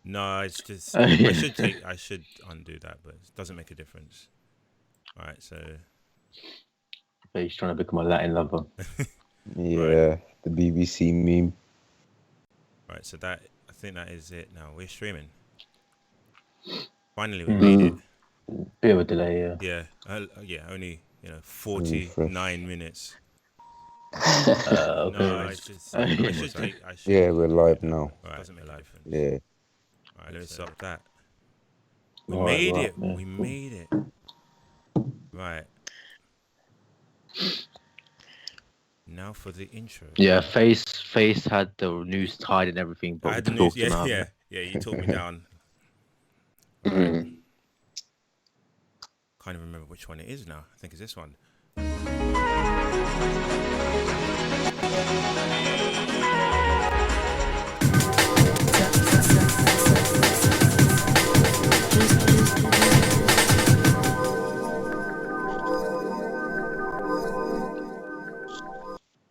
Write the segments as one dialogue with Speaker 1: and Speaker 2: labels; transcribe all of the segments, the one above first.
Speaker 1: No, it's just I should undo that, but it doesn't make a difference. All right, so
Speaker 2: He's trying to become a Latin lover.
Speaker 3: Yeah, the BBC meme.
Speaker 1: right, so that I think that is it. Now we're streaming. Finally, we made it.
Speaker 2: Bit of a delay, yeah.
Speaker 1: Yeah, only
Speaker 3: Refresh.
Speaker 1: 49 minutes.
Speaker 2: Okay.
Speaker 1: No, it's just I should.
Speaker 3: Yeah, we're live
Speaker 1: do that,
Speaker 3: now.
Speaker 1: but it doesn't make a difference.
Speaker 3: Yeah.
Speaker 1: All right, let's stop that. We
Speaker 2: All right,
Speaker 1: made
Speaker 2: well,
Speaker 1: it.
Speaker 2: yeah.
Speaker 1: We made it. Right. Now for the intro.
Speaker 2: Yeah, Face had the news tied and everything, but
Speaker 1: I
Speaker 2: we
Speaker 1: had the news.
Speaker 2: talked him out.
Speaker 1: Yeah. You talked me down. Right. Can't even remember which one it is now. I think it's this one.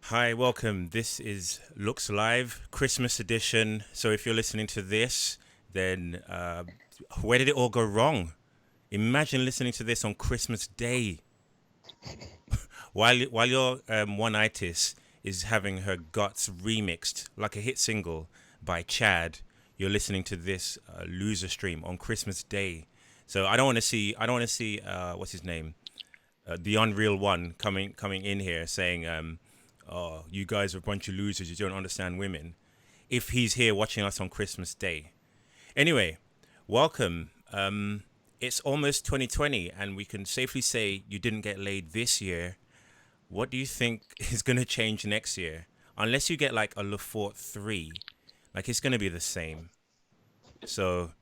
Speaker 1: Hi, welcome. This is Looks Live, Christmas edition. So if you're listening to this, then where did it all go wrong? Imagine listening to this on Christmas Day. while your one-itis is having her guts remixed like a hit single by Chad, you're listening to this loser stream on Christmas Day. So I don't want to see what's his name, the Unreal One coming in here saying oh, you guys are a bunch of losers, you don't understand women, if he's here watching us on Christmas Day. Anyway, welcome. It's almost 2020 and we can safely say you didn't get laid this year. What do you think is going to change next year? Unless you get like a Lefort 3, like it's going to be the same. So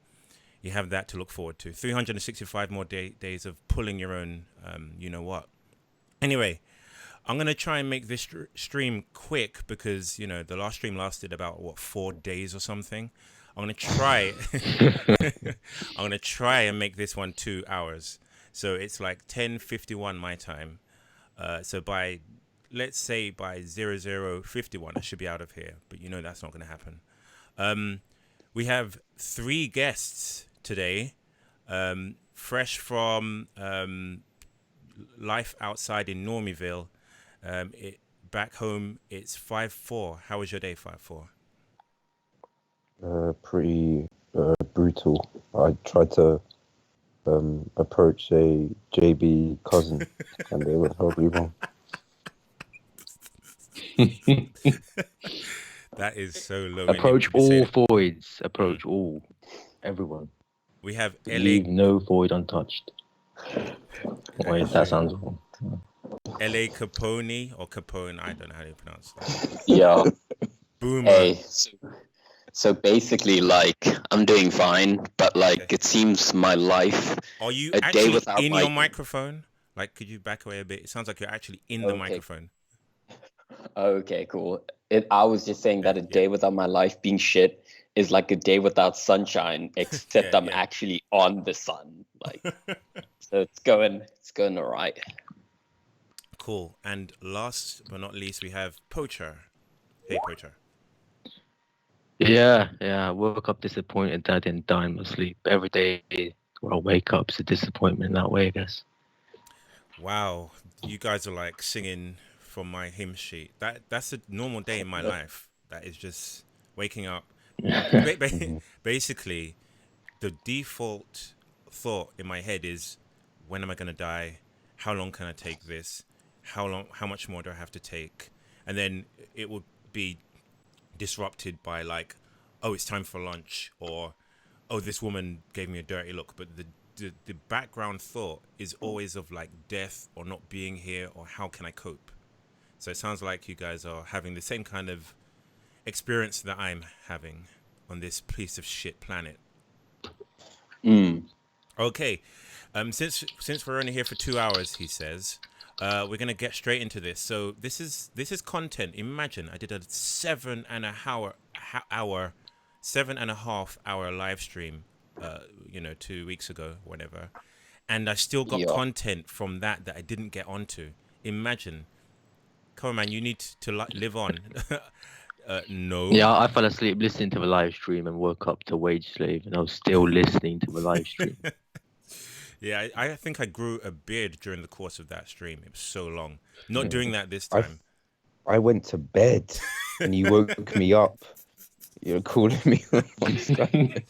Speaker 1: you have that to look forward to. 365 more days of pulling your own, you know what. Anyway, I'm going to try and make this stream quick because, you know, the last stream lasted about, 4 days or something. I'm going to try. I'm going to try and make this one 2 hours. So it's like 10:51 my time. So let's say by 00:51, I should be out of here. But you know that's not going to happen. We have 3 guests today, fresh from life outside in Normieville. Back home, it's FiveFour. How was your day, FiveFour?
Speaker 3: Pretty brutal. I tried to approach a JB cousin, and they were horribly wrong.
Speaker 1: That is so low.
Speaker 2: Approach all voids. Approach all. Everyone.
Speaker 1: We have
Speaker 2: Leave no void untouched. Wait, that sounds wrong.
Speaker 1: LA Capone or Capone, I don't know how to pronounce that.
Speaker 4: Yeah.
Speaker 1: Boomer.
Speaker 4: Hey, so basically, like, I'm doing fine, but like,
Speaker 1: Okay.
Speaker 4: It seems my life.
Speaker 1: Are you
Speaker 4: a day
Speaker 1: actually
Speaker 4: without
Speaker 1: in
Speaker 4: my-
Speaker 1: your microphone? Like, could you back away a bit? It sounds like you're actually in the
Speaker 4: Okay.
Speaker 1: microphone.
Speaker 4: Okay, cool. I was just saying that a day without my life being shit is like a day without sunshine, except I'm actually on the sun. Like, so it's going all right.
Speaker 1: Cool. And last but not least, we have Poacher. Hey, Poacher.
Speaker 2: Yeah. I woke up disappointed that I didn't die in my sleep. Every day when I wake up, it's a disappointment that way, I guess.
Speaker 1: Wow, you guys are like singing from my hymn sheet. That's a normal day in my life. That is just waking up. Basically, the default thought in my head is, when am I gonna die? How long can I take this? How much more do I have to take? And then it would be disrupted by like, oh, it's time for lunch, or oh, this woman gave me a dirty look. But the background thought is always of like death or not being here or how can I cope. So it sounds like you guys are having the same kind of experience that I'm having on this piece of shit planet. Okay, since we're only here for 2 hours, he says, we're gonna get straight into this. So this is content. Imagine I did a 7.5 hour live stream, 2 weeks ago, whatever, and I still got content from that I didn't get onto. Imagine, come on, man, you need to live on. No.
Speaker 2: Yeah, I fell asleep listening to the live stream and woke up to Wage Slave, and I was still listening to the live stream.
Speaker 1: Yeah, I think I grew a beard during the course of that stream. It was so long. Not doing that this
Speaker 3: I
Speaker 1: time.
Speaker 3: I went to bed and you woke me up. You're calling me on Skype.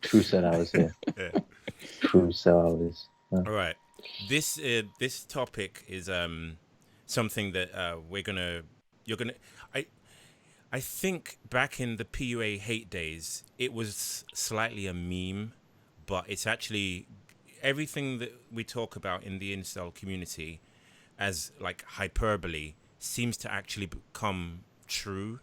Speaker 2: True set hours here.
Speaker 1: Yeah.
Speaker 2: True set hours.
Speaker 1: All right. This topic is something that I think back in the PUA hate days, it was slightly a meme, but it's actually everything that we talk about in the incel community as like hyperbole seems to actually become true.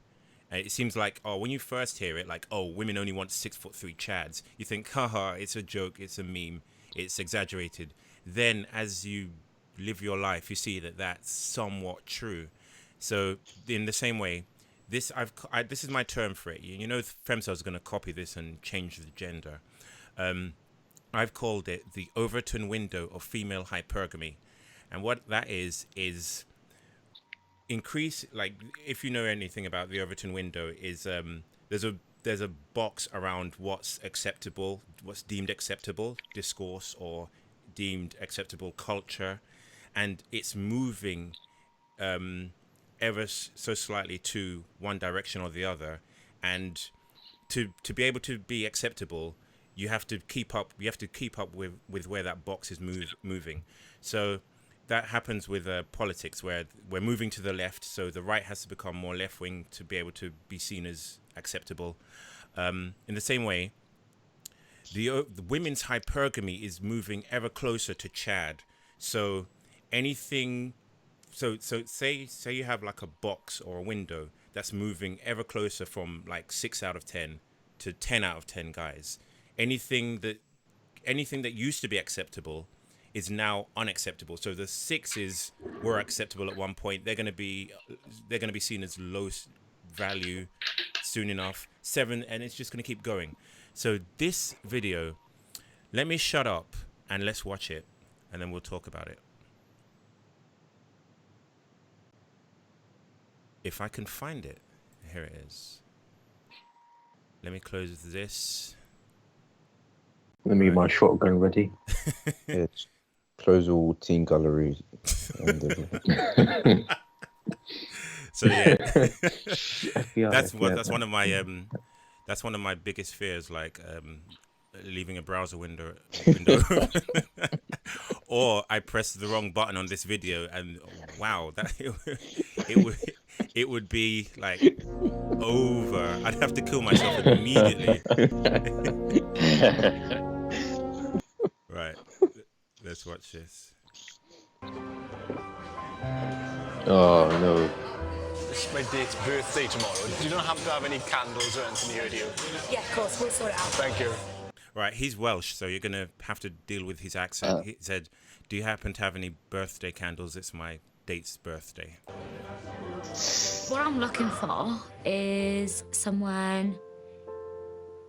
Speaker 1: And it seems like, oh, when you first hear it, like, oh, women only want 6'3" chads, you think, haha, it's a joke, it's a meme, it's exaggerated. Then as you live your life, you see that that's somewhat true. So in the same way, this is my term for it. You know, Femcel is going to copy this and change the gender. I've called it the Overton window of female hypergamy. And what that is increase, like, if you know anything about the Overton window, is there's a box around what's acceptable, what's deemed acceptable discourse or deemed acceptable culture, and it's moving ever so slightly to one direction or the other. And to be able to be acceptable, you have to keep up with where that box is moving. So that happens with politics, where we're moving to the left, so the right has to become more left-wing to be able to be seen as acceptable. In the same way, the women's hypergamy is moving ever closer to Chad. So anything, so say you have like a box or a window that's moving ever closer from like 6 out of 10 to 10 out of 10 guys. Anything that used to be acceptable is now unacceptable. So the 6s were acceptable at one point. They're gonna be seen as low value soon enough. 7, and it's just gonna keep going. So this video, let me shut up and let's watch it, and then we'll talk about it. If I can find it, here it is. Let me close this.
Speaker 2: Let me get my shotgun ready.
Speaker 3: Yeah, close all teen galleries.
Speaker 1: So yeah,
Speaker 2: FBI,
Speaker 1: that's one of my biggest fears, like leaving a browser window or I pressed the wrong button on this video and wow, that it would be like over. I'd have to kill myself immediately. Right, let's watch this.
Speaker 2: Oh no.
Speaker 5: It's my date's birthday tomorrow. You don't have to have any candles or anything here, do you?
Speaker 6: Yeah, of course, we'll sort it out.
Speaker 5: Thank you.
Speaker 1: Right, he's Welsh, so you're gonna have to deal with his accent. He said, "Do you happen to have any birthday candles? It's my date's birthday."
Speaker 6: What I'm looking for is someone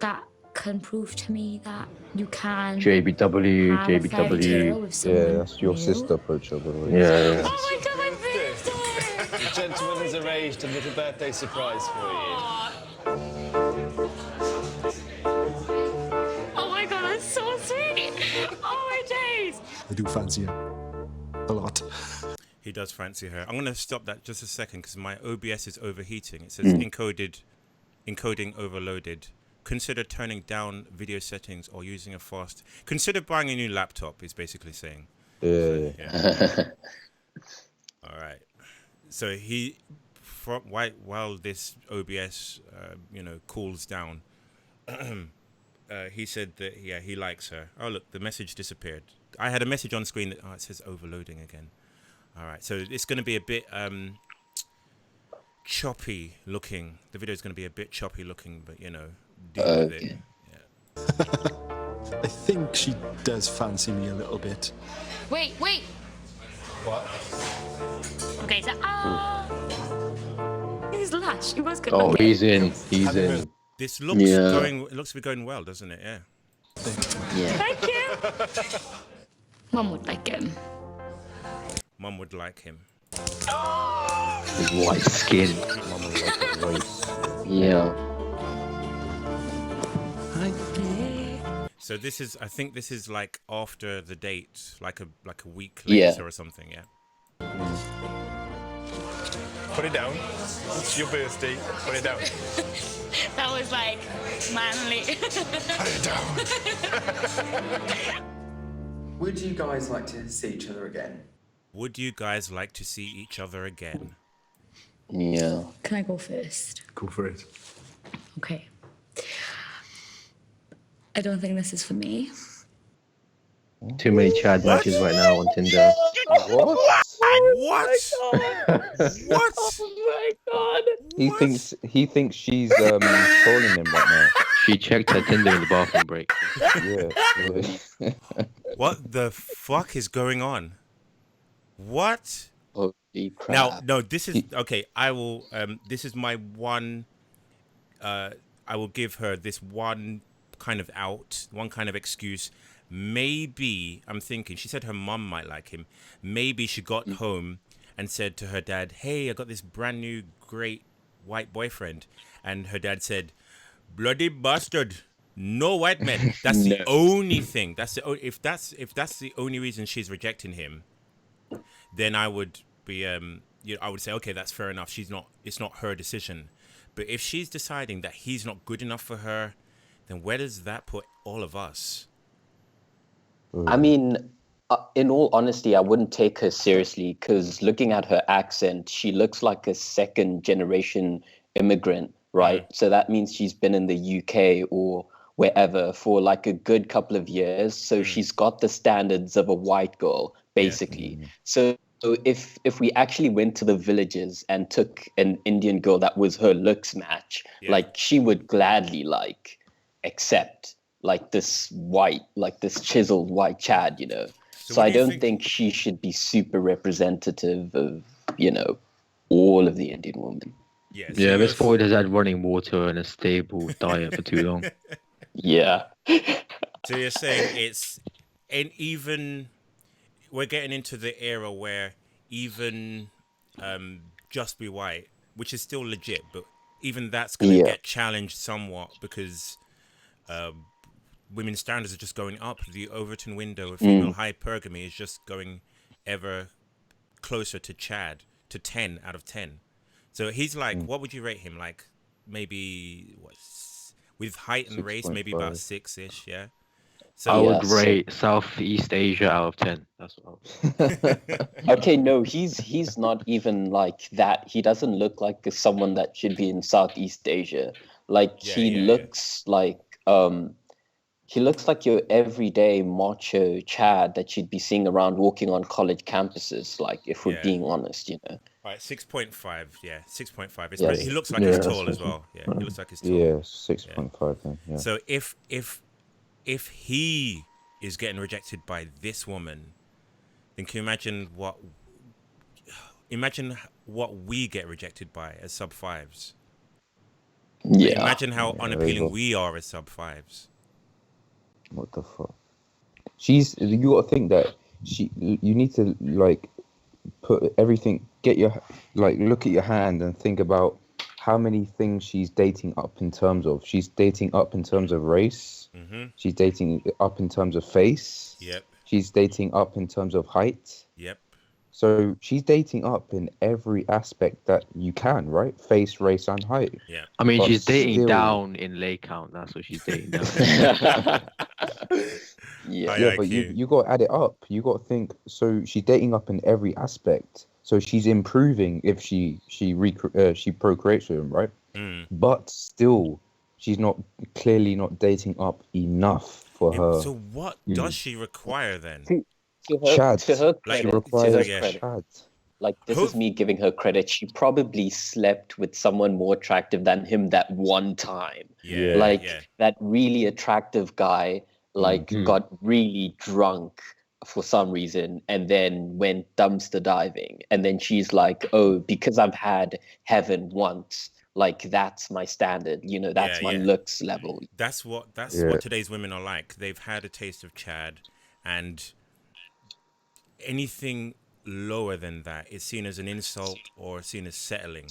Speaker 6: that can prove to me that you can
Speaker 2: JBW,
Speaker 6: have a fairy tale
Speaker 2: JBW.
Speaker 6: with someone
Speaker 3: Yeah, that's your
Speaker 6: new.
Speaker 3: sister, Poacher, by the way.
Speaker 2: Yeah.
Speaker 6: Oh my god, my birthday!
Speaker 5: The gentleman has arranged a little birthday surprise for you.
Speaker 6: Oh my god, that's so sweet! Oh my days!
Speaker 7: I do fancy her a lot.
Speaker 1: He does fancy her. I'm gonna stop that just a second because my OBS is overheating. It says encoding overloaded. Consider turning down video settings or using a fast. Consider buying a new laptop. Is basically saying.
Speaker 3: Yeah.
Speaker 1: All right. So while this OBS, cools down, he said that he likes her. Oh look, the message disappeared. I had a message on screen that it says overloading again. All right, so it's going to be a bit choppy looking. The video is going to be a bit choppy looking, but deal with it. Yeah.
Speaker 7: I think she does fancy me a little bit.
Speaker 6: Wait!
Speaker 5: What?
Speaker 6: Okay, so he's lush. He was good.
Speaker 2: Oh,
Speaker 6: looking.
Speaker 2: he's in. He's in.
Speaker 1: This looks it looks to be going well, doesn't it? Yeah.
Speaker 2: Yeah.
Speaker 6: Thank you. Mum would like him.
Speaker 1: Mum would like him.
Speaker 2: His white skin.
Speaker 3: Mama like a race.
Speaker 4: Yeah.
Speaker 1: So this is, I think this is like after the date, like a week
Speaker 4: Yeah.
Speaker 1: later or something, yeah.
Speaker 5: Put it down. It's your birthday. Put it down.
Speaker 6: That was like manly.
Speaker 5: Put it down.
Speaker 8: Would you guys like to see each other again?
Speaker 1: Would you guys like to see each other again?
Speaker 4: Yeah.
Speaker 6: Can I go first?
Speaker 7: Go for it.
Speaker 6: Okay. I don't think this is for me.
Speaker 2: Too many Chad matches right now on Tinder.
Speaker 3: What?
Speaker 1: What? What?
Speaker 4: Oh my god.
Speaker 3: He thinks she's trolling him right now.
Speaker 2: She checked her Tinder in the bathroom break.
Speaker 3: Yeah.
Speaker 1: What the fuck is going on? What?
Speaker 4: Holy crap.
Speaker 1: Now, no, this is okay. I will. This is my one. I will give her this one kind of out, one kind of excuse. Maybe I'm thinking. She said her mum might like him. Maybe she got home and said to her dad, "Hey, I got this brand new great white boyfriend," and her dad said, "Bloody bastard! No white men." That's the only thing. That's the if that's the only reason she's rejecting him, then I would be I would say, okay, that's fair enough. It's not her decision. But if she's deciding that he's not good enough for her, then where does that put all of us?
Speaker 4: I mean, in all honesty, I wouldn't take her seriously because looking at her accent, she looks like a second generation immigrant, right? So that means she's been in the UK or wherever for like a good couple of years. So she's got the standards of a white girl, basically. So if we actually went to the villages and took an Indian girl that was her looks match, like she would gladly like accept like this chiseled white Chad, So I don't think she should be super representative of, all of the Indian women.
Speaker 1: Yes.
Speaker 2: Yeah, this boy has had running water and a stable diet for too long.
Speaker 4: Yeah.
Speaker 1: So you're saying even we're getting into the era where even just be white, which is still legit, but even that's going to get challenged somewhat because women's standards are just going up. The Overton window of female hypergamy is just going ever closer to Chad, to 10 out of 10. So he's like, what would you rate him? Like maybe with height and race, maybe about 6-ish, yeah? So
Speaker 2: I would rate Southeast Asia out of 10. That's what
Speaker 4: Okay, no, he's not even like that. He doesn't look like someone that should be in Southeast Asia. Like he looks like he looks like your everyday macho Chad that you'd be seeing around walking on college campuses, like if we're being honest, All
Speaker 1: right, 6.5, 6.5. He looks like he's tall as well. Yeah, he looks like he's tall.
Speaker 3: Yeah, 6.5 then. Yeah.
Speaker 1: So if he is getting rejected by this woman, then can you imagine what we get rejected by as sub fives?
Speaker 4: Yeah.
Speaker 1: Imagine how unappealing we are as sub fives.
Speaker 3: What the fuck? You got to think that you need to like put everything, look at your hand and think about how many things she's dating up in terms of. She's dating up in terms of race. She's dating up in terms of face.
Speaker 1: Yep.
Speaker 3: She's dating up in terms of height.
Speaker 1: Yep.
Speaker 3: So she's dating up in every aspect that you can, right? Face, race, and height.
Speaker 1: Yeah.
Speaker 2: I mean,
Speaker 3: But
Speaker 2: she's dating
Speaker 3: still-
Speaker 2: down in lay count. That's what she's dating down.
Speaker 3: Yeah, but you got to add it up. You got to think. So she's dating up in every aspect. So she's improving if she procreates with him, right? But still, she's clearly not dating up enough for her.
Speaker 1: So what does she require then?
Speaker 3: Chad.
Speaker 4: To her
Speaker 1: Like,
Speaker 3: She
Speaker 4: credit,
Speaker 3: requires
Speaker 1: credit.
Speaker 3: Chad.
Speaker 4: like this is me giving her credit. She probably slept with someone more attractive than him that one time.
Speaker 1: Yeah.
Speaker 4: Like
Speaker 1: yeah.
Speaker 4: that really attractive guy, got really drunk for some reason and then went dumpster diving. And then she's like, oh, because I've had heaven once, like that's my standard, that's my looks level.
Speaker 1: That's what today's women are like. They've had a taste of Chad, and anything lower than that, it's seen as an insult or seen as settling.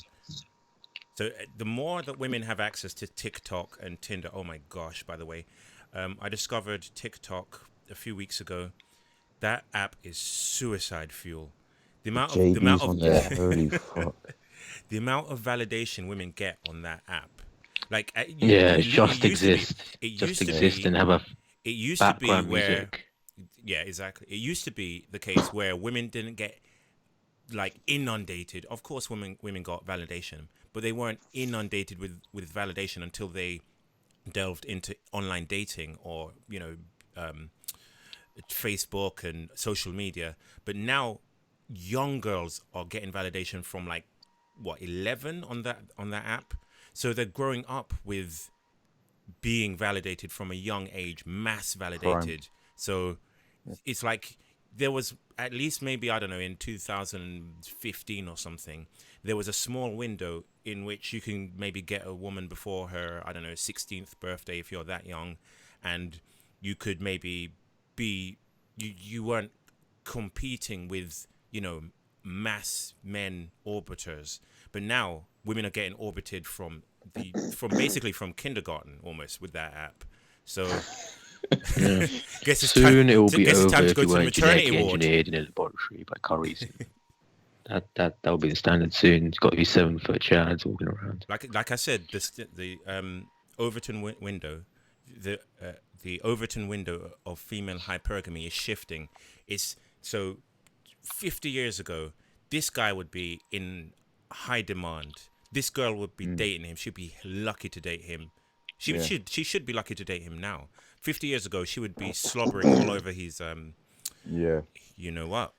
Speaker 1: So the more that women have access to TikTok and Tinder, oh my gosh, by the way, I discovered TikTok a few weeks ago. That app is suicide fuel. The amount
Speaker 3: JB's
Speaker 1: of
Speaker 3: on there. Holy fuck.
Speaker 1: the amount of validation women get on that app. Like
Speaker 2: It just exists.
Speaker 1: It
Speaker 2: Just
Speaker 1: used to
Speaker 2: exist
Speaker 1: be.
Speaker 2: and have a
Speaker 1: It used to be
Speaker 2: background
Speaker 1: where,
Speaker 2: music.
Speaker 1: yeah, exactly. It used to be the case where women didn't get like inundated. Of course, women got validation, but they weren't inundated with validation until they delved into online dating or Facebook and social media. But now, young girls are getting validation from like 11 on that app. So they're growing up with being validated from a young age, mass validated. So it's like there was at least maybe, I don't know, in 2015 or something, there was a small window in which you can maybe get a woman before her, I don't know, 16th birthday if you're that young, and you could maybe be, you weren't competing with, mass men orbiters. But now women are getting orbited from basically from kindergarten almost with that app. So guess it's
Speaker 2: Soon it will be
Speaker 1: guess it's
Speaker 2: over
Speaker 1: time to
Speaker 2: if
Speaker 1: go
Speaker 2: you
Speaker 1: to the
Speaker 2: weren't
Speaker 1: maternity
Speaker 2: genetically
Speaker 1: ward.
Speaker 2: engineered in a laboratory by Curry's. That will be the standard soon. It's got to be 7-foot chads walking around.
Speaker 1: Like I said, the Overton window, the Overton window of female hypergamy is shifting. It's so 50 years ago, this guy would be in high demand. This girl would be dating him. She'd be lucky to date him. She should be lucky to date him now. 50 years ago, she would be slobbering all over his you know what?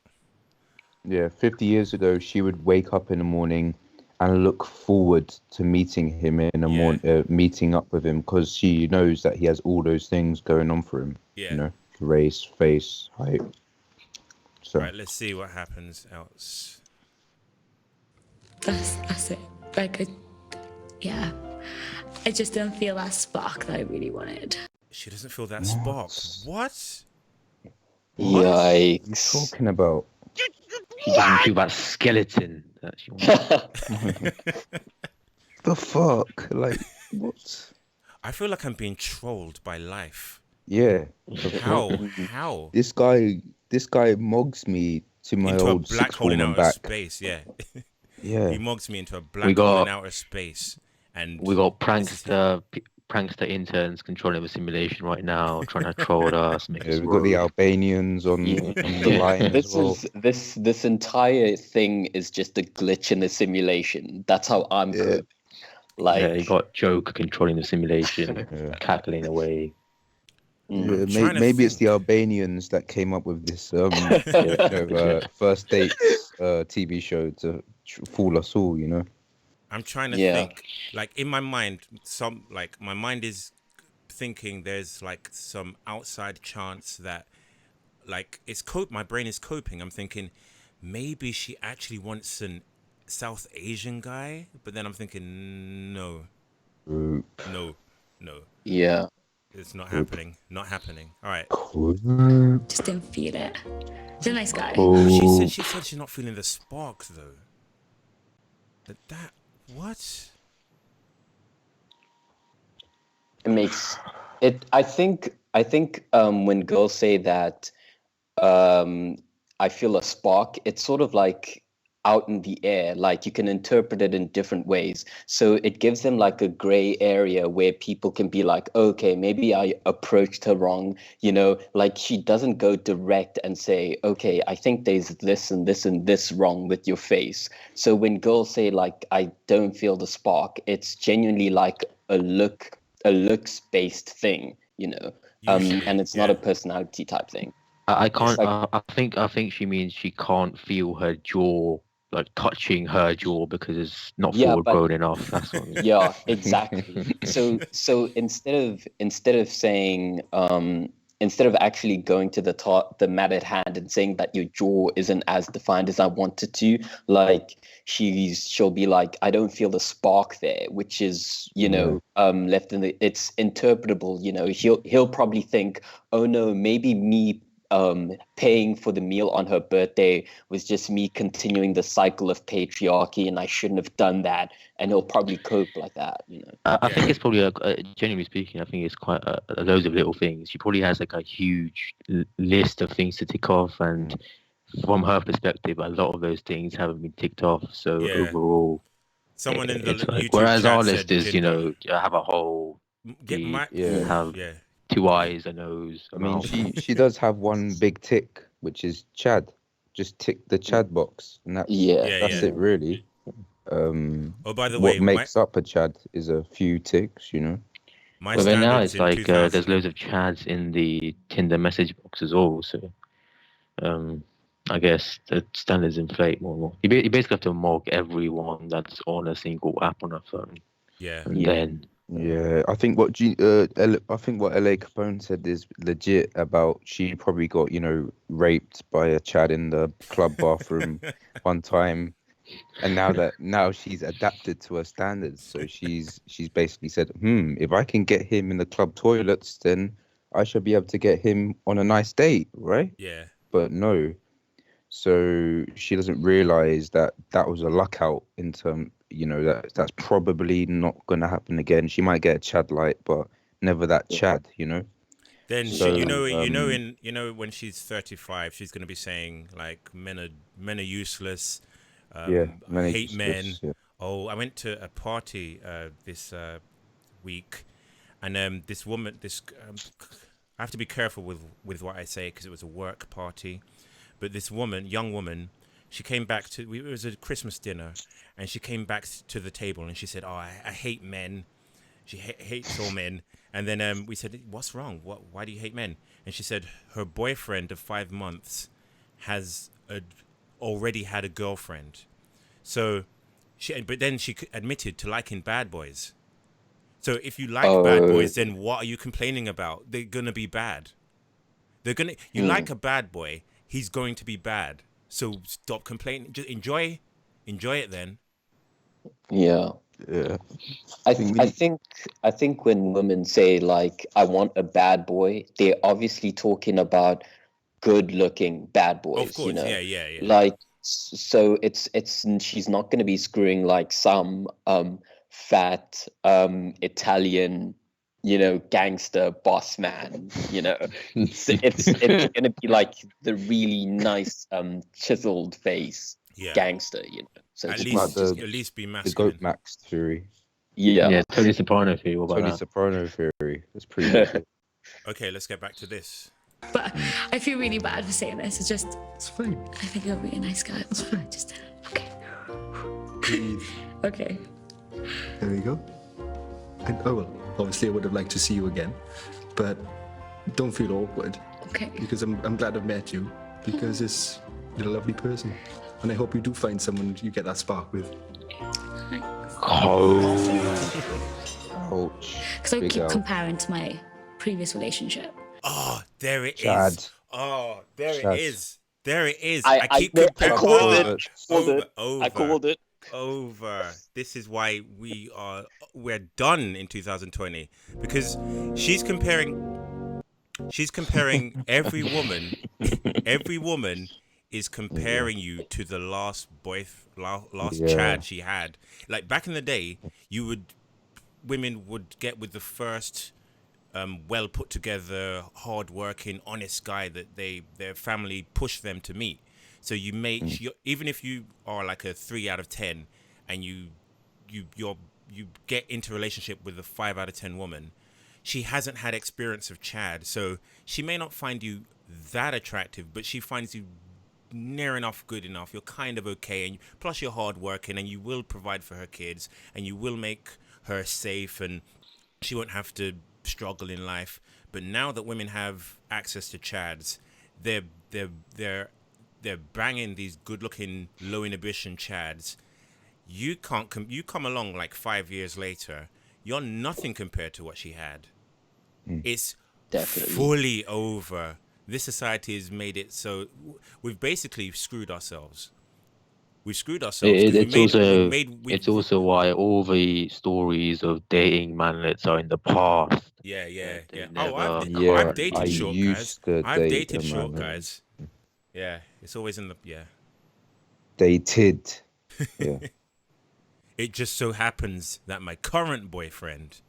Speaker 3: Yeah, 50 years ago, she would wake up in the morning and look forward to meeting him in the morning, meeting up with him, because she knows that he has all those things going on for him.
Speaker 1: Yeah.
Speaker 3: Race, face, height. So.
Speaker 1: Right, let's see what happens else.
Speaker 6: That's it. Like, I just don't feel that spark that I really wanted.
Speaker 1: She doesn't feel that spark. What?
Speaker 3: What are you
Speaker 4: Yikes.
Speaker 3: talking about?
Speaker 2: She doesn't feel that skeleton that she wants.
Speaker 3: The fuck? Like, what?
Speaker 1: I feel like I'm being trolled by life.
Speaker 3: Yeah.
Speaker 1: How?
Speaker 3: This guy mogs me to my
Speaker 1: Into
Speaker 3: old
Speaker 1: a black hole in
Speaker 3: sixth form and
Speaker 1: outer
Speaker 3: back.
Speaker 1: space, yeah.
Speaker 3: Yeah.
Speaker 1: He mogs me into a black hole in outer space. And
Speaker 2: we got prankster interns controlling the simulation right now, trying to troll us. Make us
Speaker 3: We've got the
Speaker 2: worry.
Speaker 3: Albanians on the line as well.
Speaker 4: This entire thing is just a glitch in the simulation. That's how I'm good. Like,
Speaker 2: you got Joke controlling the simulation, cackling away.
Speaker 3: Yeah, maybe it's the Albanians that came up with this first dates TV show to fool us all,
Speaker 1: I'm trying to think, like in my mind, my mind is thinking there's like some outside chance that, like, my brain is coping. I'm thinking maybe she actually wants an South Asian guy, but then I'm thinking no.
Speaker 4: yeah.
Speaker 1: It's not happening. Not happening. All right.
Speaker 6: Just didn't feel it. He's a nice guy.
Speaker 1: She said she's not feeling the spark though. That what?
Speaker 4: It makes it. I think when girls say that I feel a spark, it's sort of like out in the air. Like, you can interpret it in different ways. So it gives them like a gray area where people can be like, okay, maybe I approached her wrong. Like, she doesn't go direct and say, okay, I think there's this and this and this wrong with your face. So when girls say like, I don't feel the spark, it's genuinely like a looks-based thing,
Speaker 1: Usually,
Speaker 4: and it's not a personality type thing.
Speaker 2: I can't. I think she means she can't feel her jaw, like touching her jaw, because it's not forward grown enough. That's what I mean.
Speaker 4: Yeah, exactly. So instead of saying instead of actually going to the matter at hand and saying that your jaw isn't as defined as I wanted to, like, she'll be like, I don't feel the spark there, which is left in it's interpretable. He'll probably think, oh no, maybe me paying for the meal on her birthday was just me continuing the cycle of patriarchy, and I shouldn't have done that. And he'll probably cope like that, you know.
Speaker 2: I think it's probably, genuinely speaking, I think it's quite loads of little things. She probably has like a huge list of things to tick off, and from her perspective, a lot of those things haven't been ticked off. So overall,
Speaker 1: someone in the
Speaker 2: it's like,
Speaker 1: YouTube
Speaker 2: whereas
Speaker 1: chat
Speaker 2: our
Speaker 1: said
Speaker 2: list is, you
Speaker 1: gin
Speaker 2: know, have a whole, have
Speaker 1: yeah.
Speaker 2: 2 eyes, a nose, a
Speaker 3: I mean,
Speaker 2: mouth.
Speaker 3: she does have one big tick, which is Chad. Just tick the Chad box, and that's it really.
Speaker 1: Oh, by the
Speaker 3: what
Speaker 1: way,
Speaker 3: makes up a Chad is a few ticks, you know.
Speaker 2: But then now it's like there's loads of Chads in the Tinder message box as well. So I guess the standards inflate more and more. You basically have to mog everyone that's on a single app on a phone.
Speaker 1: Yeah.
Speaker 2: And then
Speaker 3: I think what LA Capone said is legit about she probably got, you know, raped by a Chad in the club bathroom one time, and now she's adapted to her standards. So she's basically said, if I can get him in the club toilets, then I should be able to get him on a nice date, right?
Speaker 1: Yeah.
Speaker 3: But no. So she doesn't realize that was a luck out in term, you know, that's probably not going to happen again. She might get a Chad light, but never that Chad, you know.
Speaker 1: Then
Speaker 3: So,
Speaker 1: you know when she's 35, she's going to be saying like men are useless. Hate men.
Speaker 3: Yeah.
Speaker 1: Oh, I went to a party this week, and this woman, I have to be careful with what I say because it was a work party. But this young woman, she came back it was a Christmas dinner, and she came back to the table and she said, "Oh, I hate men." She hates all men. And then we said, "What's wrong? Why do you hate men?" And she said her boyfriend of 5 months has already had a girlfriend. So but then she admitted to liking bad boys. So if you like bad boys, then what are you complaining about? They're gonna be bad. You like a bad boy, he's going to be bad. So stop complaining. Just enjoy it then.
Speaker 4: Yeah.
Speaker 3: Yeah.
Speaker 4: I think when women say like I want a bad boy, they're obviously talking about good-looking bad boys.
Speaker 1: Of course,
Speaker 4: you know?
Speaker 1: yeah.
Speaker 4: Like so, it's she's not going to be screwing like some fat Italian, you know, gangster boss man. You know, it's going to be like the really nice chiseled face gangster. You know, so
Speaker 1: at least be masculine.
Speaker 3: The Goat Max theory.
Speaker 4: Yeah,
Speaker 2: Tony Soprano theory. What about
Speaker 3: Tony
Speaker 2: that?
Speaker 3: Soprano theory. That's pretty good.
Speaker 1: Okay, let's get back to this.
Speaker 6: But I feel really bad for saying this.
Speaker 7: It's fine.
Speaker 6: I think you'll be a nice guy.
Speaker 7: It's fine.
Speaker 6: Okay.
Speaker 7: Breathe.
Speaker 6: Okay.
Speaker 7: There we go. And well, obviously I would have liked to see you again, but don't feel awkward.
Speaker 6: Okay.
Speaker 7: Because I'm glad I've met you, because you're a lovely person, and I hope you do find someone you get that spark with.
Speaker 3: Ouch.
Speaker 6: Because I keep comparing to my previous relationship.
Speaker 1: Oh, there it
Speaker 3: Chad.
Speaker 1: is. Oh, there
Speaker 3: Chad.
Speaker 1: it is. There it is.
Speaker 4: I
Speaker 1: keep comparing.
Speaker 4: I called it.
Speaker 1: I
Speaker 4: called it.
Speaker 1: Over. This is why we're done in 2020, because she's comparing every woman is comparing you to the last Chad she had. Like back in the day, women would get with the first well put together, hard working, honest guy that their family pushed them to meet. So you make even if you are like a 3 out of 10, and you get into a relationship with a 5 out of 10 woman, she hasn't had experience of Chad, so she may not find you that attractive, but she finds you near enough good enough. You're kind of okay, and plus you're hard working, and you will provide for her kids, and you will make her safe, and she won't have to struggle in life. But now that women have access to Chads, they're banging these good-looking, low inhibition Chads. You come along like 5 years later, you're nothing compared to what she had. It's
Speaker 4: Definitely.
Speaker 1: fully over. This society has made it so we've basically screwed ourselves. we screwed ourselves. 'Cause
Speaker 2: It's also why all the stories of dating manlets are in the past.
Speaker 1: Yeah.
Speaker 2: Never
Speaker 3: Yeah,
Speaker 1: I've dated
Speaker 3: I
Speaker 1: short guys.
Speaker 3: used to
Speaker 1: I've
Speaker 3: date
Speaker 1: dated
Speaker 3: a
Speaker 1: short
Speaker 3: man.
Speaker 1: guys. Yeah, it's always in the
Speaker 3: Dated. Yeah.
Speaker 1: It just so happens that my current boyfriend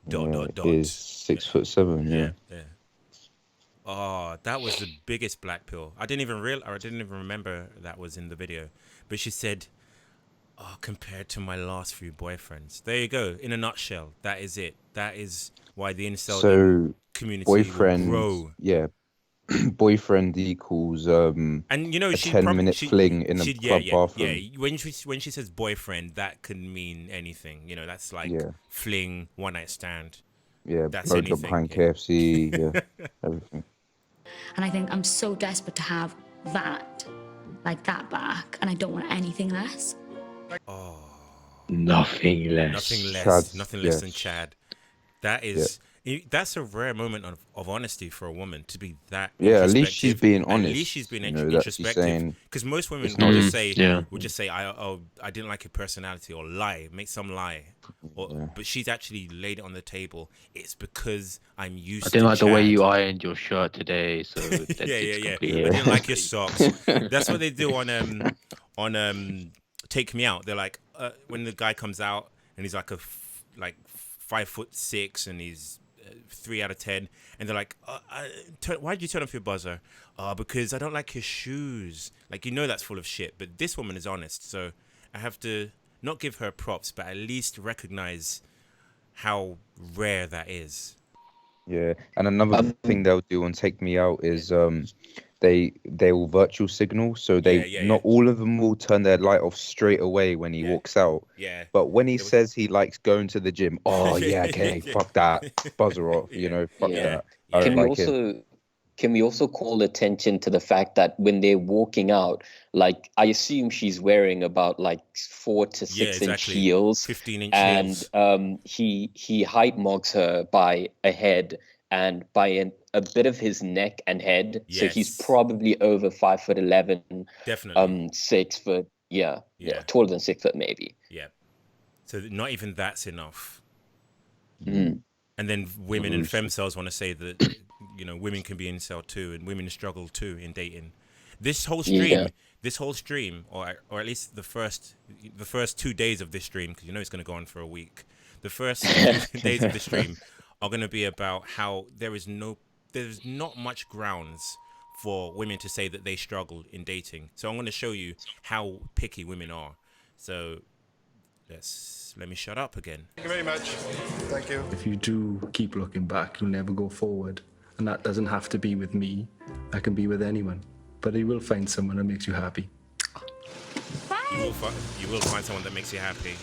Speaker 3: Yeah, is 6'7". Yeah.
Speaker 1: Oh, that was the biggest black pill. I didn't even remember that was in the video. But she said, "Oh, compared to my last few boyfriends." There you go. In a nutshell, that is it. That is why the incel community will grow.
Speaker 3: Yeah, boyfriend equals
Speaker 1: And you know,
Speaker 3: a 10-minute fling in a club bathroom.
Speaker 1: Yeah. When she says boyfriend, that can mean anything. You know, that's like fling, one night stand.
Speaker 3: Yeah,
Speaker 1: That's
Speaker 3: blowjob
Speaker 1: anything.
Speaker 3: behind KFC. Yeah, everything.
Speaker 6: And I think I'm so desperate to have that, like that back, and I don't want anything less.
Speaker 1: Oh,
Speaker 2: nothing less.
Speaker 1: Nothing less than Chad. That is. That's a rare moment of honesty for a woman to be that.
Speaker 3: Yeah, at least she's being honest.
Speaker 1: At least she's being
Speaker 3: introspective.
Speaker 1: introspective. Because most women will just say, I didn't like your personality, or lie, make some lie, but she's actually laid it on the table. It's because I'm used.
Speaker 2: I didn't like the way you ironed your shirt today, so
Speaker 1: yeah. I didn't like your socks. That's what they do on Take Me Out. They're like, when the guy comes out and he's like 5'6" and he's 3 out of 10, and they're like, why'd you turn off your buzzer? Because I don't like your shoes. Like, you know, that's full of shit. But this woman is honest, so I have to not give her props, but at least recognize how rare that is.
Speaker 3: Yeah, and another thing they'll do on Take Me Out is they will virtual signal, so not all of them will turn their light off straight away when he walks out.
Speaker 1: Yeah.
Speaker 3: But when he says he likes going to the gym, fuck that, buzzer off, fuck that.
Speaker 4: Can we also call attention to the fact that when they're walking out, like, I assume she's wearing about like 4 to 6 inch heels,
Speaker 1: 15-inch
Speaker 4: heels, and he height marks her by a head and by a bit of his neck and head.
Speaker 1: Yes.
Speaker 4: So he's probably over 5'11".
Speaker 1: Definitely.
Speaker 4: 6 foot. Yeah, taller than 6 foot maybe.
Speaker 1: Yeah. So not even that's enough.
Speaker 4: Mm.
Speaker 1: And then women and femcells want to say that, women can be incel too, and women struggle too in dating. This whole stream, or at least the first 2 days of this stream, because it's going to go on for a week. The first 2 days of the stream are going to be about how there's not much grounds for women to say that they struggle in dating. So I'm going to show you how picky women are. So let me shut up again.
Speaker 5: Thank you very much. Thank you.
Speaker 7: If you do keep looking back, you'll never go forward. And that doesn't have to be with me. That can be with anyone. But you will find someone that makes you happy.
Speaker 1: You will find someone that makes you happy.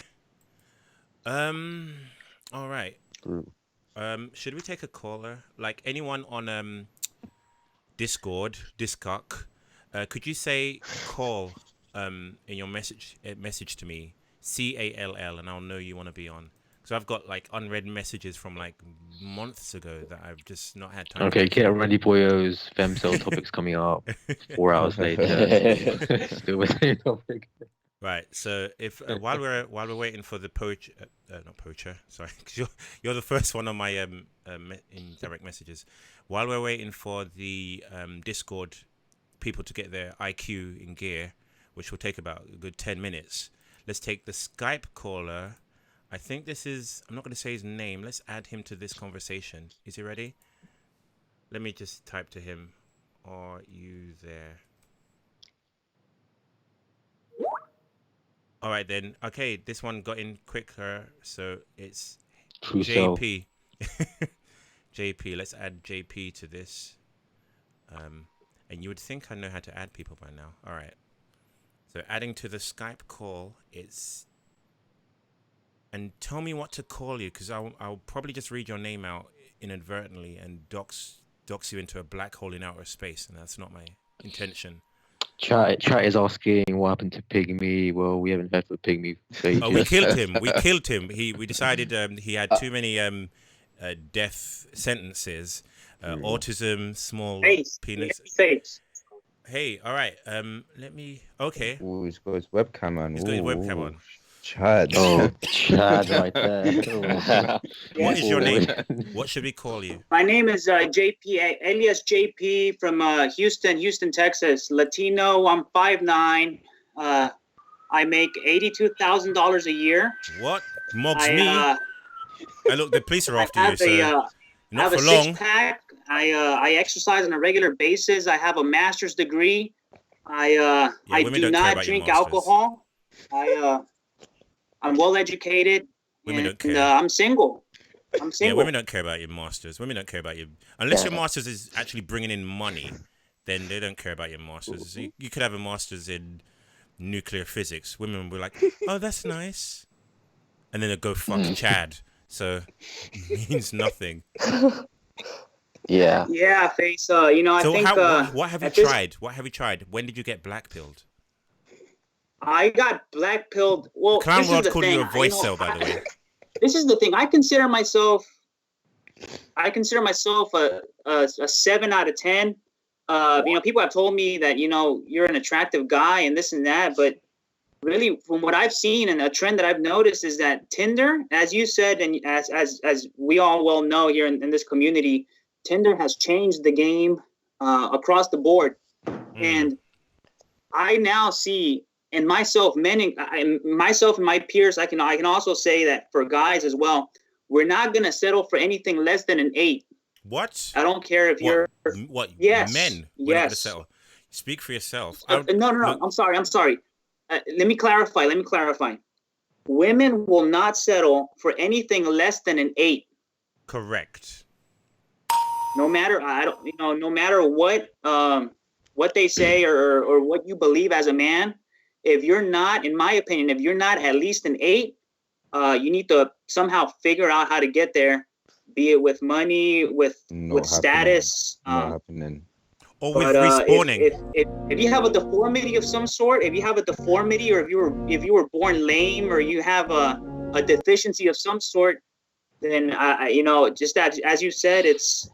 Speaker 1: All right. Should we take a caller? Like anyone on Discord, could you say call in your message to me, CALL, and I'll know you want to be on. So I've got like unread messages from like months ago that I've just not had time.
Speaker 2: Okay, get ready, boyos. Femcell topics coming up 4 hours later. Still with the topic.
Speaker 1: Right. So if while we're waiting for the poacher, not poacher, sorry, because you're the first one on my in direct messages. While we're waiting for the Discord people to get their IQ in gear, which will take about a good 10 minutes, let's take the Skype caller. I think this is, I'm not going to say his name. Let's add him to this conversation. Is he ready? Let me just type to him. Are you there? All right, then. Okay, this one got in quicker. So it's
Speaker 2: True
Speaker 1: JP. JP, let's add JP to this. And you would think I know how to add people by now. All right. So adding to the Skype call, it's... And tell me what to call you, because I'll probably just read your name out inadvertently and dox you into a black hole in outer space, and that's not my intention.
Speaker 2: Chat is asking what happened to Pygmy. Well, we haven't heard from Pygmy.
Speaker 1: Oh, we killed him. We decided he had too many death sentences. Autism, small penis. Hey, all right. Let me. Okay,
Speaker 3: Ooh, he's got his webcam on.
Speaker 1: he's got his webcam
Speaker 3: Ooh,
Speaker 1: on.
Speaker 3: Chad.
Speaker 2: Oh, Chad right there. Oh.
Speaker 1: What is your
Speaker 2: Oh.
Speaker 1: name? What should we call you?
Speaker 9: My name is JP, alias JP from Houston, Texas. Latino. I'm 5'9". I make $82,000 a year.
Speaker 1: What? Mobs me? Look, the police are
Speaker 9: I
Speaker 1: after you,
Speaker 9: have
Speaker 1: so
Speaker 9: I
Speaker 1: not
Speaker 9: have
Speaker 1: for
Speaker 9: a
Speaker 1: long.
Speaker 9: six-pack. I exercise on a regular basis. I have a master's degree. I
Speaker 1: women
Speaker 9: do
Speaker 1: don't care
Speaker 9: not
Speaker 1: about your
Speaker 9: drink
Speaker 1: masters.
Speaker 9: alcohol. I'm well educated.
Speaker 1: Women don't
Speaker 9: and
Speaker 1: care.
Speaker 9: I'm single. I'm
Speaker 1: Yeah,
Speaker 9: single.
Speaker 1: women don't care about your masters. Women don't care about your unless your masters is actually bringing in money. Then they don't care about your masters. You could have a masters in nuclear physics. Women will be like, "Oh, that's nice," and then they go fuck Chad. So it means nothing.
Speaker 2: Yeah.
Speaker 9: Yeah, Face. I
Speaker 1: So
Speaker 9: think.
Speaker 1: what have you
Speaker 9: at this-
Speaker 1: tried? What have you tried? When did you get black pilled?
Speaker 9: I got black pilled. Well,
Speaker 1: Clown
Speaker 9: this is
Speaker 1: World
Speaker 9: the
Speaker 1: called
Speaker 9: thing.
Speaker 1: you a voice cell, by the way.
Speaker 9: This is the thing. I consider myself a 7 out of 10. People have told me that you're an attractive guy and this and that, but really, from what I've seen and a trend that I've noticed is that Tinder, as you said, and as we all well know here in this community, Tinder has changed the game across the board, and I now see in myself, myself and my peers, I can also say that for guys as well, we're not gonna settle for anything less than an 8.
Speaker 1: What?
Speaker 9: I don't care if you're
Speaker 1: what?
Speaker 9: Yes.
Speaker 1: Men? We're not gonna
Speaker 9: Yes.
Speaker 1: settle. Speak for yourself.
Speaker 9: No.
Speaker 1: Look,
Speaker 9: I'm sorry. Let me clarify. Women will not settle for anything less than an 8.
Speaker 1: correct.
Speaker 9: No matter no matter what they say or what you believe as a man. If you're not, in my opinion, if you're not at least an 8, you need to somehow figure out how to get there. Be it with money, with status.
Speaker 3: Not happening.
Speaker 1: Or with respawning.
Speaker 9: If you have a deformity of some sort, or if you were born lame, or you have a deficiency of some sort, then just as you said, it's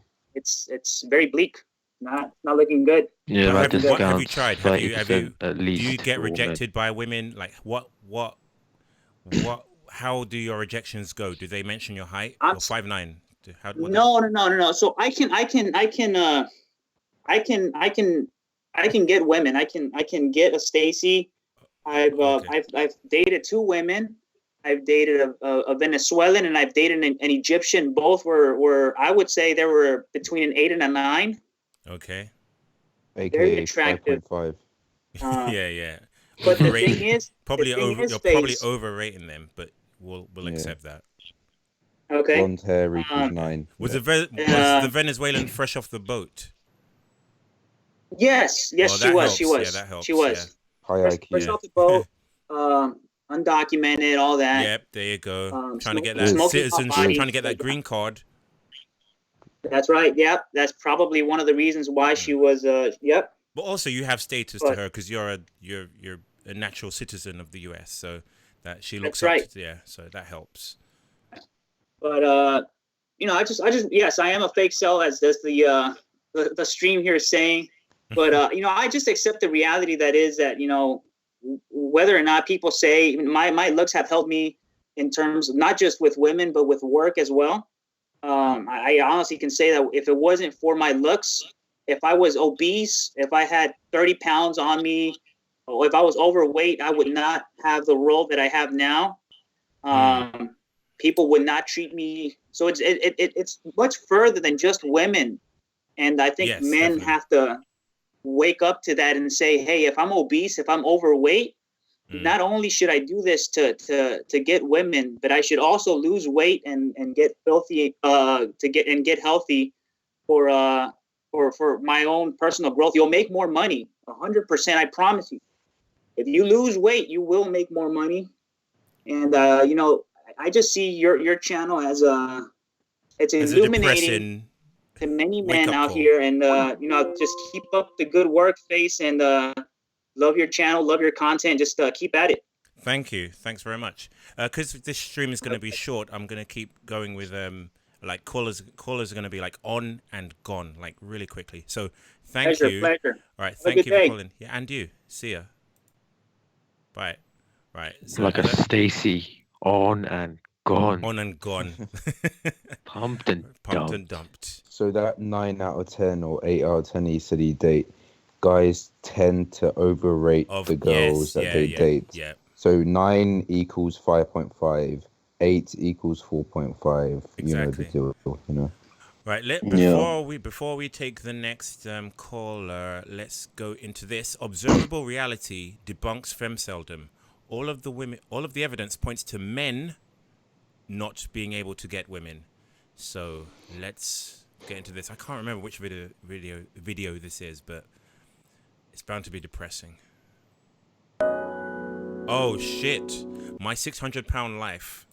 Speaker 9: very bleak. Not looking good.
Speaker 2: Yeah,
Speaker 1: What
Speaker 2: that
Speaker 1: have you
Speaker 2: discounts
Speaker 1: tried? Have you
Speaker 2: 30% at least.
Speaker 1: do you get
Speaker 2: for women.
Speaker 1: rejected by women? Like what how do your rejections go? Do they mention your height? Or 5'9"?
Speaker 9: No. So I can get women. I can get a Stacy. I've dated 2 women. I've dated a Venezuelan and I've dated an Egyptian. Both were I would say they were between an 8 and a 9.
Speaker 1: Okay.
Speaker 9: Very attractive.
Speaker 3: 5.5.
Speaker 1: Yeah.
Speaker 9: But the
Speaker 1: Overrated.
Speaker 9: thing is,
Speaker 1: you're probably overrating them, but we'll accept that.
Speaker 9: Okay.
Speaker 3: Blonde hair equals 9.
Speaker 1: Was the Venezuelan fresh off the boat?
Speaker 9: Yes,
Speaker 1: Well,
Speaker 9: she
Speaker 1: that
Speaker 9: was.
Speaker 1: helps.
Speaker 9: She was.
Speaker 1: Yeah, that helps.
Speaker 9: She was.
Speaker 3: High IQ.
Speaker 9: Fresh off the boat, undocumented, all that.
Speaker 1: Yep, there you go. Trying to get
Speaker 3: smoking
Speaker 1: that citizenship,
Speaker 9: hot
Speaker 1: trying to get that green card.
Speaker 9: That's right. Yep, that's probably one of the reasons why she was. Yep.
Speaker 1: But also, you have status to her because you're a natural citizen of the U.S. So that she looks
Speaker 9: That's right.
Speaker 1: up to, yeah. So that helps.
Speaker 9: But I just yes, I am a fake cell, as the stream here is saying. But I just accept the reality that is that whether or not people say my looks have helped me in terms of not just with women but with work as well. I honestly can say that if it wasn't for my looks, if I was obese, if I had 30 pounds on me, or if I was overweight, I would not have the role that I have now. People would not treat me. So it's much further than just women. And I think men have to wake up to that and say, hey, if I'm obese, if I'm overweight, not only should I do this to get women, but I should also lose weight and get healthy to get healthy for my own personal growth. You'll make more money, 100%. I promise you. If you lose weight, you will make more money. And I just see your channel as it's illuminating to many men out here. And just keep up the good work, Face, and love your channel, love your content. Just keep at it.
Speaker 1: Thank you. Thanks very much. Because this stream is going to be short, I'm going to keep going with Like callers are going to be like on and gone, like really quickly. So thank you.
Speaker 9: Pleasure.
Speaker 1: All right,
Speaker 9: Have a
Speaker 1: thank
Speaker 9: good
Speaker 1: you for
Speaker 9: day.
Speaker 1: calling. Yeah, and you. See ya. Bye. Right. So
Speaker 2: Like a Stacy, on and gone.
Speaker 1: on and gone.
Speaker 2: Pumped and
Speaker 1: dumped.
Speaker 3: So that 9 out of 10 or 8 out of 10 he said he date, guys tend to overrate the girls that they date.
Speaker 1: Yeah.
Speaker 3: So 9 equals 5.5, 8 equals 4.5.
Speaker 1: Exactly.
Speaker 3: You know the deal. You know.
Speaker 1: Right. Before we take the next caller, let's go into this. Observable reality debunks femceldom. All of the evidence points to men not being able to get women. So let's get into this. I can't remember which video this is, but it's bound to be depressing. Oh shit! My 600-pound life.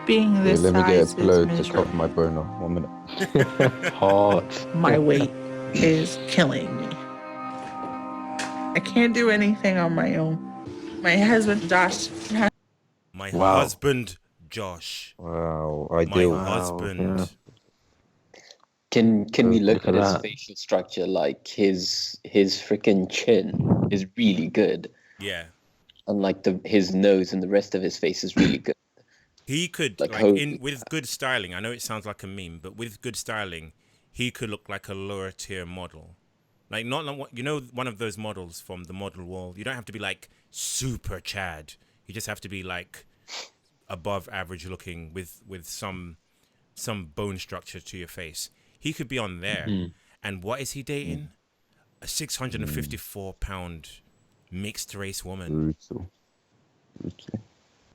Speaker 10: Being this
Speaker 3: Let me get a
Speaker 10: size
Speaker 3: pillow
Speaker 10: is
Speaker 3: to
Speaker 10: miserable.
Speaker 3: cover my boner. 1 minute.
Speaker 2: Hot.
Speaker 10: My weight is killing me. I can't do anything on my own. My husband, Josh.
Speaker 1: Husband, Josh.
Speaker 3: Wow, ideal.
Speaker 1: My husband.
Speaker 2: Yeah.
Speaker 4: Can we look
Speaker 2: look
Speaker 4: at
Speaker 2: at
Speaker 4: his
Speaker 2: that.
Speaker 4: facial structure? Like his freaking chin is really good,
Speaker 1: Yeah.
Speaker 4: and like his nose and the rest of his face is really good.
Speaker 1: He could
Speaker 4: Like
Speaker 1: with good styling. I know it sounds like a meme, but with good styling, he could look like a lower tier model. Like not one of those models from the model wall. You don't have to be like super Chad. You just have to be like above average looking with some bone structure to your face. He could be on there. And what is he dating? A 654-pound mixed race woman.
Speaker 3: Brutal.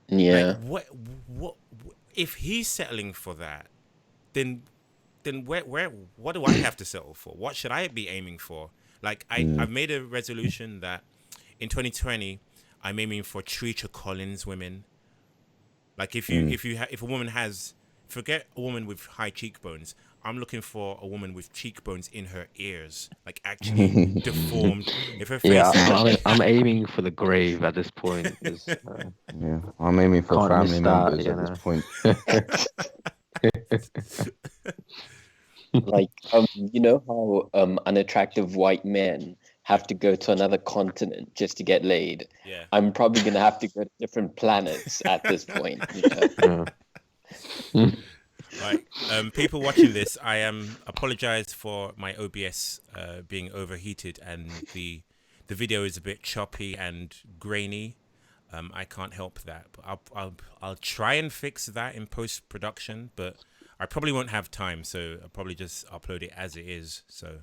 Speaker 4: Yeah.
Speaker 1: Like, what if he's settling for that, then what do I have to settle for? What should I be aiming for? Like I've made a resolution that in 2020 I'm aiming for Treacher Collins women. Like if a woman has, forget a woman with high cheekbones, I'm looking for a woman with cheekbones in her ears, like actually deformed. If her face,
Speaker 2: I'm aiming for the grave at this point.
Speaker 3: Yeah, I'm aiming for
Speaker 2: Can't miss
Speaker 3: family
Speaker 2: that,
Speaker 3: members
Speaker 2: you
Speaker 3: at
Speaker 2: know.
Speaker 3: this point.
Speaker 4: Like you know how unattractive white men have to go to another continent just to get laid.
Speaker 1: Yeah.
Speaker 4: I'm probably gonna have to go to different planets at this point. You know?
Speaker 1: Right. People watching this, I apologize for my OBS being overheated and the video is a bit choppy and grainy. I can't help that, but I'll try and fix that in post production, but I probably won't have time, so I'll probably just upload it as it is. So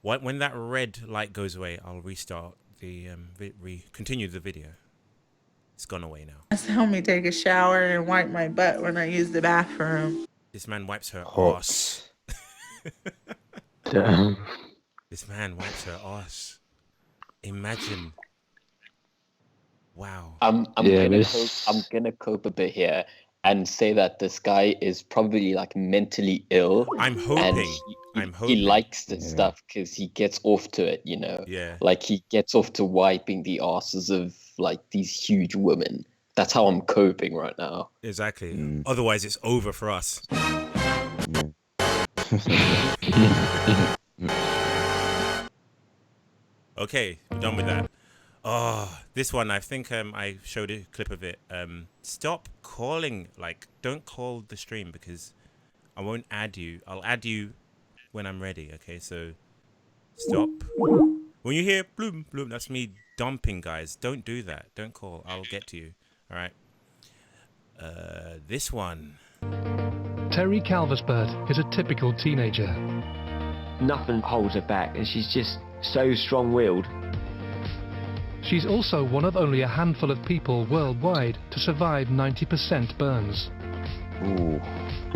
Speaker 1: when that red light goes away, I'll restart the continue the video. It's gone away now.
Speaker 10: Just help me take a shower and wipe my butt when I use the bathroom.
Speaker 1: This man wipes her
Speaker 3: Hot.
Speaker 1: ass.
Speaker 2: Damn.
Speaker 1: This man wipes her ass. Imagine. Wow.
Speaker 4: I'm gonna cope a bit here and say that this guy is probably like mentally ill.
Speaker 1: I'm hoping.
Speaker 4: He likes this stuff because he gets off to it, you know.
Speaker 1: Yeah.
Speaker 4: Like he gets off to wiping the asses of like these huge women. That's how I'm coping right now.
Speaker 1: Exactly. Otherwise, it's over for us. Okay, we're done with that. Oh, this one, I think I showed a clip of it. Stop calling. Like, don't call the stream because I won't add you. I'll add you when I'm ready, okay? So, stop. When you hear bloom, bloom, that's me dumping, guys. Don't do that. Don't call. I'll get to you, all right? This one.
Speaker 11: Terry Calversbird is a typical teenager.
Speaker 12: Nothing holds her back, and she's just so strong-willed.
Speaker 11: She's also one of only a handful of people worldwide to survive 90% burns.
Speaker 3: Ooh.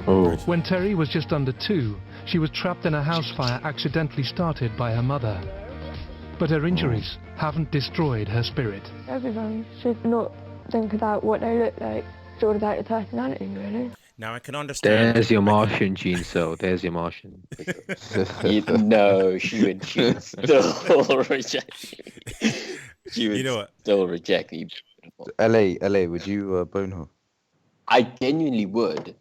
Speaker 2: Oh.
Speaker 11: When Terry was just under 2, she was trapped in a house fire accidentally started by her mother. But her injuries haven't destroyed her spirit.
Speaker 13: Everyone should not think about what they look like, sort of about the personality, really.
Speaker 1: Now I can understand.
Speaker 2: There's your Martian, Gene. So there's your Martian.
Speaker 4: No, she would still reject me. She would still reject me.
Speaker 3: LA, would you bone her?
Speaker 4: I genuinely would.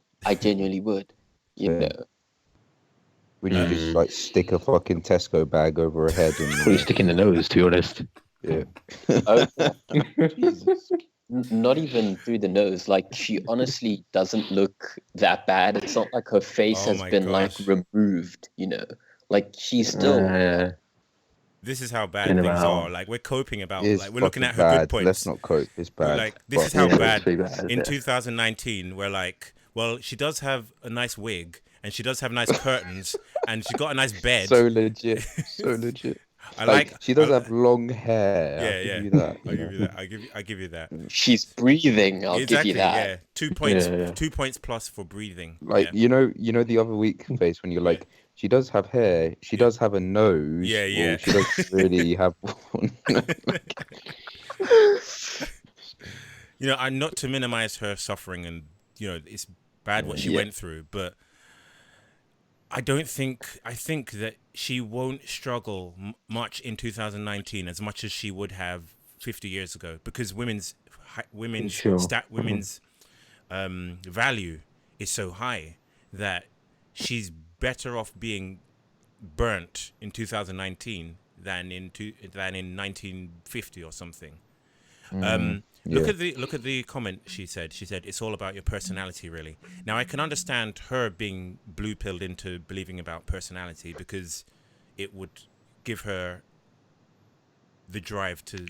Speaker 4: You know.
Speaker 3: Would you just like stick a fucking Tesco bag over her head and
Speaker 2: probably stick in the nose, to be honest?
Speaker 3: Yeah.
Speaker 4: Jesus. Not even through the nose. Like, she honestly doesn't look that bad. It's not like her face has been like removed, you know. Like, she's still.
Speaker 1: This is how bad things are. Like, we're coping about. Like, we're looking at her
Speaker 3: bad.
Speaker 1: good points.
Speaker 3: Let's not cope. It's bad.
Speaker 1: Like, this is how bad. In 2019, we're like, well, she does have a nice wig, and she does have nice curtains, and she got a nice bed.
Speaker 3: So legit. So legit. She does have long hair.
Speaker 1: Yeah,
Speaker 3: I'll give you that.
Speaker 1: I give you that.
Speaker 4: She's breathing. I'll give you that.
Speaker 1: Yeah, 2 points. 2 points plus for breathing.
Speaker 3: Like you know the other week, Face, when you're like, she does have hair. She does have a nose.
Speaker 1: Yeah.
Speaker 3: Well, she doesn't really have one.
Speaker 1: You know, I'm not to minimize her suffering, and you know, it's bad what she went through, but I think that she won't struggle much in 2019 as much as she would have 50 years ago, because women's value is so high that she's better off being burnt in 2019 than in 1950 or something. Look at the comment she said. She said it's all about your personality, really. Now I can understand her being blue pilled into believing about personality, because it would give her the drive to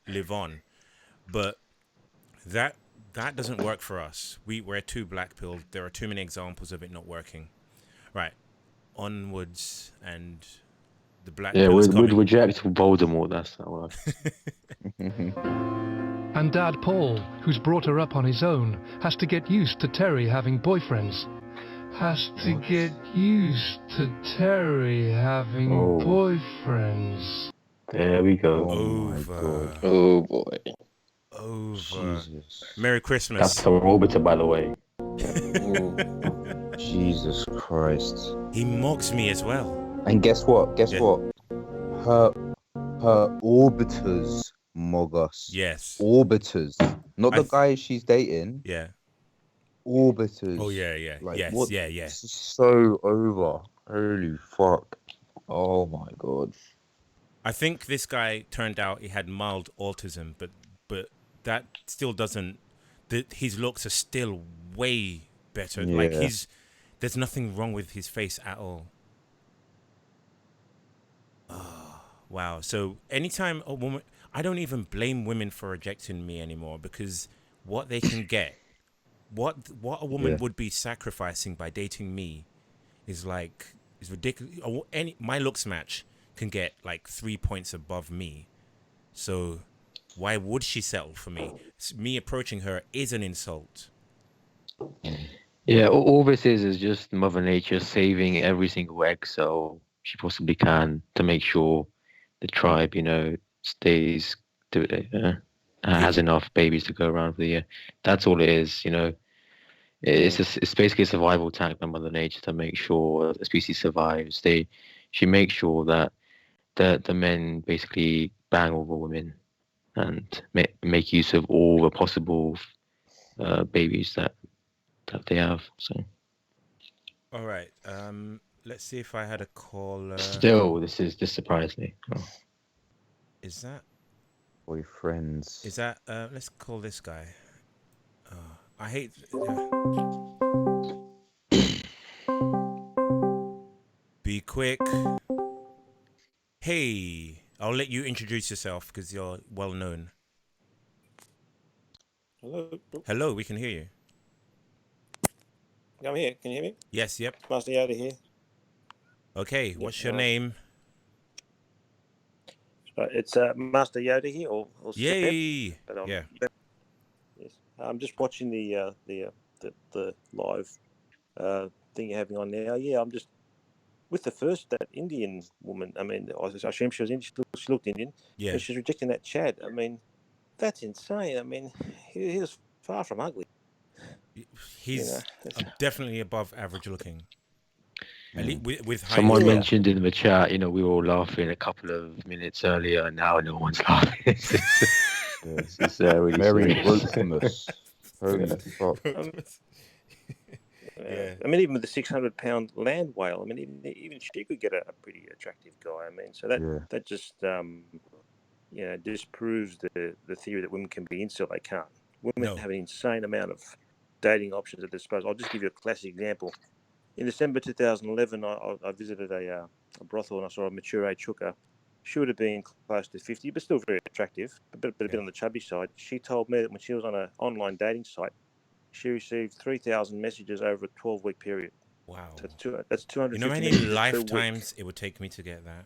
Speaker 1: live on. But that doesn't work for us. We're too black pilled. There are too many examples of it not working. Right. Onwards, and the black pill is coming.
Speaker 2: We'd reject Voldemort. That's that one.
Speaker 11: And Dad Paul, who's brought her up on his own, has to get used to Terry having boyfriends. Boyfriends.
Speaker 2: There we go.
Speaker 1: Over.
Speaker 4: Oh boy.
Speaker 1: Over.
Speaker 3: Jesus.
Speaker 1: Merry Christmas.
Speaker 2: That's her Overton, by the way.
Speaker 3: Jesus Christ.
Speaker 1: He mocks me as well.
Speaker 3: And guess what? Her orbiters mog us.
Speaker 1: Yes.
Speaker 3: Orbiters. Not the guy she's dating.
Speaker 1: Yeah.
Speaker 3: Orbiters.
Speaker 1: Oh yeah.
Speaker 3: Like,
Speaker 1: yes.
Speaker 3: what?
Speaker 1: Yeah.
Speaker 3: This is so over. Holy fuck. Oh my god.
Speaker 1: I think this guy turned out he had mild autism, but that still doesn't. His looks are still way better.
Speaker 3: Yeah.
Speaker 1: Like there's nothing wrong with his face at all. Oh, wow. So anytime a woman, I don't even blame women for rejecting me anymore, because what they can get, what a woman would be sacrificing by dating me is ridiculous. My looks match can get like 3 points above me. So why would she settle for me? Me approaching her is an insult.
Speaker 2: Yeah, all this is just Mother Nature saving every single egg cell she possibly can to make sure the tribe, stays has enough babies to go around for the year. That's all it is, It's basically a survival tank by Mother Nature to make sure the species survives. She makes sure that the men basically bang all the women and make use of all the possible babies that they have. So.
Speaker 1: All right. Let's see if I had a call.
Speaker 2: Still, this surprised me. Oh.
Speaker 1: Is that
Speaker 3: boyfriends?
Speaker 1: Is that? Let's call this guy. I hate. Be quick. Hey, I'll let you introduce yourself because you're well known. Hello, we can hear you.
Speaker 13: I'm here. Can you hear me?
Speaker 1: Yes, yep.
Speaker 13: Master Yoda here.
Speaker 1: Okay, what's your name?
Speaker 13: It's Master Yoda here, or
Speaker 1: Yay!
Speaker 13: yeah. Yes, I'm just watching the live thing you're having on now. Yeah, I'm just with the first that Indian woman. I mean, I assume she was Indian. She looked Indian.
Speaker 1: Yeah.
Speaker 13: But she's rejecting that Chad. I mean, that's insane. I mean, he was far from ugly.
Speaker 1: He's definitely above average looking. At least with height.
Speaker 2: Someone mentioned in the chat, we were all laughing a couple of minutes earlier, and now no one's laughing. It's really
Speaker 3: Merry
Speaker 2: serious.
Speaker 3: Holy fuck.
Speaker 1: Yeah.
Speaker 13: I mean, even with the 600-pound land whale, I mean, even she could get a pretty attractive guy. I mean, so that just disproves the theory that women can be incel. They can't. Women have an insane amount of dating options at their disposal. I'll just give you a classic example. In December 2011, I visited a brothel and I saw a mature age hooker. She would have been close to 50, but still very attractive, but a bit on the chubby side. She told me that when she was on an online dating site, she received 3,000 messages over a 12-week period.
Speaker 1: Wow.
Speaker 13: So that's 250
Speaker 1: You know how many
Speaker 13: messages
Speaker 1: lifetimes it would take me to get that?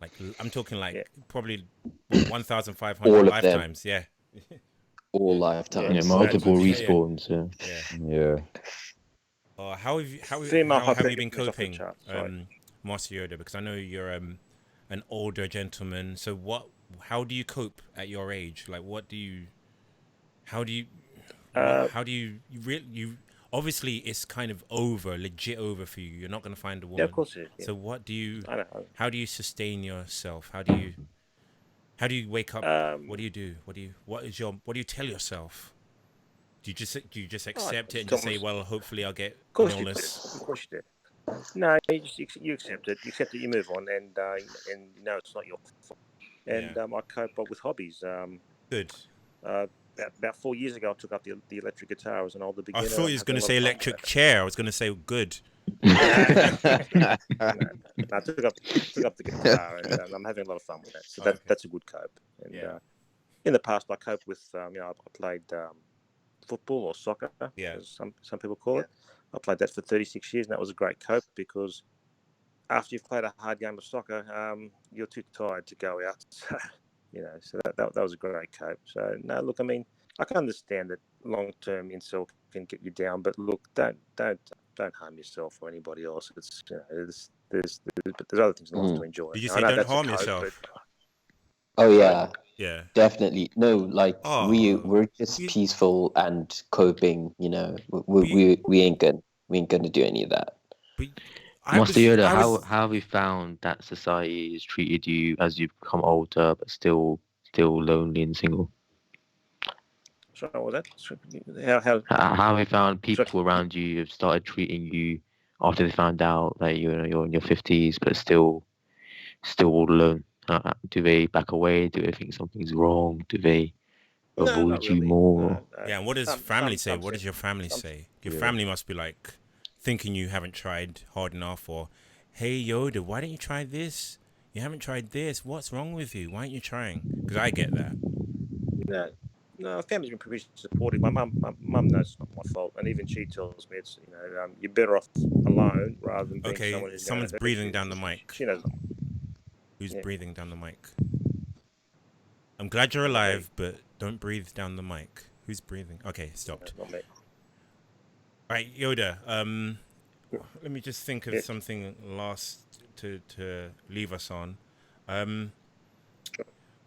Speaker 1: Like, I'm talking probably 1,500 lifetimes. Yeah.
Speaker 4: All lifetimes.
Speaker 2: Yeah, multiple respawns.
Speaker 3: Yeah.
Speaker 1: How have you been coping, Master Yoda? Because I know you're an older gentleman. So how do you cope at your age? Like, how do you obviously it's kind of legit over for you. You're not going to find a woman.
Speaker 13: Yeah, of course it is. Yeah.
Speaker 1: So how do you sustain yourself? How do you wake up? What do you do? What do you tell yourself? Do you just accept it and just say, well, hopefully I'll get an illness?
Speaker 13: Of course you do. No, you accept it. You accept it. You move on, and it's not your fault. And I cope up with hobbies.
Speaker 1: Good.
Speaker 13: About 4 years ago, I took up the electric guitar as an older beginner.
Speaker 1: I thought you was going to say electric chair. I was going to say good.
Speaker 13: I took up the guitar, and I'm having a lot of fun with that. So that's a good cope. And in the past, I coped with I played football or soccer, as some people call it. I played that for 36 years, and that was a great cope because after you've played a hard game of soccer, you're too tired to go out. So that was a great cope. So no, look, I mean, I can understand that long-term incel can get you down, but look, don't harm yourself or anybody else. It's there's other things in life to enjoy.
Speaker 1: Did you say don't harm yourself?
Speaker 4: Oh yeah.
Speaker 1: Yeah.
Speaker 4: Definitely. No, like we're just peaceful and coping. We ain't gonna do any of that.
Speaker 2: Master Yoda, how have you found that society has treated you as you've become older, but still lonely and single?
Speaker 13: So what was that?
Speaker 2: How have you found people around you have started treating you after they found out that you're in your 50s, but still all alone? Do they back away? Do they think something's wrong? Do they avoid you more?
Speaker 1: Yeah, and what does family say? What does your family say? Your family must be like thinking you haven't tried hard enough, or hey Yoda, why don't you try this? You haven't tried this. What's wrong with you? Why aren't you trying? Because I get that.
Speaker 13: No, family's been pretty supportive. My mum knows it's not my fault, and even she tells me it's you're better off alone rather than being someone who's
Speaker 1: someone's breathing down the mic.
Speaker 13: She knows.
Speaker 1: Who's breathing down the mic? I'm glad you're alive, but don't breathe down the mic. Who's breathing? Okay, stopped.
Speaker 13: Not me.
Speaker 1: All right, Yoda. Let me just think of something last to leave us on.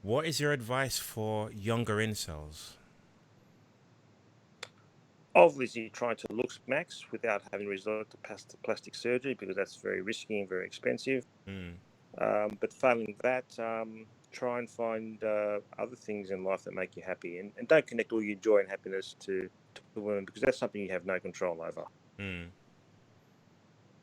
Speaker 1: What is your advice for younger incels?
Speaker 13: Obviously, trying to look max without having to resort to plastic surgery because that's very risky and very expensive. But failing that, try and find other things in life that make you happy, and don't connect all your joy and happiness to women because that's something you have no control over.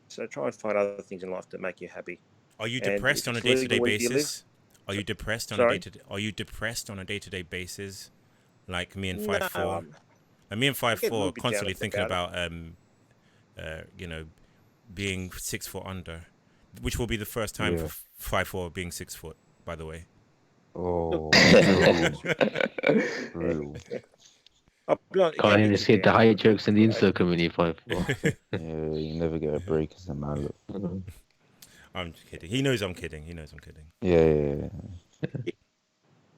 Speaker 13: So try and find other things in life that make you happy.
Speaker 1: Are you depressed on a day-to-day basis? Are you depressed on a day-to-day basis, like me and FiveFour? And me and FiveFour are constantly thinking about being 6 foot under, which will be the first time for FiveFour being 6 foot, by the way.
Speaker 3: Oh, true.
Speaker 2: Can't even escape the higher jokes in the insert community, FiveFour.
Speaker 3: Yeah, you never get a break as a man.
Speaker 1: I'm just kidding. He knows I'm kidding.
Speaker 3: Yeah.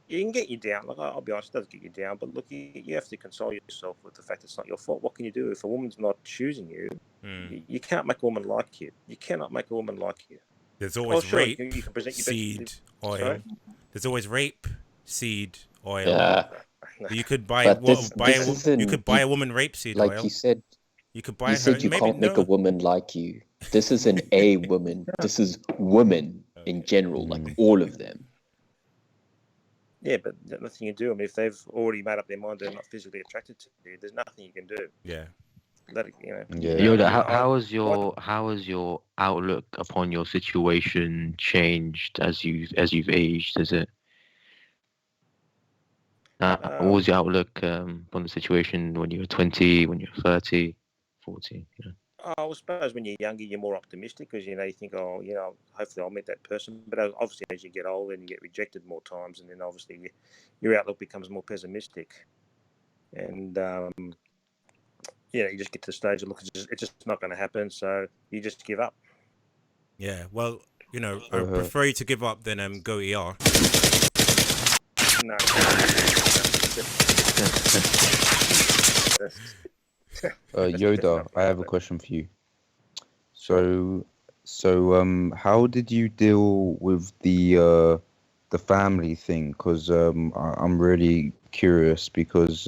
Speaker 13: You can get you down. Like I'll be honest, it does get you down. But look, you have to console yourself with the fact it's not your fault. What can you do if a woman's not choosing you? You can't make a woman like you. You cannot make a woman like you.
Speaker 1: There's always rape,
Speaker 13: you can present your
Speaker 1: seed,
Speaker 13: best.
Speaker 1: oil.
Speaker 13: Sorry?
Speaker 1: There's always rape, seed, oil.
Speaker 4: Yeah.
Speaker 1: You could buy
Speaker 4: But
Speaker 1: you could buy a woman rapeseed
Speaker 4: like
Speaker 1: oil.
Speaker 4: you said.
Speaker 1: You could buy
Speaker 4: You
Speaker 1: her.
Speaker 4: said you
Speaker 1: maybe
Speaker 4: can't make a woman like you. This isn't a woman. This is women in general, like all of them.
Speaker 13: Yeah, but nothing you can do. I mean, if they've already made up their mind they're not physically attracted to you, there's nothing you can do.
Speaker 1: Yeah.
Speaker 13: Let it, you know.
Speaker 3: Yeah.
Speaker 2: Yoda, how has your outlook upon your situation changed as you've aged? Is it what was your outlook on the situation when you were 20, when you were 30, 40? You know?
Speaker 13: I suppose when you're younger, you're more optimistic because you think, oh, hopefully I'll meet that person. But obviously, as you get older and you get rejected more times, and then obviously your outlook becomes more pessimistic. And you just get to the stage of look, it's just not going to happen. So you just give up.
Speaker 1: Yeah. Well, I prefer you to give up than go ER.
Speaker 13: No.
Speaker 3: Yoda, I have a question for you. So, how did you deal with the family thing? Because I'm really curious because,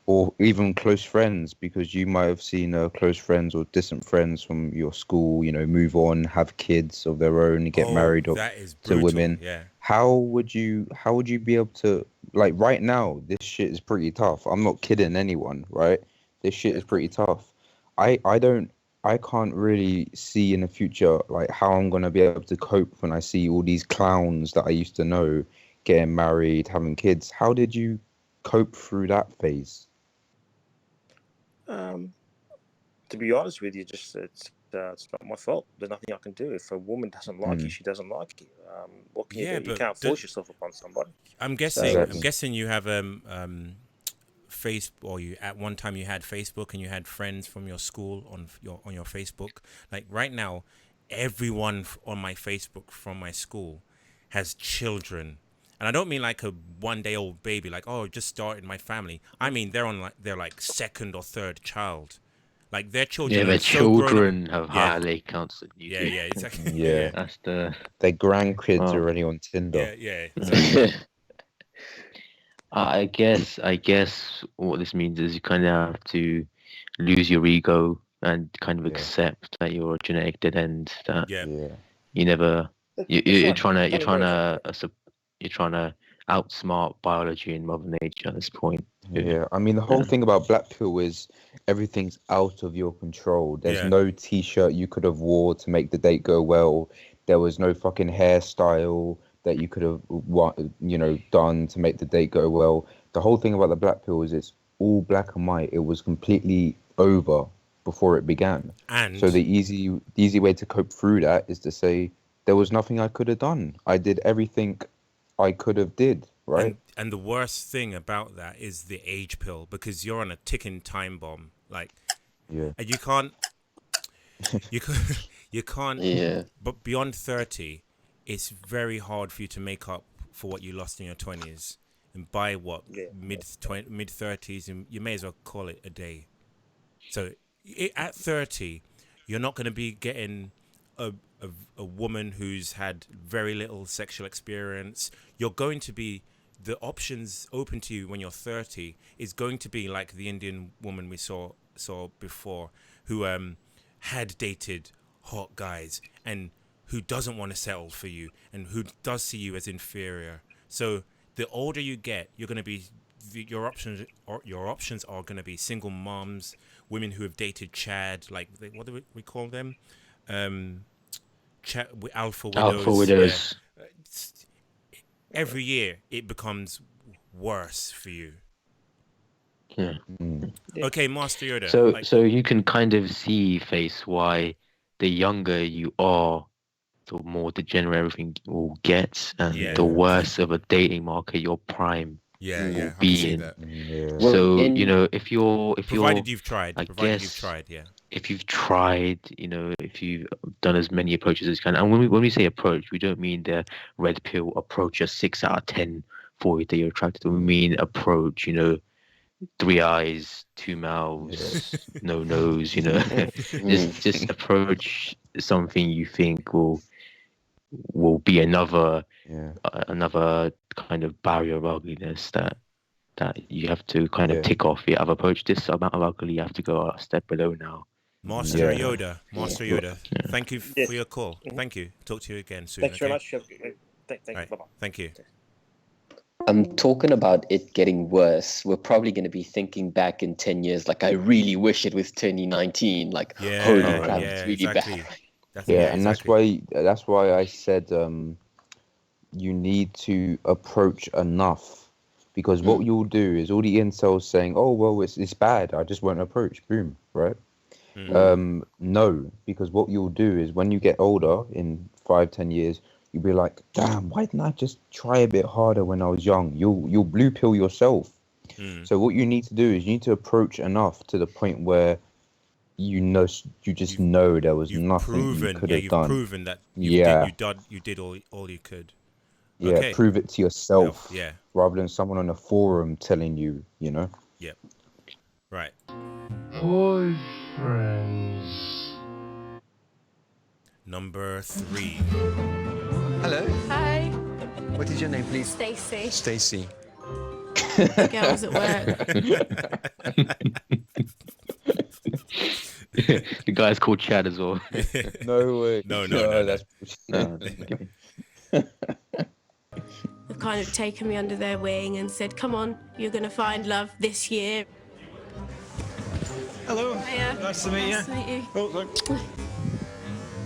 Speaker 3: or even close friends, because you might have seen close friends or distant friends from your school, move on, have kids of their own, get married
Speaker 1: that is brutal,
Speaker 3: to women.
Speaker 1: Yeah.
Speaker 3: How would you be able to, like, right now, this shit is pretty tough. I'm not kidding anyone, right? This shit is pretty tough. I can't really see in the future like how I'm gonna be able to cope when I see all these clowns that I used to know getting married, having kids. How did you cope through that phase?
Speaker 13: To be honest with you, it's not my fault. There's nothing I can do. If a woman doesn't like you, she doesn't like you. What can you do? You can't force yourself upon somebody.
Speaker 1: I'm guessing you have Facebook, or at one time you had Facebook and you had friends from your school on your Facebook. Like right now, everyone on my Facebook from my school has children, and I don't mean like a 1-day-old baby, like just started my family. I mean they're like second or third child. Like their children.
Speaker 2: Yeah, their
Speaker 1: so
Speaker 2: children have higher counts than you do.
Speaker 1: Yeah, exactly.
Speaker 3: Yeah,
Speaker 2: that's their
Speaker 3: grandkids already on Tinder.
Speaker 1: Yeah, exactly.
Speaker 2: I guess what this means is you kind of have to lose your ego and kind of accept that you're a genetic dead end. That you never you're trying to outsmart biology and Mother Nature at this point.
Speaker 3: Yeah, I mean the whole thing about Black Pill is everything's out of your control. There's no T-shirt you could have wore to make the date go well. There was no fucking hairstyle that you could have done to make the date go well. The whole thing about the Black Pill is it's all black and white. It was completely over before it began.
Speaker 1: And
Speaker 3: so the easy way to cope through that is to say there was nothing I could have done. I did everything I could have did, right?
Speaker 1: And the worst thing about that is the age pill, because you're on a ticking time bomb. Like, and you can't. Yeah. But beyond 30, it's very hard for you to make up for what you lost in your 20s. And by mid 30s, and you may as well call it a day. So at 30, you're not going to be getting a woman who's had very little sexual experience. You're going to be, the options open to you when you're 30 is going to be like the Indian woman we saw before, who had dated hot guys and who doesn't want to settle for you and who does see you as inferior. So the older you get, you're going to be, your options are going to be single moms, women who have dated Chad, like what do we call them? Alpha widows. Yeah. Every year it becomes worse for you.
Speaker 2: Yeah.
Speaker 1: Okay, Master Yoda.
Speaker 2: So you can kind of see, Face, why the younger you are, the more degenerate everything will get, and the worse of a dating market your prime will be in.
Speaker 3: Yeah.
Speaker 2: So if you're
Speaker 1: provided you've tried,
Speaker 2: if you've tried, if you've done as many approaches as you can, and when we say approach, we don't mean the red pill approach, a 6 out of 10 for you that you're attracted to. We mean approach, 3 eyes, 2 mouths, no nose, just approach something you think will be another kind of barrier of ugliness that that you have to kind of tick off. Yeah, I've approached this amount of alcohol. You have to go a step below now.
Speaker 1: Master Yoda. Thank you for your call. Thank you. Talk to you again soon.
Speaker 13: Thanks very much. Thank you. Bye-bye.
Speaker 1: Thank you.
Speaker 4: Talking about it getting worse, we're probably going to be thinking back in 10 years, like, I really wish it was 2019. Like, holy crap, it's really bad.
Speaker 3: That's why I said you need to approach enough, because what you'll do is all the incels saying, oh, well, it's bad, I just won't approach, boom, right? No, because what you'll do is when you get older in 5-10 years, you'll be like, damn, why didn't I just try a bit harder when I was young? You'll blue pill yourself. So what you need to do is you need to approach enough to the point where you just know there was nothing you could have done.
Speaker 1: You've proven that you did all you could.
Speaker 3: Yeah,
Speaker 1: Okay.
Speaker 3: prove it to yourself.
Speaker 1: Yeah.
Speaker 3: Rather than someone on a forum telling you, you know.
Speaker 1: Yep. Right.
Speaker 11: Boyfriends.
Speaker 1: Number 3.
Speaker 14: Hello.
Speaker 15: Hi.
Speaker 14: What is your name, please?
Speaker 15: Stacy.
Speaker 14: Stacy.
Speaker 15: Girls at work.
Speaker 2: The guy's called Chad as well.
Speaker 3: No way.
Speaker 1: No.
Speaker 3: That's
Speaker 15: They've kind of taken me under their wing and said, come on, you're going to find love this year.
Speaker 14: Hello.
Speaker 15: Hiya.
Speaker 14: Nice to meet you.
Speaker 15: Nice to meet you.
Speaker 14: Oh, look.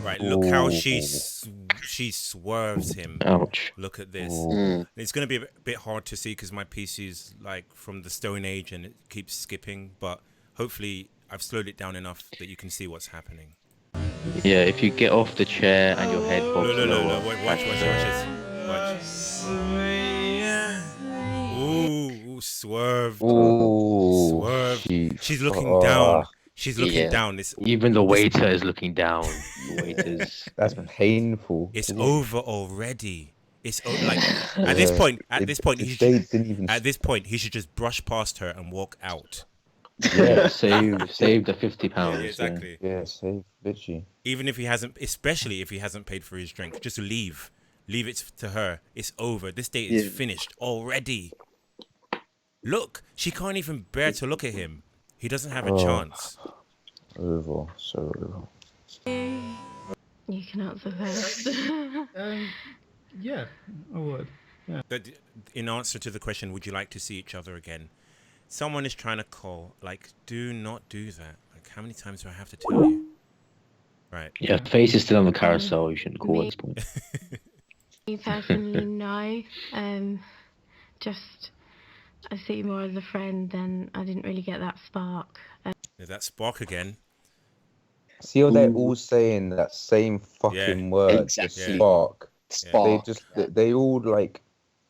Speaker 1: Right, look how she swerves him.
Speaker 2: Ouch.
Speaker 1: Look at this. It's going to be a bit hard to see because my PC is like from the Stone Age and it keeps skipping, but hopefully I've slowed it down enough that you can see what's happening.
Speaker 2: Yeah, if you get off the chair and your head bobs
Speaker 1: No.
Speaker 2: lower.
Speaker 1: Watch this. Watch. Ooh, swerve.
Speaker 3: Ooh,
Speaker 1: Swerve. She's looking down. She's looking down.
Speaker 2: Even the waiter is looking down. The waiters.
Speaker 3: That's painful.
Speaker 1: It's over already. It's like at this point, he should just brush past her and walk out.
Speaker 2: Yeah, save the £50.
Speaker 1: Yeah, exactly.
Speaker 3: Yeah, save bitchy.
Speaker 1: Even if he hasn't, especially if he hasn't paid for his drink, just leave. Leave it to her. It's over. This date is finished already. Look, she can't even bear to look at him. He doesn't have a chance.
Speaker 3: Over, so over.
Speaker 15: You can answer first.
Speaker 7: Yeah, I would. Yeah.
Speaker 1: But in answer to the question, would you like to see each other again? Someone is trying to call. Like, do not do that. Like, how many times do I have to tell you? Right.
Speaker 2: Yeah, face is still on the carousel. You shouldn't call at this point.
Speaker 15: Me personally, no. Just I see you more as a friend, and I didn't really get that spark.
Speaker 1: There's that spark again.
Speaker 3: See how they're all saying that same fucking word,
Speaker 4: exactly.
Speaker 3: spark.
Speaker 4: Spark.
Speaker 3: They all like,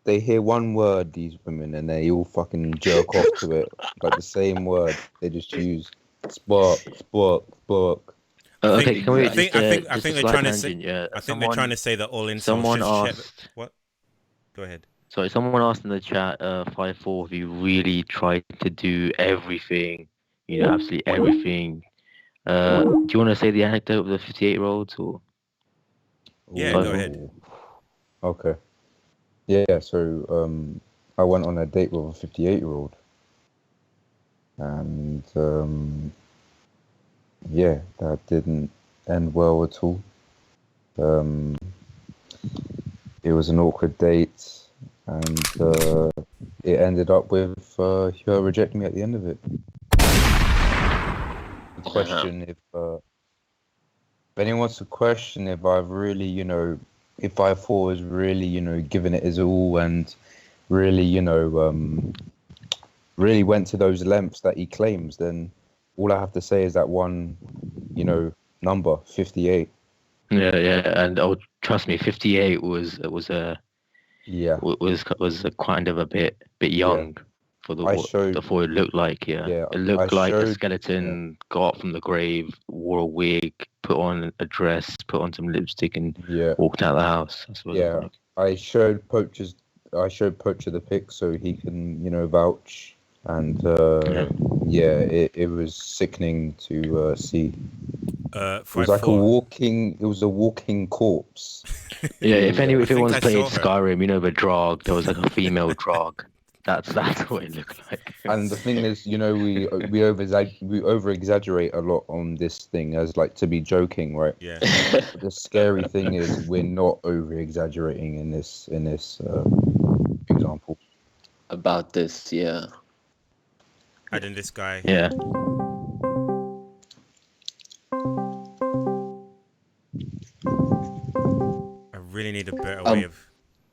Speaker 3: they hear one word, these women, and they all fucking jerk off to it. Like the same word. They just use spark.
Speaker 2: Okay, can we
Speaker 1: I think they're trying to say.
Speaker 2: Yeah,
Speaker 1: I think they're trying to say that all in.
Speaker 2: Someone asked.
Speaker 1: What? Go ahead.
Speaker 2: Sorry, someone asked in the chat, FiveFour, if you really tried to do everything, absolutely everything. Do you want to say the anecdote of the 58-year-olds or?
Speaker 1: Yeah, go ahead.
Speaker 3: Okay. Yeah, so I went on a date with a 58-year-old, and yeah, that didn't end well at all. It was an awkward date, and it ended up with her rejecting me at the end of it. The question if anyone wants to question if I've really, if FiveFour has really, given it his all and really, really went to those lengths that he claims, then all I have to say is that one, number 58.
Speaker 2: Yeah, and trust me, 58 was a kind of a bit young for the for it looked like. It looked like a skeleton got up from the grave, wore a wig, put on a dress, put on some lipstick, and walked out of the house. That's what it looked like.
Speaker 3: I showed Poacher the pic so he can vouch, and it was sickening to see. It was like a walking corpse.
Speaker 2: Yeah, if anyone's played Skyrim, the Drog, there was like a female Drog. That's what it looked like.
Speaker 3: And the thing is, you know, we over exaggerate a lot on this thing as like to be joking, right?
Speaker 1: Yeah.
Speaker 3: But the scary thing is we're not over exaggerating in this example.
Speaker 4: About this, yeah.
Speaker 1: Adding this guy.
Speaker 2: Yeah.
Speaker 1: I really need a better way of.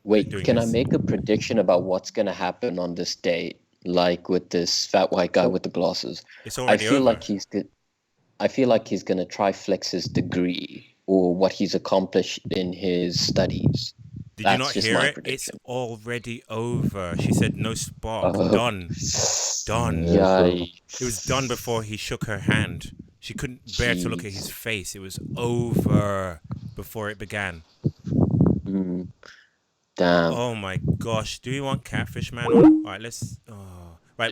Speaker 4: Wait,
Speaker 1: doing
Speaker 4: can
Speaker 1: this.
Speaker 4: I make a prediction about what's gonna happen on this date? Like with this fat white guy with the glasses.
Speaker 1: It's already
Speaker 4: I feel
Speaker 1: over.
Speaker 4: like he's good. I feel like he's gonna try flex his degree or what he's accomplished in his studies.
Speaker 1: Did
Speaker 4: That's
Speaker 1: you not
Speaker 4: just
Speaker 1: hear
Speaker 4: my
Speaker 1: it?
Speaker 4: prediction.
Speaker 1: It's already over. She said no spark.
Speaker 4: Oh.
Speaker 1: Done. Done.
Speaker 4: Yikes.
Speaker 1: It was done before he shook her hand. She couldn't bear to look at his face. It was over before it began.
Speaker 4: Damn.
Speaker 1: Oh my gosh. Do you want Catfish Man on? All right, let's. Oh. Right,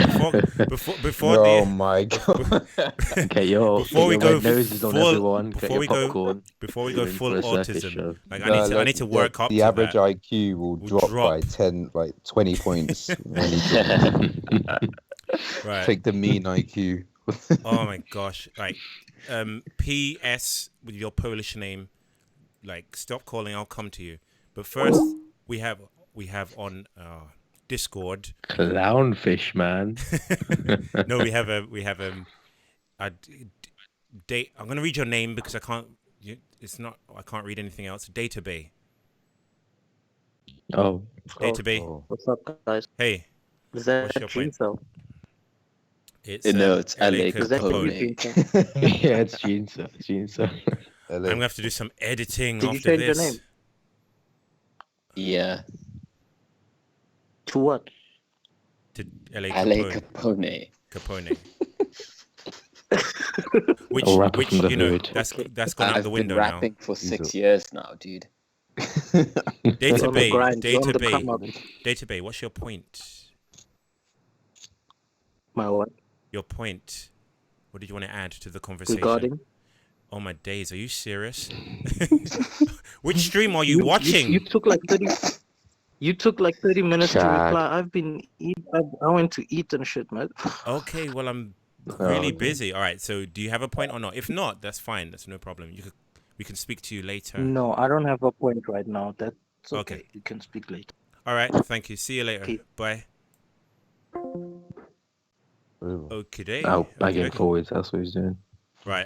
Speaker 1: before
Speaker 3: Oh
Speaker 1: the.
Speaker 3: my god.
Speaker 2: Okay, yo.
Speaker 1: Before we go
Speaker 2: noses on
Speaker 1: full,
Speaker 2: everyone. Get
Speaker 1: before
Speaker 2: your
Speaker 1: we go,
Speaker 2: popcorn.
Speaker 1: before we
Speaker 2: You're
Speaker 1: go
Speaker 2: in
Speaker 1: full
Speaker 2: for a circus
Speaker 1: autism,
Speaker 2: show.
Speaker 1: like I need to work up
Speaker 3: the
Speaker 1: to
Speaker 3: average
Speaker 1: that.
Speaker 3: IQ will drop by 10, like 20 points. When you
Speaker 1: Right.
Speaker 3: take the mean IQ.
Speaker 1: Oh my gosh! Right. P.S. with your Polish name, like stop calling. I'll come to you. But first, we have on Discord.
Speaker 2: Clownfish, man.
Speaker 1: No, we have a date. I'm gonna read your name because I can't. I can't read anything else. Databay.
Speaker 2: Oh.
Speaker 1: Databay.
Speaker 16: Oh. What's up, guys?
Speaker 1: Hey.
Speaker 16: Is that
Speaker 1: what's your point?
Speaker 16: Gene
Speaker 1: It's
Speaker 4: No, it's LA
Speaker 1: Capone.
Speaker 2: Yeah, it's Gene.
Speaker 1: I'm gonna have to do some editing
Speaker 16: Did you
Speaker 1: after
Speaker 16: change
Speaker 1: this.
Speaker 16: your name?
Speaker 4: Yeah.
Speaker 16: To what?
Speaker 1: To LA
Speaker 4: LA
Speaker 1: Capone.
Speaker 4: Capone.
Speaker 1: which
Speaker 2: rapper from the
Speaker 1: you know
Speaker 2: hood.
Speaker 1: that's gone out
Speaker 4: I've
Speaker 1: the
Speaker 4: been
Speaker 1: window now.
Speaker 4: rapping for 6 years now, dude.
Speaker 1: Databay.
Speaker 16: Databay.
Speaker 1: Databay. What's your point?
Speaker 16: My what?
Speaker 1: Your point. What did you want to add to the conversation?
Speaker 16: Regarding?
Speaker 1: Oh my days, are you serious? Which stream are you watching?
Speaker 16: You took like 30. You took like 30 minutes to
Speaker 3: Chad.
Speaker 16: reply. I went to eat and shit, man.
Speaker 1: Okay, well I'm really busy. All right, so do you have a point or not? If not, that's fine. That's no problem. We can speak to you later.
Speaker 16: No, I don't have a point right now. That's okay.
Speaker 1: Okay.
Speaker 16: You can speak later.
Speaker 1: All right, thank you. See you later.
Speaker 16: Okay.
Speaker 1: Bye. Okay.
Speaker 2: Bagging forwards. That's what he's doing.
Speaker 1: Right.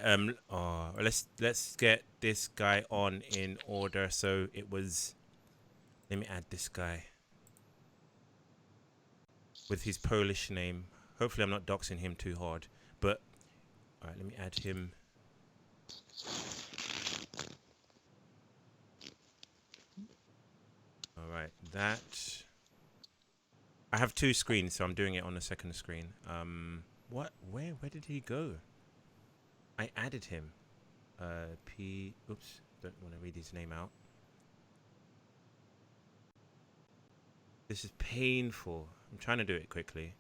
Speaker 1: Let's get this guy on in order. So it was. Let me add this guy with his Polish name. Hopefully, I'm not doxing him too hard. But all right, let me add him. All right, that. I have two screens, so I'm doing it on the second screen. What? Where did he go? I added him. Oops, don't want to read his name out. This is painful. I'm trying to do it quickly.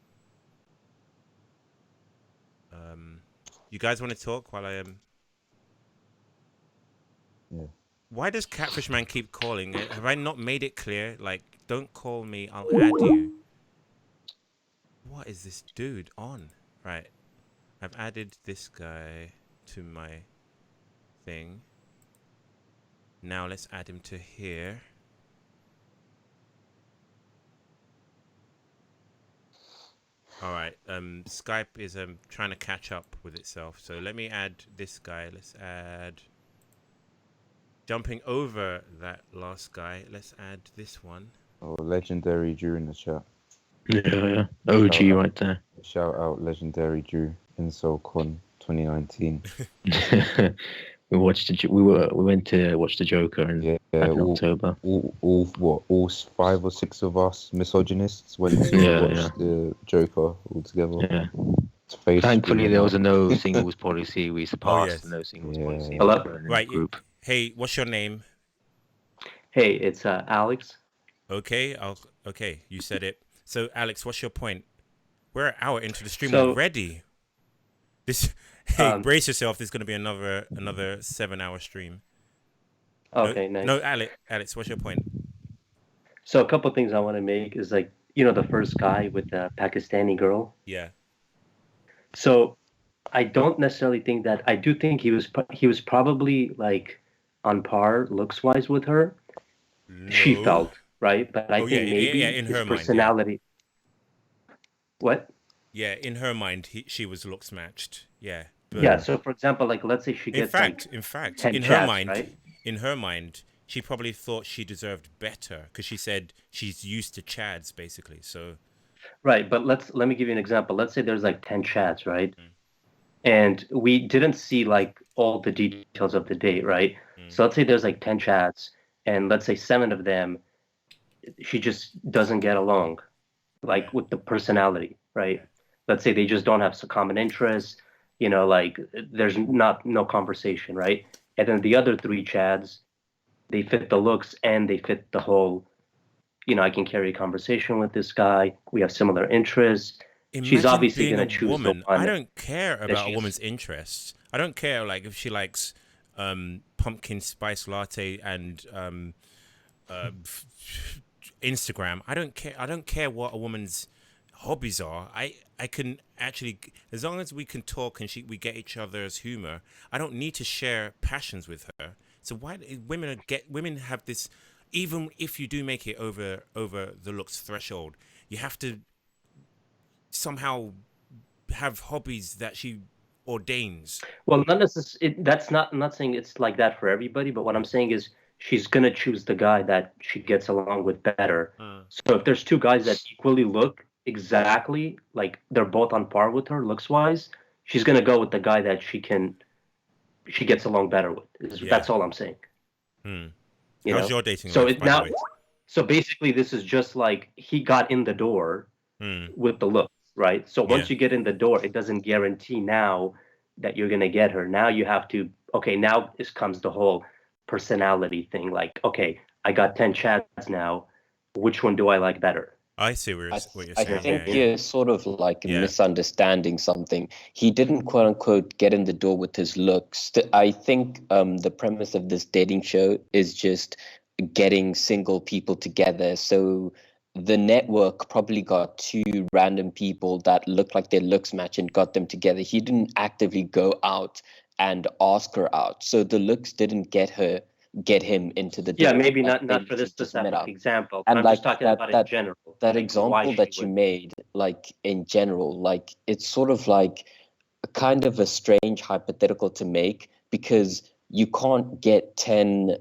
Speaker 1: You guys want to talk while I am?
Speaker 3: Yeah.
Speaker 1: Why does Catfish Man keep calling? Have I not made it clear? Like, don't call me, I'll add you. What is this dude on? Right. I've added this guy to my thing. Now let's add him to here. All right. Skype is trying to catch up with itself. So let me add this guy. Let's add. Jumping over that last guy, let's add this one.
Speaker 3: Oh, legendary Drew in the chat.
Speaker 2: Yeah. OG right there.
Speaker 3: Shout out legendary Drew InsoCon 2019.
Speaker 2: We went to watch the Joker back in October.
Speaker 3: All 5 or 6 of us misogynists went to watch the Joker all together.
Speaker 2: Yeah. Thankfully, there was a no singles policy. We surpassed the no singles policy.
Speaker 17: Hello?
Speaker 1: Right.
Speaker 2: Group.
Speaker 1: Hey, what's your name?
Speaker 17: Hey, it's Alex.
Speaker 1: Okay. Okay. You said it. So, Alex, what's your point? We're an hour into the stream
Speaker 17: So-
Speaker 1: already. This. Hey, brace yourself. There's going to be another 7-hour stream.
Speaker 17: Okay, nice.
Speaker 1: No, Alex, what's your point?
Speaker 17: So a couple of things I want to make is like you know, the first guy with the Pakistani girl.
Speaker 1: Yeah.
Speaker 17: So I don't necessarily think that. I do think he was probably like on par looks wise with her. She
Speaker 1: No.
Speaker 17: felt right, but I think maybe
Speaker 1: in
Speaker 17: his
Speaker 1: her
Speaker 17: personality. What?
Speaker 1: Yeah, in her mind, she was looks matched. Yeah.
Speaker 17: Yeah. So for example, like let's say she gets
Speaker 1: in fact,
Speaker 17: 10
Speaker 1: in her
Speaker 17: chats,
Speaker 1: mind,
Speaker 17: right?
Speaker 1: in her mind, she probably thought she deserved better because she said she's used to chads basically. So.
Speaker 17: Right, but let me give you an example. Let's say there's like 10 chats, right? And we didn't see like all the details of the date, right? So let's say there's like 10 chats, and let's say 7 of them, she just doesn't get along, like with the personality, right? Let's say they just don't have some common interests, you know, like there's no conversation, right? And then the other 3 chats, they fit the looks and they fit the whole, you know, I can carry a conversation with this guy. We have similar interests. She's obviously going to choose
Speaker 1: woman.
Speaker 17: the one.
Speaker 1: I don't care about a woman's interests. I don't care like if she likes pumpkin spice latte and Instagram. I don't care. I don't care what a woman's hobbies are. I can actually, as long as we can talk and we get each other's humor. I don't need to share passions with her. So why women have this? Even if you do make it over the looks threshold, you have to somehow have hobbies that she ordains.
Speaker 17: Well, not necessarily. That's not. I'm not saying it's like that for everybody, but what I'm saying is she's gonna choose the guy that she gets along with better. So if there's 2 guys that equally look exactly like they're both on par with her looks wise, she's gonna go with the guy that she gets along better with. That's all I'm saying. You
Speaker 1: How's
Speaker 17: know?
Speaker 1: your dating
Speaker 17: so
Speaker 1: life,
Speaker 17: it
Speaker 1: by
Speaker 17: now
Speaker 1: the way?
Speaker 17: So basically this is just like he got in the door with the look, right? So once you get in the door, it doesn't guarantee now that you're gonna get her. Now you have to, okay, now comes the whole personality thing. Like, okay, I got 10 chats now. Which one do I like better?
Speaker 1: I see what you're saying.
Speaker 4: I think you're sort of like misunderstanding something. He didn't quote unquote get in the door with his looks. I think the premise of this dating show is just getting single people together. So the network probably got 2 random people that looked like their looks match and got them together. He didn't actively go out and ask her out. So the looks didn't get him into the door.
Speaker 17: Yeah, maybe not for this specific example.
Speaker 4: And
Speaker 17: I'm
Speaker 4: like
Speaker 17: just talking about in general.
Speaker 4: That
Speaker 17: like
Speaker 4: example that you made, like in general, like it's sort of like a kind of a strange hypothetical to make because you can't get 10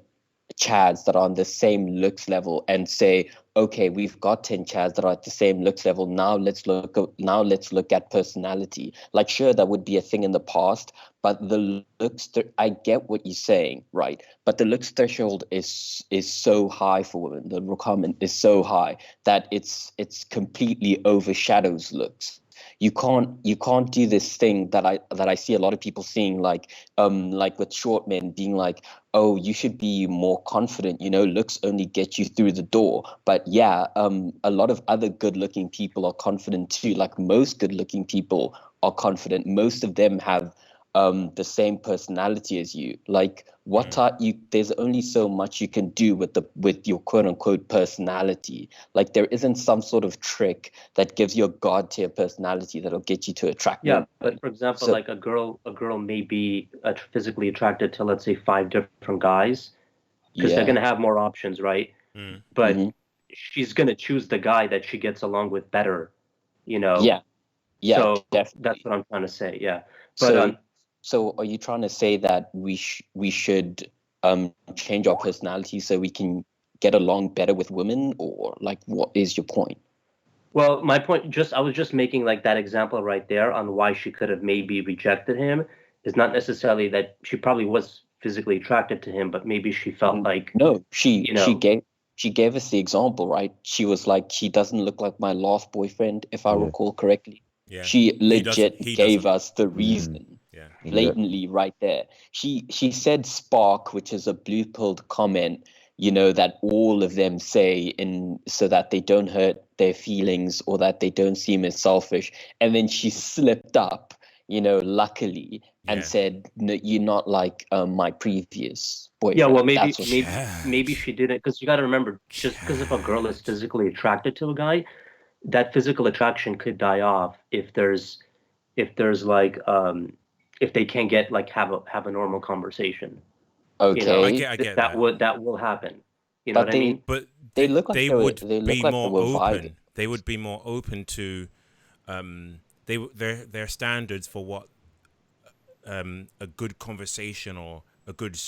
Speaker 4: chads that are on the same looks level and say, okay, we've got 10 chads that are at the same looks level. Now let's look at personality. Like, sure, that would be a thing in the past, but the looks, I get what you're saying, right? But the looks threshold is so high for women. The requirement is so high that it's completely overshadows looks. You can't do this thing that I see a lot of people seeing, like with short men being like, oh, you should be more confident, looks only get you through the door. But yeah, a lot of other good looking people are confident too. Like most good looking people are confident. Most of them have the same personality as you. Like there's only so much you can do with your quote unquote personality. Like there isn't some sort of trick that gives you a god tier personality that'll get you to attract
Speaker 17: Yeah,
Speaker 4: women.
Speaker 17: but for example, like a girl may be physically attracted to, let's say, 5 different guys because they're gonna have more options, right? But she's gonna choose the guy that she gets along with better,
Speaker 4: Yeah,
Speaker 17: so
Speaker 4: definitely.
Speaker 17: That's what I'm trying to say. Yeah, but
Speaker 4: so are you trying to say that we should change our personality so we can get along better with women, or like what is your point?
Speaker 17: Well, my point, I was just making like that example right there on why she could have maybe rejected him is not necessarily that she probably was physically attracted to him, but maybe she felt like
Speaker 4: she gave us the example, right? She was like, he doesn't look like my last boyfriend, if I recall correctly.
Speaker 1: Yeah.
Speaker 4: She legit gave us the reason.
Speaker 1: Yeah.
Speaker 4: Blatantly right there. She said spark, which is a blue-pilled comment, that all of them say so that they don't hurt their feelings or that they don't seem as selfish. And then she slipped up, luckily, and said, no, you're not like my previous boyfriend.
Speaker 17: Yeah, well, maybe she didn't, because you got to remember, just because if a girl is physically attracted to a guy, that physical attraction could die off if there's like if they can't get like have a normal conversation.
Speaker 4: Okay.
Speaker 17: You know,
Speaker 1: I get that.
Speaker 17: That will happen. You know what I mean?
Speaker 1: But
Speaker 4: they look like
Speaker 1: they
Speaker 4: they
Speaker 1: would
Speaker 4: look
Speaker 1: be
Speaker 4: like
Speaker 1: more
Speaker 4: they were
Speaker 1: open.
Speaker 4: vibing.
Speaker 1: They would be more open to their standards for what a good conversation or a good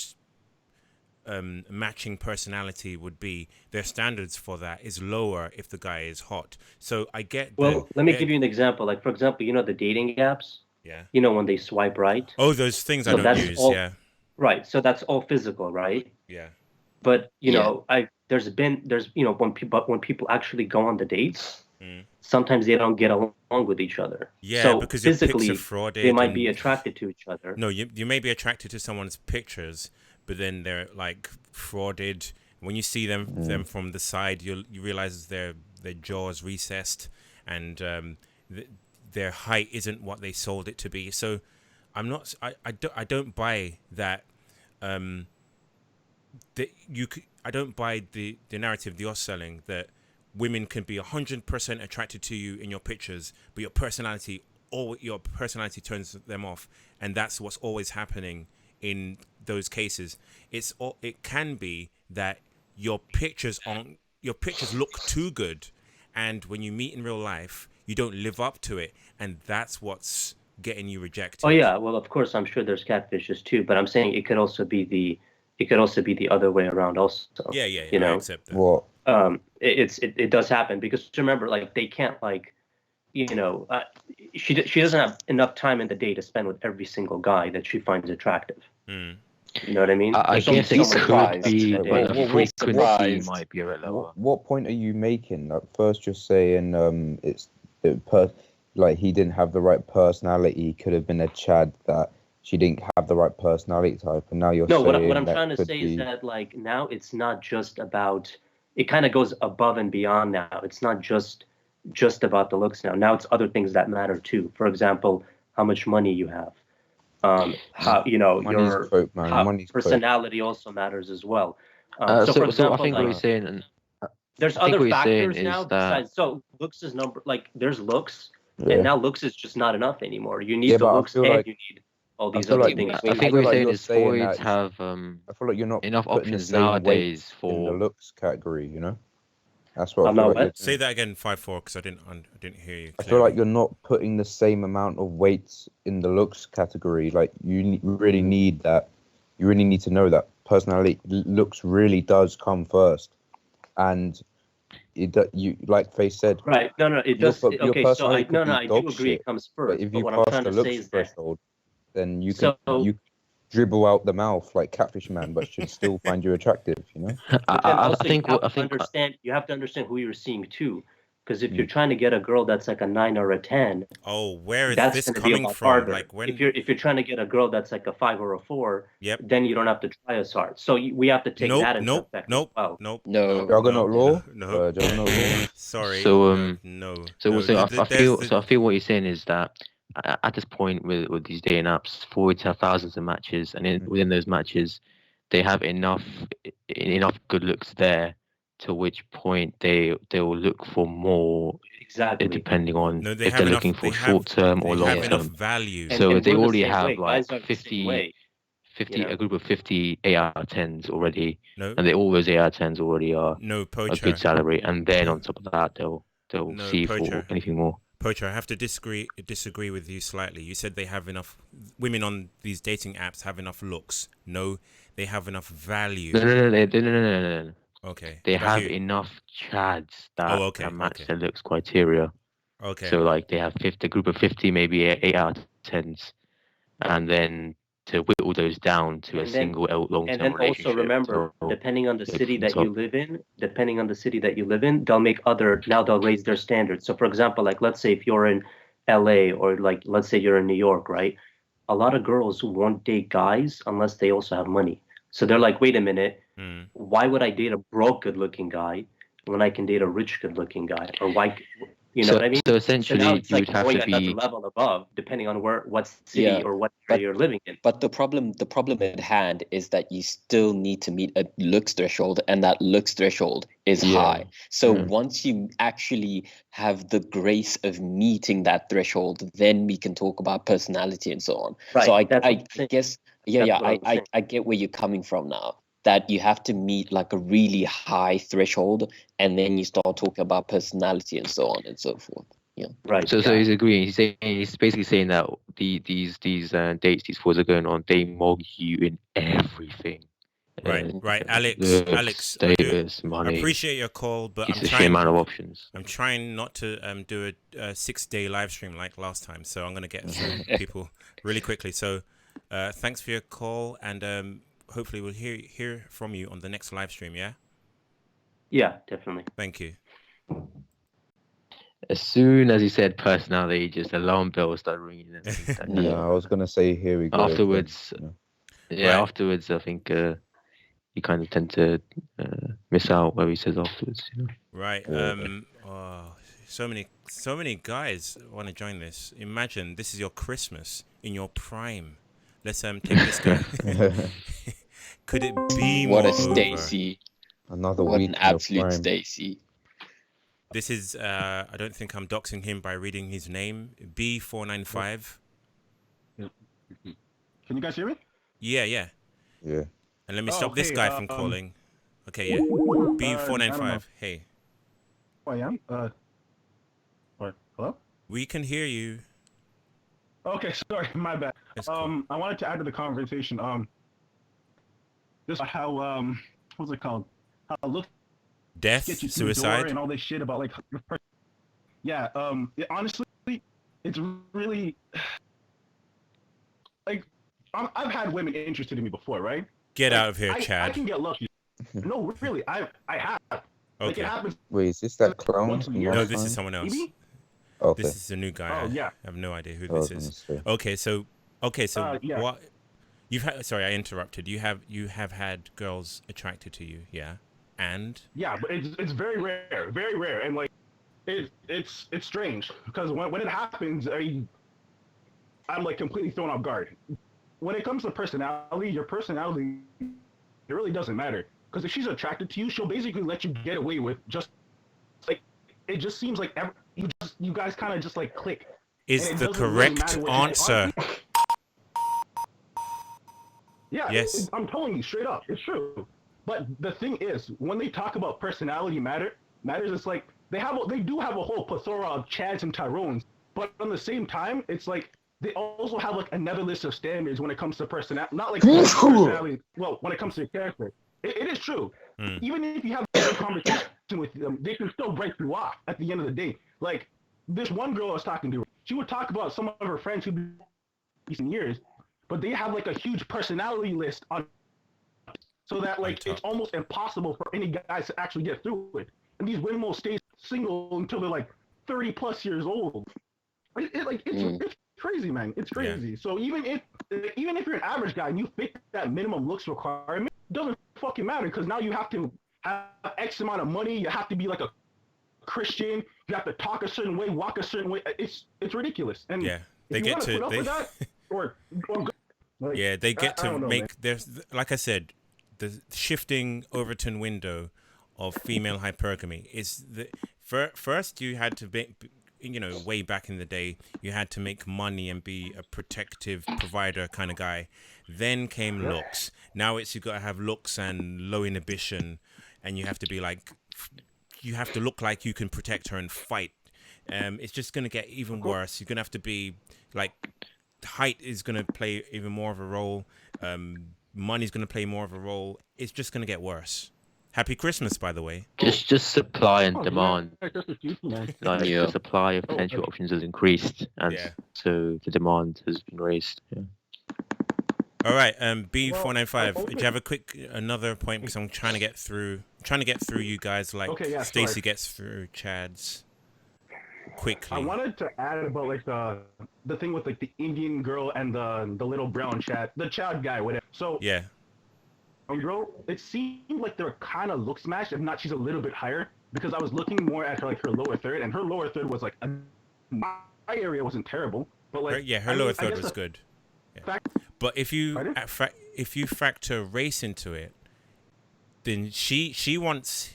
Speaker 1: matching personality would be. Their standards for that is lower if the guy is hot. So I get.
Speaker 17: Well, let me give you an example. Like, for example, you know the dating apps.
Speaker 1: Yeah.
Speaker 17: You know when they swipe right.
Speaker 1: Oh, those things
Speaker 17: So
Speaker 1: I don't use. Yeah.
Speaker 17: Right. So that's all physical, right?
Speaker 1: Yeah.
Speaker 17: But you know, there's you know when people actually go on the dates, sometimes they don't get along with each other.
Speaker 1: Yeah,
Speaker 17: so
Speaker 1: because your
Speaker 17: physically
Speaker 1: pics are frauded.
Speaker 17: they might be attracted to each other.
Speaker 1: No, you may be attracted to someone's pictures, but then they're like frauded. When you see them from the side, you realize their jaws recessed and their height isn't what they sold it to be. So I don't buy that. I don't buy the narrative you're selling that women can be 100% attracted to you in your pictures, but your personality turns them off, and that's what's always happening in those cases. It can be that your pictures look too good, and when you meet in real life, you don't live up to it, and that's what's getting you rejected.
Speaker 17: Oh yeah, well of course I'm sure there's catfishes too, but I'm saying it could also be the other way around also.
Speaker 1: Yeah,
Speaker 17: you know?
Speaker 1: I accept that.
Speaker 3: What?
Speaker 17: It does happen because remember, like they can't like, you know, she doesn't have enough time in the day to spend with every single guy that she finds attractive. You know what I mean?
Speaker 2: I guess it could be, but the frequency might be a bit lower.
Speaker 3: What point are you making? Like, first you're saying like he didn't have the right personality, could have been a Chad that she didn't have the right personality type, and now you're saying
Speaker 17: what I'm trying to say is that like now it's not just about, it kind of goes above and beyond now. It's not just about the looks now. Now it's other things that matter too. For example, how much money you have. How you know your personality also matters as well. So for example,
Speaker 2: I think
Speaker 17: like,
Speaker 2: what you're saying,
Speaker 17: there's other factors now besides. So looks is like there's looks, and now looks is just not enough anymore. You need the looks, and you need all these other things.
Speaker 2: I think what you're saying is boys have
Speaker 3: I feel like you're not
Speaker 2: enough
Speaker 3: putting the
Speaker 2: options
Speaker 3: same
Speaker 2: nowadays
Speaker 3: weight in the looks category. You know, that's what
Speaker 17: I'm
Speaker 3: I feel
Speaker 17: not
Speaker 3: like.
Speaker 1: Say that again, 5-4, because I didn't hear you.
Speaker 3: I feel like you're not putting the same amount of weight in the looks category. Like you really need that. You really need to know that personality looks really does come first, and you like Face said.
Speaker 17: Right. No, it does. Okay, so I do agree it comes first.
Speaker 3: But if
Speaker 17: but
Speaker 3: you
Speaker 17: what I'm
Speaker 3: pass
Speaker 17: trying
Speaker 3: the
Speaker 17: to say
Speaker 3: looks
Speaker 17: is
Speaker 3: threshold, then you
Speaker 17: So-
Speaker 3: can you dribble out the mouth like Catfish Man, but should still find you attractive. You know.
Speaker 17: But then also you have to understand who you're seeing too. Because if you're trying to get a girl that's like a 9 or a 10,
Speaker 1: where is
Speaker 17: that's
Speaker 1: this
Speaker 17: gonna be a
Speaker 1: coming
Speaker 17: lot
Speaker 1: from?
Speaker 17: harder.
Speaker 1: Like when
Speaker 17: if you're trying to get a girl that's like a 5 or a 4,
Speaker 1: Yep.
Speaker 17: then you don't have to try as hard. So we have to take that into effect as well.
Speaker 3: Juggernaut law.
Speaker 1: No.
Speaker 3: Juggernaut law.
Speaker 1: Sorry.
Speaker 2: So
Speaker 1: no.
Speaker 2: I feel what you're saying is that at this point with these dating apps, forward to have thousands of matches, and within those matches, they have enough good looks there, to which point they will look for more.
Speaker 17: Exactly.
Speaker 2: Depending on
Speaker 1: they
Speaker 2: if
Speaker 1: have
Speaker 2: they're
Speaker 1: enough-
Speaker 2: looking for
Speaker 1: they have-
Speaker 2: short term or
Speaker 1: they
Speaker 2: long
Speaker 1: have enough
Speaker 2: term
Speaker 1: value.
Speaker 2: So
Speaker 17: And
Speaker 2: they
Speaker 17: we're the
Speaker 2: already
Speaker 17: same
Speaker 2: have
Speaker 17: way.
Speaker 2: like
Speaker 17: Guys are the same
Speaker 2: 50,
Speaker 17: way,
Speaker 2: a group of 50 AR10s already,
Speaker 1: No.
Speaker 2: and all those AR10s already are a
Speaker 1: Poacher.
Speaker 2: good salary, and then on top of that they'll see
Speaker 1: Poacher.
Speaker 2: for anything more.
Speaker 1: Poacher, I have to disagree with you slightly. You said they have enough women on these dating apps have enough looks. No, they have enough value.
Speaker 2: No.
Speaker 1: Okay.
Speaker 2: They have
Speaker 1: Value.
Speaker 2: enough chads that can match their looks criteria.
Speaker 1: Okay.
Speaker 2: So like they have a group of 50, maybe 8 out of 10s, and then to whittle those down to a single long-term
Speaker 17: And then
Speaker 2: relationship.
Speaker 17: also remember,
Speaker 2: So
Speaker 17: depending on the
Speaker 2: they're
Speaker 17: city
Speaker 2: from
Speaker 17: that
Speaker 2: top.
Speaker 17: you live in, they'll raise their standards. So for example, like let's say if you're in LA or like let's say you're in New York, right? A lot of girls won't date guys unless they also have money. So they're like, wait a minute, why would I date a broke good-looking guy when I can date a rich good-looking guy? Or why? You know what I mean?
Speaker 2: So essentially,
Speaker 17: now it's
Speaker 2: you
Speaker 17: like
Speaker 2: would have
Speaker 17: going
Speaker 2: to
Speaker 17: another
Speaker 2: be.
Speaker 17: level above, depending on what city
Speaker 4: Yeah,
Speaker 17: or what area you're living in.
Speaker 4: But the problem at hand is that you still need to meet a looks threshold, and that looks threshold is high. So once you actually have the grace of meeting that threshold, then we can talk about personality and so on.
Speaker 17: Right.
Speaker 4: So I guess I get where you're coming from now. That you have to meet like a really high threshold, and then you start talking about personality and so on and so forth. Yeah.
Speaker 17: Right.
Speaker 2: So he's agreeing. He's basically saying that these dates these fours are going on. They mug you in everything.
Speaker 1: Right. Alex,
Speaker 2: status,
Speaker 1: I
Speaker 2: money.
Speaker 1: appreciate your call, but
Speaker 2: It's the sheer amount of options.
Speaker 1: I'm trying not to do a 6-day live stream like last time, so I'm gonna get through people really quickly. So, thanks for your call, and hopefully we'll hear from you on the next live stream. Yeah.
Speaker 17: Yeah, definitely.
Speaker 1: Thank you.
Speaker 2: As soon as he said personality, just alarm bells started ringing.
Speaker 3: Yeah, I was gonna say here we go.
Speaker 2: Afterwards, afterwards, I think you kind of tend to miss out where he says afterwards. You know?
Speaker 1: Right. So many guys want to join this. Imagine this is your Christmas in your prime. Let's take this guy. Could it be
Speaker 4: what
Speaker 1: more
Speaker 4: a Stacy?
Speaker 3: Another
Speaker 4: what
Speaker 3: week
Speaker 4: an
Speaker 3: in your
Speaker 4: absolute
Speaker 3: prime.
Speaker 4: Stacy.
Speaker 1: This is I don't think I'm doxing him by reading his name. B495.
Speaker 18: Can you guys hear me?
Speaker 1: Yeah.
Speaker 3: Yeah.
Speaker 1: And let me stop this guy from calling. Okay, yeah. B495. Hey.
Speaker 18: Who I am? Hello?
Speaker 1: We can hear you.
Speaker 18: Okay, sorry, my bad.
Speaker 1: Cool.
Speaker 18: I wanted to add to the conversation. This how what's it called? How look.
Speaker 1: Death,
Speaker 18: get you
Speaker 1: suicide,
Speaker 18: and all this shit about like. Yeah. Honestly, it's really like I've had women interested in me before, right?
Speaker 1: Get
Speaker 18: like,
Speaker 1: out of here, Chad.
Speaker 18: I can get lucky. No, really, I have.
Speaker 1: Okay.
Speaker 18: Like, it happens.
Speaker 3: Wait, is this that clone?
Speaker 18: Once a year.
Speaker 1: No, this is someone else.
Speaker 18: Maybe?
Speaker 3: Okay.
Speaker 1: This is a new guy.
Speaker 18: Oh, yeah.
Speaker 1: I have no idea who
Speaker 3: I was
Speaker 1: this is.
Speaker 3: gonna say.
Speaker 1: Okay, so
Speaker 18: yeah.
Speaker 1: what you've had? Sorry, I interrupted. You have had girls attracted to you, yeah? And
Speaker 18: yeah, but it's very rare, and like it's strange because when it happens, I'm like completely thrown off guard. When it comes to personality, your personality it really doesn't matter because if she's attracted to you, she'll basically let you get away with just like it just seems like you guys kind of just like click.
Speaker 1: Is the correct answer?
Speaker 18: Yeah.
Speaker 1: Yes.
Speaker 18: I'm telling you straight up, it's true. But the thing is, when they talk about personality matters, it's like they do have a whole plethora of Chads and Tyrones, but on the same time, it's like they also have like another list of standards when it comes to personality. Not like personality. Well, when it comes to your character, it is true. Even if you have a conversation with them, they can still break you off at the end of the day. Like this one girl I was talking to, she would talk about some of her friends who've been recent years, but they have like a huge personality list on. So that like it's almost impossible for any guys to actually get through it, and these women will stay single until they're like 30 plus years old. It's crazy, man. It's crazy. Yeah. So even if you're an average guy and you fit that minimum looks requirement, it doesn't fucking matter because now you have to have X amount of money. You have to be like a Christian. You have to talk a certain way, walk a certain way. It's ridiculous. And
Speaker 1: yeah, they get to they get to make. There's like I said. The shifting Overton window of female hypergamy is the first you had to be, way back in the day, you had to make money and be a protective provider kind of guy. Then came looks. Now it's you got to have looks and low inhibition, and you have to be like, you have to look like you can protect her and fight. It's just gonna get even worse. You're gonna have to be like, height is gonna play even more of a role. Money's going to play more of a role. It's just going to get worse. Happy Christmas, by the way.
Speaker 2: Just supply and demand. Like the supply of potential options has increased, and so the demand has been raised. Yeah.
Speaker 1: All right, B495. Do you have another point? Because I'm trying to get through. You guys like Stacy gets through Chad's quickly.
Speaker 18: I wanted to add about like the thing with like the Indian girl and the little brown Chad, the Chad guy, whatever. So
Speaker 1: yeah,
Speaker 18: girl, it seemed like they're kind of looks matched. If not, she's a little bit higher. because I was looking more at her like her lower third, and her lower third was like my area wasn't terrible, but like
Speaker 1: her lower third was good. Yeah. But if you factor race into it, then she wants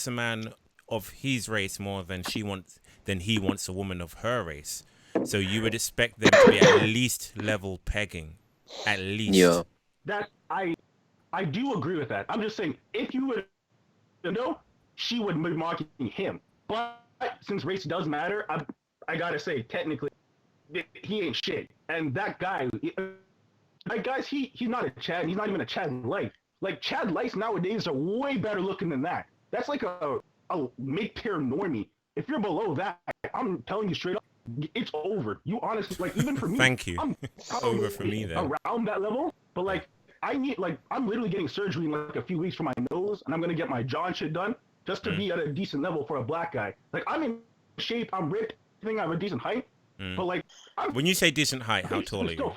Speaker 1: a man of his race more than he wants a woman of her race. So you would expect them to be at least level pegging, at least.
Speaker 17: Yeah.
Speaker 18: That I do agree with that. I'm just saying, if you would, she would be marking him. But since race does matter, I gotta say, technically, he ain't shit. And that guy, he's not a Chad. He's not even a Chad Light. Like Chad Lights nowadays are way better looking than that. That's like a mid-tier normie. If you're below that, I'm telling you straight up, it's over. You honestly, like, even for me,
Speaker 1: thank you.
Speaker 18: I'm
Speaker 1: over for me then.
Speaker 18: Around that level, but like, I'm literally getting surgery in like a few weeks for my nose, and I'm gonna get my jaw and shit done just to be at a decent level for a black guy. Like, I'm in shape, I'm ripped, I think I have a decent height, but like,
Speaker 1: when you say decent height, how tall are you?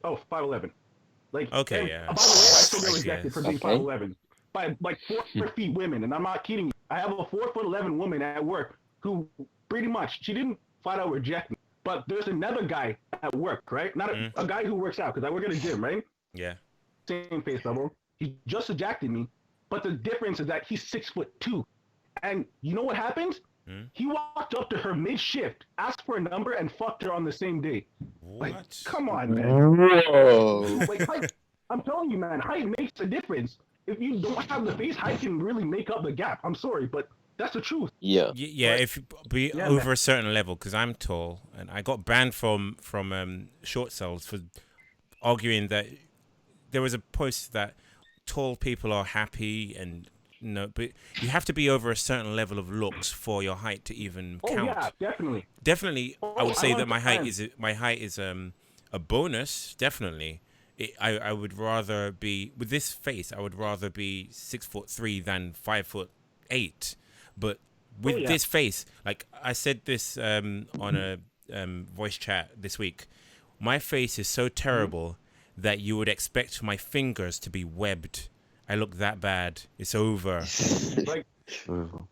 Speaker 18: Oh, 5'11". Like,
Speaker 1: okay, yeah.
Speaker 18: By the way, I still get rejected for being 5'11" by like 4 feet women, and I'm not kidding you. I have a 4'11" woman at work who pretty much, she didn't flat out reject me, but there's another guy at work, right? Not a guy who works out, because I work at a gym, right?
Speaker 1: Yeah.
Speaker 18: Same face level. He just rejected me, but the difference is that he's 6'2", and you know what happened? He walked up to her mid-shift, asked for a number, and fucked her on the same day.
Speaker 1: What?
Speaker 18: Like, come on, man.
Speaker 17: Whoa.
Speaker 18: Like, height, I'm telling you, man, height makes a difference. If you don't have the face, height can really make up the gap. I'm sorry, but that's the truth.
Speaker 17: Yeah.
Speaker 1: Yeah, if you be over a certain level, because I'm tall, and I got banned from short cells for arguing that there was a post that tall people are happy, and but you have to be over a certain level of looks for your height to even count.
Speaker 18: Oh yeah, definitely.
Speaker 1: Definitely, I would say that my height is a bonus. Definitely, I would rather be with this face. I would rather be 6'3" than 5'8". But with this face, like I said this on a voice chat this week, my face is so terrible that you would expect my fingers to be webbed. I look that bad. It's over.
Speaker 18: Like,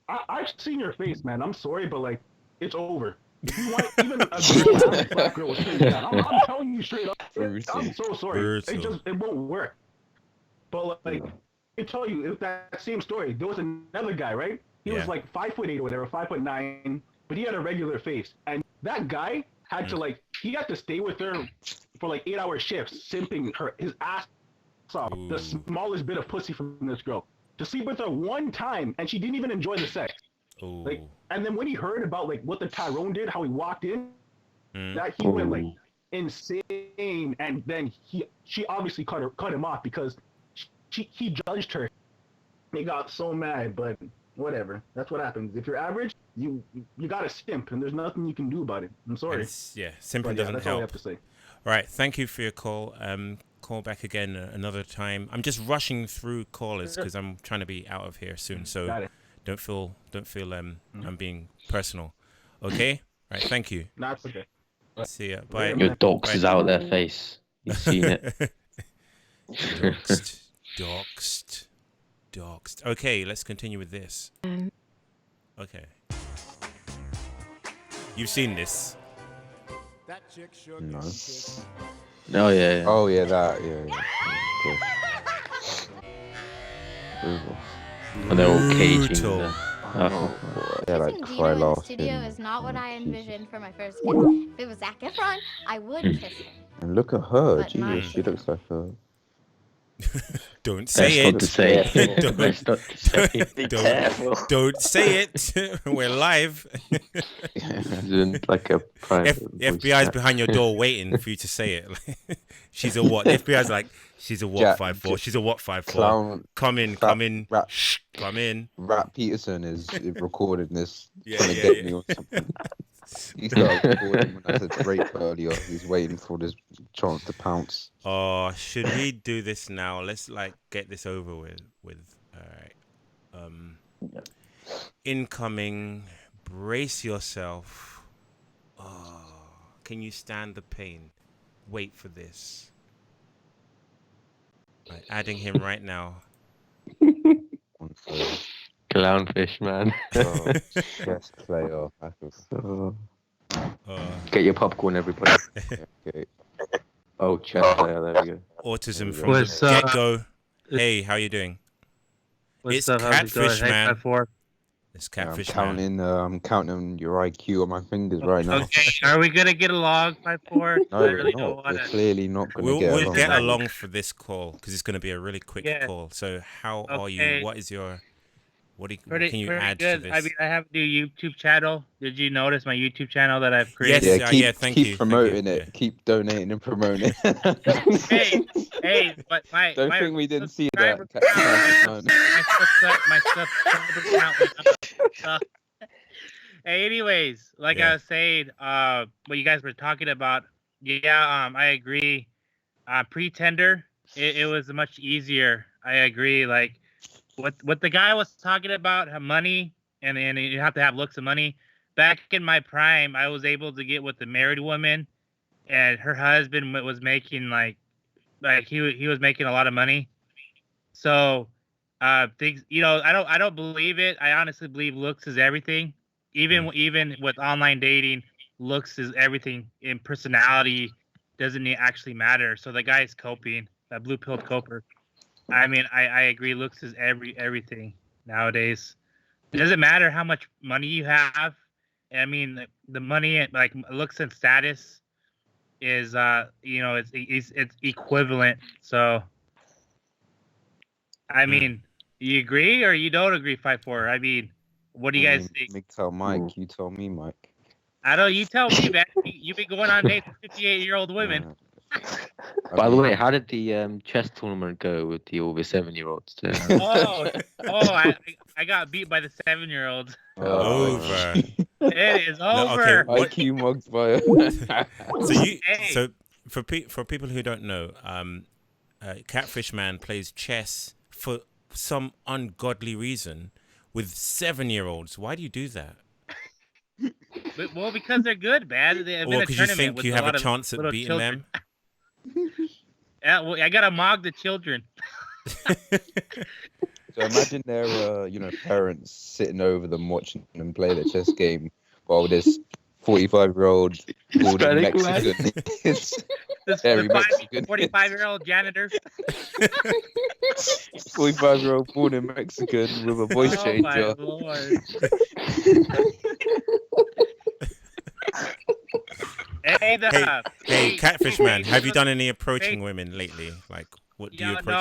Speaker 18: I've seen your face, man. I'm sorry, but like, it's over. If you want even a girl, black girl with straight down, I'm telling you straight up. I'm so sorry. It won't work. But like, I tell you, if that same story, there was another guy, right? He was like 5'8" or whatever, 5'9", but he had a regular face, and that guy had to like, he had to stay with her for like 8-hour shifts, simping his ass off, the smallest bit of pussy from this girl, to sleep with her one time, and she didn't even enjoy the sex. Like, and then when he heard about like what the Tyrone did, how he walked in, that he went like insane, and then she obviously cut him off because he judged her. He got so mad, but whatever. That's what happens. If you're average, you got to simp, and there's nothing you can do about it. I'm sorry.
Speaker 1: Simping doesn't
Speaker 18: that's
Speaker 1: help.
Speaker 18: All I have to say.
Speaker 1: All right, thank you for your call. Call back again another time. I'm just rushing through callers because I'm trying to be out of here soon. So don't feel I'm being personal. Okay? All right, thank you.
Speaker 18: No, it's okay.
Speaker 1: See ya. Bye.
Speaker 2: Your dox is out their face. You've seen it.
Speaker 1: Doxed. Okay, let's continue with this. Okay. You've seen this.
Speaker 3: No.
Speaker 2: Oh yeah.
Speaker 3: Oh yeah, that Brutal.
Speaker 2: And they're all caging.
Speaker 3: Yeah, like cry
Speaker 19: in the
Speaker 3: laughing.
Speaker 19: studio is not what I envisioned for my first kiss. If it was Zac Efron, I would kiss him.
Speaker 3: And look at her,
Speaker 19: But
Speaker 3: Jesus,
Speaker 19: not
Speaker 3: she looks like her.
Speaker 1: Don't say it. Don't say it. We're live.
Speaker 2: Isn't like a private
Speaker 1: FBI's behind your door waiting for you to say it. She's a what? FBI's like, she's a what 5'4". She's a what 5'4". Come in. Come in.
Speaker 3: Rat Peterson is recording this, trying to get me or something. He started recording when I said Drake earlier. He's waiting for this chance to pounce.
Speaker 1: Oh, should we do this now? Let's like get this over with. All right. Incoming. Brace yourself. Oh, can you stand the pain? Wait for this. Right, adding him right now.
Speaker 2: Clownfish, man.
Speaker 3: Oh, chess player.
Speaker 2: Get your popcorn, everybody.
Speaker 3: Okay.
Speaker 2: Oh, chess player. There we go.
Speaker 1: Autism
Speaker 2: we
Speaker 1: from
Speaker 2: go.
Speaker 1: the get-go. Hey, how you doing?
Speaker 16: What's
Speaker 1: It's
Speaker 16: up? How's it going?
Speaker 1: Catfish,
Speaker 16: Hey,
Speaker 1: man.
Speaker 16: FiveFour.
Speaker 1: It's Catfish,
Speaker 3: I'm counting your IQ on my fingers right now.
Speaker 16: Okay, are we gonna get along, FiveFour?
Speaker 3: No,
Speaker 16: I
Speaker 3: we're
Speaker 16: really
Speaker 3: not.
Speaker 16: don't
Speaker 3: We're
Speaker 16: wanna.
Speaker 3: clearly not going to
Speaker 1: We'll
Speaker 3: get
Speaker 1: get
Speaker 3: along.
Speaker 1: along for this call because it's going to be a really quick
Speaker 16: Yeah.
Speaker 1: call. So how are
Speaker 16: Okay.
Speaker 1: you? What is your? What
Speaker 16: Pretty
Speaker 1: can you
Speaker 16: pretty
Speaker 1: add
Speaker 16: good.
Speaker 1: to this?
Speaker 16: I mean, I have a new YouTube channel. Did you notice my YouTube channel that I've created?
Speaker 1: Yes, thank you.
Speaker 3: Keep promoting it. Keep donating and promoting
Speaker 16: Hey, hey, but my
Speaker 3: Don't
Speaker 16: my
Speaker 3: think we didn't see that.
Speaker 16: subscriber count, my subscriber count went up. Hey, anyways, like I was saying, what you guys were talking about, I agree. Pretender, it was much easier. I agree. Like what the guy was talking about, money, and you have to have looks of money. Back in my prime, I was able to get with a married woman, and her husband was making like he was making a lot of money. So things, I don't believe it. I honestly believe looks is everything. Even with online dating, looks is everything. And personality doesn't actually matter. So the guy's coping, that blue pilled coper. I mean, I agree. Looks is everything nowadays. It doesn't matter how much money you have. I mean, the money, like looks and status, is it's equivalent. So, I mean, you agree or you don't agree, FiveFour? I mean, what do you guys think?
Speaker 3: Me tell Mike. You tell me, Mike.
Speaker 16: I don't. You tell me, man. You've been going on dates with 58-year-old women.
Speaker 2: By the way, how did the chess tournament go with all the 7-year-olds?
Speaker 16: I got beat by the 7-year-olds.
Speaker 1: Over.
Speaker 16: It is over.
Speaker 1: No, okay,
Speaker 3: IQ mugged by.
Speaker 1: So for people who don't know, Catfish Man plays chess for some ungodly reason with 7-year-olds. Why do you do that?
Speaker 16: Well, because they're good, man.
Speaker 1: Or because you think you have a chance at beating them?
Speaker 16: Yeah, well, I gotta mog the children.
Speaker 3: So imagine their, parents sitting over them watching them play the chess game while this 45-year-old born in Mexican is very Mexican.
Speaker 16: 45-year-old janitor.
Speaker 3: 45-year-old born in Mexican with a voice changer.
Speaker 16: Oh my lord.
Speaker 1: Hey, Catfish Man, have you done any approaching women lately? Like, what do you approach?
Speaker 16: No,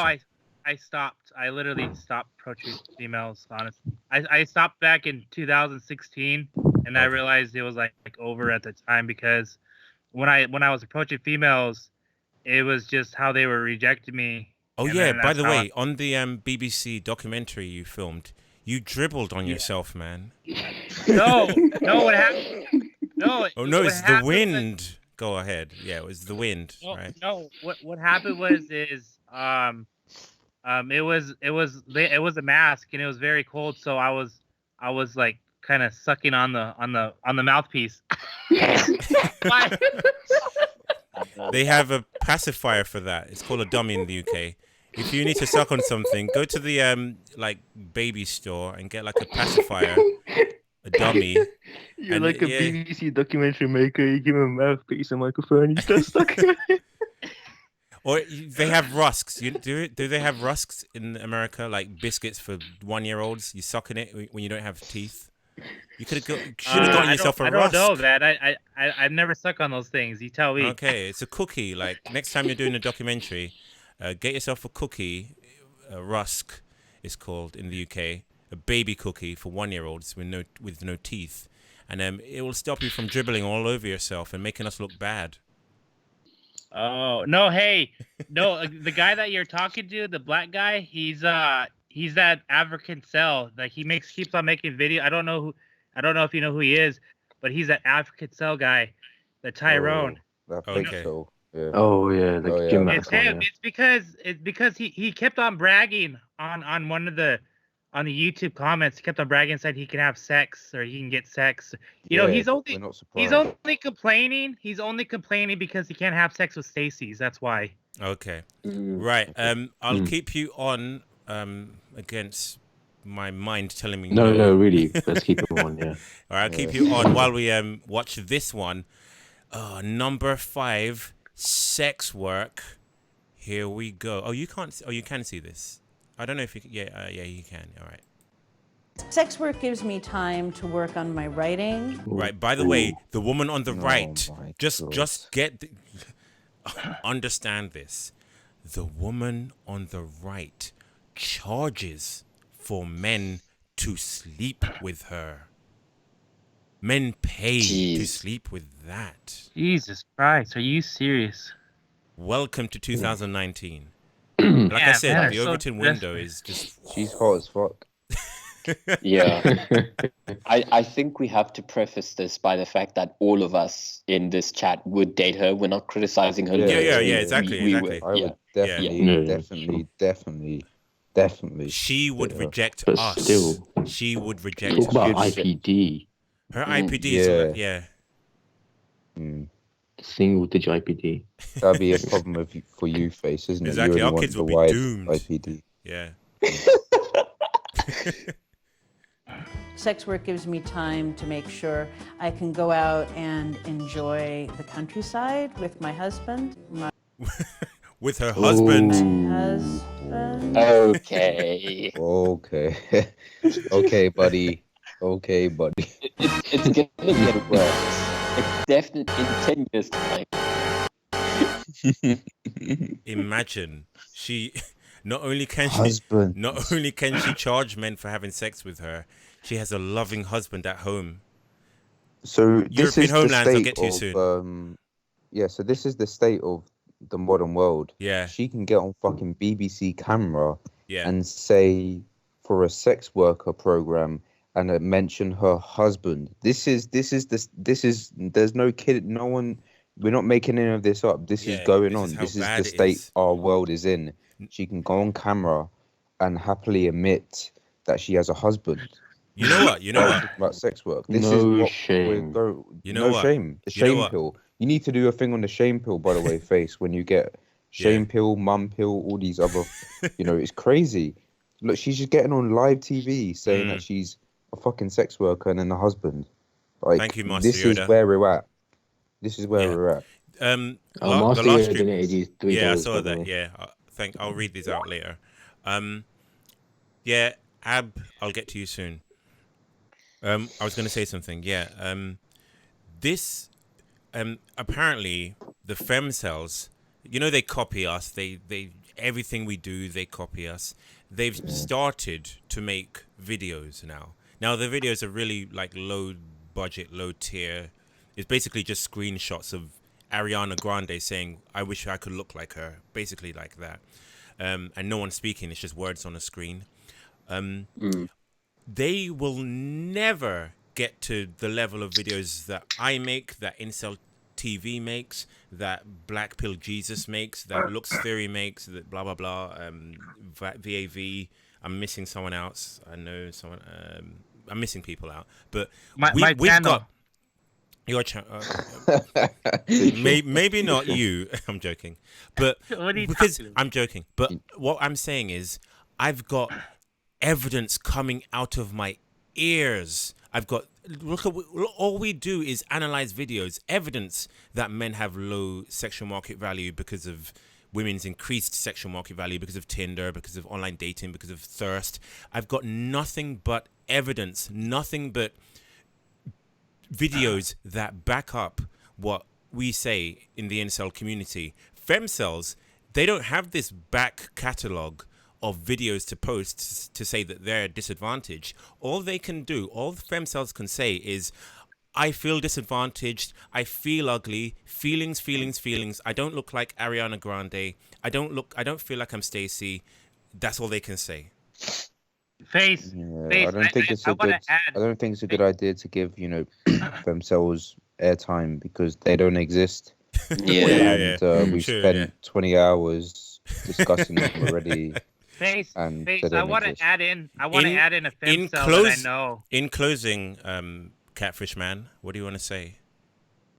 Speaker 16: I stopped. I literally stopped approaching females. Honestly, I stopped back in 2016, and I realized it was like over at the time because when I was approaching females, it was just how they were rejecting me.
Speaker 1: Oh yeah, by the way, on the BBC documentary you filmed, you dribbled on yourself, man.
Speaker 16: No, what happened? No.
Speaker 1: Oh no, it's the wind. Go ahead. Yeah, it was the wind, right?
Speaker 16: No, what happened was it was a mask and it was very cold, so I was like kind of sucking on the mouthpiece.
Speaker 1: They have a pacifier for that. It's called a dummy in the UK. If you need to suck on something, go to the like baby store and get like a pacifier, a dummy.
Speaker 2: You're like a BBC documentary maker. You give him a mouthpiece and microphone. You start sucking.
Speaker 1: Or they have rusks. Do they have rusks in America, like biscuits for 1-year-olds? You suck in it when you don't have teeth. You should have gotten yourself a rusk.
Speaker 16: I don't know that. I've never sucked on those things. You tell me.
Speaker 1: Okay, it's a cookie. Like next time you're doing a documentary, get yourself a cookie, a rusk, it's called in the UK, a baby cookie for 1-year-olds with no teeth, and it will stop you from dribbling all over yourself and making us look bad.
Speaker 16: Oh no! Hey, no, the guy that you're talking to, the black guy, he's that African cell. Like he keeps on making video. I don't know if you know who he is, but he's that African cell guy, the Tyrone.
Speaker 3: Okay. So, yeah.
Speaker 2: Oh yeah, the gym.
Speaker 16: It's him. Yeah. It's because he kept on bragging on one of the YouTube comments. He kept on bragging, said he can have sex or he can get sex. You know, he's only complaining. He's only complaining because he can't have sex with Stacy's. That's why.
Speaker 1: Okay. Right. I'll keep you on against my mind telling me
Speaker 2: No, really. Let's keep it on. Yeah.
Speaker 1: All right, I'll keep you on while we watch this one. Number 5, sex work. Here we go. Oh, you can't. Oh, you can see this. I don't know if you. Yeah, you can. All right.
Speaker 20: Sex work gives me time to work on my writing.
Speaker 1: Right. By the way, the woman on the right. Just get. Understand this. The woman on the right charges for men to sleep with her. Men pay to sleep with that.
Speaker 16: Jesus Christ, are you serious?
Speaker 1: Welcome to 2019. Like I said, the Overton window is just...
Speaker 3: She's hot as fuck.
Speaker 4: Yeah. I think we have to preface this by the fact that all of us in this chat would date her. We're not criticizing her.
Speaker 1: Yeah, exactly.
Speaker 3: I would definitely.
Speaker 1: She would reject
Speaker 2: but
Speaker 1: us.
Speaker 2: Still,
Speaker 1: she would reject
Speaker 2: talk about
Speaker 1: us.
Speaker 2: IPD.
Speaker 1: Her IPD is yeah.
Speaker 2: Single digit IPD.
Speaker 3: That'd be a problem for you, Face, isn't it?
Speaker 1: Exactly.
Speaker 3: You
Speaker 1: Our
Speaker 3: only
Speaker 1: kids will
Speaker 3: want
Speaker 1: be
Speaker 3: the
Speaker 1: doomed.
Speaker 3: wide IPD.
Speaker 1: Yeah.
Speaker 20: Sex work gives me time to make sure I can go out and enjoy the countryside with my husband.
Speaker 1: With her husband.
Speaker 4: Okay.
Speaker 3: Okay, buddy. Okay, buddy.
Speaker 4: It's gonna get worse. It's definitely in 10 years' time.
Speaker 1: Imagine she not only can she charge men for having sex with her, she has a loving husband at home.
Speaker 3: So this
Speaker 1: European
Speaker 3: is
Speaker 1: homelands,
Speaker 3: the
Speaker 1: I'll
Speaker 3: state
Speaker 1: get to you
Speaker 3: of,
Speaker 1: soon.
Speaker 3: so this is the state of the modern world.
Speaker 1: Yeah.
Speaker 3: She can get on fucking BBC camera
Speaker 1: Yeah.
Speaker 3: and say for a sex worker program and mention her husband. There's no kid, no one, we're not making any of this up. This is going on. This is the state our world is in. She can go on camera and happily admit that she has a husband.
Speaker 1: You know what?
Speaker 3: About sex work. This
Speaker 2: No
Speaker 3: is what
Speaker 2: shame.
Speaker 3: No shame. The shame pill. You need to do a thing on the shame pill, by the way, Face, when you get shame pill, mum pill, all these other, it's crazy. Look, she's just getting on live TV saying that she's a fucking sex worker and then a husband. Like,
Speaker 1: thank you, Master
Speaker 3: this
Speaker 1: Yoda.
Speaker 3: is where we're at. This is where we're at.
Speaker 2: Master
Speaker 1: the last
Speaker 2: Yoda donated you $3.
Speaker 1: Yeah, I saw
Speaker 2: by the
Speaker 1: that.
Speaker 2: way.
Speaker 1: Yeah, I'll read these out later. Yeah, Ab, I'll get to you soon. I was going to say something. Yeah. This apparently the femcells, they copy us. They everything we do, they copy us. They've started to make videos now. Now the videos are really like low budget, low tier. It's basically just screenshots of Ariana Grande saying, "I wish I could look like her," basically like that. And no one's speaking. It's just words on a screen. They will never get to the level of videos that I make, that Incel TV makes, that Black Pill Jesus makes, that Lux Theory makes, that blah blah blah. VAV. I'm missing someone else. I know someone. I'm missing people out. But we've got your channel. Maybe not you. I'm joking. But because I'm joking. But what I'm saying is, I've got evidence coming out of my ears. I've got all we do is analyze videos, evidence that men have low sexual market value because of women's increased sexual market value, because of Tinder, because of online dating, because of thirst. I've got nothing but evidence, nothing but videos that back up what we say in the incel community. Femcells, they don't have this back catalogue of videos to post to say that they're disadvantaged. All they can do, all the femcells can say is, I feel disadvantaged, I feel ugly, feelings. I don't look like Ariana Grande. I don't feel like I'm Stacey. That's all they can say.
Speaker 16: Face.
Speaker 3: I don't think it's a good idea to give, femcells airtime because they don't exist. We've spent 20 hours discussing them already.
Speaker 16: Face.
Speaker 3: I
Speaker 16: want to add in a femcell that I know.
Speaker 1: In closing, Catfish Man, what do you want to say?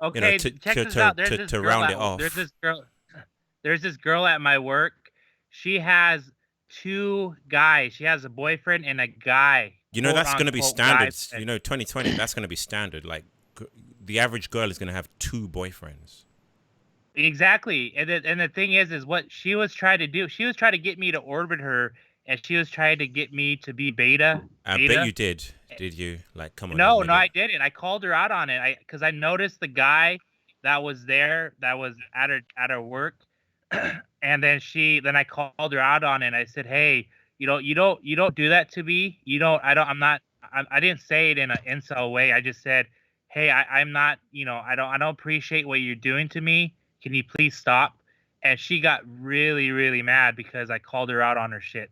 Speaker 16: Okay, check this out. To round it off. There's this girl at my work. She has two guys. She has a boyfriend and a guy.
Speaker 1: You know, that's going to be standard.
Speaker 16: Guy.
Speaker 1: You know, 2020, that's going to be standard. Like, the average girl is going to have 2 boyfriends.
Speaker 16: Exactly. And the thing is what she was trying to do. She was trying to get me to orbit her, and she was trying to get me to be beta.
Speaker 1: I bet you did. Did you? Like, come on.
Speaker 16: No, I didn't. I called her out on it. Because I noticed the guy that was there, that was at her work, and then I called her out on it. And I said, hey, you don't do that to me. I didn't say it in an incel way. I just said, hey, I'm not, I don't appreciate what you're doing to me. Can you please stop? And she got really, really mad because I called her out on her shit.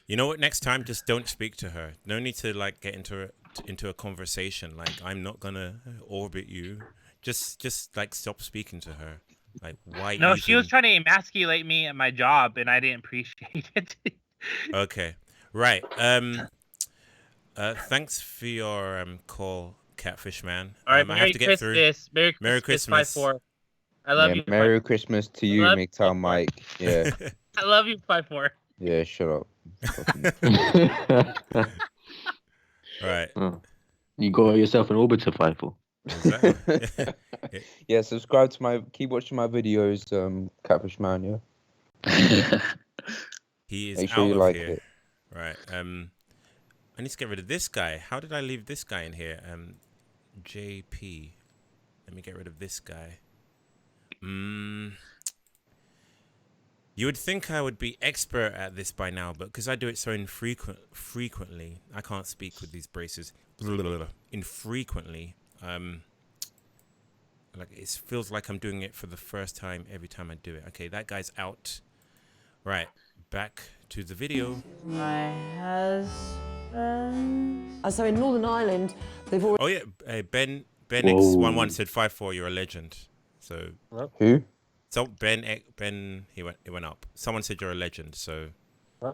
Speaker 1: You know what? Next time, just don't speak to her. No need to like get into a conversation. Like, I'm not gonna orbit you. Just like stop speaking to her. Like, why?
Speaker 16: No, she was trying to emasculate me at my job, and I didn't appreciate it.
Speaker 1: Okay, right. Thanks for your call, Catfish Man.
Speaker 16: All right,
Speaker 1: I have to get through.
Speaker 16: Merry Christmas. FiveFour. I love you.
Speaker 3: Merry Christmas to you, MGTOW Mike. Yeah.
Speaker 16: I love you, FiveFour.
Speaker 3: Yeah, shut up.
Speaker 1: Right.
Speaker 2: You got yourself an orbiter, FiveFour.
Speaker 1: Exactly.
Speaker 3: Yeah, subscribe to keep watching my videos, Catfish Man, yeah.
Speaker 1: He is
Speaker 3: Make sure
Speaker 1: out
Speaker 3: you
Speaker 1: of
Speaker 3: like
Speaker 1: here.
Speaker 3: it.
Speaker 1: Right. I need to get rid of this guy. How did I leave this guy in here? JP. Let me get rid of this guy. You would think I would be expert at this by now, but because I do it so frequently, I can't speak with these braces. Infrequently. Like, it feels like I'm doing it for the first time every time I do it. Okay, that guy's out. Right, back to the video.
Speaker 20: My husband.
Speaker 21: So in Northern Ireland, they've already...
Speaker 1: Oh yeah, Ben X11 said 5'4", you're a legend. So
Speaker 3: who?
Speaker 1: So Ben, he went up. Someone said you're a legend. So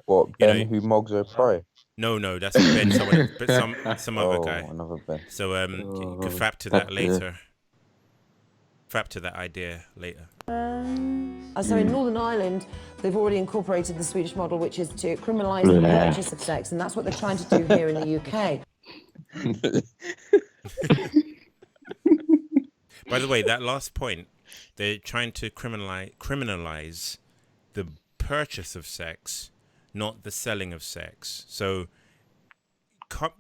Speaker 3: what? Ben who mogs her pry?
Speaker 1: No, that's Ben. Someone, but some other guy.
Speaker 3: Another Ben.
Speaker 1: So you can fap to that later. Fap to that idea later.
Speaker 21: So in Northern Ireland, they've already incorporated the Swedish model, which is to criminalise the purchase of sex, and that's what they're trying to do here in the UK.
Speaker 1: By the way, that last point, they're trying to criminalize the purchase of sex, not the selling of sex. So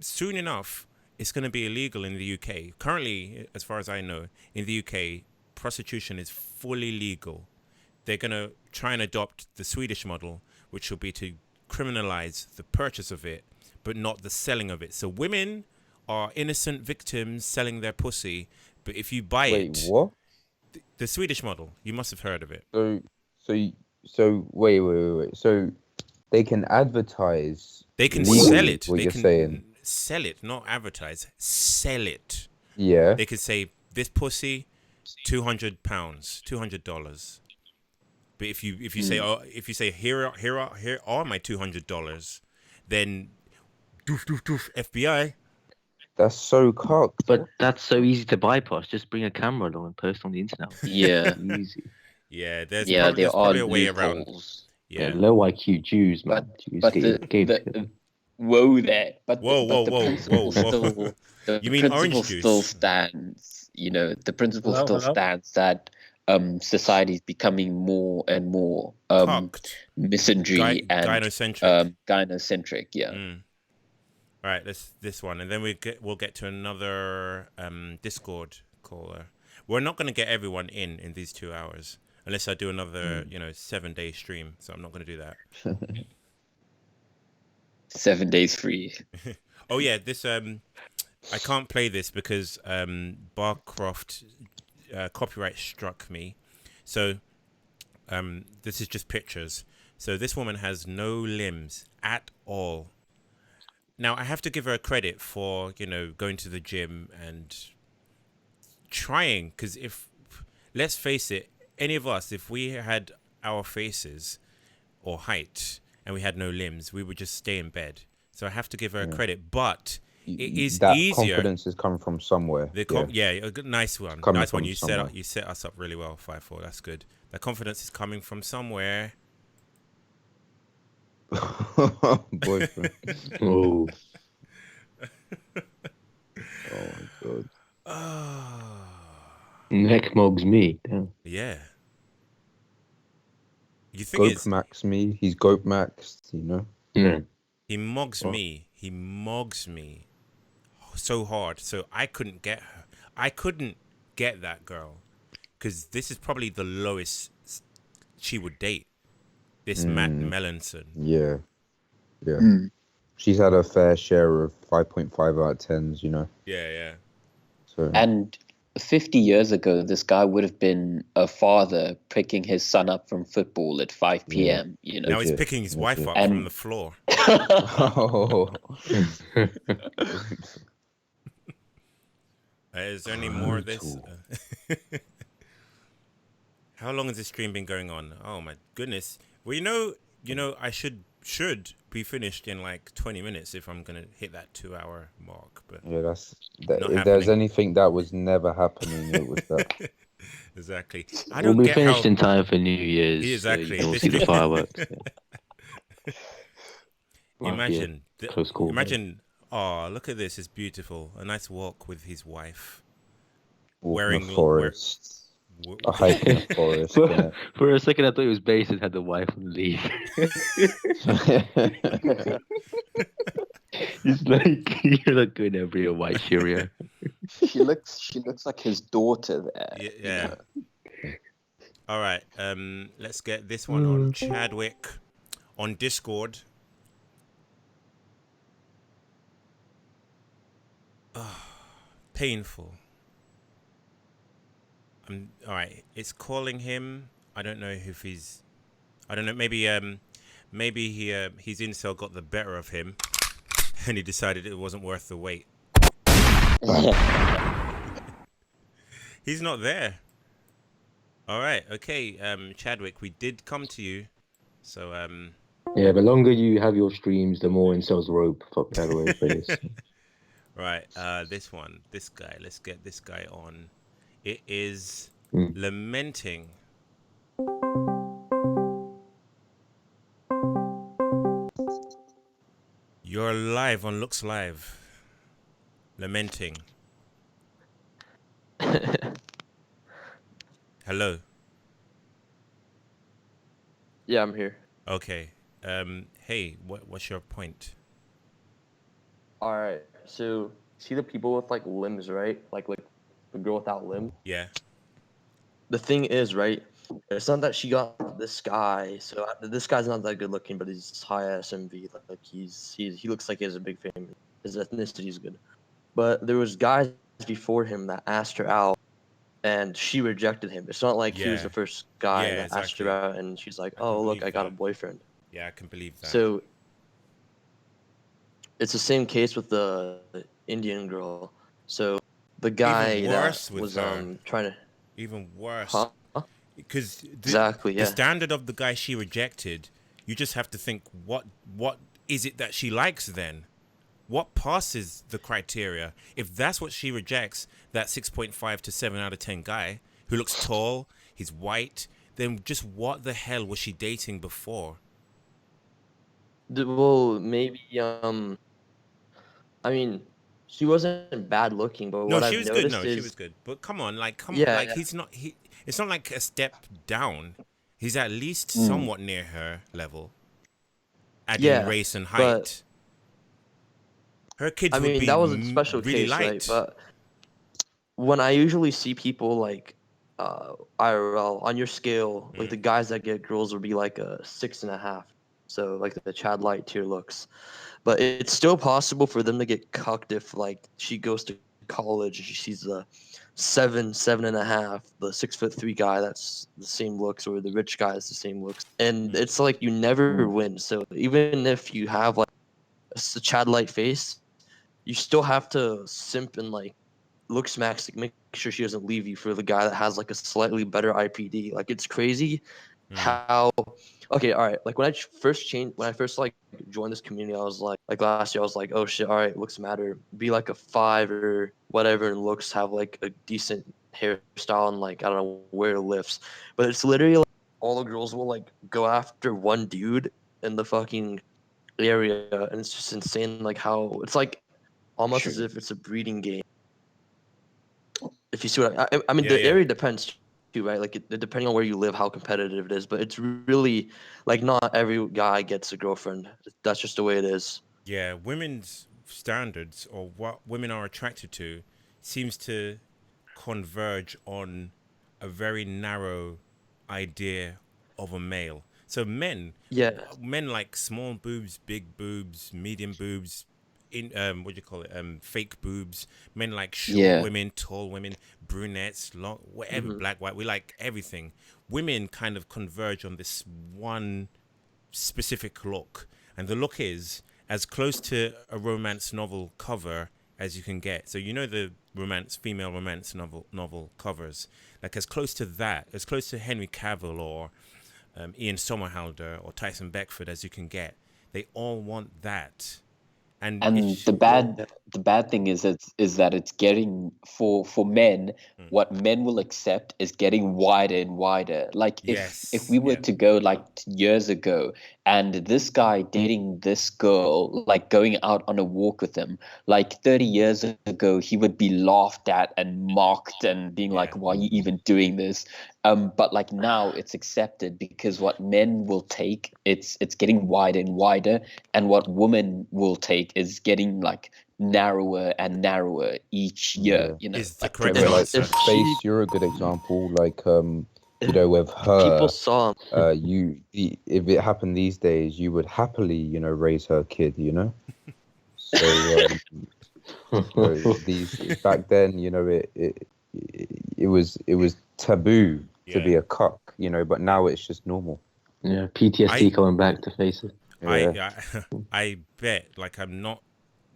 Speaker 1: soon enough, it's going to be illegal in the UK. Currently, as far as I know, in the UK, prostitution is fully legal. They're going to try and adopt the Swedish model, which will be to criminalize the purchase of it, but not the selling of it. So women are innocent victims selling their pussy, but if you buy it...
Speaker 3: Wait, what?
Speaker 1: The Swedish model. You must have heard of it.
Speaker 3: So wait. So they can advertise.
Speaker 1: They can
Speaker 3: legally,
Speaker 1: sell it.
Speaker 3: What
Speaker 1: they
Speaker 3: you're
Speaker 1: can
Speaker 3: saying?
Speaker 1: Sell it, not advertise. Sell it.
Speaker 3: Yeah.
Speaker 1: They could say this pussy, £200, $200. But if you say here are my $200, then doof FBI.
Speaker 3: That's so cocked.
Speaker 2: But that's so easy to bypass. Just bring a camera along and post on the internet.
Speaker 4: Yeah.
Speaker 2: Easy.
Speaker 1: Yeah, there's probably a way around.
Speaker 2: Yeah, low IQ Jews, man.
Speaker 4: Whoa there. But
Speaker 1: whoa.
Speaker 4: The
Speaker 1: You mean orange
Speaker 4: principle
Speaker 1: juice?
Speaker 4: still stands. The principle still stands that society is becoming more and more misandry and gynocentric. Yeah.
Speaker 1: Mm. All right, this one, and then we'll get to another Discord caller. We're not going to get everyone in these 2 hours unless I do another 7-day stream. So I'm not going to do that.
Speaker 4: 7 days free.
Speaker 1: Oh yeah, this I can't play this because Barcroft copyright struck me. So this is just pictures. So this woman has no limbs at all. Now, I have to give her credit for, going to the gym and trying, because let's face it, any of us, if we had our faces or height and we had no limbs, we would just stay in bed. So I have to give her credit, but it is
Speaker 3: that
Speaker 1: easier.
Speaker 3: Confidence is coming from somewhere.
Speaker 1: A good, nice one. Nice one. You set us up really well, FiveFour. That's good. The confidence is coming from somewhere.
Speaker 3: Boyfriend.
Speaker 2: Oh.
Speaker 3: Oh my god.
Speaker 2: Neck mogs me. Damn.
Speaker 1: Yeah. You think
Speaker 3: Gope Max me. He's Gope Maxed, you know?
Speaker 2: Yeah.
Speaker 1: he mogs
Speaker 3: What?
Speaker 1: me. He mogs me so hard. So I couldn't get her. I couldn't get that girl. Because this is probably the lowest she would date. This Matt Melanson.
Speaker 3: Yeah. Yeah. She's had a fair share of 5.5 out of 10s, you know?
Speaker 1: Yeah, yeah.
Speaker 3: So.
Speaker 4: And 50 years ago, this guy would have been a father picking his son up from football at 5 p.m. You know,
Speaker 1: Now he's picking his wife up from the floor.
Speaker 3: Oh.
Speaker 1: Is there any more of this? How long has this stream been going on? Oh my goodness. Well, you know, I should be finished in like 20 minutes if I'm gonna hit that 2-hour mark. But
Speaker 3: Yeah,
Speaker 1: not
Speaker 3: if there's
Speaker 1: happening.
Speaker 3: anything that was never happening, it was that.
Speaker 1: Exactly.
Speaker 2: We'll be finished in time for New Year's.
Speaker 1: Exactly.
Speaker 2: So you'll see the fireworks.
Speaker 1: Imagine.
Speaker 2: Close call.
Speaker 1: Imagine. Oh, look at this! It's beautiful. A nice walk with his wife.
Speaker 3: Walking in a forest. A hike in a forest.
Speaker 2: For a second, I thought it was based and had the wife on leave. It's like you're not going to be a white Cheerio.
Speaker 4: she looks like his daughter there.
Speaker 1: Yeah. All right. Let's get this one on Chadwick on Discord. Oh, painful. All right. It's calling him. I don't know if he's. I don't know. Maybe his incel got the better of him, and he decided it wasn't worth the wait. He's not there. All right. Okay. Chadwick, we did come to you. So
Speaker 2: Yeah, the longer you have your streams, the more incels rope. Fuck that away, please.
Speaker 1: Right. This guy. Let's get this guy on. It is lamenting. You're live on Looks Live. Lamenting. Hello.
Speaker 8: Yeah, I'm here.
Speaker 1: Okay. Hey, what's your point?
Speaker 8: All right. So, see the people with like limbs, right? Like the girl without limb.
Speaker 1: Yeah.
Speaker 8: The thing is, right? It's not that she got this guy. So this guy's not that good looking, but he's high SMV. Like he looks like he has a big fame. His ethnicity is good. But there was guys before him that asked her out, and she rejected him. It's not like he was the first guy that asked her out, and she's like, "Oh, look, I got a boyfriend."
Speaker 1: Yeah, I can believe that.
Speaker 8: So it's the same case with the Indian girl. So the guy that was trying to
Speaker 1: even worse.
Speaker 8: Huh?
Speaker 1: Because
Speaker 8: the
Speaker 1: standard of the guy she rejected, you just have to think what is it that she likes then? What passes the criteria? If that's what she rejects, that 6.5 to 7 out of 10 guy who looks tall, he's white, then just what the hell was she dating before?
Speaker 8: Well, maybe I mean, she wasn't bad looking, but
Speaker 1: No,
Speaker 8: what
Speaker 1: she
Speaker 8: I've
Speaker 1: was good.
Speaker 8: noticed
Speaker 1: No,
Speaker 8: is
Speaker 1: she was good. But come on,
Speaker 8: Yeah.
Speaker 1: he's not. It's not like a step down. He's at least somewhat near her level. Adding race and height. Her kids would be
Speaker 8: that was a special
Speaker 1: really
Speaker 8: case,
Speaker 1: light.
Speaker 8: right? But when I usually see people like IRL on your scale, like the guys that get girls would be like a 6.5. So like the Chad Light tier looks. But it's still possible for them to get cucked if like she goes to college and she sees the 7.5, the 6'3" guy that's the same looks, or the rich guy that's the same looks. And it's like you never win. So even if you have like a Chad Light face, you still have to simp and like looks max to make sure she doesn't leave you for the guy that has like a slightly better IPD. Like it's crazy how okay, all right. Like when I first like joined this community, I was like last year, I was like, oh shit, all right, looks matter. Be like a 5 or whatever, and looks have like a decent hairstyle and like I don't know, wear lifts. But it's literally like all the girls will like go after one dude, in the fucking area, and it's just insane. Like how it's like almost as if it's a breeding game. If you see what I mean, the area depends too, right? Like depending on where you live, how competitive it is. But it's really like not every guy gets a girlfriend. That's just the way it is.
Speaker 1: Yeah, women's standards or what women are attracted to seems to converge on a very narrow idea of a male. So men like small boobs, big boobs, medium boobs, in what do you call it? Fake boobs. Men like short women, tall women, brunettes, long, whatever, black, white. We like everything. Women kind of converge on this one specific look, and the look is as close to a romance novel cover as you can get. So you know the female romance novel covers, like as close to that, as close to Henry Cavill or Ian Somerhalder or Tyson Beckford as you can get. They all want that. And
Speaker 4: the bad thing is that it's getting for men, what men will accept is getting wider and wider. Like if we were to go like years ago and this guy dating this girl, like going out on a walk with him, like 30 years ago he would be laughed at and mocked and being like, why are you even doing this? But like now it's accepted because what men will take, it's getting wider and wider, and what women will take is getting like narrower and narrower each year. You know,
Speaker 1: is the correct
Speaker 3: answer. Like Face, you're a good example. Like you know, with her,
Speaker 8: people saw
Speaker 3: if it happened these days, you would happily, you know, raise her kid. You know, so these back then, you know, it was taboo to be a cuck, you know, but now it's just normal.
Speaker 2: Yeah, PTSD coming back to face it.
Speaker 1: I bet, like I'm not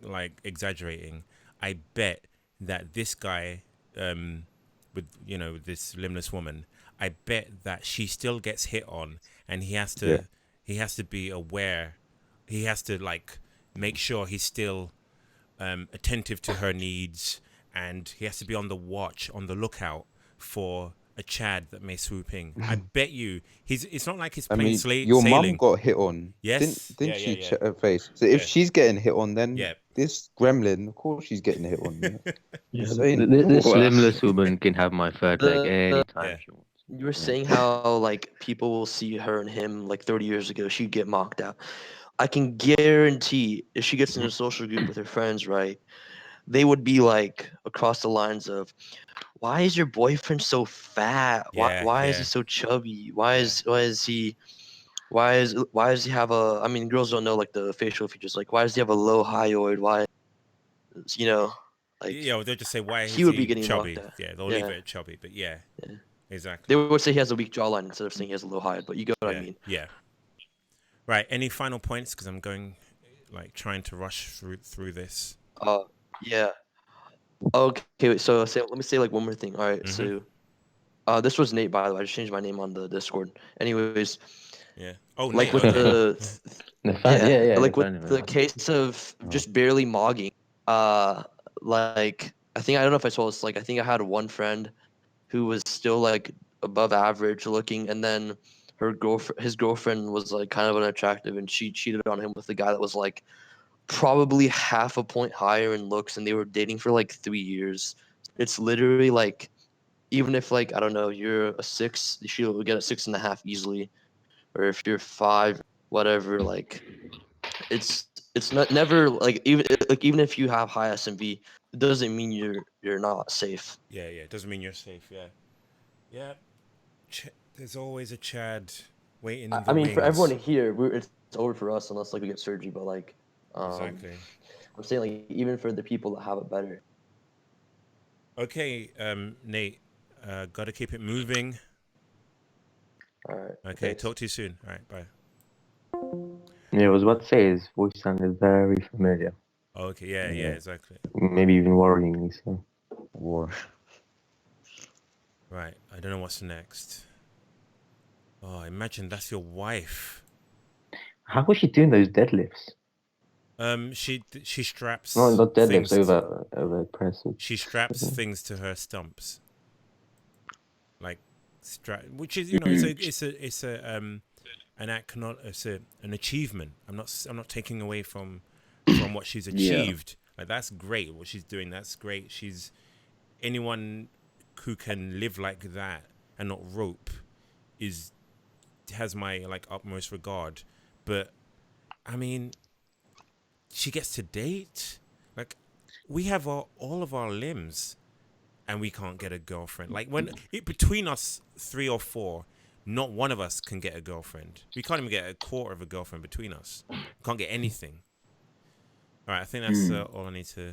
Speaker 1: like exaggerating, I bet that this guy with, you know, this limbless woman, I bet that she still gets hit on, and he has to be aware, he has to like make sure he's still attentive to her needs, and he has to be on the watch, on the lookout for a Chad that may swoop in. I bet you it's not like he's playing
Speaker 3: your
Speaker 1: sailing.
Speaker 3: mum got hit on.
Speaker 1: Yes,
Speaker 3: didn't she? Face. So if she's getting hit on, then this gremlin, of course, she's getting hit on. You know?
Speaker 2: This limbless woman can have my third leg anytime she wants.
Speaker 8: You were saying how like people will see her and him like 30 years ago, she'd get mocked out. I can guarantee if she gets in a social group with her friends, right, they would be like across the lines of, why is your boyfriend so fat? Why is he so chubby? Why does he have a, I mean, girls don't know like the facial features, like why does he have a low hyoid? Why, you know, like
Speaker 1: they'll just say why
Speaker 8: he would be getting
Speaker 1: chubby.
Speaker 8: mocked at.
Speaker 1: Yeah, they'll leave it at chubby, but exactly.
Speaker 8: They would say he has a weak jawline instead of saying he has a low hyoid, but you get what I mean.
Speaker 1: Yeah. Right. Any final points? Because I'm going, like, trying to rush through this.
Speaker 8: Yeah. Okay, so let me say like one more thing. All right, so this was Nate, by the way. I just changed my name on the Discord. Anyways.
Speaker 1: Yeah. Oh,
Speaker 8: like
Speaker 1: Nate,
Speaker 8: with
Speaker 1: okay.
Speaker 8: the case of just barely mogging. Like I don't know if I told this. Like I think I had one friend who was still like above average looking, and then his girlfriend was like kind of unattractive, and she cheated on him with a guy that was like probably half a point higher in looks, and they were dating for like 3 years. It's literally like, even if like, I don't know, you're a 6, she'll get a 6.5 easily, or if you're 5, whatever, like it's not never like, even if you have high SMV, it doesn't mean you're not safe.
Speaker 1: Yeah, it doesn't mean you're safe. Yeah. There's always a Chad waiting in the
Speaker 8: I mean,
Speaker 1: wings.
Speaker 8: for everyone here, it's over for us unless like we get surgery, but like
Speaker 1: exactly.
Speaker 8: I'm saying like even for the people that have it better.
Speaker 1: Okay, Nate, gotta keep it moving.
Speaker 8: All right.
Speaker 1: Okay,
Speaker 8: thanks.
Speaker 1: talk to you soon. All right, bye.
Speaker 2: Yeah, I was about to say his voice sounded very familiar.
Speaker 1: Okay, yeah, exactly.
Speaker 2: Maybe even worryingly so.
Speaker 1: Right, I don't know what's next. Oh, imagine that's your wife.
Speaker 2: How was she doing those deadlifts?
Speaker 1: She straps.
Speaker 2: No, not deadlifts, over press.
Speaker 1: She straps things to her stumps. Like which is, you know, it's a an achievement. I'm not taking away from what she's
Speaker 4: Yeah.
Speaker 1: achieved. Like, that's great. What she's doing, that's great. She's anyone who can live like that and not rope has my like utmost regard. But I mean, she gets to date. Like, we have all of our limbs, and we can't get a girlfriend. Like, between us 3 or 4, not one of us can get a girlfriend. We can't even get a quarter of a girlfriend between us. We can't get anything. All right, I think that's all I need to.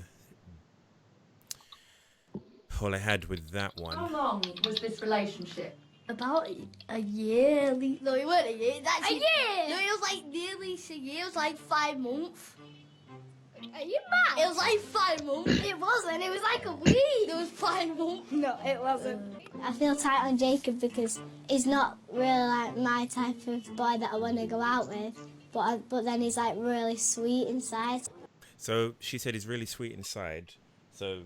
Speaker 1: All I had with that one.
Speaker 6: How long was this relationship?
Speaker 22: About a year. No, it wasn't a year. It's actually,
Speaker 19: A year?
Speaker 22: No, it was like nearly a year. It was like 5 months.
Speaker 19: Are you mad?
Speaker 22: It was like 5 months.
Speaker 19: It wasn't. It was like a week.
Speaker 22: It was 5 months.
Speaker 19: No, it wasn't.
Speaker 22: I feel tight on Jacob because he's not really like my type of boy that I want to go out with. But then he's like really sweet inside.
Speaker 1: So she said he's really sweet inside. So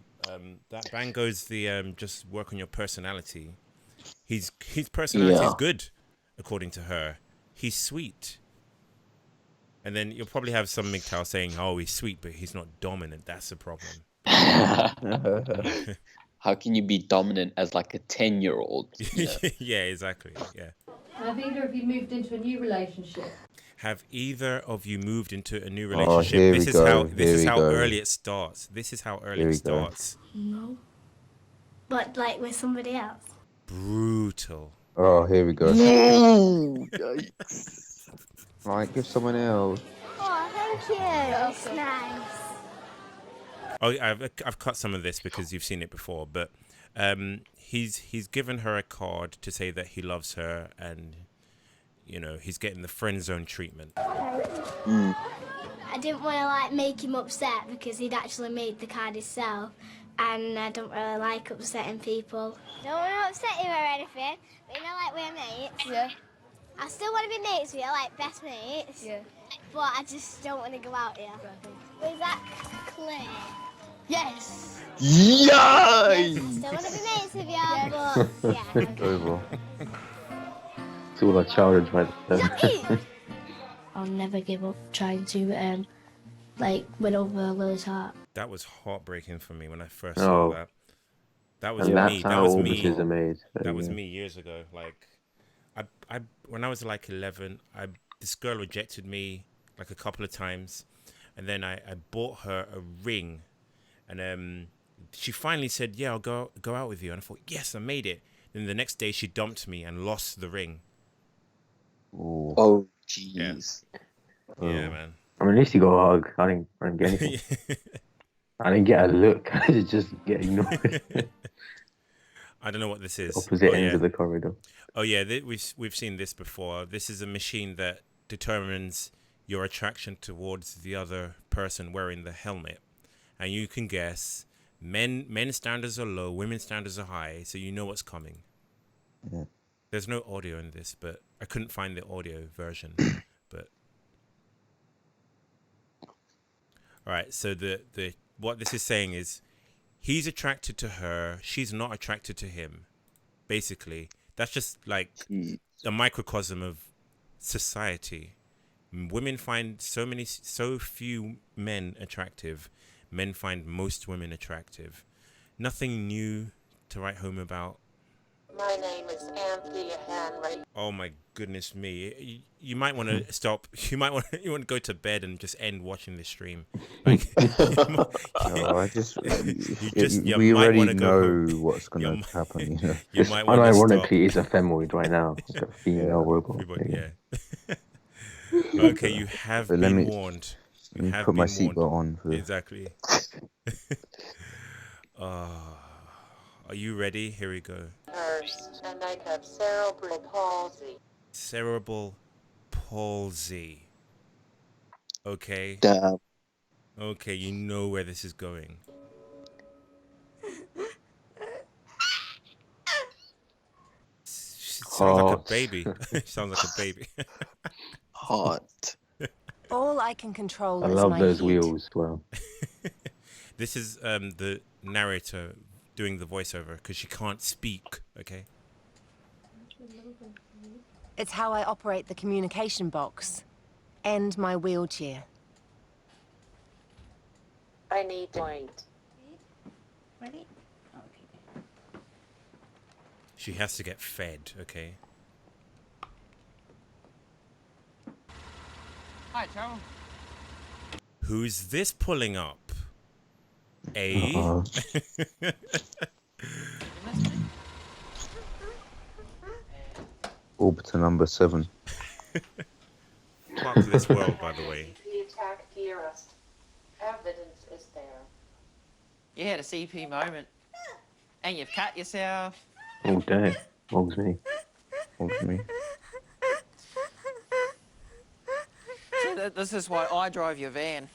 Speaker 1: that bang goes the just work on your personality. His personality is good, according to her. He's sweet. And then you'll probably have some MGTOW saying, oh, he's sweet, but he's not dominant. That's the problem.
Speaker 4: How can you be dominant as like a 10-year-old?
Speaker 1: Yeah, exactly. Yeah.
Speaker 6: Have either of you moved into a new relationship?
Speaker 1: Have either of you moved into a new
Speaker 3: Oh,
Speaker 1: relationship?
Speaker 3: here
Speaker 1: This
Speaker 3: we
Speaker 1: is
Speaker 3: go,
Speaker 1: how
Speaker 3: here we go.
Speaker 1: early it starts. This is how early
Speaker 3: Here
Speaker 1: it
Speaker 3: we go.
Speaker 1: starts.
Speaker 22: No. But like with somebody else.
Speaker 1: Brutal.
Speaker 3: Oh, here we go.
Speaker 4: No! Yikes.
Speaker 3: Right, give someone else.
Speaker 19: Oh, thank you. That's nice.
Speaker 1: Oh, I've cut some of this because you've seen it before, but he's given her a card to say that he loves her, and you know he's getting the friend zone treatment.
Speaker 22: I didn't want to like make him upset because he'd actually made the card himself, and I don't really like upsetting people.
Speaker 19: Don't want to upset you or anything, but you know, like we're mates. Yeah. I still want to be mates with you, like best mates. Yeah. But I just don't want to go out here. Is that clear?
Speaker 22: Yes.
Speaker 4: Yikes!
Speaker 19: I still want to be mates with you, but yeah.
Speaker 3: Over.
Speaker 2: It's all like childhood right there.
Speaker 22: I'll never give up trying to like win over Lily's heart.
Speaker 1: That was heartbreaking for me when I first saw that. That was
Speaker 2: And
Speaker 1: me.
Speaker 2: that's
Speaker 1: That
Speaker 2: how
Speaker 1: was
Speaker 2: all
Speaker 1: me.
Speaker 2: this is made.
Speaker 1: That was me years ago. Like, I when I was like 11, this girl rejected me like a couple of times, and then I bought her a ring, and she finally said, "Yeah, I'll go out with you." And I thought, "Yes, I made it." Then the next day she dumped me and lost the ring.
Speaker 3: Ooh.
Speaker 4: Oh, jeez.
Speaker 1: Yeah, man.
Speaker 2: I mean, at least you got a hug. I didn't get anything. I didn't get a look. I just get ignored.
Speaker 1: I don't know what this is.
Speaker 2: Opposite ends of the corridor.
Speaker 1: Oh yeah, we've seen this before. This is a machine that determines your attraction towards the other person wearing the helmet, and you can guess. Men's standards are low, women's standards are high, so you know what's coming.
Speaker 3: Yeah.
Speaker 1: There's no audio in this, but I couldn't find the audio version. But all right, so the what this is saying is he's attracted to her, she's not attracted to him. Basically, that's just like a microcosm of society. Women find so few men attractive. Men find most women attractive. Nothing new to write home about.
Speaker 6: My name is Anthea Henry.
Speaker 1: Oh my goodness me! You might want to stop. You want to go to bed and just end watching this stream. Like,
Speaker 3: we already know what's gonna happen. You know?
Speaker 1: You might want to
Speaker 2: Unironically, it's a femoid right now. It's a female robot.
Speaker 1: Yeah. Okay, you have been warned.
Speaker 3: Let me put my seatbelt on.
Speaker 1: Exactly. Are you ready? Here we go.
Speaker 6: Nurse, and I have cerebral palsy.
Speaker 1: Cerebral palsy. Okay.
Speaker 4: Damn.
Speaker 1: Okay, you know where this is going. She sounds like a baby. She sounds like a baby.
Speaker 4: Hot.
Speaker 6: All I can control
Speaker 2: I
Speaker 6: is
Speaker 2: love
Speaker 6: my
Speaker 2: those
Speaker 6: heat.
Speaker 2: wheels. Well,
Speaker 1: This is the narrator doing the voiceover because she can't speak. Okay.
Speaker 21: It's how I operate the communication box and my wheelchair.
Speaker 6: I need point.
Speaker 21: Ready?
Speaker 1: She has to get fed, okay?
Speaker 5: Hi, Charles.
Speaker 1: Who's this pulling up?
Speaker 3: Overton number 7.
Speaker 1: Fuck this world, by the way.
Speaker 6: The attack theorist. Evidence is there.
Speaker 5: You had a CP moment. And you've cut yourself.
Speaker 2: Oh, damn. Wogs me.
Speaker 3: Wogs me.
Speaker 5: So this is why I drive your van.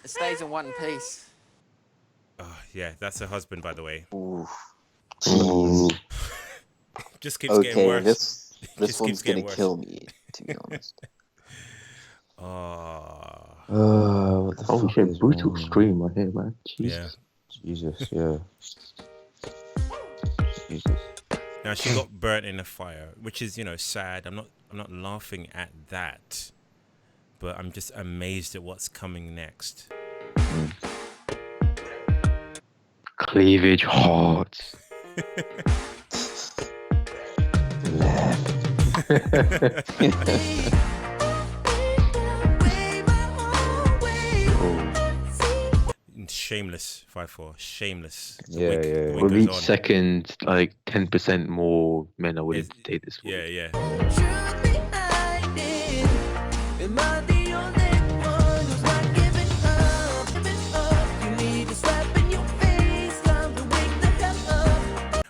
Speaker 5: It stays in one piece.
Speaker 1: Oh, yeah, that's her husband, by the way.
Speaker 4: Ooh.
Speaker 1: Just keeps getting worse.
Speaker 4: This one's gonna kill me, to be honest.
Speaker 3: What the fuck
Speaker 2: shit,
Speaker 3: is
Speaker 2: brutal
Speaker 3: wrong?
Speaker 2: scream right here, man.
Speaker 1: Yeah.
Speaker 3: Jesus, yeah. Jesus.
Speaker 1: Now she got burnt in a fire, which is, sad. I'm not laughing at that, but I'm just amazed at what's coming next.
Speaker 2: Cleavage hot.
Speaker 1: Shameless, FiveFour. Shameless.
Speaker 3: Yeah.
Speaker 2: With each second, like 10% more men are willing to date this woman.
Speaker 1: Yeah.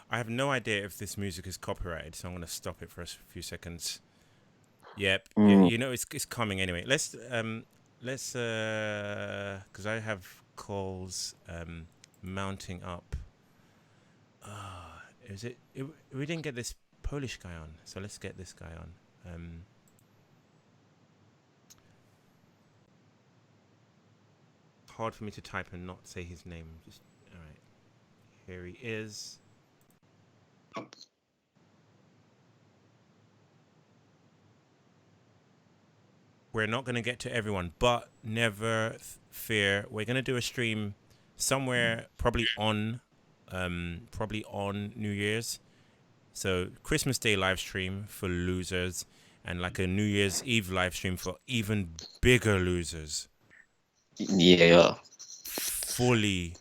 Speaker 1: I have no idea if this music is copyrighted, so I'm going to stop it for a few seconds. Yep. Yeah, it's coming anyway. Let's because I have calls mounting up. We didn't get this Polish guy on, so let's get this guy on. Hard for me to type and not say his name. Just all right. Here he is. We're not going to get to everyone, but never fear. We're going to do a stream somewhere, probably on New Year's. So Christmas Day live stream for losers, and like a New Year's Eve live stream for even bigger losers.
Speaker 4: Yeah.
Speaker 1: Fully.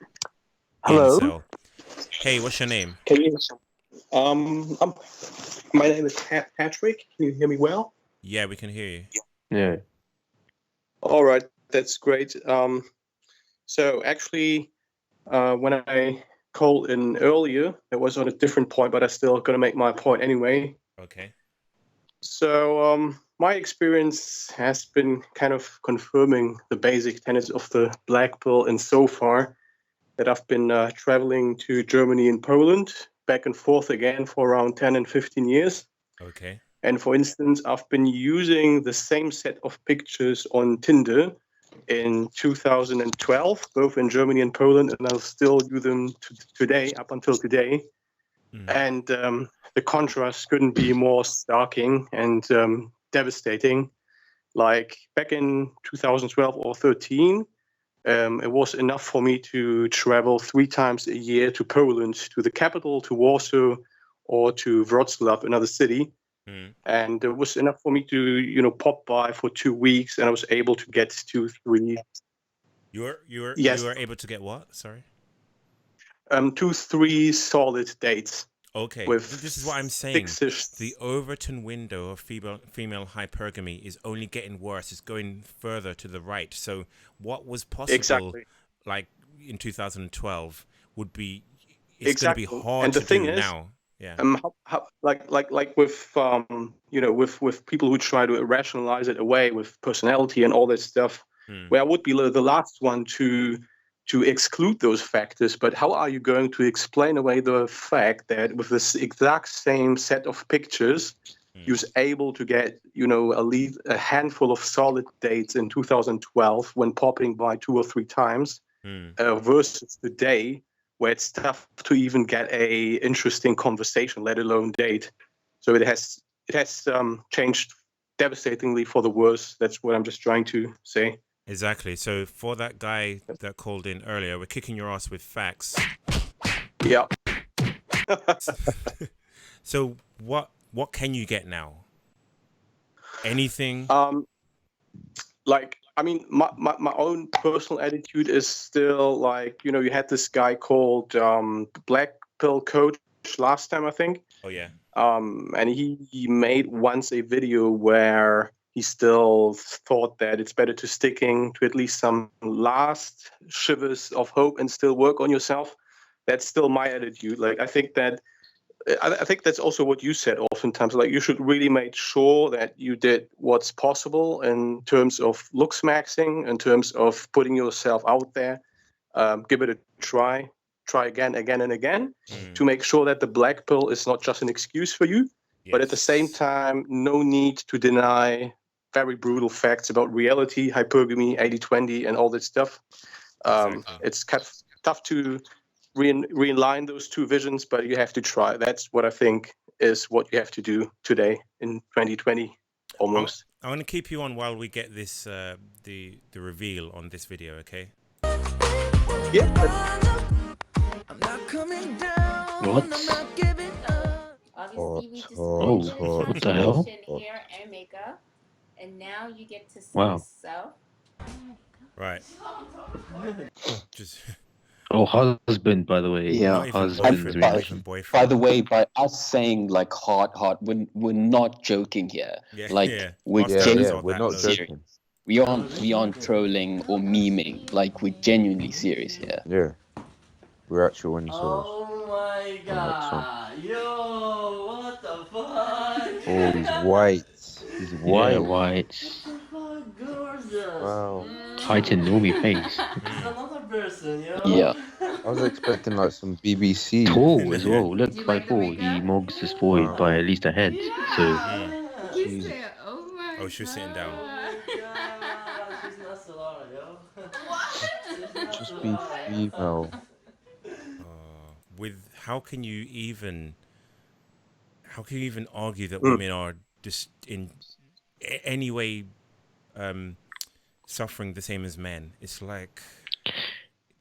Speaker 9: Hello.
Speaker 1: Incel. Hey, what's your name?
Speaker 9: Can you? My name is Patrick. Can you hear me well?
Speaker 1: Yeah, we can hear you.
Speaker 2: Yeah.
Speaker 9: All right, that's great. So actually, when I called in earlier, it was on a different point, but I'm still going to make my point anyway.
Speaker 1: Okay.
Speaker 9: So my experience has been kind of confirming the basic tenets of the Black Pill, and so far that I've been traveling to Germany and Poland back and forth again for around 10 and 15 years.
Speaker 1: Okay.
Speaker 9: And for instance, I've been using the same set of pictures on Tinder in 2012, both in Germany and Poland, and I'll still use them today, up until today. And the contrast couldn't be more starking and devastating. Like back in 2012 or 13, it was enough for me to travel 3 times a year to Poland, to the capital, to Warsaw, or to Wrocław, another city. And it was enough for me to, pop by for 2 weeks, and I was able to get 2, 3.
Speaker 1: You were able to get what? Sorry.
Speaker 9: 2, 3 solid dates.
Speaker 1: Okay.
Speaker 9: With
Speaker 1: this is what I'm saying. The Overton window of female hypergamy is only getting worse. It's going further to the right. So what was possible, like in 2012, would be it's going to be hard to do now. Yeah.
Speaker 9: Like with with people who try to rationalize it away with personality and all that stuff, where I would be the last one to exclude those factors. But how are you going to explain away the fact that with this exact same set of pictures, you was able to get a handful of solid dates in 2012 when popping by 2 or 3 times, versus today, where it's tough to even get a interesting conversation, let alone date. So it has changed devastatingly for the worse. That's what I'm just trying to say.
Speaker 1: Exactly. So for that guy that called in earlier, we're kicking your ass with facts.
Speaker 9: Yeah.
Speaker 1: So what can you get now? Anything?
Speaker 9: Like, I mean, my own personal attitude is still like, you know, you had this guy called Black Pill Coach last time, I think.
Speaker 1: Oh yeah.
Speaker 9: And he made once a video where he still thought that it's better to sticking to at least some last shivers of hope and still work on yourself. That's still my attitude. Like, I think that's also what you said oftentimes. Like, you should really make sure that you did what's possible in terms of looks maxing, in terms of putting yourself out there. Give it a try again and again, to make sure that the black pill is not just an excuse for you, but at the same time, no need to deny very brutal facts about reality, hypergamy, 80-20, and all that stuff. It's kind of tough to realign those two visions, but you have to try. That's what I think is what you have to do today in 2020, almost.
Speaker 1: I want to keep you on while we get this the reveal on this video, okay?
Speaker 9: Yeah.
Speaker 2: What?
Speaker 10: Obviously, we just
Speaker 2: what the hell?
Speaker 10: hair and makeup, and now you get to see
Speaker 2: Wow.
Speaker 10: yourself.
Speaker 1: Right. Just.
Speaker 2: Oh, husband, by the way.
Speaker 4: Yeah.
Speaker 2: Husband's reaction.
Speaker 4: By the way, by us saying like hard, we're not joking here.
Speaker 1: Yeah,
Speaker 4: like
Speaker 1: yeah.
Speaker 4: we're
Speaker 3: we're not joking.
Speaker 4: We aren't trolling or memeing. Like, we're genuinely serious here.
Speaker 3: Yeah, we're actual incels.
Speaker 12: Oh my god! Yo, what the fuck?
Speaker 3: Oh, he's white. He's white.
Speaker 2: Yeah, white.
Speaker 12: Gorgeous.
Speaker 3: Wow.
Speaker 2: Titan normie face.
Speaker 12: Another person, yo.
Speaker 4: Yeah.
Speaker 3: I was expecting like some BBC.
Speaker 2: Tall as well. Look, by four, he mugs this boy by at least a head. So.
Speaker 1: Oh, she was sitting down.
Speaker 3: Just be female.
Speaker 1: With how can you even argue that women are just in any way suffering the same as men? It's like.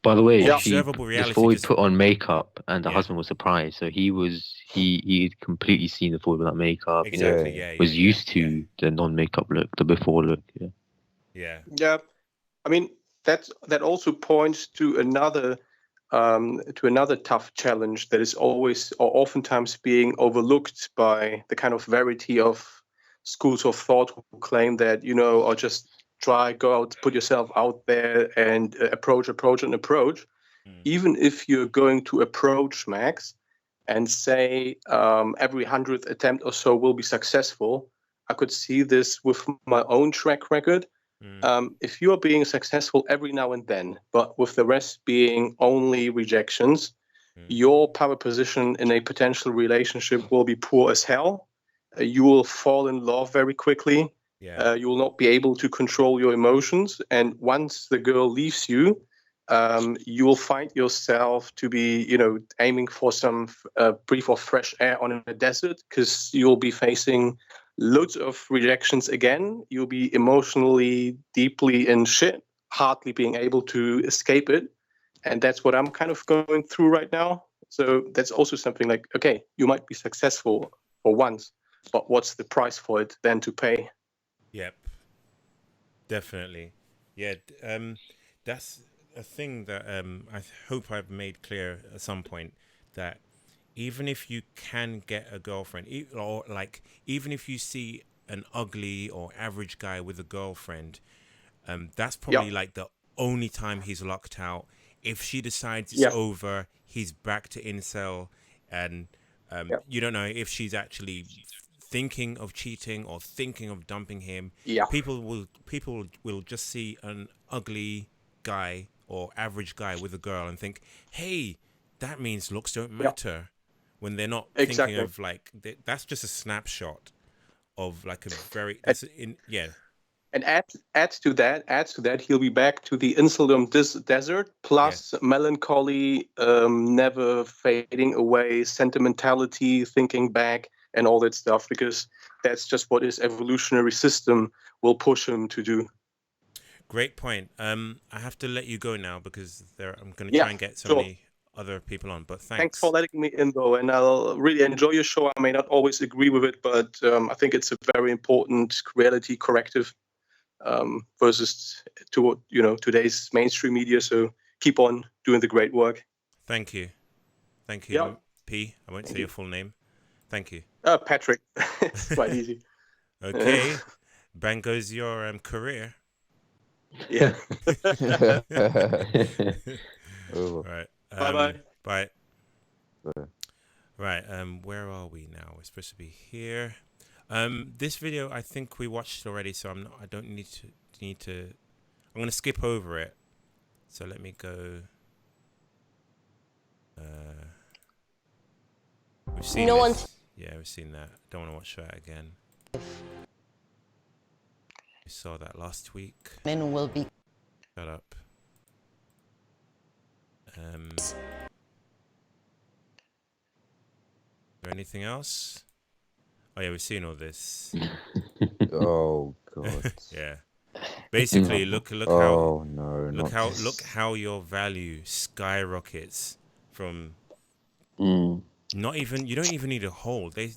Speaker 2: By the way,
Speaker 1: observable reality.
Speaker 2: This boy put on makeup, and the husband was surprised. So he'd completely seen the boy without makeup.
Speaker 1: Exactly.
Speaker 2: Was used to the non-makeup look, the before look.
Speaker 1: Yeah.
Speaker 9: Yeah. I mean, that also points to another tough challenge that is always or oftentimes being overlooked by the kind of variety of schools of thought who claim that, you know, or just go out, put yourself out there and approach. Even if you're going to approach, Max, and say every 100th attempt or so will be successful, I could see this with my own track record. If you are being successful every now and then, but with the rest being only rejections, your power position in a potential relationship will be poor as hell. You will fall in love very quickly. You will not be able to control your emotions. And once the girl leaves you, you will find yourself to be, you know, aiming for some breath of fresh air on a desert, because you'll be facing loads of rejections again. You'll be emotionally deeply in shit, hardly being able to escape it. And that's what I'm kind of going through right now. So that's also something like, okay, you might be successful for once, but what's the price for it then to pay?
Speaker 1: Yep. Definitely. Yeah. That's a thing that I hope I've made clear at some point, that even if you can get a girlfriend, or like even if you see an ugly or average guy with a girlfriend, that's probably like the only time he's locked out. If she decides it's over, he's back to incel, and you don't know if she's actually thinking of cheating or thinking of dumping him. People will just see an ugly guy or average guy with a girl and think, hey, that means looks don't matter, when they're not thinking of like that's just a snapshot of like a very
Speaker 9: And adds to that, he'll be back to the insular desert, plus melancholy, never fading away, sentimentality, thinking back, and all that stuff, because that's just what his evolutionary system will push him to do.
Speaker 1: Great point. I have to let you go now because I'm going to try and get so many other people on, but
Speaker 9: Thanks for letting me in, though, and I'll really enjoy your show. I may not always agree with it, but I think it's a very important reality corrective versus today's mainstream media. So keep on doing the great work.
Speaker 1: Thank you. Thank you, P. I won't say your full name. Thank you.
Speaker 9: Patrick. It's quite easy.
Speaker 1: Okay. Bang goes your career.
Speaker 9: Yeah.
Speaker 1: Right.
Speaker 9: Bye-bye.
Speaker 1: Bye. Right. Where are we now? We're supposed to be here. This video I think we watched already, so I don't need to. I'm gonna skip over it. So let me go. We've seen this. Yeah, we've seen that. Don't want to watch that again. We saw that last week.
Speaker 11: Men will be.
Speaker 1: Shut up. Is there anything else? Oh yeah, we've seen all this.
Speaker 3: Oh God.
Speaker 1: Yeah. Basically, look
Speaker 3: Oh no.
Speaker 1: Look how your value skyrockets from. Not even, you don't even need a hole. The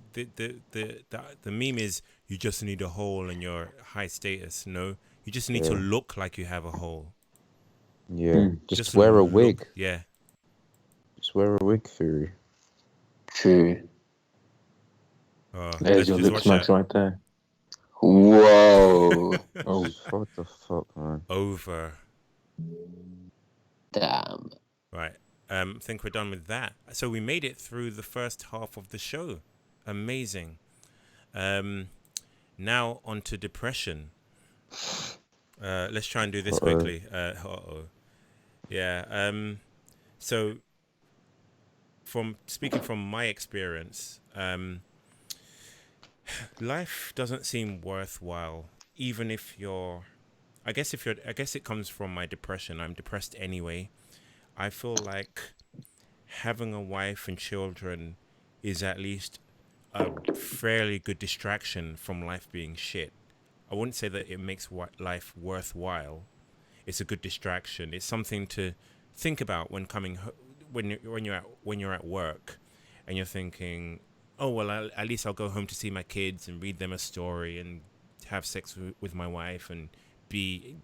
Speaker 1: meme is you just need a hole in your high status. No, you just need to look like you have a hole.
Speaker 3: Yeah, just wear a wig.
Speaker 1: Yeah,
Speaker 3: just wear a wig, Fury.
Speaker 17: True.
Speaker 2: There's your lip smacks right there.
Speaker 17: Whoa.
Speaker 3: Oh, what the fuck, man?
Speaker 1: Over.
Speaker 17: Damn.
Speaker 1: Right. I think we're done with that. So we made it through the first half of the show. Amazing. Now on to depression. Let's try and do this quickly. Yeah. So speaking from my experience, life doesn't seem worthwhile, even if I guess it comes from my depression. I'm depressed anyway. I feel like having a wife and children is at least a fairly good distraction from life being shit. I wouldn't say that it makes life worthwhile. It's a good distraction. It's something to think about when you're at work, and you're thinking, oh well, at least I'll go home to see my kids and read them a story and have sex with my wife and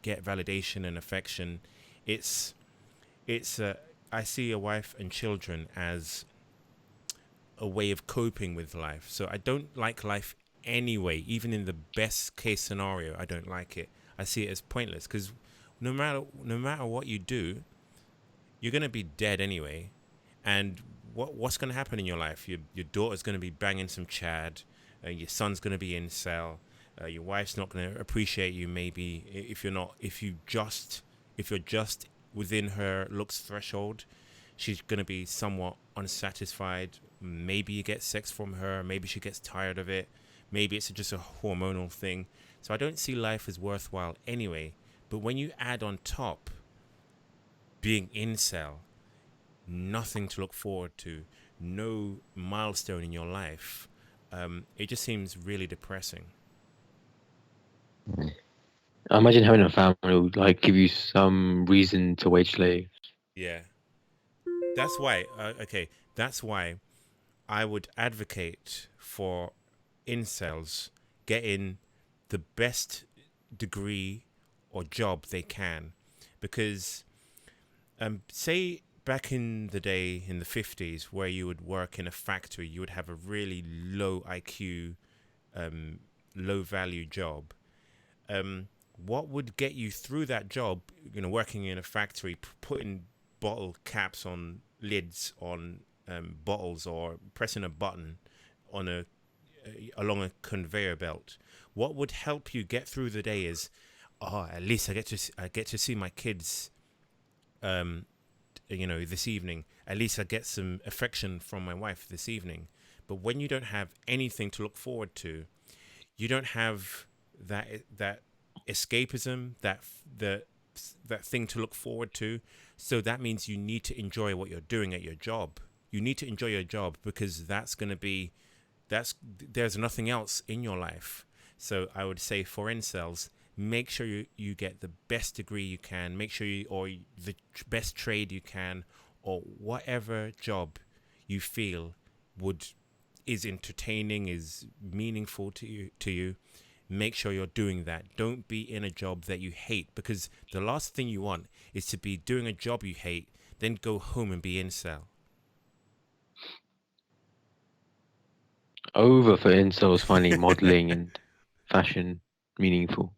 Speaker 1: get validation and affection. I see a wife and children as a way of coping with life. So I don't like life anyway. Even in the best case scenario, I don't like it. I see it as pointless because no matter what you do, you're gonna be dead anyway. And what's gonna happen in your life? Your daughter's gonna be banging some Chad. Your son's gonna be in cell. Your wife's not gonna appreciate you. Maybe if you're just within her looks threshold, she's going to be somewhat unsatisfied. Maybe you get sex from her. Maybe she gets tired of it. Maybe it's just a hormonal thing. So I don't see life as worthwhile anyway. But when you add on top being incel, nothing to look forward to, no milestone in your life, it just seems really depressing.
Speaker 2: I imagine having a family would like give you some reason to wage slave.
Speaker 1: Yeah. That's why, that's why I would advocate for incels getting the best degree or job they can. Because, say back in the day, in the 50s, where you would work in a factory, you would have a really low IQ, low value job. What would get you through that job, working in a factory, putting bottle caps on lids on bottles, or pressing a button on along a conveyor belt? What would help you get through the day is, at least I get to see my kids, this evening. At least I get some affection from my wife this evening. But when you don't have anything to look forward to, you don't have that escapism, that thing to look forward to. So that means you need to enjoy what you're doing at your job. You need to enjoy your job, because that's going to there's nothing else in your life. So I would say for incels, make sure you get the best degree you can, make sure or the best trade you can, or whatever job you feel is entertaining, is meaningful to you. Make sure you're doing that. Don't be in a job that you hate, because the last thing you want is to be doing a job you hate, then go home and be incel.
Speaker 2: Over for incels finding modeling and fashion meaningful.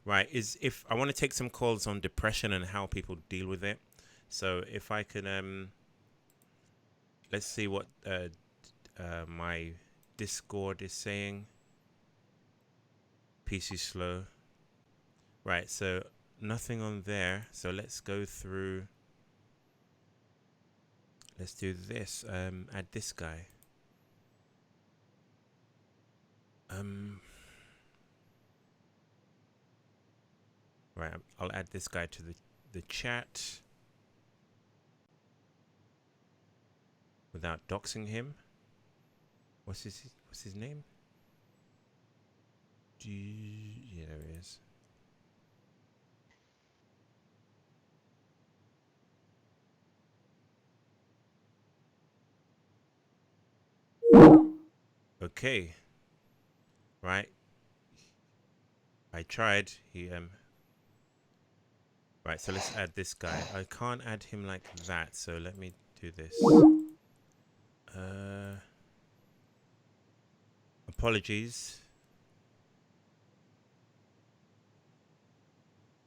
Speaker 1: Right. If I want to take some calls on depression and how people deal with it. So if I can, let's see what my Discord is saying. PC slow. Right. So nothing on there. So let's go through. Let's do this. Add this guy. Right, I'll add this guy to the chat without doxing him. What's his name? Yeah, there he is. Okay. Right. I tried. Right, so let's add this guy. I can't add him like that, so let me do this. Apologies.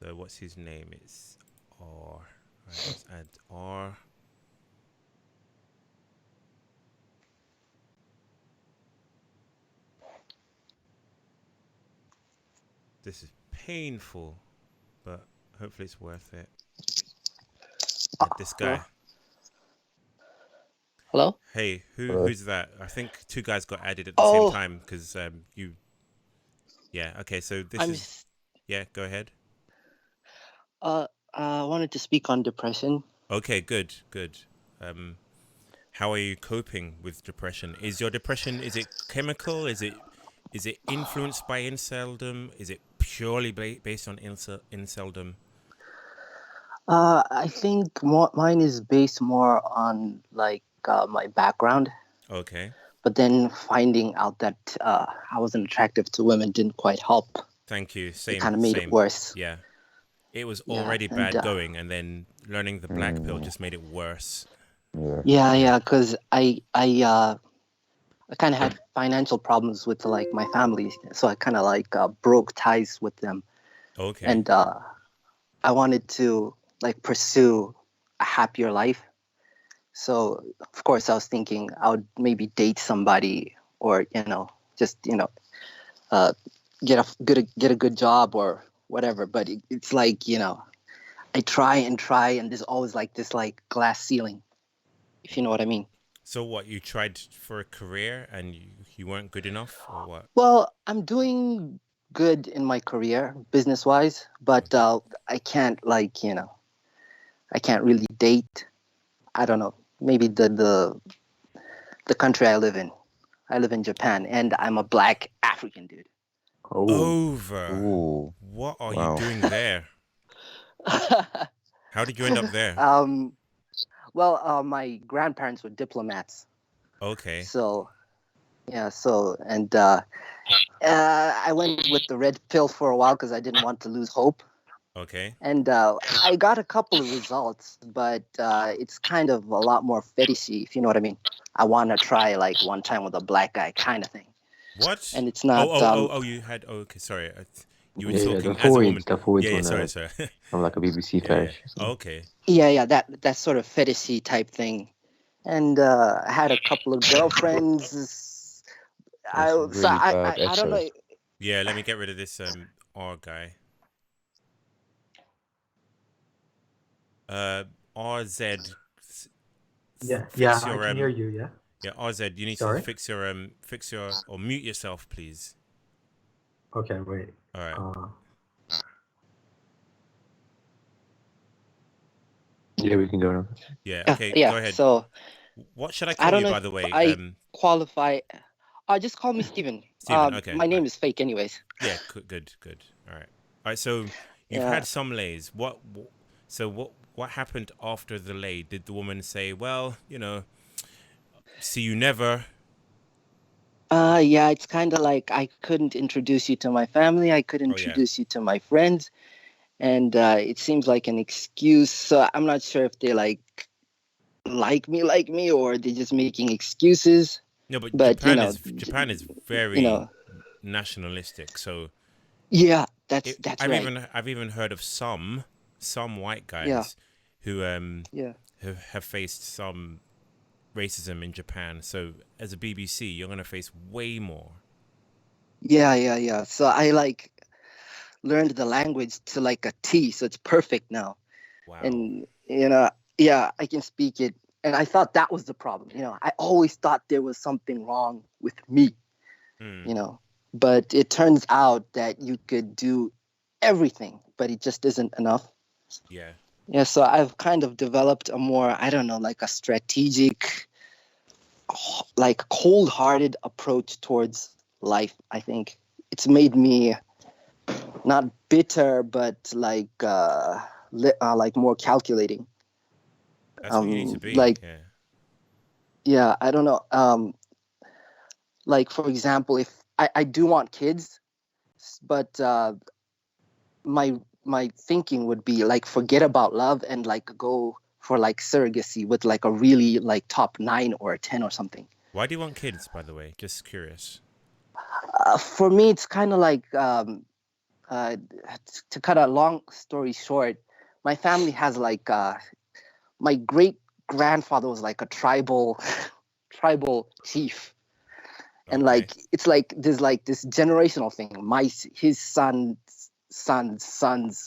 Speaker 1: So what's his name? It's R. Right, let's add R. This is painful, but hopefully it's worth it. This guy.
Speaker 11: Hello?
Speaker 1: Hey, who's that? I think two guys got added at the same time because you. Yeah. Okay. So this is. Yeah. Go ahead.
Speaker 11: I wanted to speak on depression.
Speaker 1: Okay. Good. Good. How are you coping with depression? Is your depression, is it chemical? Is it influenced by inceldom? Is it purely based on inceldom?
Speaker 11: I think mine is based more on like my background.
Speaker 1: Okay.
Speaker 11: But then finding out that I wasn't attractive to women didn't quite help.
Speaker 1: Thank you. Same.
Speaker 11: It kind of made it worse.
Speaker 1: Yeah. It was already bad going, and then learning the black pill just made it worse.
Speaker 11: Yeah. Because I kind of had financial problems with like my family, so I kind of like broke ties with them.
Speaker 1: Okay.
Speaker 11: And I wanted to like pursue a happier life. So of course I was thinking I would maybe date somebody, or just get a good job or whatever. But it's like I try, and there's always like this like glass ceiling, if you know what I mean.
Speaker 1: So what, you tried for a career and you weren't good enough, or what?
Speaker 11: Well, I'm doing good in my career business wise, but I can't I can't really date. I don't know. Maybe the country I live in. I live in Japan, and I'm a black African dude.
Speaker 1: Over. What are you doing there? How did you end up there?
Speaker 11: Well, my grandparents were diplomats.
Speaker 1: Okay.
Speaker 11: So, yeah. And I went with the red pill for a while because I didn't want to lose hope.
Speaker 1: Okay.
Speaker 11: And I got a couple of results, but it's kind of a lot more fetishy, if you know what I mean. I want to try like one time with a black guy kind of thing.
Speaker 1: What?
Speaker 11: And it's not.
Speaker 1: You had. Okay, sorry. You were talking as a woman. Sorry.
Speaker 2: I'm like a BBC fetish.
Speaker 1: Okay.
Speaker 11: Yeah. That sort of fetishy type thing. And I had a couple of girlfriends. I don't know.
Speaker 1: Yeah, let me get rid of this R guy. RZ.
Speaker 13: Yeah, I can hear you. Yeah.
Speaker 1: Yeah, RZ, you need to fix your or mute yourself, please.
Speaker 13: Okay, wait.
Speaker 1: All right.
Speaker 2: Yeah, we can go now.
Speaker 1: Yeah. Okay.
Speaker 11: Yeah.
Speaker 1: Go ahead.
Speaker 11: So,
Speaker 1: what should I call you, by the way?
Speaker 11: I qualify. Just call me Steven.
Speaker 1: Steven, okay.
Speaker 11: My name is fake, anyways.
Speaker 1: Yeah, good. All right. So you've had some lays. What happened after the lay? Did the woman say, "Well, see you never"?
Speaker 11: Yeah, it's kind of like I couldn't introduce you to my family. I could introduce you to my friends, and it seems like an excuse. So I'm not sure if they like me, or they're just making excuses.
Speaker 1: No, but Japan is very nationalistic. So
Speaker 11: yeah, that's right.
Speaker 1: I've even heard of some white guys who have faced some racism in Japan. So as a BBC, you're gonna face way more.
Speaker 11: Yeah. So I learned the language to like a T, so it's perfect now.
Speaker 1: Wow.
Speaker 11: And I can speak it. And I thought that was the problem. I always thought there was something wrong with me. But it turns out that you could do everything, but it just isn't enough. Yeah, so I've kind of developed a more, I don't know, like a strategic, like cold-hearted approach towards life, I think. It's made me not bitter, but like more calculating.
Speaker 1: That's what you need to be.
Speaker 11: I don't know. Like, for example, if I do want kids, but my thinking would be like forget about love and like go for like surrogacy with like a really like top 9 or 10 or something.
Speaker 1: Why do you want kids, by the way? Just curious.
Speaker 11: For me, it's kind of like to cut a long story short, my family has like my great grandfather was like a tribal chief. And like it's like there's like this generational thing. His sons,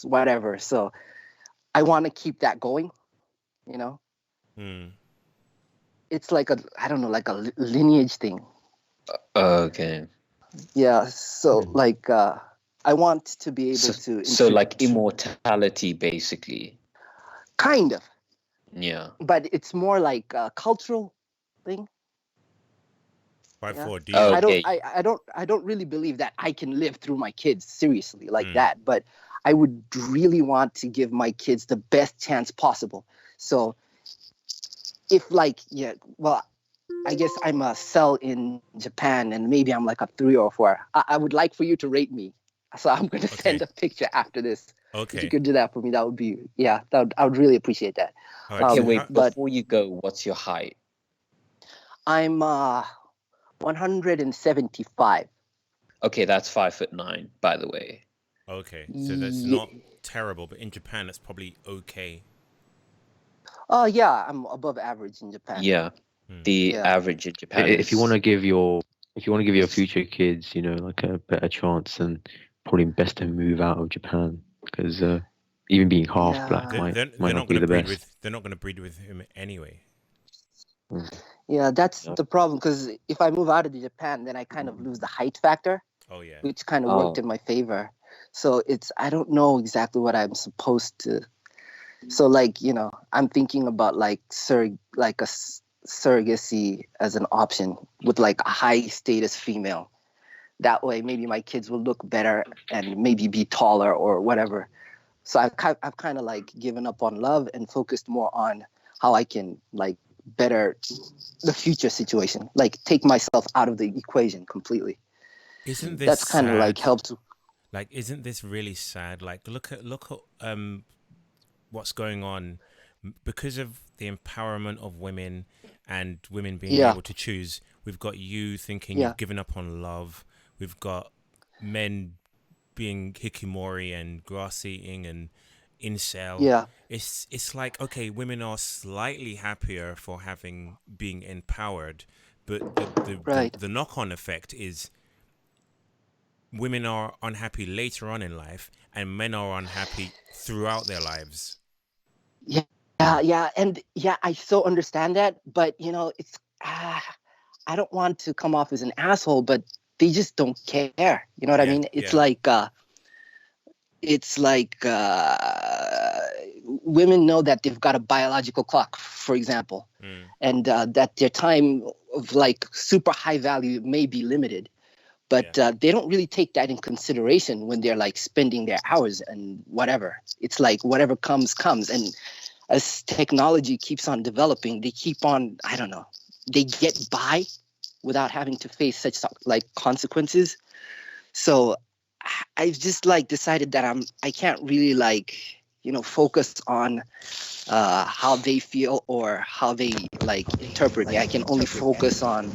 Speaker 11: whatever. So I want to keep that going, It's like I don't know, like a lineage thing.
Speaker 4: Okay.
Speaker 11: Yeah. So like I want to be able to.
Speaker 4: So like immortality, basically.
Speaker 11: Kind of.
Speaker 4: Yeah.
Speaker 11: But it's more like a cultural thing.
Speaker 1: FiveFour,
Speaker 11: I don't really believe that I can live through my kids seriously like that, but I would really want to give my kids the best chance possible. So if I guess I'm a cell in Japan and maybe I'm like a 3 or 4. I would like for you to rate me. So I'm going to send a picture after this.
Speaker 1: Okay.
Speaker 11: If you could do that for me, that would be, I would really appreciate that.
Speaker 4: Okay, wait, before you go, what's your height?
Speaker 11: I'm 175.
Speaker 4: Okay, that's 5'9", by the way.
Speaker 1: Okay, so that's not terrible, but in Japan, that's probably okay.
Speaker 11: Oh yeah, I'm above average in Japan.
Speaker 4: Yeah, the average in Japan.
Speaker 2: If you want to give your future kids, like a better chance, then probably best to move out of Japan because even being half black might not be the best.
Speaker 1: They're not going to breed with him anyway.
Speaker 11: Yeah, that's the problem, because if I move out of Japan, then I kind of lose the height factor.
Speaker 1: Oh yeah.
Speaker 11: Which kind of worked in my favor. So I don't know exactly what I'm supposed to. So like, I'm thinking about like a surrogacy as an option with like a high status female. That way, maybe my kids will look better and maybe be taller or whatever. So I've kind of like given up on love and focused more on how I can like better the future situation, like take myself out of the equation completely.
Speaker 1: Isn't this
Speaker 11: that's kind of like helped?
Speaker 1: Like, isn't this really sad? Like, look at what's going on because of the empowerment of women and women being able to choose. We've got you thinking you've given up on love. We've got men being hikikomori and grass eating and incel.
Speaker 11: Yeah.
Speaker 1: It's like, okay, women are slightly happier for being empowered, but the knock-on effect is women are unhappy later on in life and men are unhappy throughout their lives.
Speaker 11: Yeah, and I so understand that, but it's I don't want to come off as an asshole, but they just don't care. You know what I mean? It's like women know that they've got a biological clock, for example, and that their time of like super high value may be limited, but they don't really take that in consideration when they're like spending their hours and whatever. It's like whatever comes. And as technology keeps on developing, they keep on, I don't know, they get by without having to face such like consequences. So I've just like decided that I can't really like, you know, focus on how they feel or how they like interpret me. I can only focus on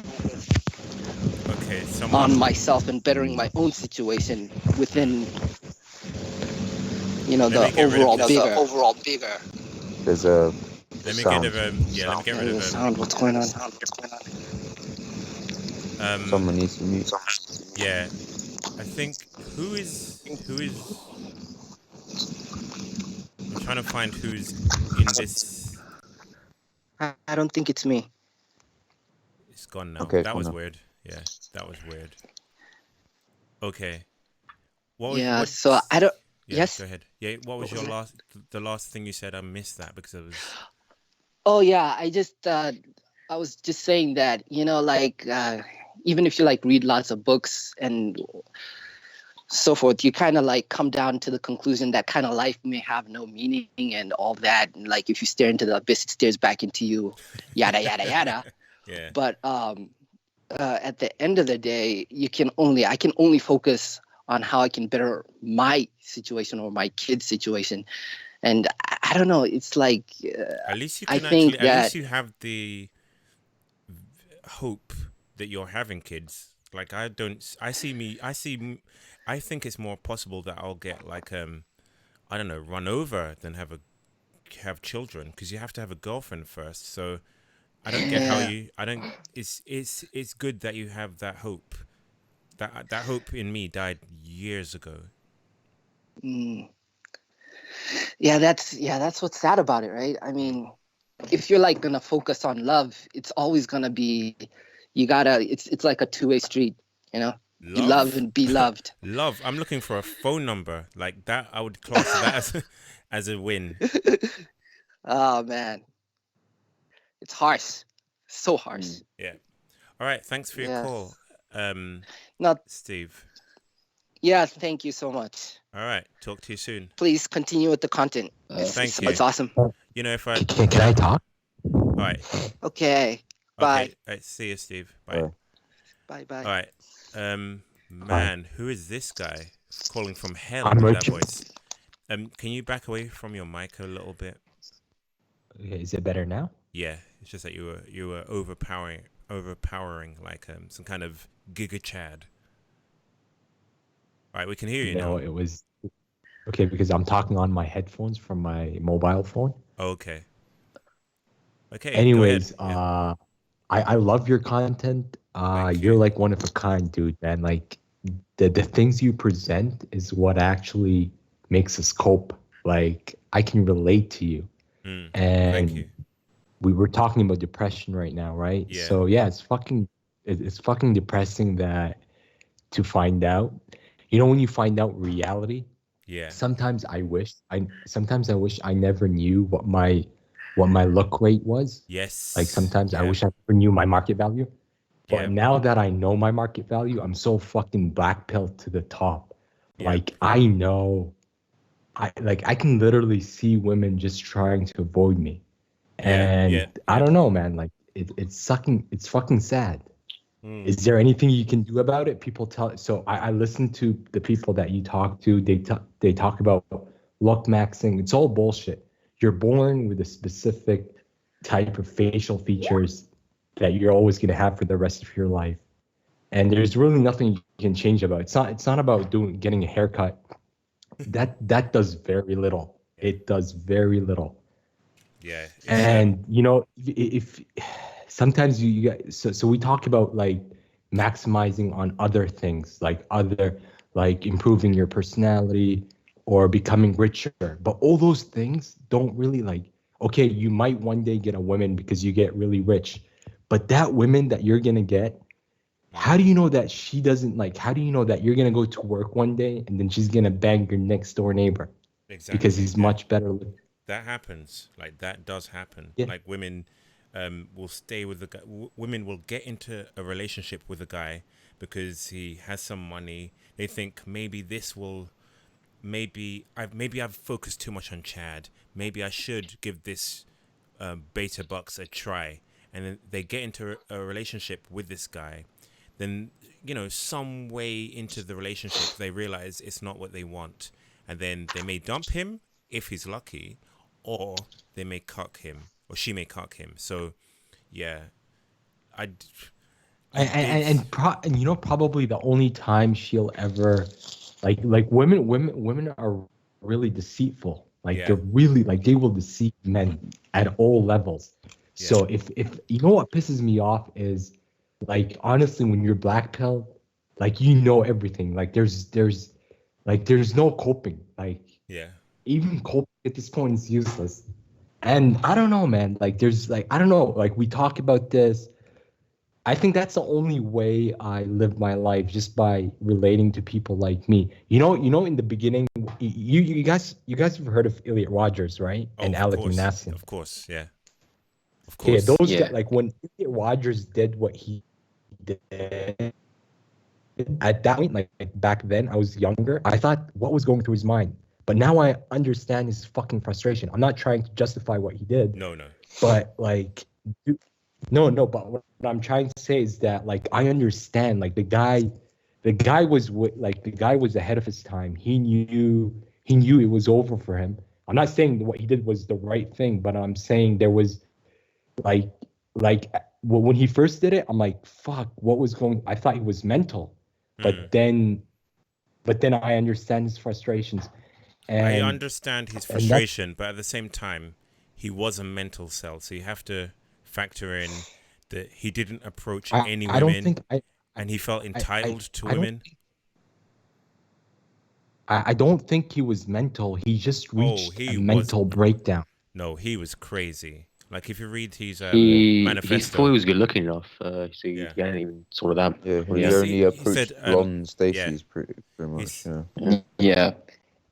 Speaker 11: myself and bettering my own situation within, you know, the overall bigger.
Speaker 3: There's a
Speaker 1: Let me
Speaker 3: sound.
Speaker 1: get rid of let me get rid of the
Speaker 11: sound. What's going on?
Speaker 3: Someone needs to mute.
Speaker 1: Yeah, I think who is I'm trying to find who's in this.
Speaker 11: I don't think it's me.
Speaker 1: It's gone now.
Speaker 3: Okay,
Speaker 1: that
Speaker 3: cool
Speaker 1: was
Speaker 3: now.
Speaker 1: weird. Yeah, that was weird. Okay.
Speaker 11: So I don't.
Speaker 1: Yeah,
Speaker 11: yes.
Speaker 1: go ahead. Yeah, what was your the last thing you said? I missed that because it was.
Speaker 11: Oh yeah, I was just saying that, you know, like even if you like read lots of books and so forth, you kind of like come down to the conclusion that kind of life may have no meaning and all that. And like if you stare into the abyss, it stares back into you, yada yada yada.
Speaker 1: Yeah.
Speaker 11: But at the end of the day, I can only focus on how I can better my situation or my kid's situation. And I don't know. It's like
Speaker 1: at least you
Speaker 11: I
Speaker 1: can
Speaker 11: think
Speaker 1: actually.
Speaker 11: that,
Speaker 1: At least you have the hope that you're having kids. Like I don't. I think it's more possible that I'll get like I don't know, run over than have children, because you have to have a girlfriend first. So I don't get how you. I don't. It's good that you have that hope. That hope in me died years ago.
Speaker 11: Yeah, that's what's sad about it, right? I mean, if you're like gonna focus on love, it's always gonna be, it's like a two-way street, you know. You love and be loved.
Speaker 1: Love. I'm looking for a phone number like that. I would class that as a win.
Speaker 11: Oh man, it's harsh, so harsh.
Speaker 1: Yeah. All right. Thanks for your call, Steve.
Speaker 11: Yeah, thank you so much.
Speaker 1: All right. Talk to you soon.
Speaker 11: Please continue with the content.
Speaker 1: Thank you.
Speaker 11: It's awesome.
Speaker 1: You know, if I
Speaker 2: can I talk?
Speaker 1: All right.
Speaker 11: Okay. Bye.
Speaker 1: Okay. All right, see you, Steve. Bye.
Speaker 11: Bye. Bye.
Speaker 1: All right. Man, who is this guy calling from hell
Speaker 2: I'm
Speaker 1: with that
Speaker 2: Richard.
Speaker 1: voice? Can you back away from your mic a little bit?
Speaker 2: Okay, is it better now?
Speaker 1: Yeah, it's just that you were overpowering like some kind of Giga Chad. All right, we can hear you now.
Speaker 2: No, it was okay because I'm talking on my headphones from my mobile phone.
Speaker 1: Okay. Okay.
Speaker 2: Anyways,
Speaker 1: go ahead.
Speaker 2: I love your content. You're like one of a kind, dude, man. Like the things you present is what actually makes us cope. Like I can relate to you.
Speaker 1: Thank
Speaker 2: And
Speaker 1: you.
Speaker 2: we were talking about depression right now, right?
Speaker 1: Yeah.
Speaker 2: So yeah, it's fucking depressing that to find out. You know, when you find out reality,
Speaker 1: Yeah.
Speaker 2: sometimes I wish I never knew what my look rate was.
Speaker 1: Yes.
Speaker 2: Like sometimes I wish I never knew my market value. But
Speaker 1: Yeah.
Speaker 2: now that I know my market value, I'm so fucking black pilled to the top.
Speaker 1: Yeah.
Speaker 2: Like I know, I can literally see women just trying to avoid me, and I don't know, man. Like it's fucking sad. Is there anything you can do about it? People tell. So I listen to the people that you talk to. They talk about look maxing. It's all bullshit. You're born with a specific type of facial features that you're always gonna have for the rest of your life, and there's really nothing you can change about it. It's not about getting a haircut. That does very little. It does very little.
Speaker 1: Yeah.
Speaker 2: And you know, if sometimes you so we talk about like maximizing on other things, like improving your personality or becoming richer, but all those things don't really like. Okay, you might one day get a woman because you get really rich, but that woman that you're gonna get, how do you know that she doesn't like? How do you know that you're gonna go to work one day and then she's gonna bang your next door neighbor?
Speaker 1: Exactly.
Speaker 2: Because he's much better looking.
Speaker 1: That happens. Like that does happen.
Speaker 2: Yeah.
Speaker 1: Like women will stay with the guy. Women will get into a relationship with a guy because he has some money. They think maybe this will, maybe I've focused too much on Chad. Maybe I should give this beta bucks a try. And then they get into a relationship with this guy. Then, some way into the relationship, they realize it's not what they want. And then they may dump him if he's lucky, or they may cuck him, or she may cuck him. So, yeah,
Speaker 7: and probably the only time she'll ever like women are really deceitful. They're really they will deceive men at all levels. So if what pisses me off is honestly, when you're black pill, everything. There's no coping. Even coping at this point is useless. And I don't know, man. I don't know. We talk about this. I think that's the only way I live my life, just by relating to people like me. In the beginning, you guys have heard of Elliot Rodgers, right? And Alec Manassian.
Speaker 1: Of course, yeah. Of course.
Speaker 7: Yeah, those guys, when Elliot Rodgers did what he did at that point, back then, I was younger. I thought what was going through his mind, but now I understand his fucking frustration. I'm not trying to justify what he did.
Speaker 1: No.
Speaker 7: But no. But what I'm trying to say is that I understand. The guy was ahead of his time. He knew it was over for him. I'm not saying what he did was the right thing, but I'm saying there was when he first did it, I'm like, fuck, what was going? I thought he was mental, but then I understand his frustrations. And
Speaker 1: I understand his frustration, but at the same time, he was a mental cell, so you have to factor in that he didn't approach any women.
Speaker 7: I don't think
Speaker 1: and he felt entitled to women.
Speaker 7: I don't think he was mental. He just reached a mental breakdown.
Speaker 1: No, he was crazy. If you read his
Speaker 2: manifesto, he thought he was good looking enough, so he didn't even sort of that.
Speaker 3: Yeah, he only approached blonde Stacey's pretty much.
Speaker 4: Yeah.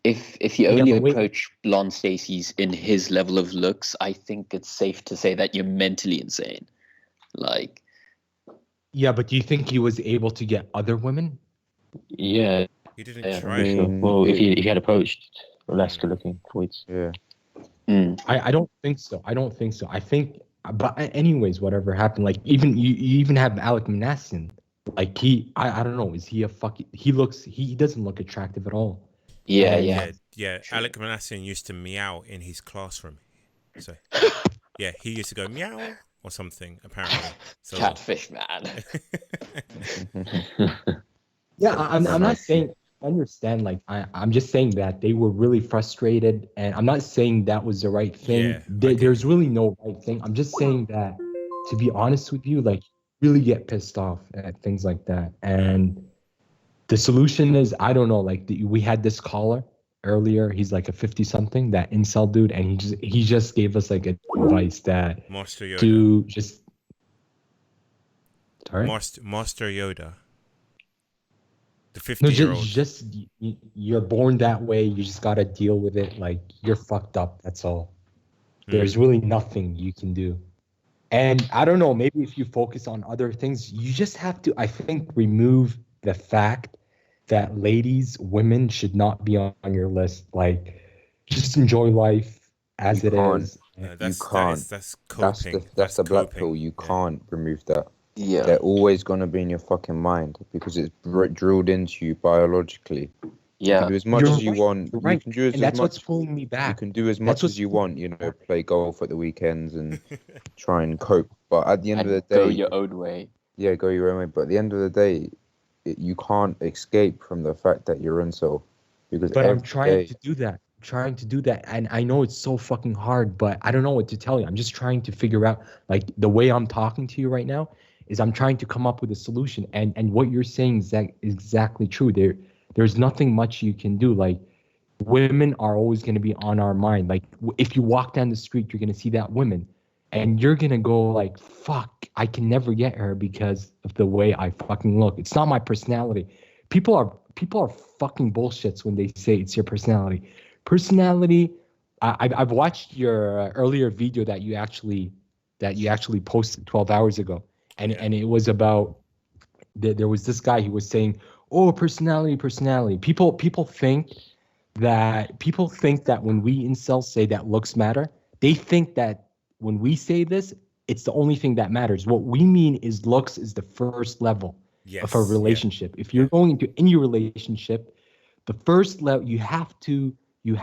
Speaker 4: If you only approach blonde Stacey's in his level of looks, I think it's safe to say that you're mentally insane.
Speaker 7: Yeah, but do you think he was able to get other women?
Speaker 2: Yeah.
Speaker 1: He didn't try.
Speaker 2: Well, if he had approached less good looking boys.
Speaker 3: Yeah.
Speaker 7: I don't think so. I think, but anyways, whatever happened, you even have Alec Manassian. I don't know. Is he a fucking? He doesn't look attractive at all.
Speaker 1: Yeah. Alec Manassian used to meow in his classroom. So, yeah, he used to go meow or something, apparently. So,
Speaker 4: catfish, man.
Speaker 7: Yeah, I'm not saying. I understand. I'm just saying that they were really frustrated, and I'm not saying that was the right thing.
Speaker 1: Yeah,
Speaker 7: there's really no right thing. I'm just saying that, to be honest with you, really get pissed off at things like that. And the solution is, I don't know. We had this caller earlier. He's a 50-something, that incel dude, and he just gave us advice that
Speaker 1: Master Yoda.
Speaker 7: to just. Sorry?
Speaker 1: Master Yoda. The 50-year-old.
Speaker 7: Just you're born that way. You just gotta deal with it. You're fucked up. That's all. There's really nothing you can do. And I don't know. Maybe if you focus on other things, you just have to, I think, remove the fact that women should not be on your list. Just enjoy life as it is.
Speaker 3: You can't.
Speaker 1: That's coping.
Speaker 3: That's the black pill. You can't remove that.
Speaker 4: Yeah.
Speaker 3: They're always going to be in your fucking mind because it's drilled into you biologically.
Speaker 4: Yeah.
Speaker 3: You can do as much as you want.
Speaker 7: You're right.
Speaker 3: You can do
Speaker 7: and that's what's pulling me back.
Speaker 3: You can do as much as you want, play golf at the weekends and try and cope. But at the end of the day...
Speaker 4: Go your own way.
Speaker 3: Yeah, go your own way. But at the end of the day, you can't escape from the fact that you're incel.
Speaker 7: But I'm trying to do that. And I know it's so fucking hard, but I don't know what to tell you. I'm just trying to figure out, the way I'm talking to you right now is I'm trying to come up with a solution. And what you're saying is exactly true. There's nothing much you can do. Women are always going to be on our mind. If you walk down the street, you're going to see that woman. And you're going to go fuck, I can never get her because of the way I fucking look. It's not my personality. People are fucking bullshits when they say it's your personality. I've watched your earlier video that you actually that you actually posted 12 hours ago, and it was about there was this guy who was saying, "Oh, personality. People think that when we incels say that looks matter, they think that when we say this, it's the only thing that matters. What we mean is looks is the first level of a relationship. If you're going into any relationship, the first level you have to be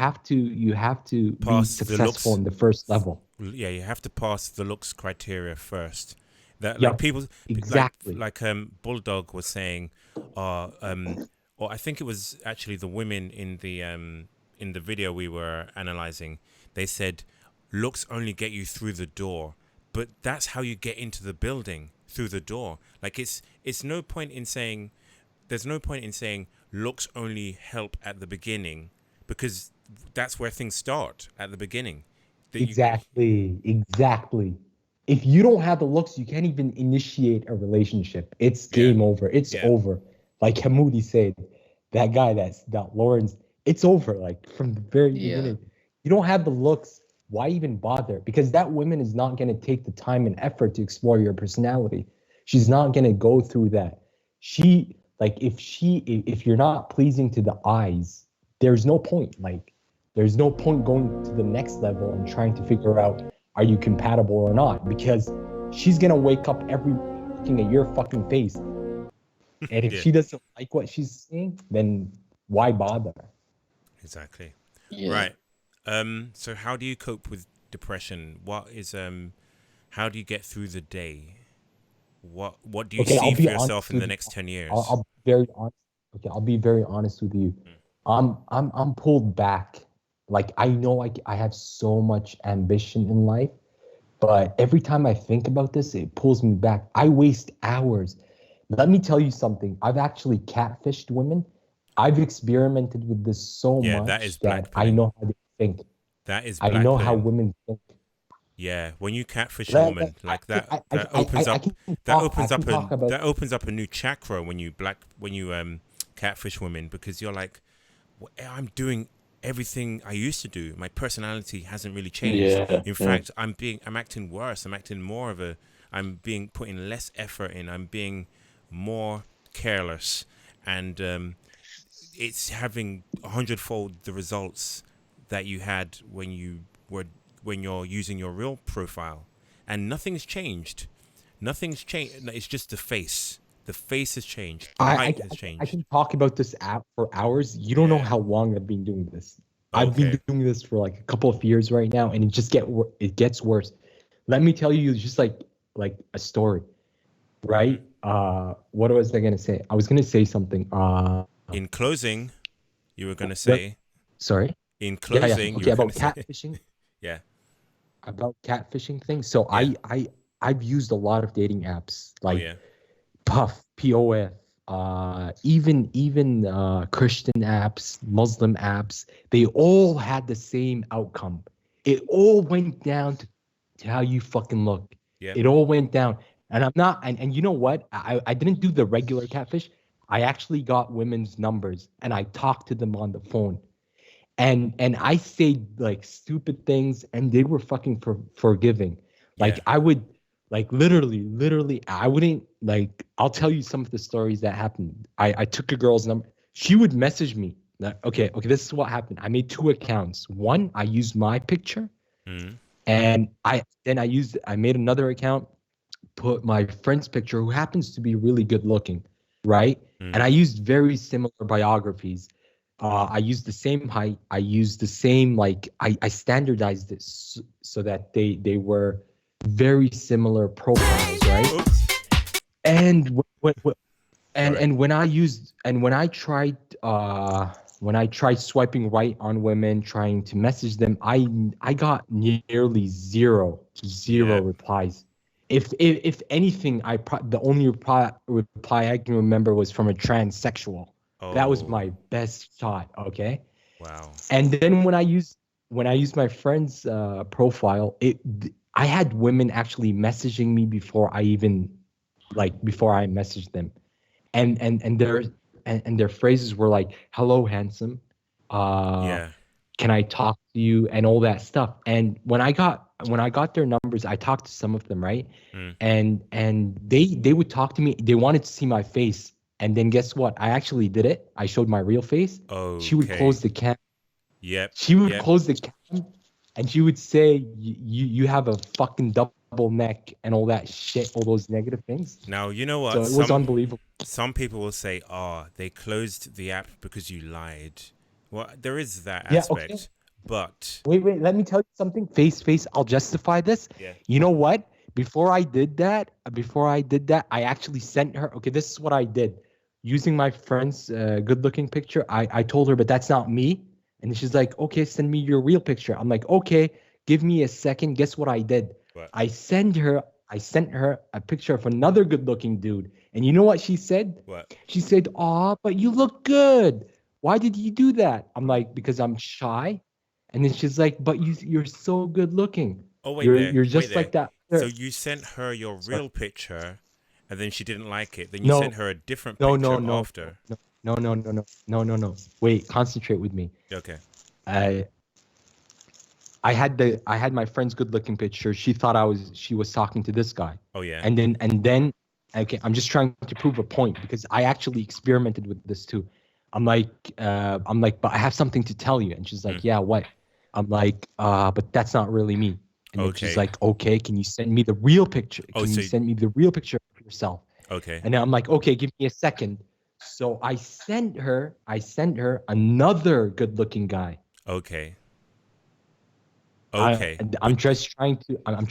Speaker 7: successful in the first level.
Speaker 1: Yeah, you have to pass the looks criteria first. That
Speaker 7: Yep,
Speaker 1: like people
Speaker 7: exactly.
Speaker 1: like Bulldog was saying, or I think it was actually the women in the video we were analyzing. They said looks only get you through the door, but that's how you get into the building, through the door. Like it's no point in saying there's no point in saying looks only help at the beginning, because that's where things start, at the beginning.
Speaker 7: Exactly. If you don't have the looks, you can't even initiate a relationship. It's game over. It's over. Like Hamoudi said, that guy that Lawrence, it's over. Like from the very beginning. You don't have the looks, why even bother? Because that woman is not going to take the time and effort to explore your personality. She's not going to go through that. If you're not pleasing to the eyes, there's no point. Like, there's no point going to the next level and trying to figure out, are you compatible or not? Because she's going to wake up every looking at your fucking face. And if she doesn't like what she's seeing, then why bother?
Speaker 1: Exactly. Right. So how do you cope with depression? What is how do you get through the day? What do you see for yourself in the next 10 years?
Speaker 7: I'll be very honest. Okay, I'll be very honest with you. I'm pulled back. Like, I know I have so much ambition in life, but every time I think about this, it pulls me back. I waste hours. Let me tell you something. I've actually catfished women. I've experimented with this so much that I know how they think.
Speaker 1: That is
Speaker 7: I know how women think.
Speaker 1: Yeah, when you catfish a woman like that, that opens up a new chakra when you catfish women, because you're like, well, I'm doing everything I used to do. My personality hasn't really changed. In fact, I'm acting worse. I'm acting more of I'm putting less effort in. I'm being more careless, and it's having 100-fold the results that you had when you're using your real profile, and nothing's changed. It's just the face. The face has changed. The height has changed.
Speaker 7: I can talk about this app for hours. You don't know how long I've been doing this. I've been doing this for like a couple of years right now, and it gets worse. Let me tell you just like a story, right? What was I gonna say? I was gonna say something.
Speaker 1: In closing, you were gonna say.
Speaker 7: Sorry.
Speaker 1: In closing,
Speaker 7: okay, about catfishing.
Speaker 1: Yeah.
Speaker 7: About catfishing things. So I've used a lot of dating apps like Puff, POF, even Christian apps, Muslim apps. They all had the same outcome. It all went down to how you fucking look. Yeah. It all went down. And I'm not, and you know what? I didn't do the regular catfish. I actually got women's numbers and I talked to them on the phone. And I said like stupid things, and they were fucking forgiving. Like I would, like literally, I wouldn't like. I'll tell you some of the stories that happened. I took a girl's number. She would message me. Like, okay, this is what happened. I made 2 accounts. One, I used my picture, and I made another account, put my friend's picture, who happens to be really good looking, right? And I used very similar biographies. I used the same height. I used the same, like, I standardized this so that they were very similar profiles, right? And when I tried swiping right on women, trying to message them, I got nearly zero replies. If anything, the only reply I can remember was from a transsexual. That was my best shot. Okay.
Speaker 1: Wow.
Speaker 7: And then when I used my friend's profile, I had women actually messaging me before I messaged them, and their phrases were like, "Hello, handsome. can I talk to you and all that stuff. And when I got their numbers, I talked to some of them, right? And they would talk to me. They wanted to see my face. And then guess what? I actually did it. I showed my real face. She would close the cam.
Speaker 1: Yep.
Speaker 7: She would close the cam and she would say, you have a fucking double neck and all that shit, all those negative things.
Speaker 1: Now, you know what?
Speaker 7: So it was unbelievable.
Speaker 1: Some people will say, they closed the app because you lied. Well, there is that
Speaker 7: Yeah,
Speaker 1: aspect.
Speaker 7: okay.
Speaker 1: But
Speaker 7: wait, let me tell you something. Face, I'll justify this.
Speaker 1: Yeah.
Speaker 7: You know what? Before I did that, I actually sent her. Okay, this is what I did. Using my friend's good-looking picture, I told her, but that's not me. And she's like, okay, send me your real picture. I'm like, okay, give me a second. Guess what I did?
Speaker 1: What?
Speaker 7: I sent her a picture of another good-looking dude. And you know what she said?
Speaker 1: What?
Speaker 7: She said, "Aw, but you look good. Why did you do that?" I'm like, because I'm shy. And then she's like, "But you're so good looking.
Speaker 1: Oh, wait
Speaker 7: You're just like that."
Speaker 1: So you sent her your real picture, and then she didn't like it. Then you
Speaker 7: No.
Speaker 1: sent her a different picture after.
Speaker 7: No. Wait, concentrate with me.
Speaker 1: Okay.
Speaker 7: I had my friend's good-looking picture. She thought she was talking to this guy.
Speaker 1: Oh yeah.
Speaker 7: And then okay, I'm just trying to prove a point because I actually experimented with this too. I'm like, but I have something to tell you. And she's like, yeah, what? I'm like, but that's not really me. And then she's like, okay, can you send me the real picture? Can you send me the real picture of yourself?
Speaker 1: Okay.
Speaker 7: And then I'm like, okay, give me a second. So I sent her another good-looking guy.
Speaker 1: Okay.
Speaker 7: I'm just trying to reply. I'm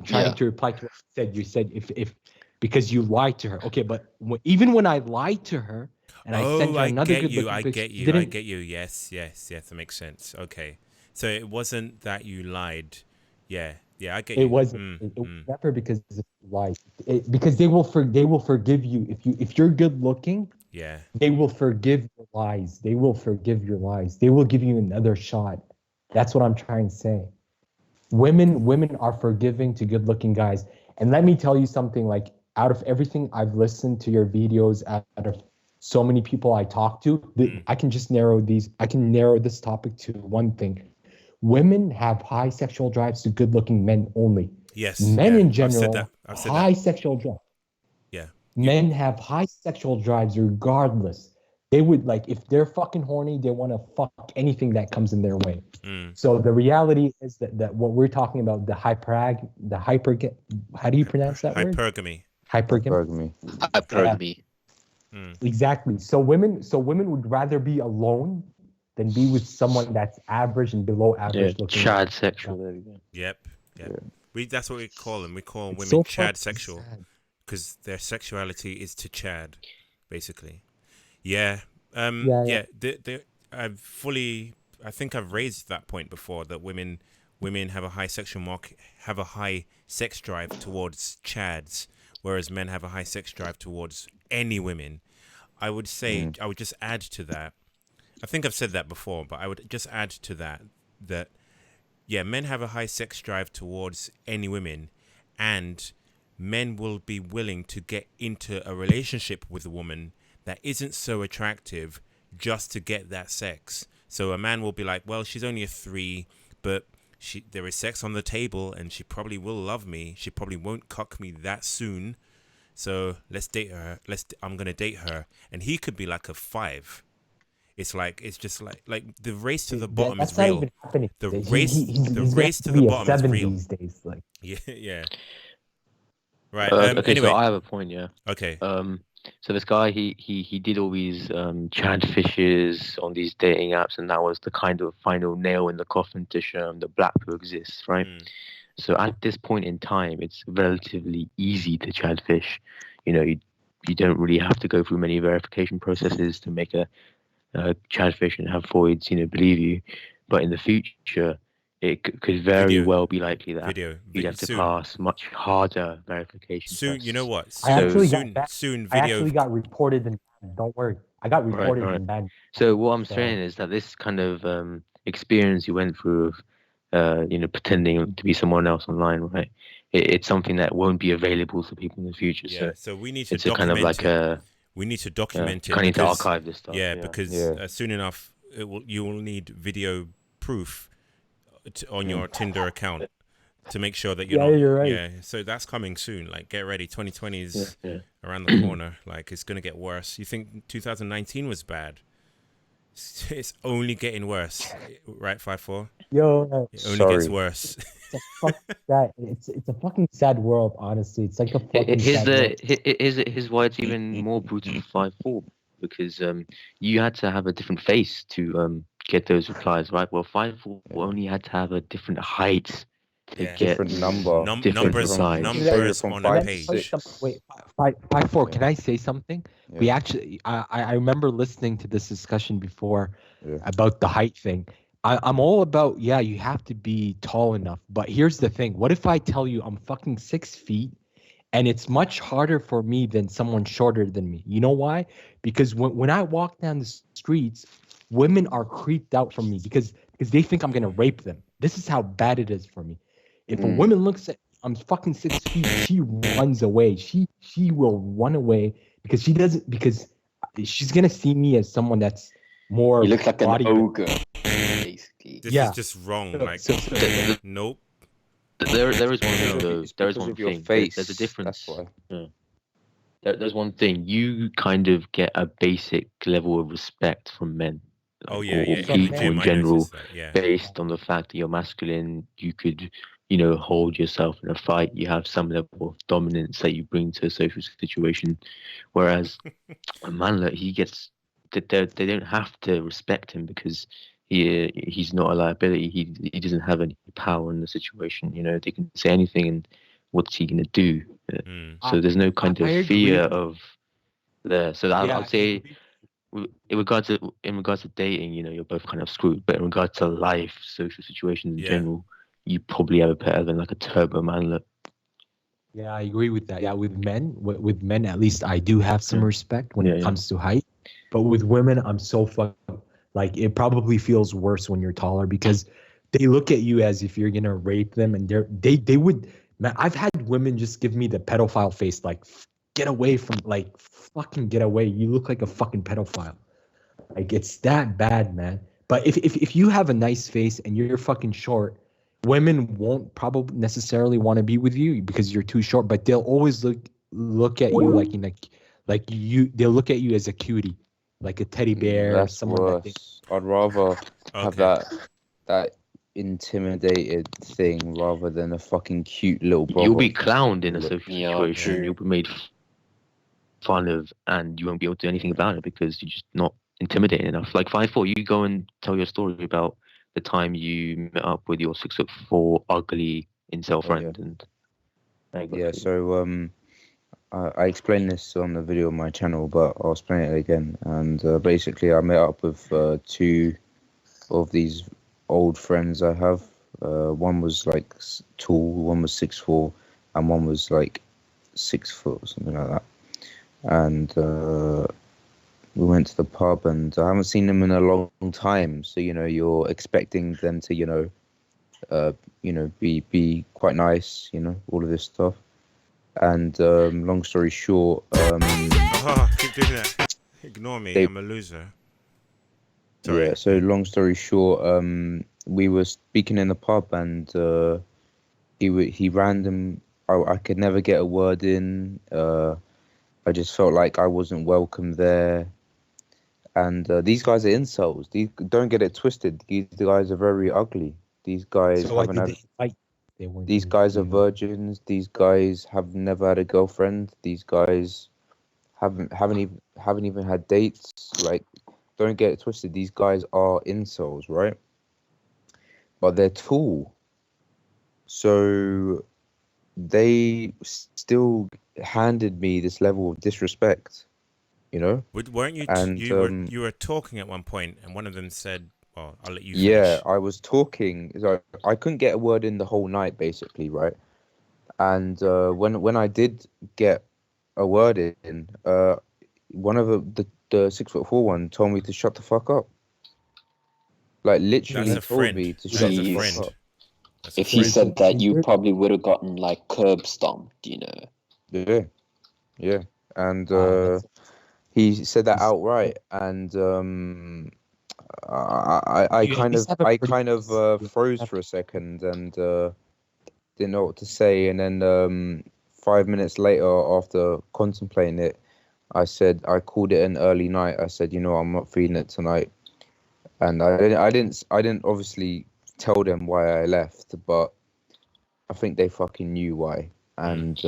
Speaker 7: trying to reply to what you said. You said if because you lied to her. Okay, but even when I lied to her and I sent her another good-looking picture,
Speaker 1: I get you. Yes, that makes sense. Okay. So it wasn't that you lied. Yeah, I get you.
Speaker 7: It wasn't. It was never because of lies. Because they will forgive you if you're good looking.
Speaker 1: Yeah.
Speaker 7: They will forgive your lies. They will forgive your lies. They will give you another shot. That's what I'm trying to say. Women are forgiving to good looking guys. And let me tell you something, like out of everything I've listened to your videos, out of so many people I talk to, I can narrow this topic to one thing. Women have high sexual drives to good looking men only.
Speaker 1: Yes.
Speaker 7: Men in general,
Speaker 1: I've said
Speaker 7: high sexual drive.
Speaker 1: Yeah.
Speaker 7: Men have high sexual drives regardless. They would, like, if they're fucking horny, they want to fuck anything that comes in their way. So the reality is that what we're talking about, how do you pronounce that word?
Speaker 1: Hypergamy.
Speaker 3: Hypergamy.
Speaker 7: Exactly. So women would rather be alone than be with someone that's average and below average looking.
Speaker 2: Chad sexual.
Speaker 1: Yep. That's what we call them. We call women
Speaker 7: so
Speaker 1: Chad sexual because their sexuality is to Chad, basically. Yeah. I think I've raised that point before, that women have a high have a high sex drive towards Chads, whereas men have a high sex drive towards any women. I would say I would just add to that. I think I've said that before, but I would just add to that men have a high sex drive towards any women, and men will be willing to get into a relationship with a woman that isn't so attractive just to get that sex. So a man will be like, well, she's only a 3, but there is sex on the table and she probably will love me. She probably won't cuck me that soon. So let's date her. I'm going to date her. And he could be like a 5. It's just like the race to the bottom is real. The race to the bottom is real.
Speaker 7: These days, like.
Speaker 1: Yeah. Right.
Speaker 2: Okay,
Speaker 1: anyway.
Speaker 2: so I have a point, yeah.
Speaker 1: Okay.
Speaker 2: So this guy, he did all these Chad fishes on these dating apps, and that was the kind of final nail in the coffin to show him that black people exist, right? So at this point in time, it's relatively easy to Chad fish. You know, you don't really have to go through many verification processes to make a Chad fish and have voids, believe you. But in the future, it could very well be likely that you'd have to pass much harder verification tests.
Speaker 1: You know what?
Speaker 7: I actually got reported and banned. Don't worry. I got reported and banned.
Speaker 2: So what I'm saying is that this kind of experience you went through of, pretending to be someone else online, right? It's something that won't be available to people in the future.
Speaker 1: Yeah, so we need to
Speaker 2: document it.
Speaker 1: We need to document it.
Speaker 2: Kind of need to archive this stuff.
Speaker 1: Yeah, because soon enough, you will need video proof on your Tinder account to make sure that you're not.
Speaker 7: You're right.
Speaker 1: Yeah, so that's coming soon. Like, get ready. 2020 is around the corner. Like, it's gonna get worse. You think 2019 was bad? It's only getting worse, right? FiveFour.
Speaker 7: Yo,
Speaker 1: it only gets worse.
Speaker 7: It's a fucking sad world, honestly. It's like a fucking sad world.
Speaker 2: Here's why it's even more brutal for FiveFour, because you had to have a different face to get those replies, right? Well, FiveFour only had to have a different height to get
Speaker 3: different number,
Speaker 2: different replies.
Speaker 1: Numbers on a page.
Speaker 7: Wait, FiveFour, can I say something?
Speaker 3: Yeah.
Speaker 7: We actually, I remember listening to this discussion before about the height thing. I'm all about, you have to be tall enough. But here's the thing. What if I tell you I'm fucking 6 feet and it's much harder for me than someone shorter than me? You know why? Because when I walk down the streets, women are creeped out from me because they think I'm going to rape them. This is how bad it is for me. If a woman looks at I'm fucking 6 feet, she runs away. She will run away because she's going to see me as someone that's more.
Speaker 4: You look like an
Speaker 7: body
Speaker 4: ogre, basically.
Speaker 1: This is just wrong. Nope.
Speaker 2: There is one thing though. There is one thing. There's a difference.
Speaker 3: That's why.
Speaker 2: There's one thing. You kind of get a basic level of respect from men.
Speaker 1: Or
Speaker 2: people in general, based on the fact that you're masculine. You could, hold yourself in a fight. You have some level of dominance that you bring to a social situation. Whereas a man, he gets. They don't have to respect him because he's not a liability. He doesn't have any power in the situation. They can say anything, and what's he gonna do? So there's no kind of fear of there. So I'll say, in regards to dating, you're both kind of screwed. But in regards to life, social situations in general, you probably have it better than like a turbo manlet.
Speaker 7: Yeah, I agree with that. Yeah, with men, at least I do have some respect when it comes to height. But with women, I'm so fucked up. Like, it probably feels worse when you're taller because they look at you as if you're gonna rape them, and they would. Man, I've had women just give me the pedophile face, like, get away from, like, fucking get away. You look like a fucking pedophile. Like, it's that bad, man. But if you have a nice face and you're fucking short, women won't probably necessarily want to be with you because you're too short. But they'll always look at you like you. They'll look at you as a cutie. Like a teddy bear.
Speaker 3: That's worse. I'd rather have that intimidated thing rather than a fucking cute little brother.
Speaker 2: You'll be clowned in a social situation. You'll be made fun of, and you won't be able to do anything about it because you're just not intimidating enough. Like FiveFour, you go and tell your story about the time you met up with your 6'4" ugly incel friend.
Speaker 3: So I explained this on the video on my channel, but I'll explain it again. And basically, I met up with 2 of these old friends I have. One was like tall, one was 6'4", and one was like 6 foot or something like that. And we went to the pub, and I haven't seen them in a long time. So you're expecting them to be quite nice, all of this stuff. And long story short,
Speaker 1: keep doing that. Ignore me. I'm a loser. Sorry.
Speaker 3: Yeah. So long story short, we were speaking in the pub, and he random. I could never get a word in. I just felt like I wasn't welcome there. And these guys are insults. Don't get it twisted. These guys are very ugly. These guys haven't had. These guys are virgins. These guys have never had a girlfriend. These guys haven't even had dates. Like, don't get it twisted. These guys are incels, right? But they're tall, so they still handed me this level of disrespect.
Speaker 1: Weren't you?
Speaker 3: And
Speaker 1: you were talking at one point, and one of them said, "Well, I'll let you."
Speaker 3: Yeah, I was talking. So I couldn't get a word in the whole night, basically, right? And when I did get a word in, one of the 6'4" one told me to shut the fuck up. Like, literally told me to shut the fuck up.
Speaker 4: If he said that, you probably would have gotten like curb stomped,
Speaker 3: Yeah. And he said that outright, and I kind of froze for a second and didn't know what to say, and then 5 minutes later, after contemplating it, I called it an early night. I said, I'm not feeling it tonight, and I didn't obviously tell them why I left, but I think they fucking knew why, and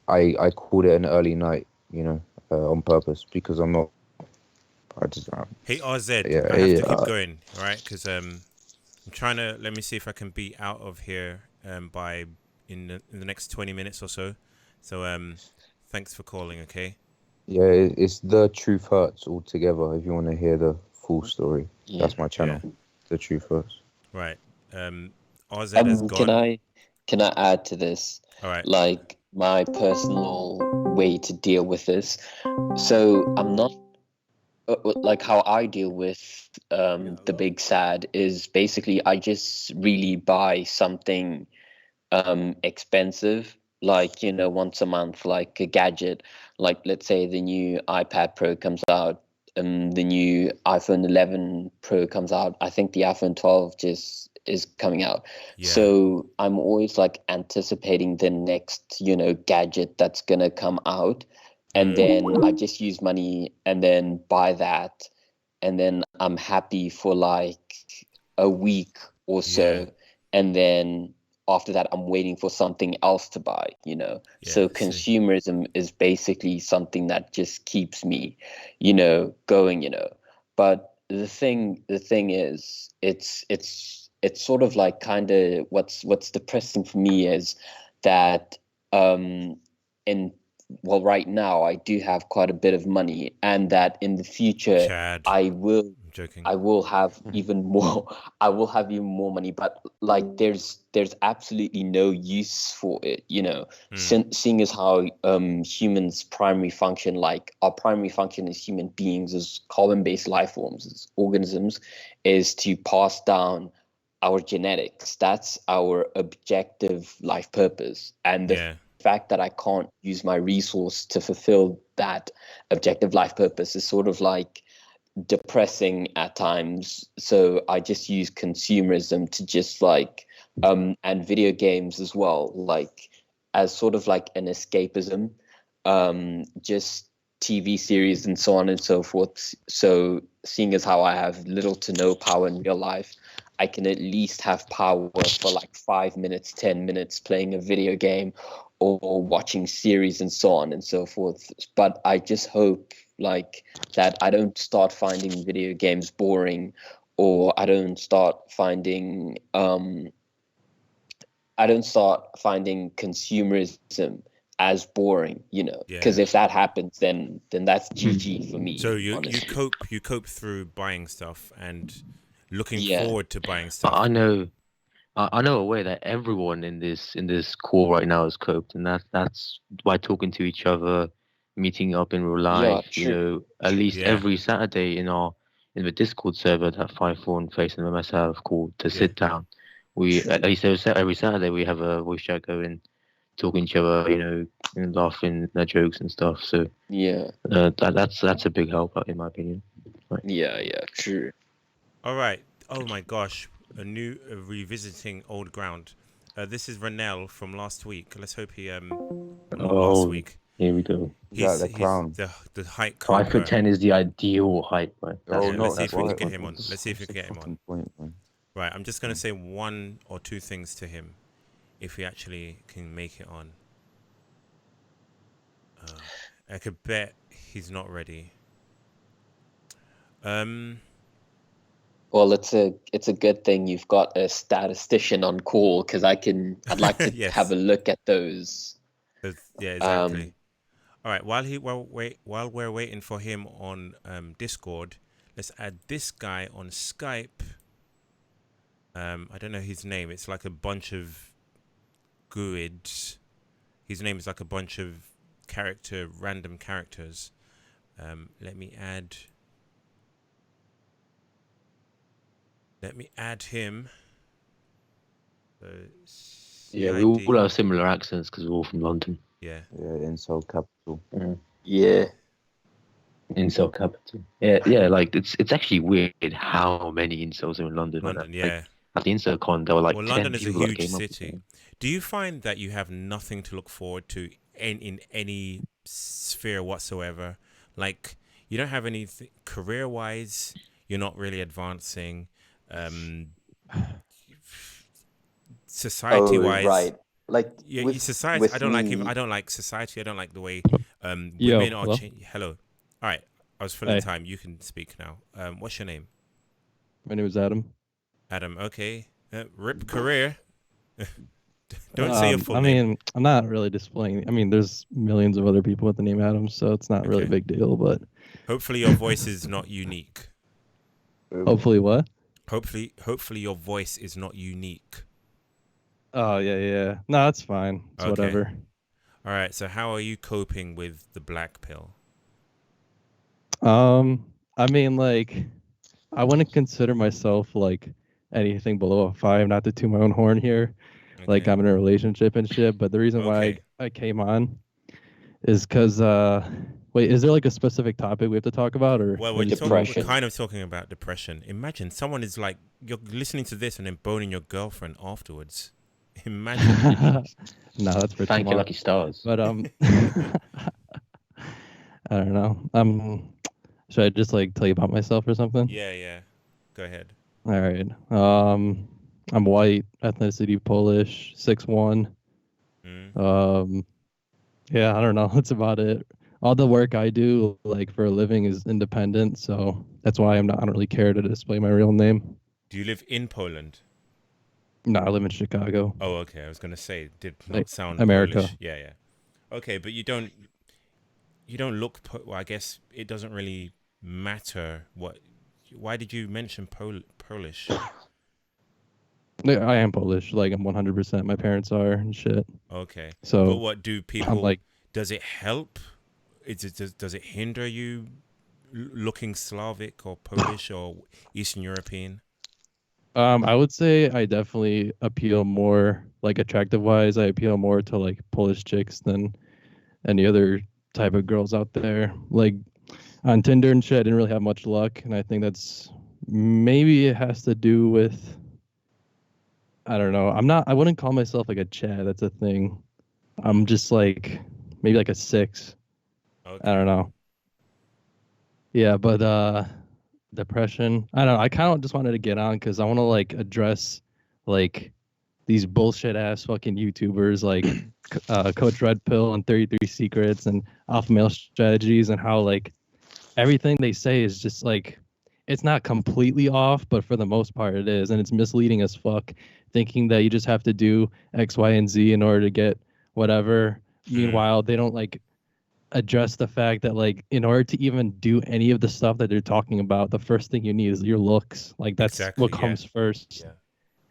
Speaker 3: I called it an early night, on purpose because I'm not.
Speaker 1: Hey RZ,
Speaker 3: Yeah,
Speaker 1: I have to keep going, all right? Because I'm trying to. Let me see if I can be out of here by in the next 20 minutes or so. So thanks for calling. Okay.
Speaker 3: Yeah, it's The Truth Hurts altogether. If you want to hear the full story, that's my channel. Yeah. The Truth Hurts.
Speaker 1: Right. RZ has gone.
Speaker 4: Can I add to this?
Speaker 1: All right.
Speaker 4: Like my personal way to deal with this. So I'm not like how I deal with the big sad is basically I just really buy something expensive, like once a month, like a gadget, like let's say the new iPad Pro comes out, the new iPhone 11 Pro comes out. I think the iPhone 12 just is coming out.
Speaker 1: Yeah.
Speaker 4: So I'm always like anticipating the next gadget that's gonna come out, and then I just use money and then buy that, and then I'm happy for like a week or so, and then after that I'm waiting for something else to buy. So consumerism is basically something that just keeps me going. But the thing is, it's sort of like kind of what's depressing for me is that right now I do have quite a bit of money, and that in the future I will have even more. I will have even more money, but like there's absolutely no use for it, seeing as how humans' primary function, like our primary function as human beings, as carbon-based life forms, as organisms, is to pass down our genetics. That's our objective life purpose, and the fact that I can't use my resource to fulfill that objective life purpose is sort of like depressing at times. So I just use consumerism to just like and video games as well, like as sort of like an escapism, just TV series and so on and so forth. So seeing as how I have little to no power in real life, I can at least have power for like 5 minutes, 10 minutes playing a video game or watching series and so on and so forth. But I just hope like that I don't start finding video games boring, or I don't start finding consumerism as boring, because if that happens, then that's GG for me.
Speaker 1: So you cope through buying stuff and looking forward to buying stuff.
Speaker 2: I know a way that everyone in this call right now has coped, and that's by talking to each other, meeting up in real life. At least every Saturday in the Discord server that FiveFour and FaceandLMS have called to sit down. We at least every Saturday we have a voice chat going, talking to each other, and laughing at jokes and stuff. So that's a big help in my opinion.
Speaker 4: Right. True.
Speaker 1: All right. Oh my gosh. Revisiting old ground. This is Ranel from last week. Let's hope he last week.
Speaker 2: Here we go.
Speaker 3: He's the clown.
Speaker 1: The height cobra.
Speaker 2: 5'10" is the ideal height, right?
Speaker 1: Let's see if we can get him on. Let's see if we can get him on. Right, I'm just gonna say one or two things to him, if he actually can make it on. I could bet he's not ready.
Speaker 4: Well, it's a good thing you've got a statistician on call, because I'd like to have a look at those.
Speaker 1: Yeah, exactly. All right. While we're waiting for him on Discord, let's add this guy on Skype. I don't know his name. It's like a bunch of GUIDs. His name is like a bunch of random characters. Let me add him.
Speaker 2: Yeah, we all have similar accents because we're all from London.
Speaker 1: Yeah.
Speaker 3: Yeah, insult capital.
Speaker 4: Yeah.
Speaker 2: Incel capital. Yeah. Like it's actually weird how many incels are in London.
Speaker 1: London,
Speaker 2: Like,
Speaker 1: yeah.
Speaker 2: at the incel con, there were like
Speaker 1: Well,
Speaker 2: 10
Speaker 1: London is a
Speaker 2: people that
Speaker 1: huge
Speaker 2: came up.
Speaker 1: city. Do you find that you have nothing to look forward to in any sphere whatsoever? Like, you don't have anything career-wise. You're not really advancing. Society-wise,
Speaker 4: right. Like
Speaker 1: yeah,
Speaker 4: with
Speaker 1: society. I
Speaker 4: with
Speaker 1: don't like
Speaker 4: me.
Speaker 1: I don't like society. I don't like the way
Speaker 7: Yo,
Speaker 1: women are.
Speaker 7: hello?
Speaker 1: Hello. All right. I was filling
Speaker 7: Hey.
Speaker 1: time. You can speak now. What's your name?
Speaker 7: My name is Adam.
Speaker 1: Adam. Okay. Rip career. Don't say your full
Speaker 7: I
Speaker 1: name.
Speaker 7: mean, I'm not really displaying. I mean, there's millions of other people with the name Adam, so it's not really a big deal. But
Speaker 1: hopefully your voice is not unique.
Speaker 7: hopefully, what?
Speaker 1: Hopefully your voice is not unique.
Speaker 7: Oh yeah. No, that's fine. It's whatever.
Speaker 1: All right. So how are you coping with the black pill?
Speaker 7: I mean, like, I wouldn't consider myself like anything below a 5. Not to toot my own horn here. Like I'm in a relationship and shit. But the reason why I came on is because wait, is there like a specific topic we have to talk about, or
Speaker 1: Well, we're kind of talking about depression. Imagine someone is like, you're listening to this and then boning your girlfriend afterwards. Imagine.
Speaker 7: No, that's for
Speaker 2: Thank your lucky stars.
Speaker 7: But I don't know. Should I just like tell you about myself or something?
Speaker 1: Yeah. Go ahead.
Speaker 7: All right. I'm white, ethnicity Polish, 6'1". Yeah, I don't know. That's about it. All the work I do, like for a living, is independent, so that's why I don't really care to display my real name.
Speaker 1: Do you live in Poland?
Speaker 7: No, I live in Chicago.
Speaker 1: Oh, okay. I was gonna say, did not sound
Speaker 7: America.
Speaker 1: Polish. Yeah. Okay, but you don't look. Well, I guess it doesn't really matter what. Why did you mention Polish?
Speaker 7: I am Polish. Like I'm 100%. My parents are and shit.
Speaker 1: Okay.
Speaker 7: So,
Speaker 1: but what do people?
Speaker 7: I'm like,
Speaker 1: does it help? Does it hinder you looking Slavic or Polish or Eastern European?
Speaker 7: I would say I definitely appeal more, like attractive wise. I appeal more to like Polish chicks than any other type of girls out there. Like on Tinder and shit, I didn't really have much luck, and I think that's maybe it has to do with. I don't know. I wouldn't call myself like a Chad. That's a thing. I'm just like maybe like a 6.
Speaker 1: Okay.
Speaker 7: I don't know. Yeah, but depression. I don't know. I kind of just wanted to get on because I want to like address like these bullshit ass fucking YouTubers like Coach Red Pill and 33 Secrets and Alpha Male Strategies, and how like everything they say is just like it's not completely off, but for the most part it is, and it's misleading as fuck. Thinking that you just have to do X, Y, and Z in order to get whatever. Meanwhile, they don't like address the fact that like in order to even do any of the stuff that they're talking about, the first thing you need is your looks. Like that's what comes first.
Speaker 1: Yeah.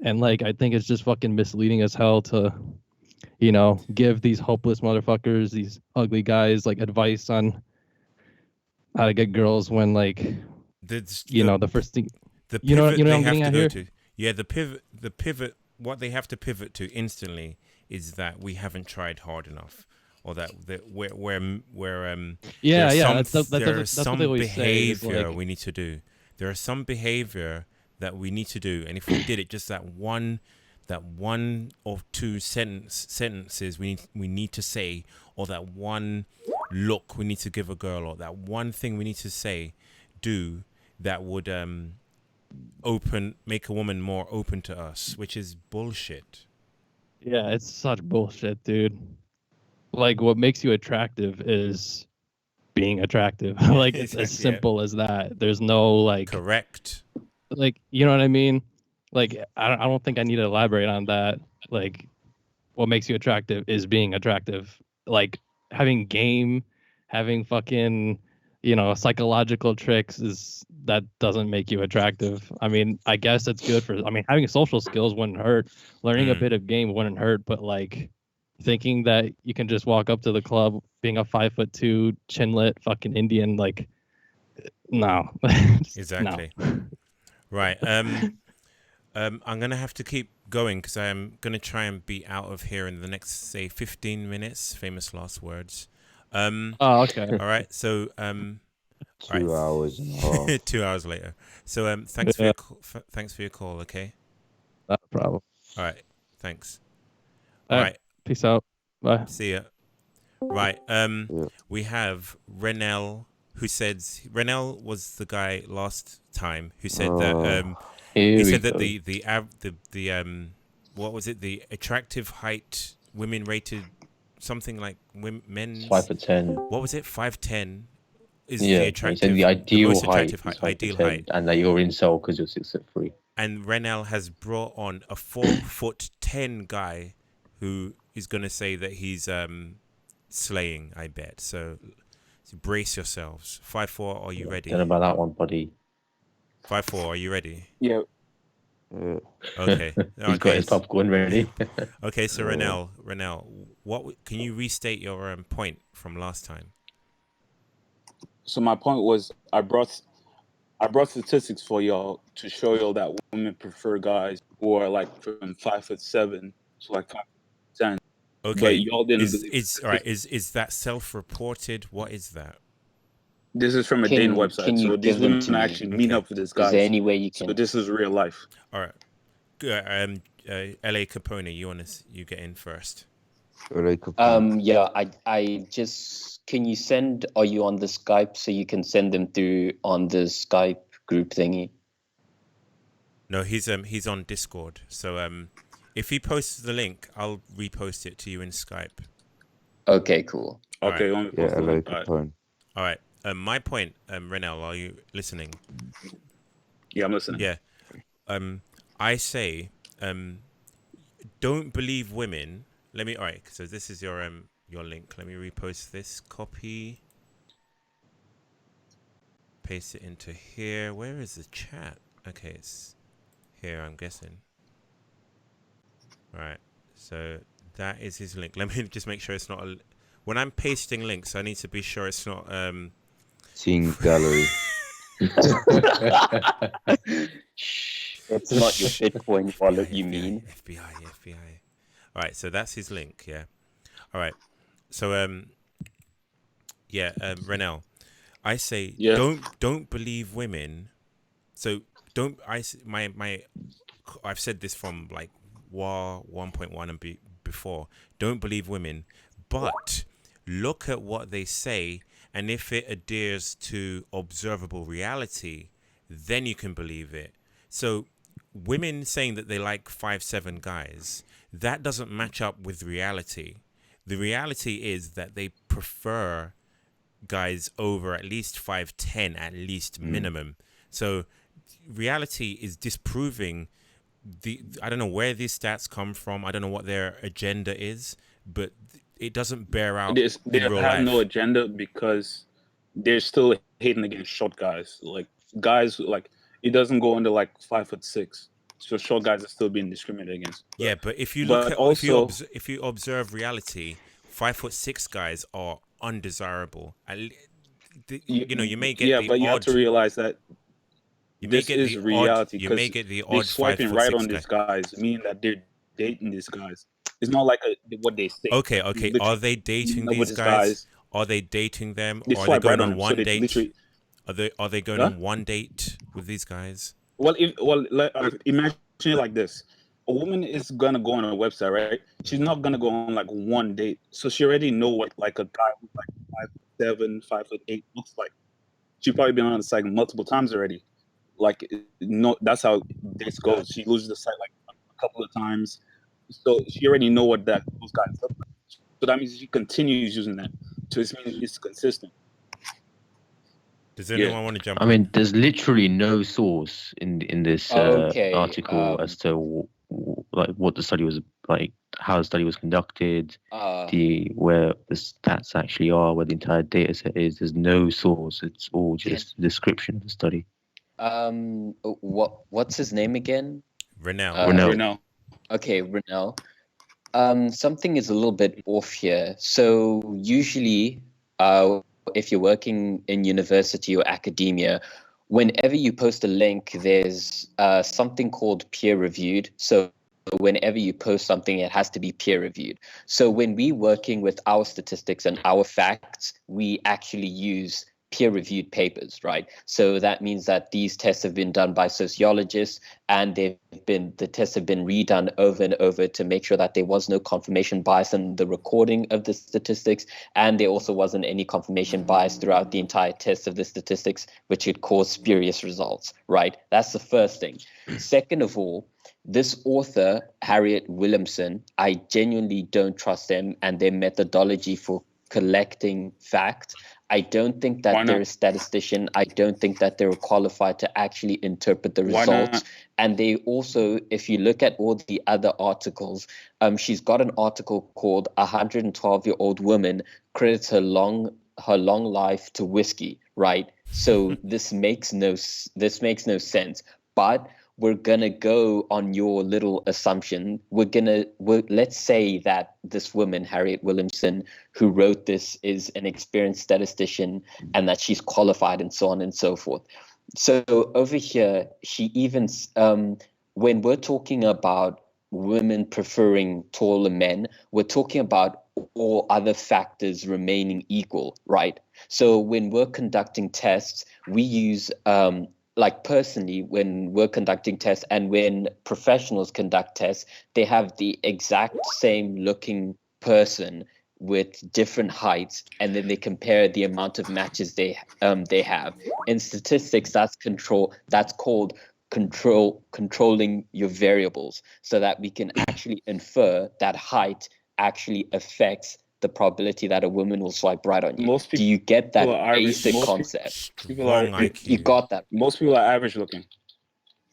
Speaker 7: And like I think it's just fucking misleading as hell to, you know, give these hopeless motherfuckers, these ugly guys, like advice on how to get girls when like the first thing
Speaker 1: the pivot
Speaker 7: you know what I'm
Speaker 1: they
Speaker 7: getting
Speaker 1: have
Speaker 7: at
Speaker 1: to
Speaker 7: here?
Speaker 1: go to. Yeah, the pivot what they have to pivot to instantly is that we haven't tried hard enough, or that there's some behavior we need to do. There are some behavior that we need to do, and if we did it, just that one or two sentences we need to say, or that one look we need to give a girl, or that one thing we need to do that would make a woman more open to us, which is bullshit.
Speaker 7: Yeah, it's such bullshit, dude. Like what makes you attractive is being attractive. Like it's as simple as that. There's no like
Speaker 1: correct.
Speaker 7: Like, you know what I mean? Like I don't think I need to elaborate on that. Like what makes you attractive is being attractive. Like having game, having fucking, you know, psychological tricks that doesn't make you attractive. I mean, I guess it's good for, having social skills wouldn't hurt. Learning a bit of game wouldn't hurt, but like thinking that you can just walk up to the club being a 5'2" chinlit fucking Indian, like no.
Speaker 1: Exactly.
Speaker 7: No.
Speaker 1: Right. I'm gonna have to keep going because I am gonna try and be out of here in the next, say, 15 minutes. Famous last words.
Speaker 7: Oh, okay.
Speaker 1: All right. So All right.
Speaker 3: 2 hours and a half.
Speaker 1: 2 hours later. So thanks for your thanks for your call. Okay.
Speaker 14: Not a problem.
Speaker 1: All right. Thanks.
Speaker 14: All
Speaker 1: Right.
Speaker 14: Peace out. Bye.
Speaker 1: See ya. Right. We have Renell, who said Renell was the guy last time who said that he said that the what was it, the attractive height women rated something like men's
Speaker 2: 5'10".
Speaker 1: What was it? 5'10" is
Speaker 2: Yeah,
Speaker 1: the
Speaker 2: he
Speaker 1: attractive,
Speaker 2: said the ideal
Speaker 1: most
Speaker 2: height
Speaker 1: attractive
Speaker 2: is
Speaker 1: height, ideal
Speaker 2: 5'10",
Speaker 1: height.
Speaker 2: and that you're incel because you're 6'3".
Speaker 1: And Renell has brought on a 4'10" guy who is gonna say that he's slaying, I bet. So brace yourselves. 5'4", are you ready?
Speaker 2: Don't know about that one, buddy.
Speaker 1: 5'4", are you ready?
Speaker 9: Yeah.
Speaker 1: Okay.
Speaker 2: He's got his popcorn ready.
Speaker 1: Okay, so Renell, can you restate your point from last time?
Speaker 15: So my point was, I brought statistics for y'all to show y'all that women prefer guys who are like from 5'7" to like 5'10".
Speaker 1: Okay.
Speaker 15: But y'all didn't believe
Speaker 1: All right. Is that self-reported? What is that?
Speaker 15: This is from a dating website. So these women actually meet up with this guy.
Speaker 4: Is there any way you can?
Speaker 15: So this is real life.
Speaker 1: All right. LA Capone, you get in first.
Speaker 3: LA Capone.
Speaker 4: Yeah, I just, can you send, are you on the Skype so you can send them through on the Skype group thingy?
Speaker 1: No, he's on Discord. So if he posts the link, I'll repost it to you in Skype.
Speaker 4: Okay, cool.
Speaker 15: Okay,
Speaker 1: right.
Speaker 15: yeah,
Speaker 3: LA Capone.
Speaker 1: All right. My point, Renell, are you listening?
Speaker 15: Yeah, I'm listening.
Speaker 1: Yeah. I say, don't believe women. All right. So this is your link. Let me repost this. Copy. Paste it into here. Where is the chat? Okay, it's here, I'm guessing. All right. So that is his link. Let me just make sure it's not when I'm pasting links, I need to be sure it's not
Speaker 3: Team gallery.
Speaker 4: It's not your Bitcoin wallet, you mean?
Speaker 1: FBI. All right, so that's his link, yeah. All right. So Renell, I say don't believe women. So I've said this from like WAR 1.1 and before. Don't believe women, but look at what they say, and if it adheres to observable reality, then you can believe it. So women saying that they like 5'7" guys, that doesn't match up with reality. The reality is that they prefer guys over at least 5'10", at least minimum. So reality is disproving I don't know where these stats come from. I don't know what their agenda is, but it doesn't bear out.
Speaker 15: They have no agenda because they're still hating against short guys. Like guys, like it doesn't go under like 5'6". So short guys are still being discriminated against.
Speaker 1: Yeah, but if you look at if you observe reality, 5'6" guys are undesirable. You may get the
Speaker 15: but you have to realize that this is reality.
Speaker 1: You may get the odd.
Speaker 15: They're swiping right on these guys, meaning that they're dating these guys. It's not like what they say.
Speaker 1: Okay. Are they dating these guys? Are they dating them? Or are they going on one date? Are they going on one date with these guys?
Speaker 15: Well, imagine it like this: a woman is gonna go on a website, right? She's not gonna go on like one date, so she already know what like a guy who's like 5'7", 5'8" looks like. She's probably been on the site multiple times already. Like, no, that's how this goes. She loses the site like a couple of times, so she already know what those guys look like. So that means she continues using that. So it means it's consistent.
Speaker 1: Does anyone want to jump?
Speaker 2: I mean, there's literally no source in this article as to like what the study was like, how the study was conducted, where the stats actually are, where the entire data set is. There's no source. It's all just a description of the study.
Speaker 4: What's his name again?
Speaker 1: Renell.
Speaker 4: Okay, Renell. Something is a little bit off here. So usually, if you're working in university or academia, whenever you post a link, there's something called peer reviewed. So whenever you post something, it has to be peer reviewed. So when we're working with our statistics and our facts, we actually use peer-reviewed papers, right? So that means that these tests have been done by sociologists, and the tests have been redone over and over to make sure that there was no confirmation bias in the recording of the statistics, and there also wasn't any confirmation bias throughout the entire test of the statistics, which could cause spurious results, right? That's the first thing. Second of all, this author, Harriet Williamson, I genuinely don't trust them and their methodology for collecting fact. I don't think that they're a statistician. I don't think that they're qualified to actually interpret the results. And they also, if you look at all the other articles, she's got an article called 112-year-old woman credits her long life to whiskey, right? So this makes no sense. But we're gonna go on your little assumption. Let's say that this woman, Harriet Williamson, who wrote this, is an experienced statistician and that she's qualified and so on and so forth. So over here, she even, when we're talking about women preferring taller men, we're talking about all other factors remaining equal, right? So when we're conducting tests, we use, like personally, when we're conducting tests and when professionals conduct tests, they have the exact same looking person with different heights, and then they compare the amount of matches they have. In statistics, that's called controlling your variables, so that we can actually infer that height actually affects the probability that a woman will swipe right on you. Do you get that basic concept? You got that.
Speaker 15: Most people are average looking.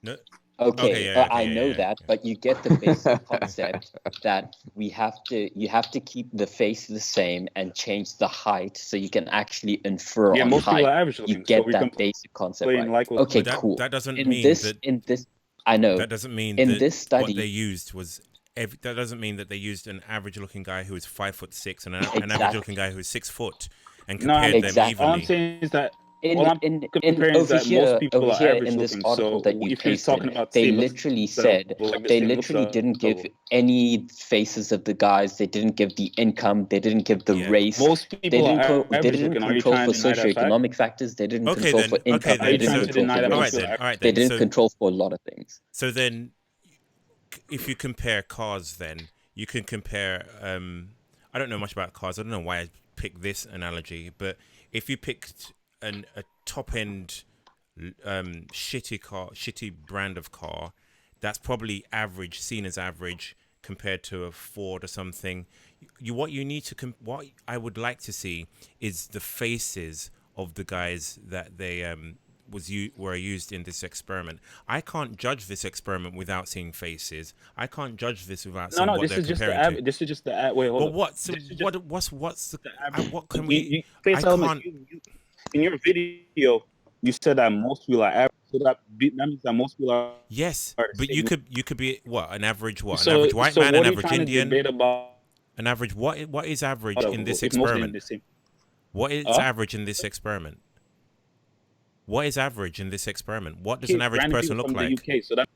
Speaker 1: No.
Speaker 4: Okay, I know that, but you get the basic concept that you have to keep the face the same and change the height so you can actually infer on
Speaker 15: most
Speaker 4: height.
Speaker 15: people are average looking.
Speaker 4: You get that basic concept, right? Okay, cool.
Speaker 1: That doesn't
Speaker 4: in
Speaker 1: mean
Speaker 4: this,
Speaker 1: that.
Speaker 4: In this, I know.
Speaker 1: That doesn't mean
Speaker 4: in
Speaker 1: that
Speaker 4: this study
Speaker 1: what they used was. That doesn't mean that they used an average-looking guy who is 5'6" and an average-looking guy who is 6 foot and compared them evenly.
Speaker 15: All I'm saying is that
Speaker 4: over
Speaker 15: most people are
Speaker 4: here
Speaker 15: average
Speaker 4: in this
Speaker 15: looking.
Speaker 4: article
Speaker 15: So
Speaker 4: that you
Speaker 15: if you're talking
Speaker 4: pasted,
Speaker 15: about
Speaker 4: they
Speaker 15: same
Speaker 4: literally
Speaker 15: looks,
Speaker 4: said
Speaker 15: like the
Speaker 4: they
Speaker 15: same
Speaker 4: literally
Speaker 15: looks,
Speaker 4: didn't give any faces of the guys. They didn't give the income. They didn't give the race.
Speaker 15: Most people
Speaker 4: they
Speaker 15: are
Speaker 4: didn't, they
Speaker 15: average
Speaker 4: didn't
Speaker 15: looking. Are you
Speaker 4: control
Speaker 15: trying
Speaker 4: for
Speaker 15: to deny that fact?
Speaker 4: socioeconomic factors. They didn't
Speaker 1: Okay,
Speaker 4: control
Speaker 1: then.
Speaker 4: for income.
Speaker 1: Okay,
Speaker 4: They
Speaker 1: then.
Speaker 4: didn't control for race. They didn't control for a lot of things.
Speaker 1: So then, if you compare cars, then you can compare. I don't know much about cars. I don't know why I picked this analogy, but if you picked a top end shitty brand of car, that's probably average, seen as average compared to a Ford or something. What I would like to see is the faces of the guys that they were used in this experiment. I can't judge this experiment without seeing faces. I can't judge this without seeing what they're comparing to.
Speaker 15: This is just the wait. Hold
Speaker 1: But
Speaker 15: on.
Speaker 1: what's the what can we?
Speaker 15: In your video, you said that most people are average. So that means that most people are.
Speaker 1: Yes, but you could be what, an average what? An
Speaker 15: So,
Speaker 1: average white
Speaker 15: so
Speaker 1: man,
Speaker 15: what
Speaker 1: an
Speaker 15: are you
Speaker 1: average
Speaker 15: trying to
Speaker 1: Indian,
Speaker 15: debate about?
Speaker 1: an average what is average in this
Speaker 15: It's mostly
Speaker 1: experiment?
Speaker 15: the same.
Speaker 1: What is average in this experiment? What is average in this experiment? What does an average person look like?
Speaker 15: The UK, so that.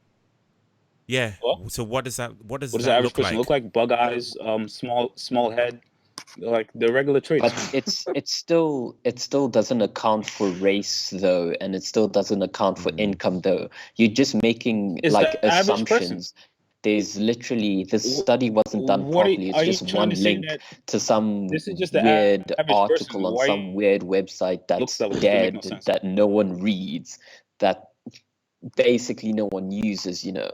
Speaker 1: Yeah.
Speaker 15: What?
Speaker 1: So what does that? What does
Speaker 15: What does
Speaker 1: that
Speaker 15: the average
Speaker 1: look
Speaker 15: person
Speaker 1: like?
Speaker 15: look like? Bug eyes, small head, like the regular traits.
Speaker 4: But it still doesn't account for race though, and it still doesn't account for income though. You're just making
Speaker 15: It's
Speaker 4: like
Speaker 15: the average
Speaker 4: assumptions.
Speaker 15: person.
Speaker 4: There's literally this study wasn't done properly. It's just one link to some weird article on some weird website that's dead, that no one reads, that basically no one uses, you know.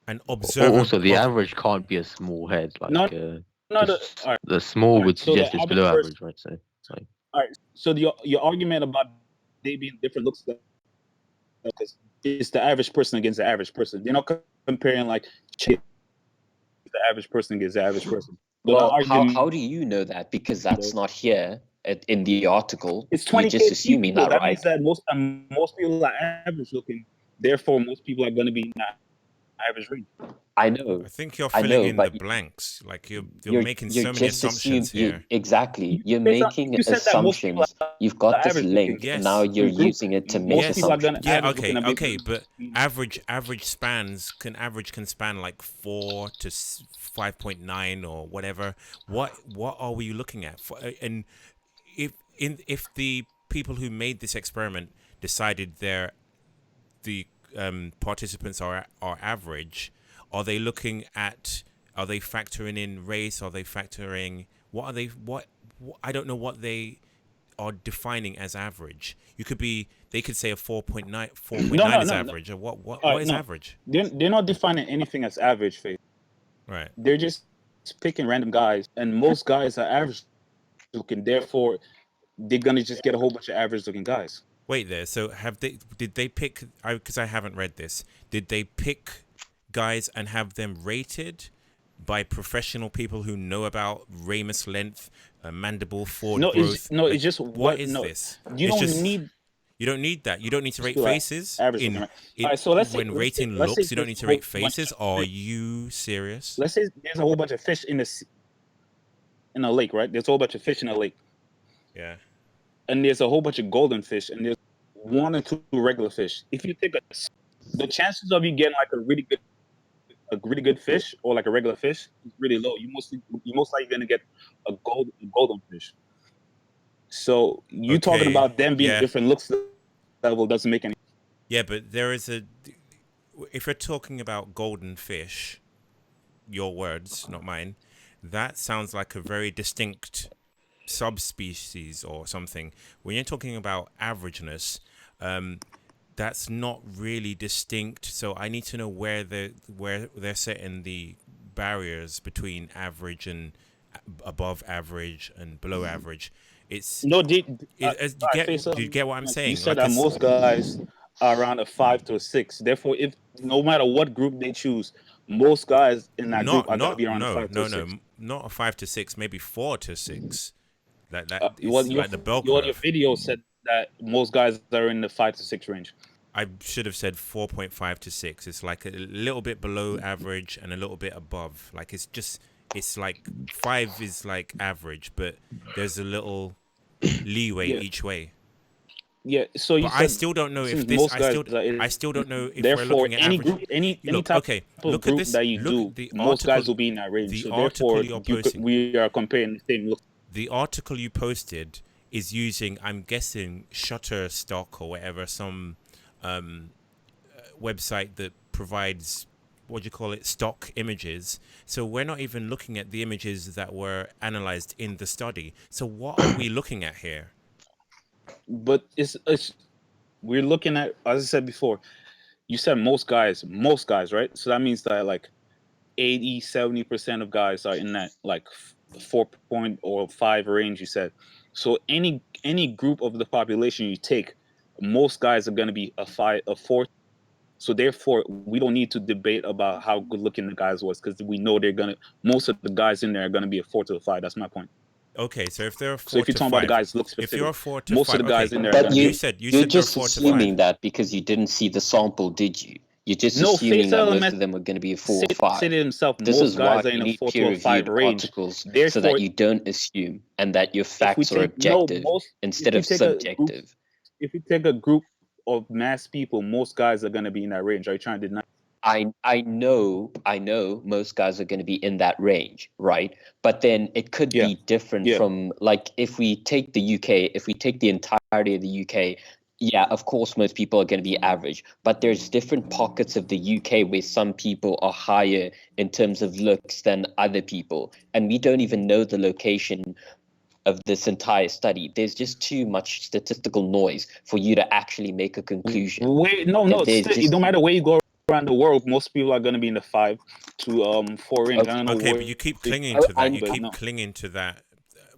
Speaker 1: An observer.
Speaker 2: Also, the average can't be a small head. Like
Speaker 15: Right.
Speaker 2: the small would
Speaker 15: So
Speaker 2: suggest
Speaker 15: the
Speaker 2: it's below
Speaker 15: average
Speaker 2: average, right? So
Speaker 15: all right. So your argument about they being different looks because it's the average person against the average person. You're not comparing like the average person against the average person. So
Speaker 4: well, how do you know that? Because that's not here in the article.
Speaker 15: It's
Speaker 4: You're just assuming that, right?
Speaker 15: means that most people are average looking. Therefore, most people are going to be in that average range.
Speaker 4: I know.
Speaker 1: I think you're filling in the blanks. Like you're making so many assumptions here.
Speaker 4: Exactly. You're making assumptions. You've got this link, and now you're using it to make assumptions.
Speaker 1: Yeah. Okay. But average spans can span like 4 to 5.9 or whatever. What are we looking at? And if the people who made this experiment decided the participants are average? Are they looking at? Are they factoring in race? Are they factoring what are they? What I don't know what they are defining as average. They could say a 4.9 is average. Or what is average?
Speaker 15: They're not defining anything as average, Faith.
Speaker 1: Right.
Speaker 15: They're just picking random guys, and most guys are average looking. Therefore, they're gonna just get a whole bunch of average looking guys.
Speaker 1: Wait there. So did they pick? Because I haven't read this. Did they pick guys and have them rated by professional people who know about ramus length, mandible forward growth?
Speaker 15: It's just
Speaker 1: what is this?
Speaker 15: You don't
Speaker 1: need that. You don't need to rate faces.
Speaker 15: So let's
Speaker 1: when rating looks, you don't need to rate faces. Are you serious?
Speaker 15: Let's say there's a whole bunch of fish in a lake, right? There's a whole bunch of fish in a lake.
Speaker 1: Yeah.
Speaker 15: And there's a whole bunch of golden fish, and there's 1 or 2 regular fish. If you take the chances of you getting like a really good fish or like a regular fish is really low. You most likely gonna get a golden fish. So you talking about them being different looks level doesn't make any.
Speaker 1: Yeah, but if you're talking about golden fish, your words, not mine, that sounds like a very distinct subspecies or something. When you're talking about averageness, that's not really distinct. So I need to know where they're setting the barriers between average and above average and below average. It's
Speaker 15: no. Do
Speaker 1: you get what I'm saying?
Speaker 15: You said that most guys are around a 5 to a 6. Therefore, if no matter what group they choose, most guys in that group are gonna be around a 5 to 6.
Speaker 1: Not a 5 to 6, maybe 4 to 6. Like that.
Speaker 15: Like the bell curve. Your video said that most guys are in the 5 to 6 range.
Speaker 1: I should have said 4.5 to 6. It's like a little bit below average and a little bit above. Like it's like 5 is like average, but there's a little leeway each way.
Speaker 15: Yeah, so you.
Speaker 1: But I still don't know if this. I still don't know if we're looking at
Speaker 15: any
Speaker 1: average.
Speaker 15: group, any type of group that you do, most guys will be in that range. So therefore, we are comparing the same look.
Speaker 1: The article you posted is using, I'm guessing, Shutterstock or whatever, some website that provides, what do you call it, stock images. So we're not even looking at the images that were analyzed in the study. So what are we looking at here?
Speaker 15: But we're looking at, as I said before, you said most guys, right? So that means that like 80-70% of guys are in that like 4.5 range, you said. So any group of the population you take, most guys are going to be a 4. So therefore, we don't need to debate about how good looking the guys was, because we know most of the guys in there are going to be a 4 to a 5. That's my point.
Speaker 1: Okay, so if they're a 4
Speaker 15: so if you're talking about the guys look specific,
Speaker 1: if you're a 4 to
Speaker 15: most
Speaker 1: 5,
Speaker 15: of the guys in there.
Speaker 4: But
Speaker 1: you said
Speaker 4: you're just
Speaker 1: 4 to 5.
Speaker 4: assuming that because you didn't see the sample, did you? You're just assuming that most of them are going to be a 4 or 5.
Speaker 15: Said it himself.
Speaker 4: This
Speaker 15: most
Speaker 4: is
Speaker 15: guys
Speaker 4: why
Speaker 15: are
Speaker 4: you
Speaker 15: in a
Speaker 4: need
Speaker 15: 4 to a 5
Speaker 4: peer-reviewed
Speaker 15: range.
Speaker 4: articles
Speaker 15: Therefore,
Speaker 4: so that you don't assume and that your facts are objective instead of subjective.
Speaker 15: If you take a group of mass people, most guys are going to be in that range. Are you trying to deny?
Speaker 4: I know most guys are going to be in that range, right? But then it could be different from, like, if we take the UK, if we take the entirety of the UK, yeah, of course, most people are going to be average, but there's different pockets of the UK where some people are higher in terms of looks than other people. And we don't even know the location of this entire study. There's just too much statistical noise for you to actually make a conclusion.
Speaker 15: Wait, no, it don't matter where you go around the world, most people are going to be in the 5 to 4 range. I don't know.
Speaker 1: Okay, but you keep clinging to that. You keep clinging to that.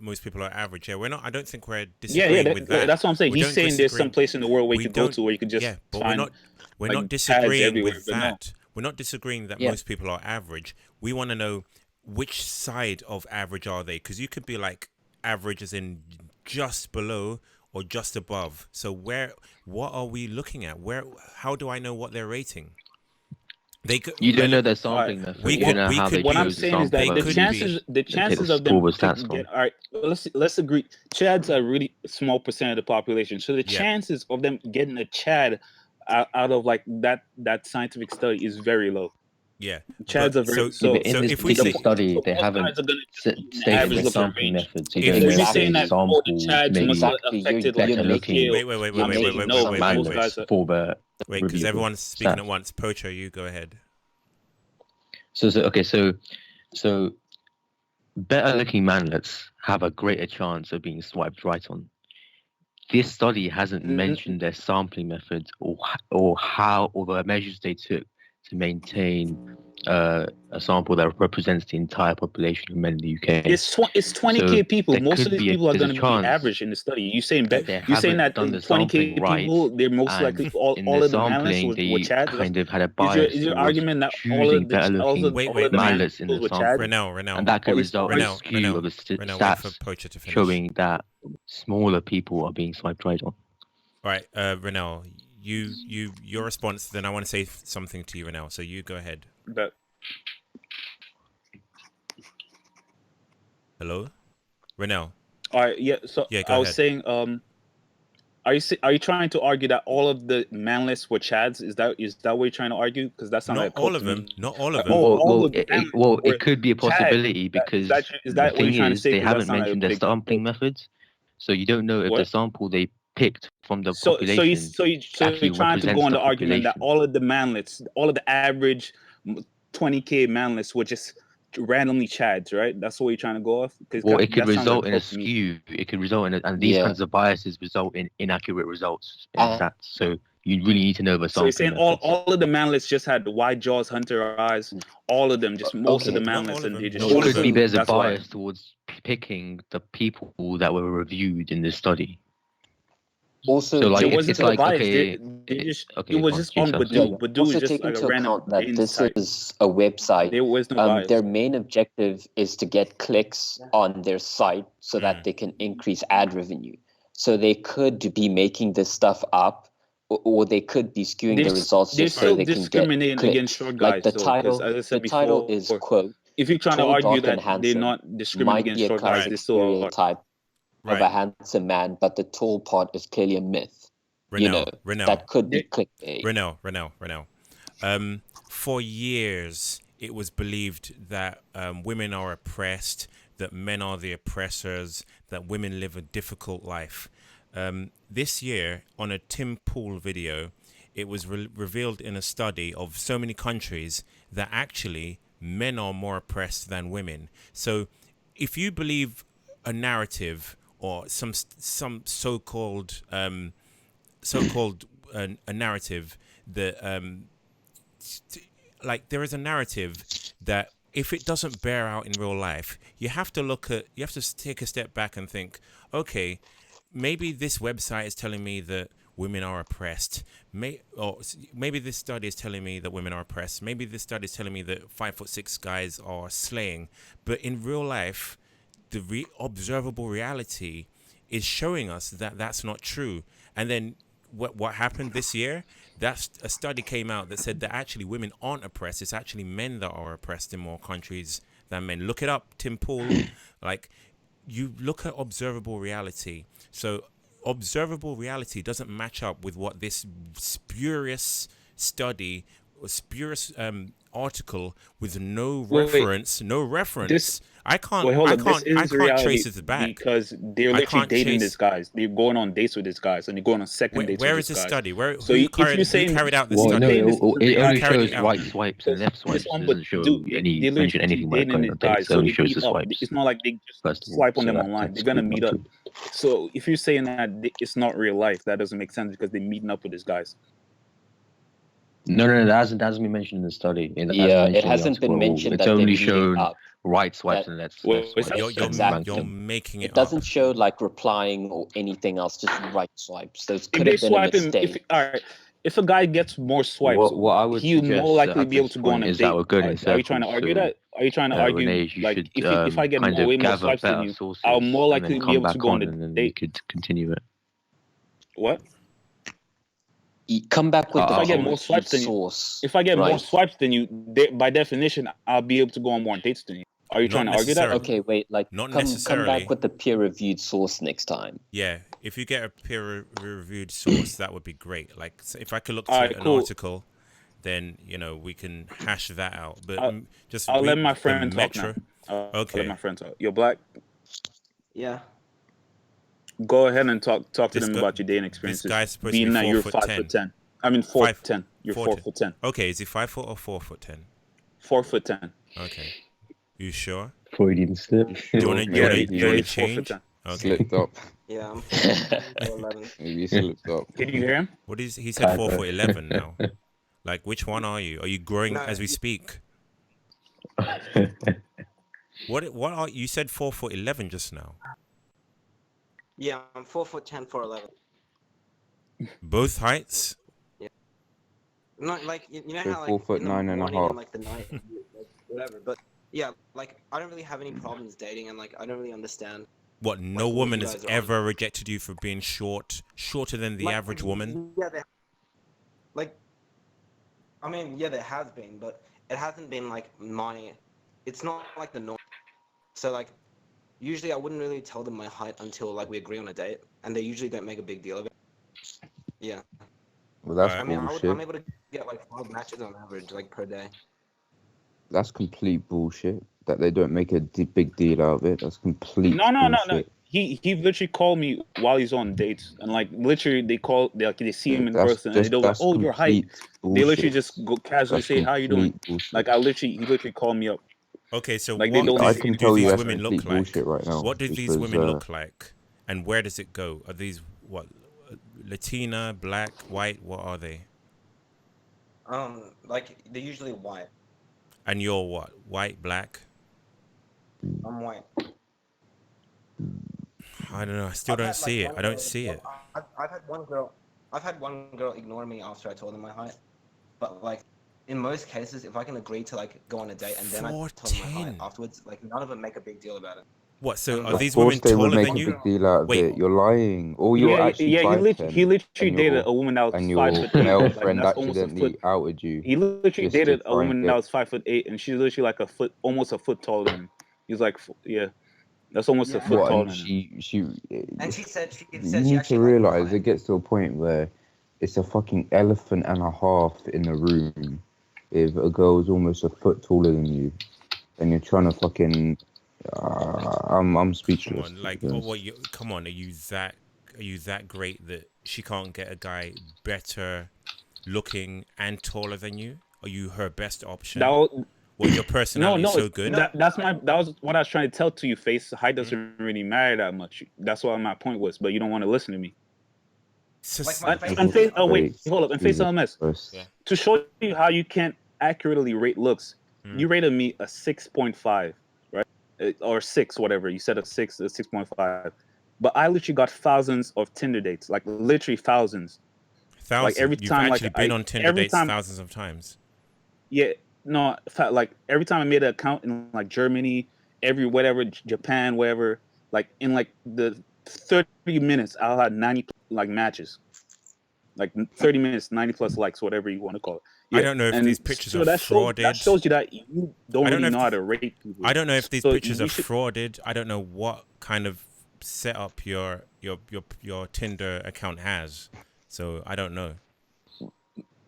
Speaker 1: Most people are average. Yeah, we're not. I don't think we're disagreeing with that.
Speaker 15: That's what I'm saying. He's saying there's some place in the world where you could go to where you could just
Speaker 1: but
Speaker 15: find.
Speaker 1: We're not disagreeing with that. We're not disagreeing that most people are average. We want to know which side of average are they? Because you could be like average as in just below or just above. So what are we looking at? How do I know what they're rating?
Speaker 2: You don't know their sampling method. You don't know how they
Speaker 15: what I'm
Speaker 2: choose
Speaker 15: saying is that the chances of them get, all right, let's agree. Chads are a really small percent of the population. So the chances of them getting a Chad out of like that scientific study is very low.
Speaker 1: Yeah,
Speaker 15: Chads are very
Speaker 2: Yeah, but in this
Speaker 1: if we
Speaker 2: particular
Speaker 1: say
Speaker 2: study, they
Speaker 15: most
Speaker 2: haven't
Speaker 15: guys are gonna
Speaker 2: stated
Speaker 15: average
Speaker 2: the
Speaker 15: look at
Speaker 2: sampling
Speaker 15: range.
Speaker 2: method, so you
Speaker 1: If
Speaker 2: don't
Speaker 15: If
Speaker 2: know
Speaker 15: you're
Speaker 2: if
Speaker 15: saying
Speaker 2: the
Speaker 15: that all the
Speaker 2: samples
Speaker 15: Chads must
Speaker 2: maybe
Speaker 15: have affected like
Speaker 2: better
Speaker 15: the
Speaker 2: looking
Speaker 15: scale,
Speaker 1: wait,
Speaker 15: I'm saying no, because most
Speaker 2: man
Speaker 15: guys are.
Speaker 2: for the
Speaker 1: wait, because
Speaker 2: review
Speaker 1: everyone's speaking
Speaker 2: stats.
Speaker 1: at once. Poacher, you go ahead.
Speaker 2: So better looking manlets have a greater chance of being swiped right on. This study hasn't mentioned their sampling methods or how or the measures they took to maintain a sample that represents the entire population of men in the UK.
Speaker 15: It's 20k
Speaker 2: So
Speaker 15: people.
Speaker 2: there
Speaker 15: Most
Speaker 2: could
Speaker 15: of these
Speaker 2: be
Speaker 15: people are
Speaker 2: there's a
Speaker 15: going to be
Speaker 2: chance
Speaker 15: average in the study. You saying
Speaker 2: that they
Speaker 15: you saying
Speaker 2: haven't
Speaker 15: that
Speaker 2: done the
Speaker 15: 20k
Speaker 2: sampling right,
Speaker 15: people, they're most
Speaker 2: and
Speaker 15: likely
Speaker 2: in
Speaker 15: all
Speaker 2: the
Speaker 15: of the manlets
Speaker 2: sampling
Speaker 15: were
Speaker 2: they
Speaker 15: Chads.
Speaker 2: kind of had a
Speaker 15: Is
Speaker 2: bias
Speaker 15: your
Speaker 2: towards
Speaker 15: argument that
Speaker 2: choosing better looking
Speaker 1: Wait,
Speaker 2: manlets in the
Speaker 15: were
Speaker 2: sample,
Speaker 15: Chads?
Speaker 2: and that could
Speaker 15: Or is
Speaker 2: result in a
Speaker 1: Renell,
Speaker 2: skew of the
Speaker 1: Renell, wait for
Speaker 2: stats
Speaker 1: Poacher to finish.
Speaker 2: showing that smaller people are being swiped right on.
Speaker 1: All right, Renell, your response. Then I want to say something to you, Renell. So you go ahead.
Speaker 15: But
Speaker 1: hello, Renell.
Speaker 15: all right, yeah. So
Speaker 1: yeah, go
Speaker 15: I was
Speaker 1: ahead.
Speaker 15: saying, are you trying to argue that all of the manlets were Chads? Is that what you're trying to argue? Because that's not
Speaker 1: Not
Speaker 15: like
Speaker 1: all of them. Not all of them.
Speaker 2: It could be a possibility because
Speaker 15: is
Speaker 2: the
Speaker 15: that what
Speaker 2: thing
Speaker 15: you're trying to
Speaker 2: is
Speaker 15: say?
Speaker 2: they
Speaker 15: 'Cause
Speaker 2: haven't
Speaker 15: that's not like a
Speaker 2: mentioned their
Speaker 15: big
Speaker 2: sampling methods, so you don't know if the
Speaker 15: What?
Speaker 2: sample they picked from the
Speaker 15: So
Speaker 2: population
Speaker 15: you're trying to go on the argument that all of the manlets, all of the average 20k manlets were just randomly Chads, right? That's what you're trying to go off. Because
Speaker 2: well, it could
Speaker 15: that sounds like
Speaker 2: result in a
Speaker 15: cult to me.
Speaker 2: skew. It could result in, and these
Speaker 4: Yeah.
Speaker 2: kinds of biases result in inaccurate results in stats. So you really need to know the
Speaker 15: So you're
Speaker 2: sampling
Speaker 15: saying
Speaker 2: methods.
Speaker 15: all of the manlets just had the wide jaws, hunter eyes, all of them, just most of the manlets, and they just
Speaker 2: It could be there's a
Speaker 15: that's why.
Speaker 2: bias towards picking the people that were reviewed in this study.
Speaker 4: Also,
Speaker 2: so like
Speaker 15: there wasn't
Speaker 2: it's
Speaker 15: a
Speaker 2: like
Speaker 15: bias.
Speaker 2: okay,
Speaker 15: It was just on Badoo. Badoo
Speaker 4: also
Speaker 15: is just
Speaker 4: take
Speaker 15: like a
Speaker 4: into
Speaker 15: random
Speaker 4: account that
Speaker 15: dating
Speaker 4: this
Speaker 15: site.
Speaker 4: is a website.
Speaker 15: There was no bias.
Speaker 4: Their main objective is to get clicks on their site so that they can increase ad revenue. So they could be making this stuff up, or they could be skewing the results
Speaker 15: They're
Speaker 4: just so
Speaker 15: still
Speaker 4: they can get
Speaker 15: discriminating
Speaker 4: clicks.
Speaker 15: against short guys.
Speaker 4: Like the
Speaker 15: though, 'cause
Speaker 4: title,
Speaker 15: as I said
Speaker 4: the title
Speaker 15: before,
Speaker 4: is quote.
Speaker 15: if you're trying to
Speaker 4: Tall,
Speaker 15: argue
Speaker 4: dark, and
Speaker 15: that they're
Speaker 4: handsome
Speaker 15: not discriminating
Speaker 4: might be
Speaker 15: against
Speaker 4: a
Speaker 15: short guys,
Speaker 4: classic
Speaker 15: they still are.
Speaker 4: stereotype of a handsome man, but the tall part is clearly a myth.
Speaker 1: Renell,
Speaker 4: That could be clickbait.
Speaker 1: Renell. For years, it was believed that women are oppressed, that men are the oppressors, that women live a difficult life. This year, on a Tim Pool video, it was revealed in a study of so many countries that actually men are more oppressed than women. So if you believe a narrative or some so-called a narrative that like there is a narrative that if it doesn't bear out in real life, you have to take a step back and think, okay, maybe this website is telling me that women are oppressed. Maybe this study is telling me that women are oppressed. Maybe this study is telling me that 5'6" guys are slaying. But in real life, the observable reality is showing us that that's not true. And then what happened this year? That's a study came out that said that actually women aren't oppressed. It's actually men that are oppressed in more countries than men. Look it up, Tim Pool. Like, you look at observable reality. So observable reality doesn't match up with what this spurious study or spurious article with no reference. I can't trace it back
Speaker 15: because they're literally dating these guys. They're going on dates with these guys, and they're going on second dates.
Speaker 1: Where
Speaker 15: with
Speaker 1: is
Speaker 15: these
Speaker 1: this
Speaker 15: guys.
Speaker 1: study?
Speaker 15: Who
Speaker 1: carried out this
Speaker 2: study?
Speaker 1: No,
Speaker 2: it only shows right swipes and left swipes. It doesn't show mention anything about going on dates. It only shows the swipes.
Speaker 15: It's not like they just swipe on them online. They're gonna meet up. So if you're saying that it's not real life, that doesn't make sense because they're meeting up with these guys.
Speaker 2: No, that hasn't been mentioned in the study.
Speaker 4: It hasn't been mentioned.
Speaker 2: It's only shown right swipes and left swipes.
Speaker 1: You're making it.
Speaker 4: It doesn't show like replying or anything else. Just right swipes. Those could
Speaker 15: If
Speaker 4: have
Speaker 15: they
Speaker 4: been a
Speaker 15: swipe him,
Speaker 4: mistake.
Speaker 15: if a guy gets more swipes,
Speaker 2: what I would
Speaker 15: he'll
Speaker 2: suggest
Speaker 15: more likely
Speaker 2: at
Speaker 15: be able
Speaker 2: this
Speaker 15: to go on
Speaker 2: point
Speaker 15: a
Speaker 2: is
Speaker 15: date.
Speaker 2: that we're going in
Speaker 15: Are you trying to
Speaker 2: circles,
Speaker 15: argue
Speaker 2: so,
Speaker 15: that? Are you trying to argue
Speaker 2: Renee, you
Speaker 15: like
Speaker 2: should
Speaker 15: if I get
Speaker 2: kind
Speaker 15: way
Speaker 2: of
Speaker 15: more
Speaker 2: gather
Speaker 15: swipes than
Speaker 2: better
Speaker 15: you,
Speaker 2: sources
Speaker 15: I'll more
Speaker 2: and
Speaker 15: likely
Speaker 2: then
Speaker 15: be
Speaker 2: come
Speaker 15: able to
Speaker 2: back
Speaker 15: go on
Speaker 2: on,
Speaker 15: a
Speaker 2: and then we
Speaker 15: date.
Speaker 2: could continue it.
Speaker 15: What?
Speaker 4: Come back with
Speaker 15: If I get more swipes than
Speaker 4: source.
Speaker 15: If I get more swipes than you, by definition, I'll be able to go on more dates than you. Are you trying to argue that?
Speaker 4: Okay, wait. Like,
Speaker 1: Not
Speaker 4: come
Speaker 1: necessarily.
Speaker 4: back with the peer-reviewed source next time.
Speaker 1: Yeah, if you get a peer-reviewed source, that would be great. Like, if I could look to
Speaker 15: Alright,
Speaker 1: an
Speaker 15: cool.
Speaker 1: article then we can hash that out. But just
Speaker 15: I'll let
Speaker 1: read
Speaker 15: my
Speaker 1: the
Speaker 15: friend talk
Speaker 1: metro.
Speaker 15: now. I'll
Speaker 1: Okay.
Speaker 15: let my friend talk. You're black.
Speaker 16: Yeah.
Speaker 15: Go ahead and talk to
Speaker 1: This
Speaker 15: them
Speaker 1: guy-
Speaker 15: about your dating
Speaker 1: This
Speaker 15: experiences.
Speaker 1: guy's supposed
Speaker 15: Being
Speaker 1: to be
Speaker 15: that you're
Speaker 1: 4'10".
Speaker 15: 5'10". I mean 4'10". You're 4'10".
Speaker 1: Okay, is he 5'4" or 4'10"?
Speaker 15: 4'10".
Speaker 1: Okay. You sure?
Speaker 2: Freudian slip.
Speaker 1: Do you want to change? Okay.
Speaker 3: Slipped up.
Speaker 16: Yeah, I'm 4'11".
Speaker 3: Maybe he slipped up.
Speaker 15: Did you hear him?
Speaker 1: What is he said? 4'11" now. Like, which one are you? Are you growing as we speak? What are you said 4'11" just now?
Speaker 16: Yeah, I'm 4'10", 4'11".
Speaker 1: Both heights?
Speaker 16: Yeah. Not like you know
Speaker 3: So
Speaker 16: how like
Speaker 3: 4'9"
Speaker 16: in the
Speaker 3: and a
Speaker 16: morning
Speaker 3: half.
Speaker 16: and like the night, like, whatever. But yeah, like I don't really have any problems dating, and like I don't really understand.
Speaker 1: What? No
Speaker 16: what
Speaker 1: woman
Speaker 16: you
Speaker 1: has
Speaker 16: guys are on.
Speaker 1: ever rejected you for being shorter than the
Speaker 16: Like,
Speaker 1: average woman?
Speaker 16: Yeah, like, I mean, yeah, there has been, but it hasn't been like my. It's not like the norm. So like, usually I wouldn't really tell them my height until like we agree on a date, and they usually don't make a big deal of it. Yeah.
Speaker 3: Well, that's
Speaker 16: I mean,
Speaker 3: bullshit.
Speaker 16: I'm able to get like 5 matches on average, like per day.
Speaker 3: That's complete bullshit. That they don't make a big deal out of it. That's complete
Speaker 15: No.
Speaker 3: bullshit.
Speaker 15: He literally called me while he's on dates, and like literally they see him in person, and they don't like, oh, your height. They literally just go casually say, how you doing? Like he literally called me up.
Speaker 1: Okay, so
Speaker 15: like
Speaker 1: what
Speaker 3: I can tell you
Speaker 1: these
Speaker 3: that's
Speaker 1: women look
Speaker 3: complete
Speaker 1: like?
Speaker 3: bullshit right now.
Speaker 1: What do these
Speaker 3: because,
Speaker 1: women look like, and where does it go? Are these what? Latina, black, white? What are they?
Speaker 16: Like they're usually white.
Speaker 1: And you're what? White, black?
Speaker 16: I'm white.
Speaker 1: I don't know. I still don't see it. I don't see it.
Speaker 16: I've had one girl ignore me after I told them my height, but like in most cases, if I can agree to like go on a date and then I tell them my height afterwards, like none of them make a big deal about it.
Speaker 1: What? So
Speaker 16: And,
Speaker 1: are
Speaker 16: like,
Speaker 1: these
Speaker 3: of course
Speaker 1: women
Speaker 3: they would
Speaker 1: taller
Speaker 3: make
Speaker 1: than
Speaker 3: a
Speaker 1: you?
Speaker 3: big deal out of
Speaker 1: Wait.
Speaker 3: it. You're lying. Or you're actually
Speaker 15: he
Speaker 3: 5'10",
Speaker 15: literally
Speaker 3: and
Speaker 15: dated a woman that was
Speaker 3: and
Speaker 15: 5'8".
Speaker 3: your
Speaker 15: Like
Speaker 3: girlfriend
Speaker 15: that's almost a
Speaker 3: accidentally
Speaker 15: foot.
Speaker 3: outed you.
Speaker 15: He literally
Speaker 3: just to
Speaker 15: dated a
Speaker 3: try and
Speaker 15: woman that was 5'8", and she's literally like almost a foot taller than him. He's like, yeah, that's almost a foot
Speaker 3: What?
Speaker 15: taller
Speaker 3: And
Speaker 15: than him.
Speaker 16: And she said
Speaker 3: You
Speaker 16: she
Speaker 3: need to
Speaker 16: actually liked my
Speaker 3: realize
Speaker 16: height.
Speaker 3: it gets to a point where it's a fucking elephant and a half in the room. If a girl's almost a foot taller than you, and you're trying to fucking, I'm speechless.
Speaker 1: Come on, like, oh, what? Come on, are you that great that she can't get a guy better looking and taller than you? Are you her best option? Well, your personality is so good.
Speaker 15: That was what I was trying to tell to you, Face. Height doesn't really matter that much. That's what my point was, but you don't want to listen to me. And Face, hold up. And FaceandLMS, to show you how you can't accurately rate looks, you rated me a 6.5, right? Or 6, whatever. You said a 6.5. But I literally got thousands of Tinder dates, like literally thousands.
Speaker 1: Thousands.
Speaker 15: Like every
Speaker 1: You've
Speaker 15: time,
Speaker 1: actually
Speaker 15: like
Speaker 1: been on Tinder dates thousands of times.
Speaker 15: Yeah, no, like every time I made an account in like Germany, whatever, Japan, wherever, like in like the 30 minutes, I'll have 90 like matches. Like 30 minutes, 90 plus likes, whatever you want to call it. Yeah.
Speaker 1: I don't know if these pictures are frauded.
Speaker 15: That shows you that you don't really know how to rate people.
Speaker 1: I don't know if these pictures are frauded. I don't know what kind of setup your Tinder account has. So I don't know.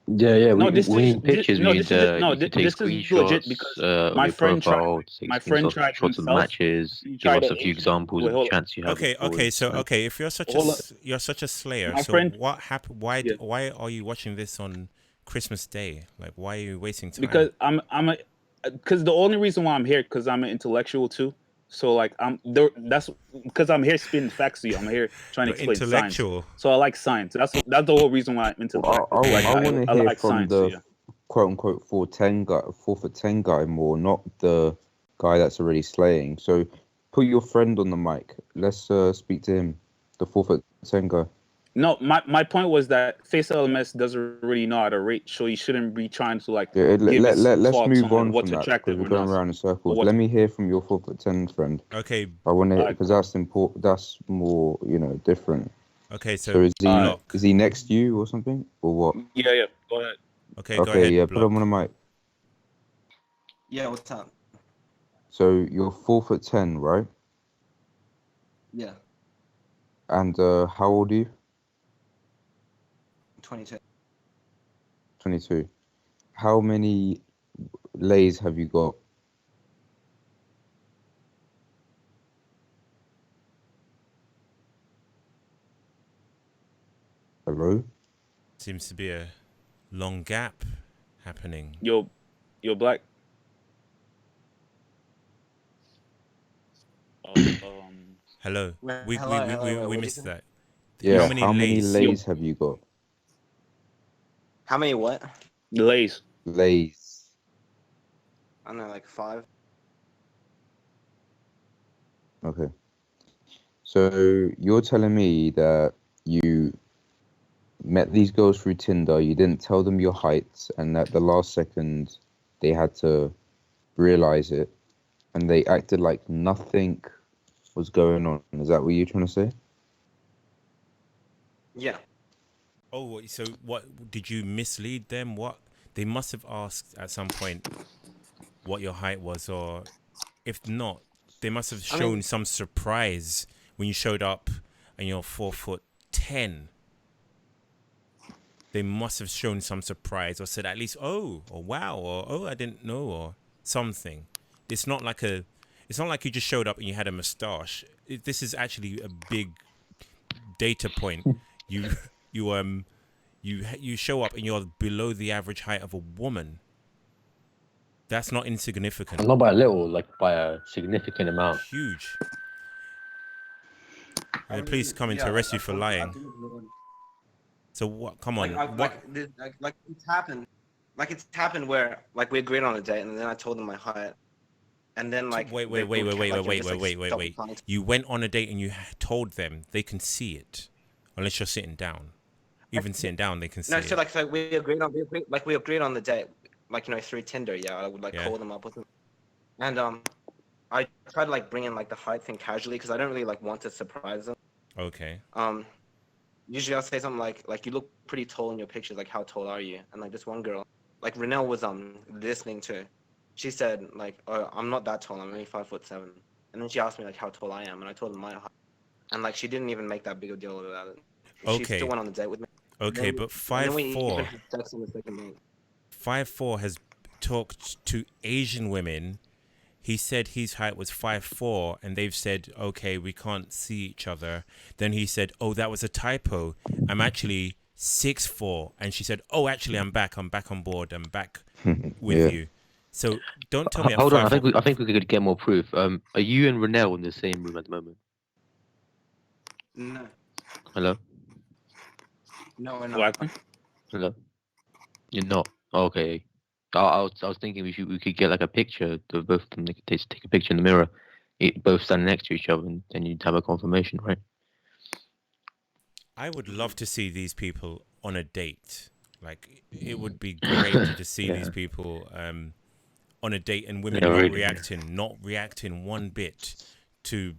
Speaker 2: Yeah.
Speaker 15: No,
Speaker 2: We need pictures. We need to take
Speaker 15: this is legit because
Speaker 2: screenshots
Speaker 15: my
Speaker 2: of your
Speaker 15: friend
Speaker 2: profile,
Speaker 15: my friend tried
Speaker 2: shots of
Speaker 15: himself.
Speaker 2: matches.
Speaker 15: He
Speaker 2: Give
Speaker 15: tried
Speaker 2: us
Speaker 15: to
Speaker 2: a few examples of the chance you have.
Speaker 1: Okay. So if you're such a slayer,
Speaker 15: My
Speaker 1: so
Speaker 15: friend-
Speaker 1: what happened? Why are you watching this on Christmas Day? Like, why are you wasting time?
Speaker 15: Because because the only reason why I'm here because I'm an intellectual too. So like that's because I'm here spitting facts to you. I'm here trying to
Speaker 1: You're
Speaker 15: explain
Speaker 1: intellectual.
Speaker 15: science. So I like science. That's the whole reason why I'm into.
Speaker 3: I want to hear
Speaker 15: like
Speaker 3: from
Speaker 15: science,
Speaker 3: the
Speaker 15: yeah.
Speaker 3: quote unquote 4'10" guy more, not the guy that's already slaying. So put your friend on the mic. Let's speak to him, the 4'10" guy.
Speaker 15: No, my point was that FaceandLMS doesn't really know how to rate, so you shouldn't be trying to like
Speaker 3: Yeah,
Speaker 15: give his
Speaker 3: let's
Speaker 15: thoughts
Speaker 3: move on
Speaker 15: what's
Speaker 3: from that because
Speaker 15: attractive
Speaker 3: we're
Speaker 15: or
Speaker 3: going
Speaker 15: not.
Speaker 3: around in circles.
Speaker 15: What-
Speaker 3: Let me hear from your 4'10" friend.
Speaker 1: Okay.
Speaker 3: I want to
Speaker 15: Alright,
Speaker 3: because that's important. That's more different.
Speaker 1: Okay,
Speaker 3: So is he
Speaker 1: Block.
Speaker 3: is he next to you or something or what?
Speaker 15: Yeah. Go ahead.
Speaker 1: Okay, go
Speaker 3: Okay,
Speaker 1: ahead.
Speaker 3: yeah.
Speaker 1: Block.
Speaker 3: Put him on the mic.
Speaker 16: Yeah, what's up?
Speaker 3: So you're 4'10", right?
Speaker 16: Yeah,
Speaker 3: And how old are you?
Speaker 16: 22.
Speaker 3: 22. how many lays have you got? Hello?
Speaker 1: Seems to be a long gap happening.
Speaker 15: Yo, Black.
Speaker 1: Hello. We
Speaker 16: What
Speaker 1: missed that.
Speaker 3: Yeah,
Speaker 1: How many
Speaker 3: lays have you got?
Speaker 16: How many what?
Speaker 15: Lays.
Speaker 3: Lays.
Speaker 16: I don't know, like 5.
Speaker 3: Okay. So you're telling me that you met these girls through Tinder, you didn't tell them your heights, and at the last second they had to realize it, and they acted like nothing was going on. Is that what you're trying to say?
Speaker 16: Yeah.
Speaker 1: Oh, so what did you mislead them? What they must have asked at some point what your height was, or if not, they must have shown some surprise when you showed up and you're 4'10". They must have shown some surprise or said at least oh or wow or oh I didn't know or something. It's not like you just showed up and you had a moustache. This is actually a big data point. You show up and you're below the average height of a woman. That's not insignificant.
Speaker 2: Not by a little, like by a significant amount.
Speaker 1: Huge. And the police coming to arrest you for lying. So what? Come on.
Speaker 16: Like it's happened. Like it's happened where like we agreed on a date and then I told them my height. And then like
Speaker 1: wait. You went on a date and you told them. They can see it, unless you're sitting down. Even sitting down, they can see it.
Speaker 16: No, so we agreed on the date, like through Tinder. Yeah, I would call them up with them, and I tried to like bring in like the height thing casually because I don't really like want to surprise them.
Speaker 1: Okay.
Speaker 16: Usually I'll say something like you look pretty tall in your pictures. Like how tall are you? And like this one girl, like Renelle was listening to. She said like, oh, I'm not that tall. I'm only 5'7". And then she asked me like how tall I am, and I told her my height. And like she didn't even make that big a deal about it.
Speaker 1: Okay.
Speaker 16: She still went on the date with me.
Speaker 1: Okay, but 5'4". 5'4" has talked to Asian women. He said his height was 5'4", and they've said, okay, we can't see each other. Then he said, oh, that was a typo. I'm actually 6'4", and she said, oh, actually, I'm back on board. I'm back with you. So don't tell me.
Speaker 2: Hold on, I think we could get more proof. Are you and Renelle in the same room at the moment?
Speaker 16: No.
Speaker 2: Hello.
Speaker 16: No, we're not.
Speaker 2: Hello. You're not. Okay. I was thinking we could get like a picture of both of them. They could take a picture in the mirror, both standing next to each other, and then you'd have a confirmation, right?
Speaker 1: I would love to see these people on a date. Like it would be great to just see these people on a date and women not reacting one bit to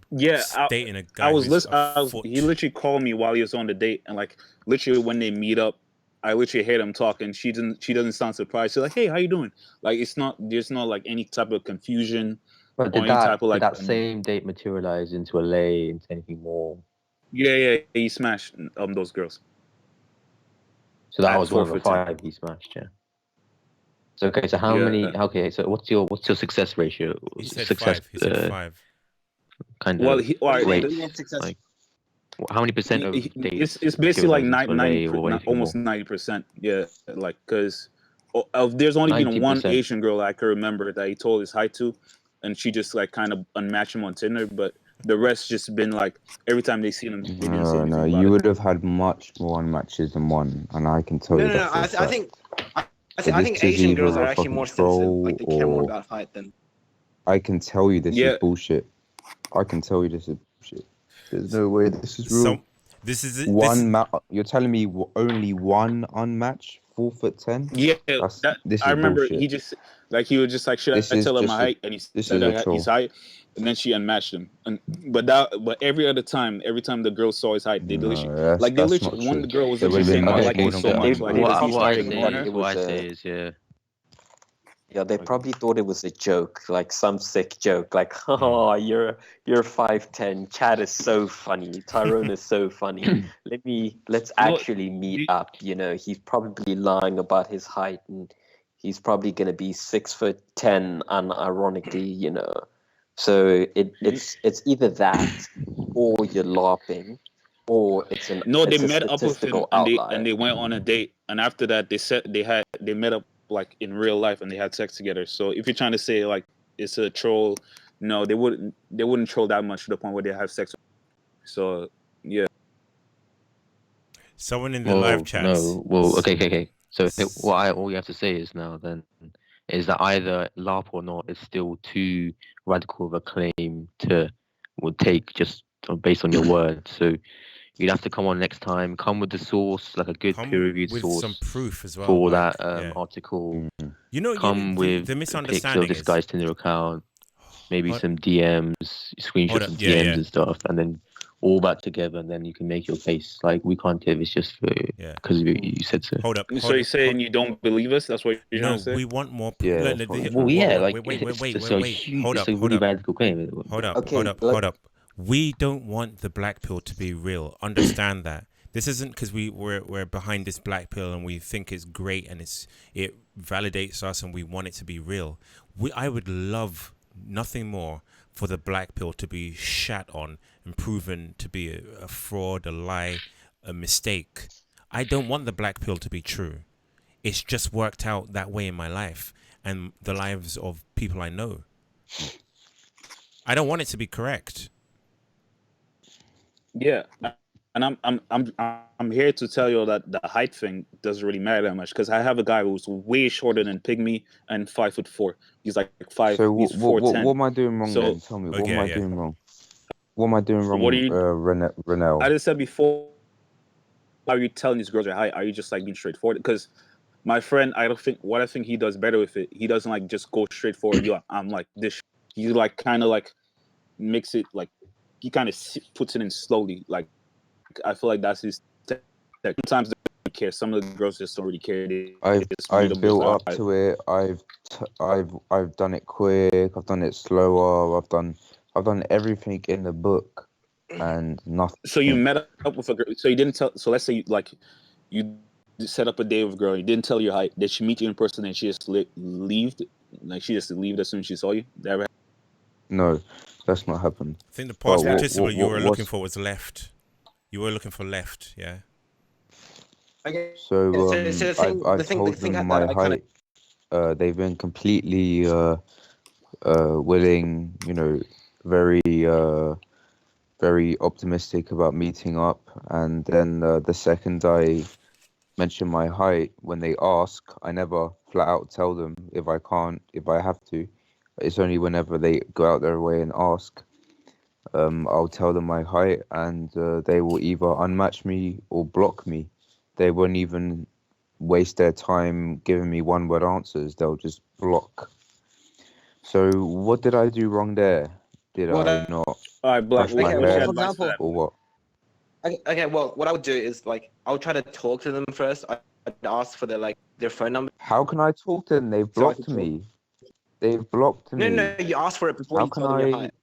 Speaker 1: dating a guy.
Speaker 15: He literally called me while he was on the date, and like literally when they meet up, I literally heard him talking. She doesn't sound surprised. She's like, "Hey, how you doing?" Like there's not like any type of confusion.
Speaker 2: But did that same date materialize into a lay, into anything more?
Speaker 15: Yeah, he smashed those girls.
Speaker 2: So that was 1 of the 5 he smashed, yeah. So okay, so how many? Okay, so what's your success ratio?
Speaker 1: He said 5. He said 5.
Speaker 2: Kind of. Like, how many percent of dates?
Speaker 15: It's basically like 90, almost 90%. Yeah, like because there's only been one Asian girl I can remember that he told his height to, and she just like kind of unmatched him on Tinder. But the rest just been like every time they seen him.
Speaker 3: No, you would have had much more unmatches than one, and I can tell you that.
Speaker 16: I think Asian girls are actually more sensitive. Like they care more about height than.
Speaker 3: I can tell you this is bullshit. I can tell you this is bullshit. There's no way this is real. You're telling me only one unmatched 4'10"?
Speaker 15: Yeah, I remember
Speaker 3: bullshit.
Speaker 15: he was just like, should I tell him my height? And he said his height, and then she unmatched him. But every other time, the girl saw his height, they literally one girl was literally saying, "I like you so much."
Speaker 2: What I say is,
Speaker 4: Yeah, they probably thought it was a joke, like some sick joke, like, "Oh, you're 5'10". Chad is so funny. Tyrone is so funny. Let's actually meet up. He's probably lying about his height, and he's probably gonna be 6'10", unironically, you know. So it's either that, or you're laughing, or it's
Speaker 15: No, they
Speaker 4: a
Speaker 15: met up with him
Speaker 4: statistical
Speaker 15: and
Speaker 4: outlier.
Speaker 15: they went on a date, and after that they met up like in real life and they had sex together. So if you're trying to say like it's a troll, no, they wouldn't troll that much to the point where they have sex. So yeah.
Speaker 1: Someone in the live chats.
Speaker 2: No, well, okay. So all you have to say is now then is that either laugh or not is still too radical of a claim to would take just based on your word. So you'd have to come on next time. Come with the source, like a good peer-reviewed
Speaker 1: with
Speaker 2: source
Speaker 1: some proof as well
Speaker 2: for
Speaker 1: like,
Speaker 2: that article.
Speaker 1: You know,
Speaker 2: come with
Speaker 1: the
Speaker 2: pics
Speaker 1: misunderstanding
Speaker 2: of this
Speaker 1: is
Speaker 2: guy's Tinder account, maybe some DMs, screenshots of DMs and stuff, and then all that together, and then you can make your case. Like we can't give it's just for because you said so.
Speaker 1: Hold up.
Speaker 15: So you're saying you don't believe us? That's what you're trying to say?
Speaker 1: We want more.
Speaker 2: Yeah.
Speaker 1: Wait.
Speaker 2: Huge,
Speaker 1: Hold up.
Speaker 2: it's a really radical claim.
Speaker 1: Hold up.
Speaker 4: Okay,
Speaker 1: Hold up. We don't want the black pill to be real. Understand that. This isn't because we're behind this black pill and we think it's great and it validates us and we want it to be real. I would love nothing more for the black pill to be shat on and proven to be a fraud, a lie, a mistake. I don't want the black pill to be true. It's just worked out that way in my life and the lives of people I know. I don't want it to be correct.
Speaker 15: Yeah, and I'm here to tell you that the height thing doesn't really matter that much because I have a guy who's way shorter than Pygmy and 5'4". He's like 5.
Speaker 3: So
Speaker 15: he's 4'10".
Speaker 3: what am I doing wrong then? Tell me, what am I doing wrong? What am I doing wrong,
Speaker 15: What are you,
Speaker 3: Renell?
Speaker 15: I just said before, are you telling these girls your height? Are you just like being straightforward? Because my friend, I think he does better with it. He doesn't like just go straight forward. I'm like this. He like kind of like mix it like he kind of puts it in slowly. Like I feel like that's his. Sometimes they don't care. Some of the girls just don't really care.
Speaker 3: I've built up to it. I've done it quick. I've done it slower. I've done everything in the book, and nothing.
Speaker 15: So you met up with a girl. So you didn't tell. So let's say you set up a day with a girl. You didn't tell your height. Did she meet you in person and she just left? Like she just left as soon as she saw you? That ever happened?
Speaker 3: No, that's not happened.
Speaker 1: I think the past participle you were looking for was left. You were looking for left, yeah.
Speaker 16: Okay.
Speaker 3: So I've told them my height. They've been completely willing, you know, very optimistic about meeting up. And then the second I mention my height, when they ask, I never flat out tell them if I have to. It's only whenever they go out their way and ask. I'll tell them my height, and they will either unmatch me or block me. They won't even waste their time giving me one-word answers. They'll just block. So what did I do wrong there? Did I not brush my hair
Speaker 16: for example,
Speaker 3: or what?
Speaker 16: Okay, well, what I would do is like I'll try to talk to them first. I'd ask for their phone number.
Speaker 3: How can I talk to them? They've blocked me. They've blocked me.
Speaker 16: No, you ask for it before you tell them your height.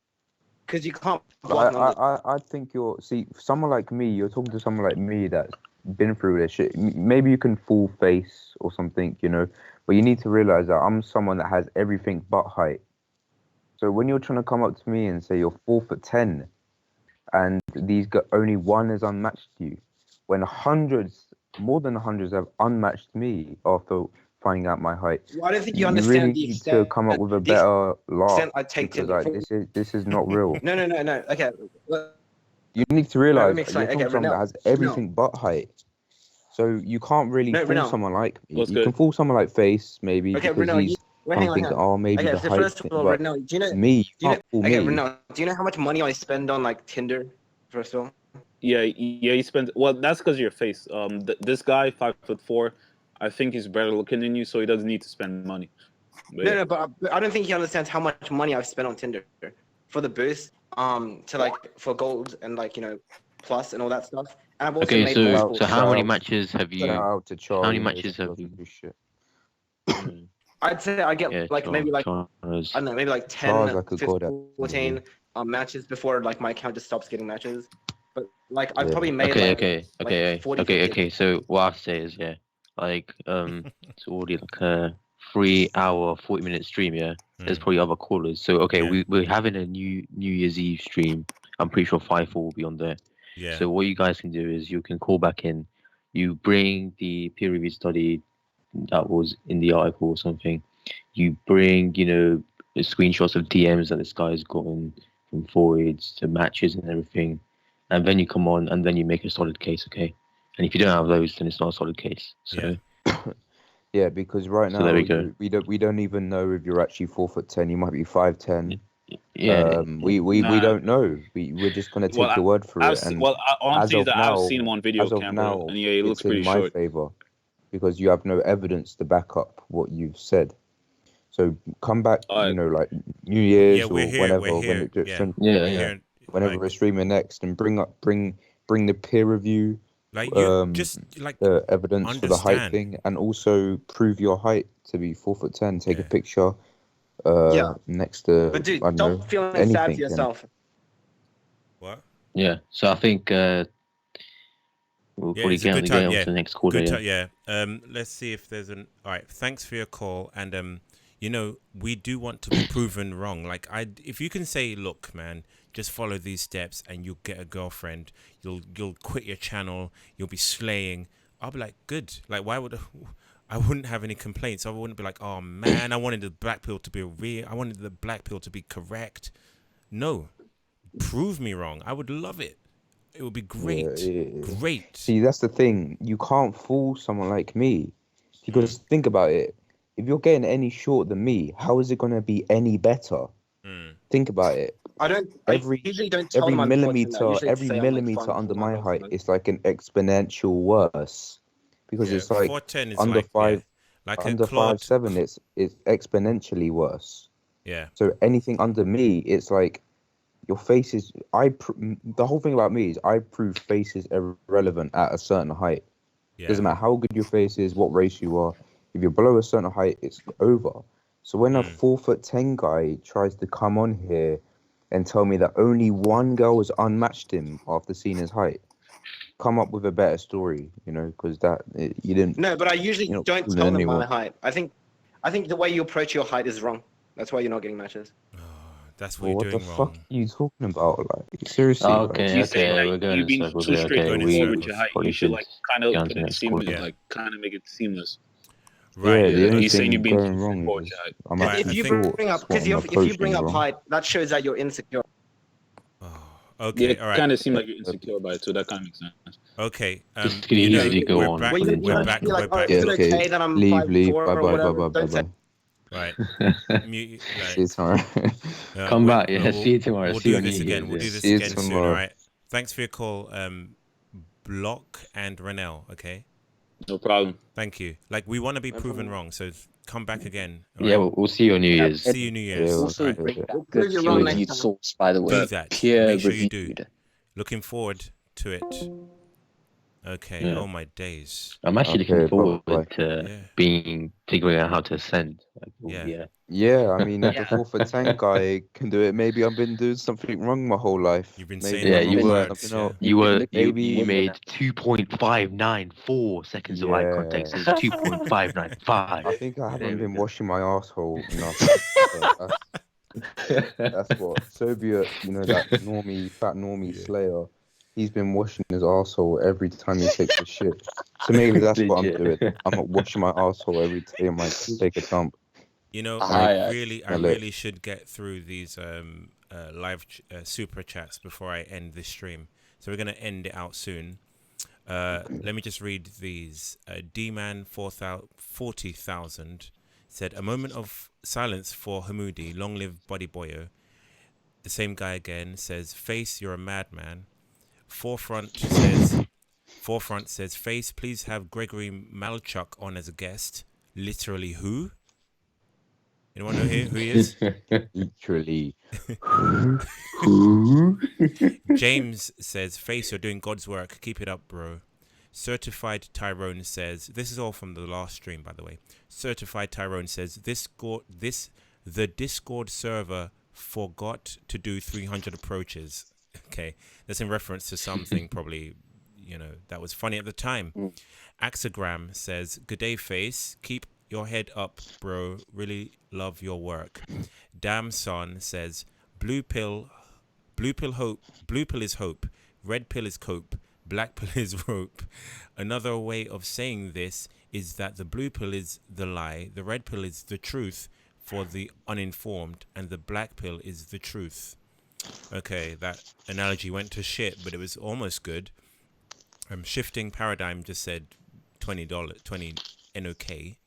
Speaker 16: Because you can't block numbers.
Speaker 3: I think someone like me, you're talking to someone like me that's been through this shit. Maybe you can full face or something, you know, but you need to realize that I'm someone that has everything but height. So when you're trying to come up to me and say you're 4'10", and only one has unmatched you, when more than hundreds have unmatched me after finding out my height.
Speaker 16: Well, I don't think you
Speaker 3: really
Speaker 16: understand the
Speaker 3: need
Speaker 16: extent.
Speaker 3: to come up with a better laugh.
Speaker 16: I take
Speaker 3: because this is not real.
Speaker 16: No. Okay.
Speaker 3: You need to realize
Speaker 16: that
Speaker 3: you're talking someone that has everything but height. So you can't really fool someone like me. You can fool someone like Face, maybe, because he's thinking, oh, maybe the height
Speaker 16: first
Speaker 3: thing.
Speaker 16: of all,
Speaker 3: But
Speaker 16: Renell, do you know,
Speaker 3: me, you can't fool me.
Speaker 16: Renell, do you know how much money I spend on like Tinder, first of all?
Speaker 15: Yeah, you spend. Well, that's because of your face. This guy, 5'4", I think he's better looking than you, so he doesn't need to spend money.
Speaker 16: But but I don't think he understands how much money I've spent on Tinder for the boost, for gold and plus and all that stuff. And I've also made multiple.
Speaker 2: So how many matches have you? How many matches have you?
Speaker 16: I'd say I get maybe I don't know, maybe 10, 14 matches before my account just stops getting matches. But I've probably made
Speaker 2: okay. So what I say is it's already 3-hour, 40-minute stream, yeah, there's probably other callers. So okay, we're having a New Year's Eve stream. I'm pretty sure FiveFour will be on there.
Speaker 1: Yeah.
Speaker 2: So what you guys can do is you can call back in. You bring the peer-reviewed study that was in the article or something. You bring, screenshots of DMs that this guy's gotten from forwards to matches and everything, and then you come on and then you make a solid case, okay? And if you don't have those, then it's not a solid case. So
Speaker 3: yeah, because right now
Speaker 2: there we go.
Speaker 3: we don't even know if you're actually 4'10". You might be 5'10".
Speaker 2: Yeah,
Speaker 3: we don't know. We're just gonna take your word for it. And
Speaker 15: honestly, I've seen him on video camera, and yeah, he looks pretty
Speaker 3: it's in my
Speaker 15: short.
Speaker 3: favor because you have no evidence to back up what you've said. So come back, like New Year's or whenever, whenever we're streaming next, and bring the peer review, the evidence for the height thing, and also prove your height to be 4'10". Take a picture. Next to,
Speaker 16: But dude,
Speaker 3: I don't
Speaker 16: stop
Speaker 3: know,
Speaker 16: feeling
Speaker 3: anything,
Speaker 16: sad for yourself.
Speaker 1: What?
Speaker 2: Yeah. So I think we'll probably get on to the next caller.
Speaker 1: Let's see if there's an. All right. Thanks for your call, and we do want to be proven wrong. Like if you can say, look, man, just follow these steps and you'll get a girlfriend. You'll quit your channel. You'll be slaying. I'll be like, good. Like, why would I wouldn't have any complaints. I wouldn't be like, oh man, I wanted the black pill to be real. I wanted the black pill to be correct. No, prove me wrong. I would love it. It would be great. Great.
Speaker 3: See, that's the thing. You can't fool someone like me. Because think about it. If you're getting any shorter than me, how is it going to be any better? Think about it.
Speaker 16: I usually don't tell them
Speaker 3: every millimeter under my height is like an exponential worse. Because it's like
Speaker 1: 4'10" is
Speaker 3: under
Speaker 1: like,
Speaker 3: under 5'7", it's exponentially worse.
Speaker 1: Yeah.
Speaker 3: So anything under me, it's like your face is. The whole thing about me is I prove face is irrelevant at a certain height.
Speaker 1: Yeah.
Speaker 3: Doesn't matter how good your face is, what race you are. If you're below a certain height, it's over. So when a 4'10" guy tries to come on here and tell me that only one girl has unmatched him after seeing his height, come up with a better story, because you didn't.
Speaker 16: No, but I usually don't tell them my height. I think the way you approach your height is wrong. That's why you're not getting matches.
Speaker 1: That's what you're doing wrong.
Speaker 3: What the fuck are you talking about? Like, seriously?
Speaker 2: We're going
Speaker 15: You've been
Speaker 2: in circles.
Speaker 15: too straight
Speaker 2: Okay,
Speaker 15: with your height. You should kind of
Speaker 2: get
Speaker 15: put
Speaker 2: on
Speaker 15: it
Speaker 2: to
Speaker 15: seamless,
Speaker 2: next
Speaker 15: like kind of make it seamless.
Speaker 1: Right.
Speaker 3: Yeah, the only
Speaker 15: You're saying
Speaker 3: thing
Speaker 15: you've been
Speaker 3: going wrong is I'm
Speaker 16: If
Speaker 3: actually
Speaker 16: you
Speaker 3: short.
Speaker 16: bring up,
Speaker 3: That's what
Speaker 16: because
Speaker 3: I'm
Speaker 16: if you bring up
Speaker 3: approaching wrong.
Speaker 16: height, that shows that you're insecure.
Speaker 1: Okay.
Speaker 15: Yeah, it
Speaker 1: all right.
Speaker 15: kind of seemed like you're insecure by it, so that kind of makes sense.
Speaker 1: Okay.
Speaker 2: Just can you easily go
Speaker 1: we're
Speaker 2: on.
Speaker 1: back.
Speaker 16: Well, you
Speaker 1: We're
Speaker 16: don't
Speaker 1: back.
Speaker 16: be like,
Speaker 1: We're
Speaker 16: oh,
Speaker 1: back.
Speaker 16: is it okay that I'm
Speaker 3: Leave.
Speaker 16: 5'4"
Speaker 3: Bye,
Speaker 16: or
Speaker 3: bye,
Speaker 16: whatever?
Speaker 3: bye,
Speaker 16: Don't say.
Speaker 1: Right. Mute.
Speaker 3: See you tomorrow.
Speaker 2: Come back. Yeah, see you tomorrow.
Speaker 1: We'll
Speaker 2: See you
Speaker 1: do
Speaker 2: on
Speaker 1: this
Speaker 2: New
Speaker 1: again.
Speaker 2: Year's,
Speaker 1: We'll do
Speaker 2: yeah.
Speaker 1: this
Speaker 3: See you
Speaker 1: again soon. All
Speaker 3: tomorrow.
Speaker 1: right. Thanks for your call, Block and Renell. Okay.
Speaker 15: No problem.
Speaker 1: Thank you. Like, we want to be proven wrong, so come back again. all
Speaker 2: Yeah,
Speaker 1: right?
Speaker 2: we'll see you on New Year's.
Speaker 1: See you New Year's.
Speaker 4: Also
Speaker 1: right?
Speaker 4: bring back
Speaker 16: Prove
Speaker 4: the
Speaker 16: you're wrong
Speaker 4: peer-reviewed
Speaker 16: next time.
Speaker 4: source, by the way.
Speaker 1: Do that.
Speaker 4: Peer
Speaker 1: Make sure you do.
Speaker 4: reviewed.
Speaker 1: Looking forward to it. Okay.
Speaker 2: Yeah.
Speaker 1: Oh my days.
Speaker 2: I'm actually looking forward
Speaker 3: bye.
Speaker 2: to figuring out how to ascend. Like,
Speaker 3: Yeah, I mean, if the 4'10" guy can do it, maybe I've been doing something wrong my whole life.
Speaker 1: You've been
Speaker 3: Maybe
Speaker 1: saying
Speaker 2: Yeah,
Speaker 1: the
Speaker 2: you
Speaker 1: wrong
Speaker 2: were.
Speaker 1: words.
Speaker 2: You made 2.594 seconds of eye contact. So it's 2.595.
Speaker 3: I think I haven't been washing my asshole enough. That's what Soviet, that fat normie Slayer. He's been washing his asshole every time he takes a shit. So maybe that's what I'm doing. I'm not washing my asshole every time I take a dump.
Speaker 1: I really should get through these live super chats before I end this stream. So we're gonna end it out soon. Let me just read these. D-Man 40,000 said, a moment of silence for Hamoudi. Long live Body Boyo. The same guy again says, Face, you're a madman. Forefront says, Face, please have Gregory Malchuk on as a guest. Literally who? Anyone know who he is?
Speaker 3: Literally.
Speaker 2: Who?
Speaker 1: James says, Face, you're doing God's work. Keep it up, bro. Certified Tyrone says, this is all from the last stream, by the way. Certified Tyrone says, the Discord server forgot to do 300 approaches. Okay, that's in reference to something probably, that was funny at the time. Axogram says, good day, Face. Keep your head up, bro. Really love your work. Damn son says, blue pill is hope. Red pill is cope. Black pill is rope. Another way of saying this is that the blue pill is the lie, the red pill is the truth for the uninformed, and the black pill is the truth. Okay, that analogy went to shit, but it was almost good. Shifting Paradigm just said $20, 20 NOK.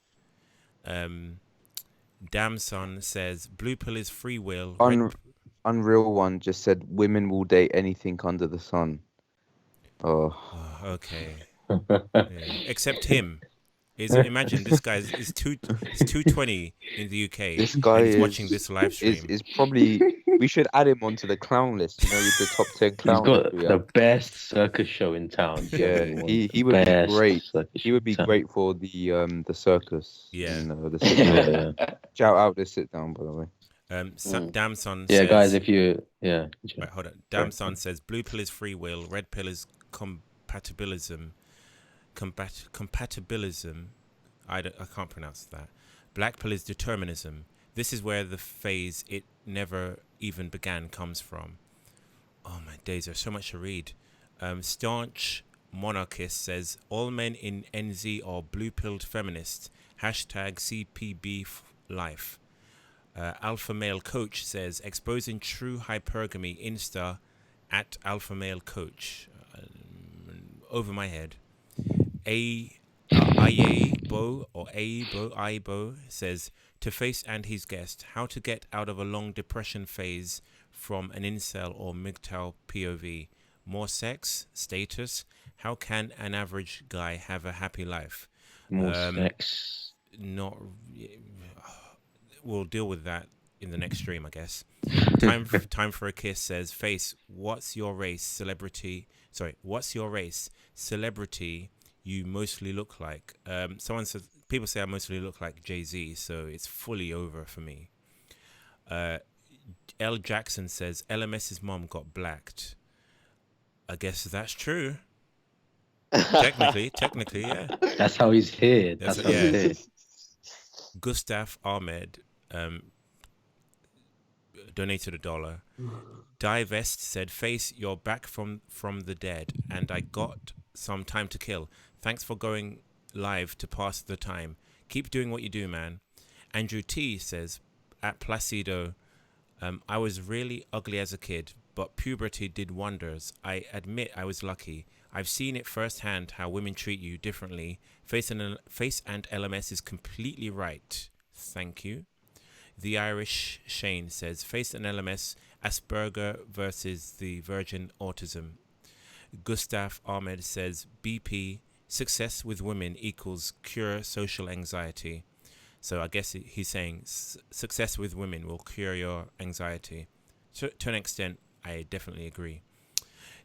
Speaker 1: Damn son says blue pill is free will.
Speaker 3: Unreal One just said women will date anything under the sun. Oh.
Speaker 1: Okay. Yeah. Except him. Imagine this guy is 220 in the UK.
Speaker 3: This guy
Speaker 1: and he's watching this live stream.
Speaker 3: Is probably we should add him onto the clown list. You know, with the top 10 clowns.
Speaker 2: He's got the best circus show in town.
Speaker 3: Yeah, he would be great. He would be great for the circus.
Speaker 1: Yeah.
Speaker 3: You know, the sit down. Shout out the sit down, by the way.
Speaker 1: Damson
Speaker 2: yeah,
Speaker 1: says,
Speaker 2: guys, if you
Speaker 1: wait, hold on. Damson says blue pill is free will, red pill is compatibilism. Compatibilism. I can't pronounce that. Black pill is determinism. This is where the phase it never even began comes from. Oh my days, there's so much to read. Staunch monarchist says all men in NZ are blue pilled feminists. Hashtag CPB life. Alpha Male Coach says exposing true hypergamy Insta at Alpha Male Coach. Over my head. Aibo says to Face and his guest, how to get out of a long depression phase from an incel or MGTOW POV. More sex, status. How can an average guy have a happy life?
Speaker 2: More sex.
Speaker 1: Not. We'll deal with that in the next stream, I guess. Time for a kiss says, Face, what's your race? Celebrity. You mostly look like. Someone says, people say I mostly look like Jay-Z, so it's fully over for me. L. Jackson says LMS's mom got blacked. I guess that's true. Technically, yeah.
Speaker 2: That's how he's here. That's how he's here.
Speaker 1: Gustav Ahmed donated $1. Divest said, Face, you're back from the dead, and I got some time to kill. Thanks for going live to pass the time. Keep doing what you do, man. Andrew T says, at Placido, I was really ugly as a kid, but puberty did wonders. I admit I was lucky. I've seen it firsthand how women treat you differently. Face and LMS is completely right. Thank you. The Irish Shane says, Face and LMS, Asperger versus the Virgin Autism. Gustav Ahmed says, BP, success with women equals cure social anxiety. So I guess he's saying success with women will cure your anxiety. To an extent, I definitely agree.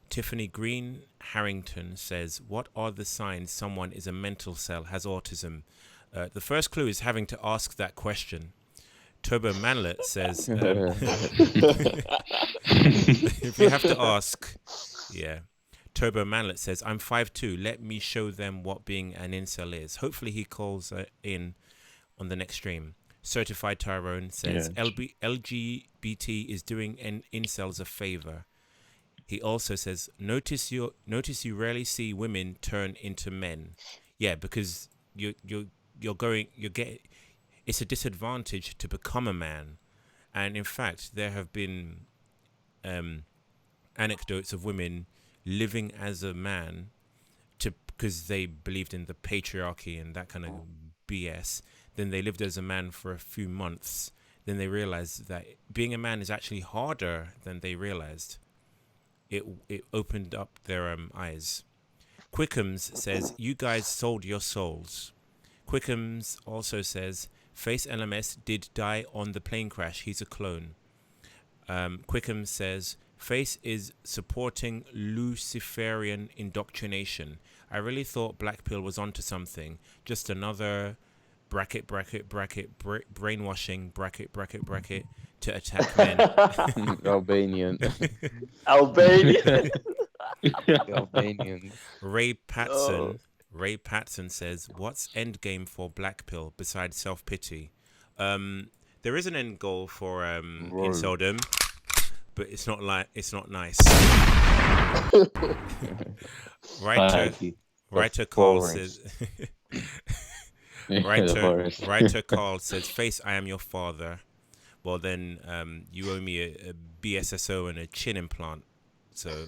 Speaker 1: Tiffany Green Harrington says, what are the signs someone is a mental cell, has autism? The first clue is having to ask that question. Turbo Manlet says, if you have to ask, yeah. Turbo Manlet says, I'm 5'2". Let me show them what being an incel is. Hopefully he calls in on the next stream. Certified Tyrone says, LGBT is doing incels a favor. He also says, notice you rarely see women turn into men. Yeah, because it's a disadvantage to become a man. And in fact, there have been anecdotes of women living as a man because they believed in the patriarchy and that kind of BS. Then they lived as a man for a few months. Then they realized that being a man is actually harder than they realized. It opened up their eyes. Quickums says, you guys sold your souls. Quickums also says, Face LMS did die on the plane crash. He's a clone. Quickums says, Face is supporting Luciferian indoctrination. I really thought Black Pill was onto something. Just another brainwashing to attack men.
Speaker 3: Albanian.
Speaker 4: Albanian.
Speaker 3: Albanian.
Speaker 1: Ray Patson. Ray Patson says, "What's end game for Black Pill besides self-pity?" There is an end goal for inceldom, but it's not nice. Writer Carl says. Writer Carl says, "Face, I am your father." Well, then you owe me a BSSO and a chin implant. So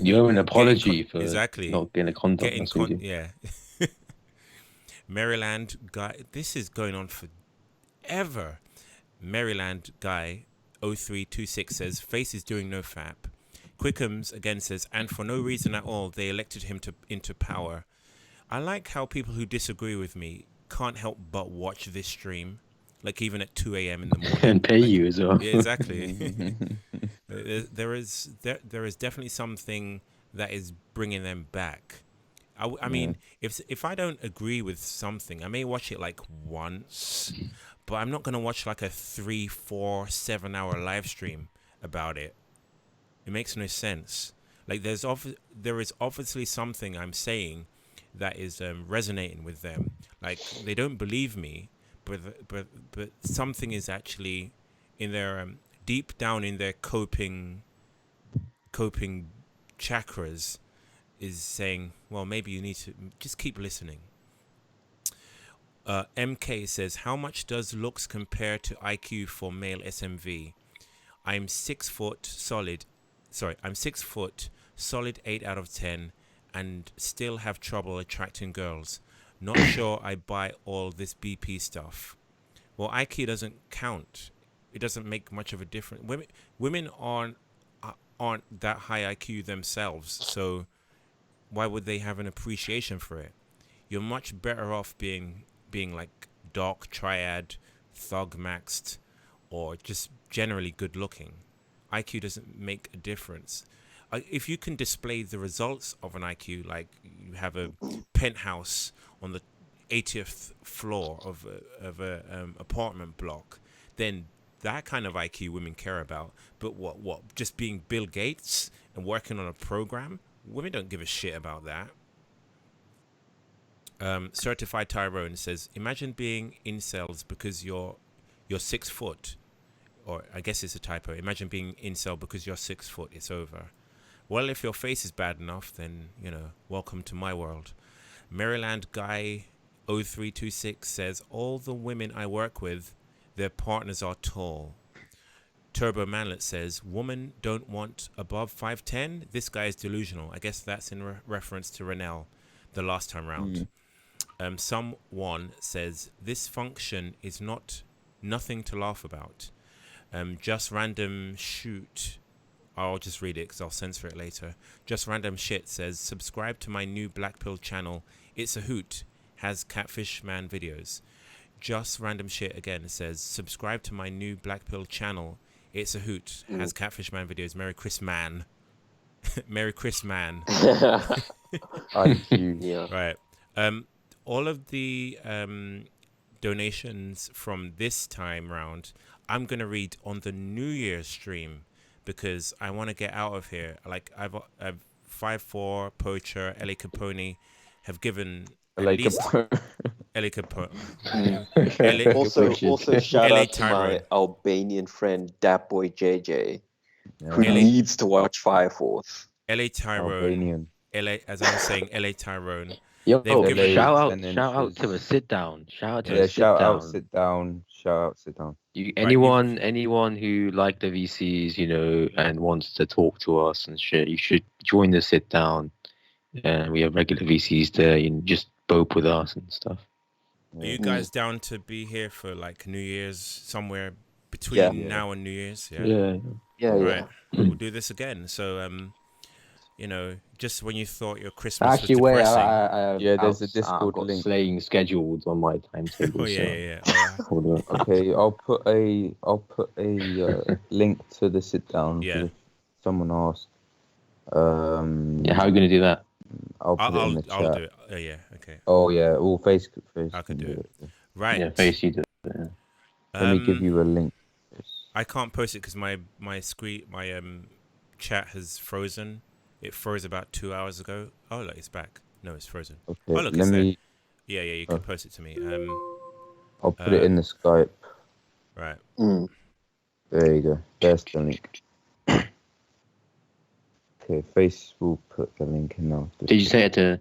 Speaker 2: you owe an apology for
Speaker 1: exactly
Speaker 2: not getting a condom.
Speaker 1: Yeah. Maryland guy, this is going on forever. Maryland guy 0326 says, "Face is doing no fap." Quickums again says, "And for no reason at all, they elected him into power." I like how people who disagree with me can't help but watch this stream, like even at 2 a.m. in the morning,
Speaker 2: and pay you as well.
Speaker 1: Yeah, exactly. there is definitely something that is bringing them back. I mean, if I don't agree with something, I may watch it like once, but I'm not gonna watch like a 3, 4, 7 hour live stream about it. It makes no sense. Like there is obviously something I'm saying that is resonating with them. Like they don't believe me, but something is actually in their deep down in their coping chakras is saying, well, maybe you need to just keep listening. MK says, "How much does looks compare to IQ for male SMV? I'm 6 foot solid. I'm 6 foot solid 8 out of 10, and still have trouble attracting girls. Not sure I buy all this BP stuff." Well, IQ doesn't count. It doesn't make much of a difference. Women aren't that high IQ themselves, so why would they have an appreciation for it? You're much better off being like dark triad, thug maxed, or just generally good looking. IQ doesn't make a difference. If you can display the results of an IQ, like you have a penthouse on the 80th floor of a apartment block, then that kind of IQ women care about. But what just being Bill Gates and working on a program, women don't give a shit about that. Certified Tyrone says, "Imagine being incels because you're 6 foot," or I guess it's a typo. "Imagine being incel because you're 6 foot. It's over." Well, if your face is bad enough, then welcome to my world. Maryland guy 0326 says, "All the women I work with, their partners are tall." Turbo Manlet says, "Women don't want above 5'10". This guy is delusional. I guess that's in reference to Renell the last time round. Someone says, "This function is nothing to laugh about. Just random shoot." I'll just read it because I'll censor it later. Just random shit says, "Subscribe to my new Black Pill channel. It's a hoot. Has Catfish Man videos." Just random shit again says, "Subscribe to my new Black Pill channel. It's a hoot. Has Catfish Man videos. Merry Chris Man." Merry Chris Man.
Speaker 3: IQ.
Speaker 1: Right. All of the donations from this time round, I'm gonna read on the New Year's stream because I want to get out of here. Like I've FiveFour, Poacher, LA Capone have given at least LA Capone.
Speaker 4: Also shout out to my Albanian friend Dat Boy JJ, who needs to watch FiveFour.
Speaker 1: LA Tyrone. LA, as I was saying, LA Tyrone.
Speaker 2: Yo, shout out to a sit down. Shout out to a sit down.
Speaker 3: Sit down.
Speaker 2: Anyone who liked the VCs, and wants to talk to us and shit, you should join the sit down. And we have regular VCs there. You can just bope with us and stuff.
Speaker 1: Are you guys down to be here for like New Year's somewhere between now and New Year's?
Speaker 2: Yeah.
Speaker 1: Right. We'll do this again. So just when you thought your Christmas
Speaker 2: Actually,
Speaker 1: was depressing.
Speaker 3: There's a Discord link.
Speaker 2: Slaying scheduled on my timetable.
Speaker 1: Hold on.
Speaker 3: Okay, I'll put a link to the sit down.
Speaker 1: Yeah.
Speaker 3: Someone asked.
Speaker 2: How are you gonna do that?
Speaker 3: I'll put it in the chat.
Speaker 1: I'll do it. Oh yeah. Okay.
Speaker 3: Oh yeah. Face.
Speaker 1: I can do it. Right.
Speaker 2: Yeah, Face, you do it.
Speaker 3: Let me give you a link.
Speaker 1: I can't post it because my screen, my chat has frozen. It froze about 2 hours ago. Oh, look, it's back. No, it's frozen.
Speaker 3: Okay,
Speaker 1: Oh, look,
Speaker 3: let
Speaker 1: it's there.
Speaker 3: me.
Speaker 1: Yeah, you can post it to me.
Speaker 3: I'll put it in the Skype.
Speaker 1: Right.
Speaker 3: There you go. There's the link. Okay, Face will put the link in now.
Speaker 2: Did you say it to?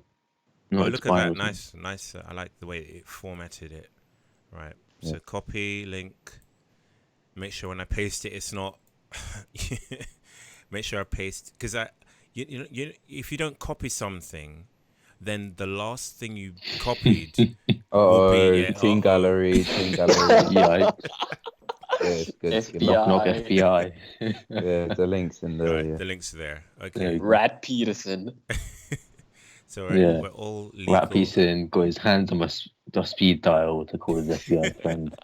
Speaker 1: Oh, look at that! Nice. I like the way it formatted it. Right. So copy link. Make sure when I paste it, it's not. Make sure I paste because you if you don't copy something, then the last thing you copied will be
Speaker 3: Team gallery.
Speaker 2: Yeah.
Speaker 3: It's good.
Speaker 4: FBI.
Speaker 2: Knock FBI.
Speaker 3: Yeah, the link's in there.
Speaker 1: Right,
Speaker 3: Yeah.
Speaker 1: the link's there. Okay.
Speaker 4: Rat Peterson.
Speaker 1: So
Speaker 2: Yeah.
Speaker 1: we're all legal.
Speaker 2: Rat Peterson got his hands on my speed dial to call his FBI friend.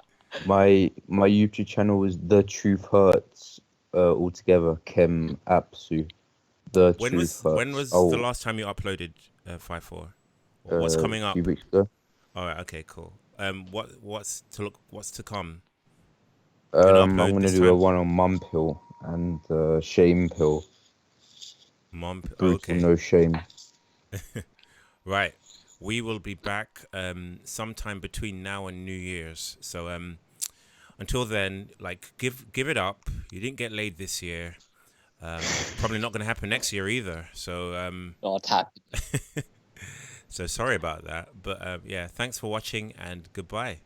Speaker 3: My YouTube channel is The Truth Hurts. Altogether, Kem Apsu.
Speaker 1: When was the last time you uploaded FiveFour? What's coming up?
Speaker 3: A few weeks ago.
Speaker 1: All right. Okay. Cool. What's to come?
Speaker 3: I'm gonna do a one on Mum Pill and Shame Pill. Brutal,
Speaker 1: okay.
Speaker 3: no shame.
Speaker 1: Right. We will be back sometime between now and New Year's. So until then, like give it up. You didn't get laid this year. Probably not going to happen next year either. So
Speaker 4: not happy.
Speaker 1: So sorry about that. But yeah, thanks for watching and goodbye.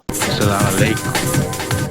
Speaker 2: Assalamu alaikum.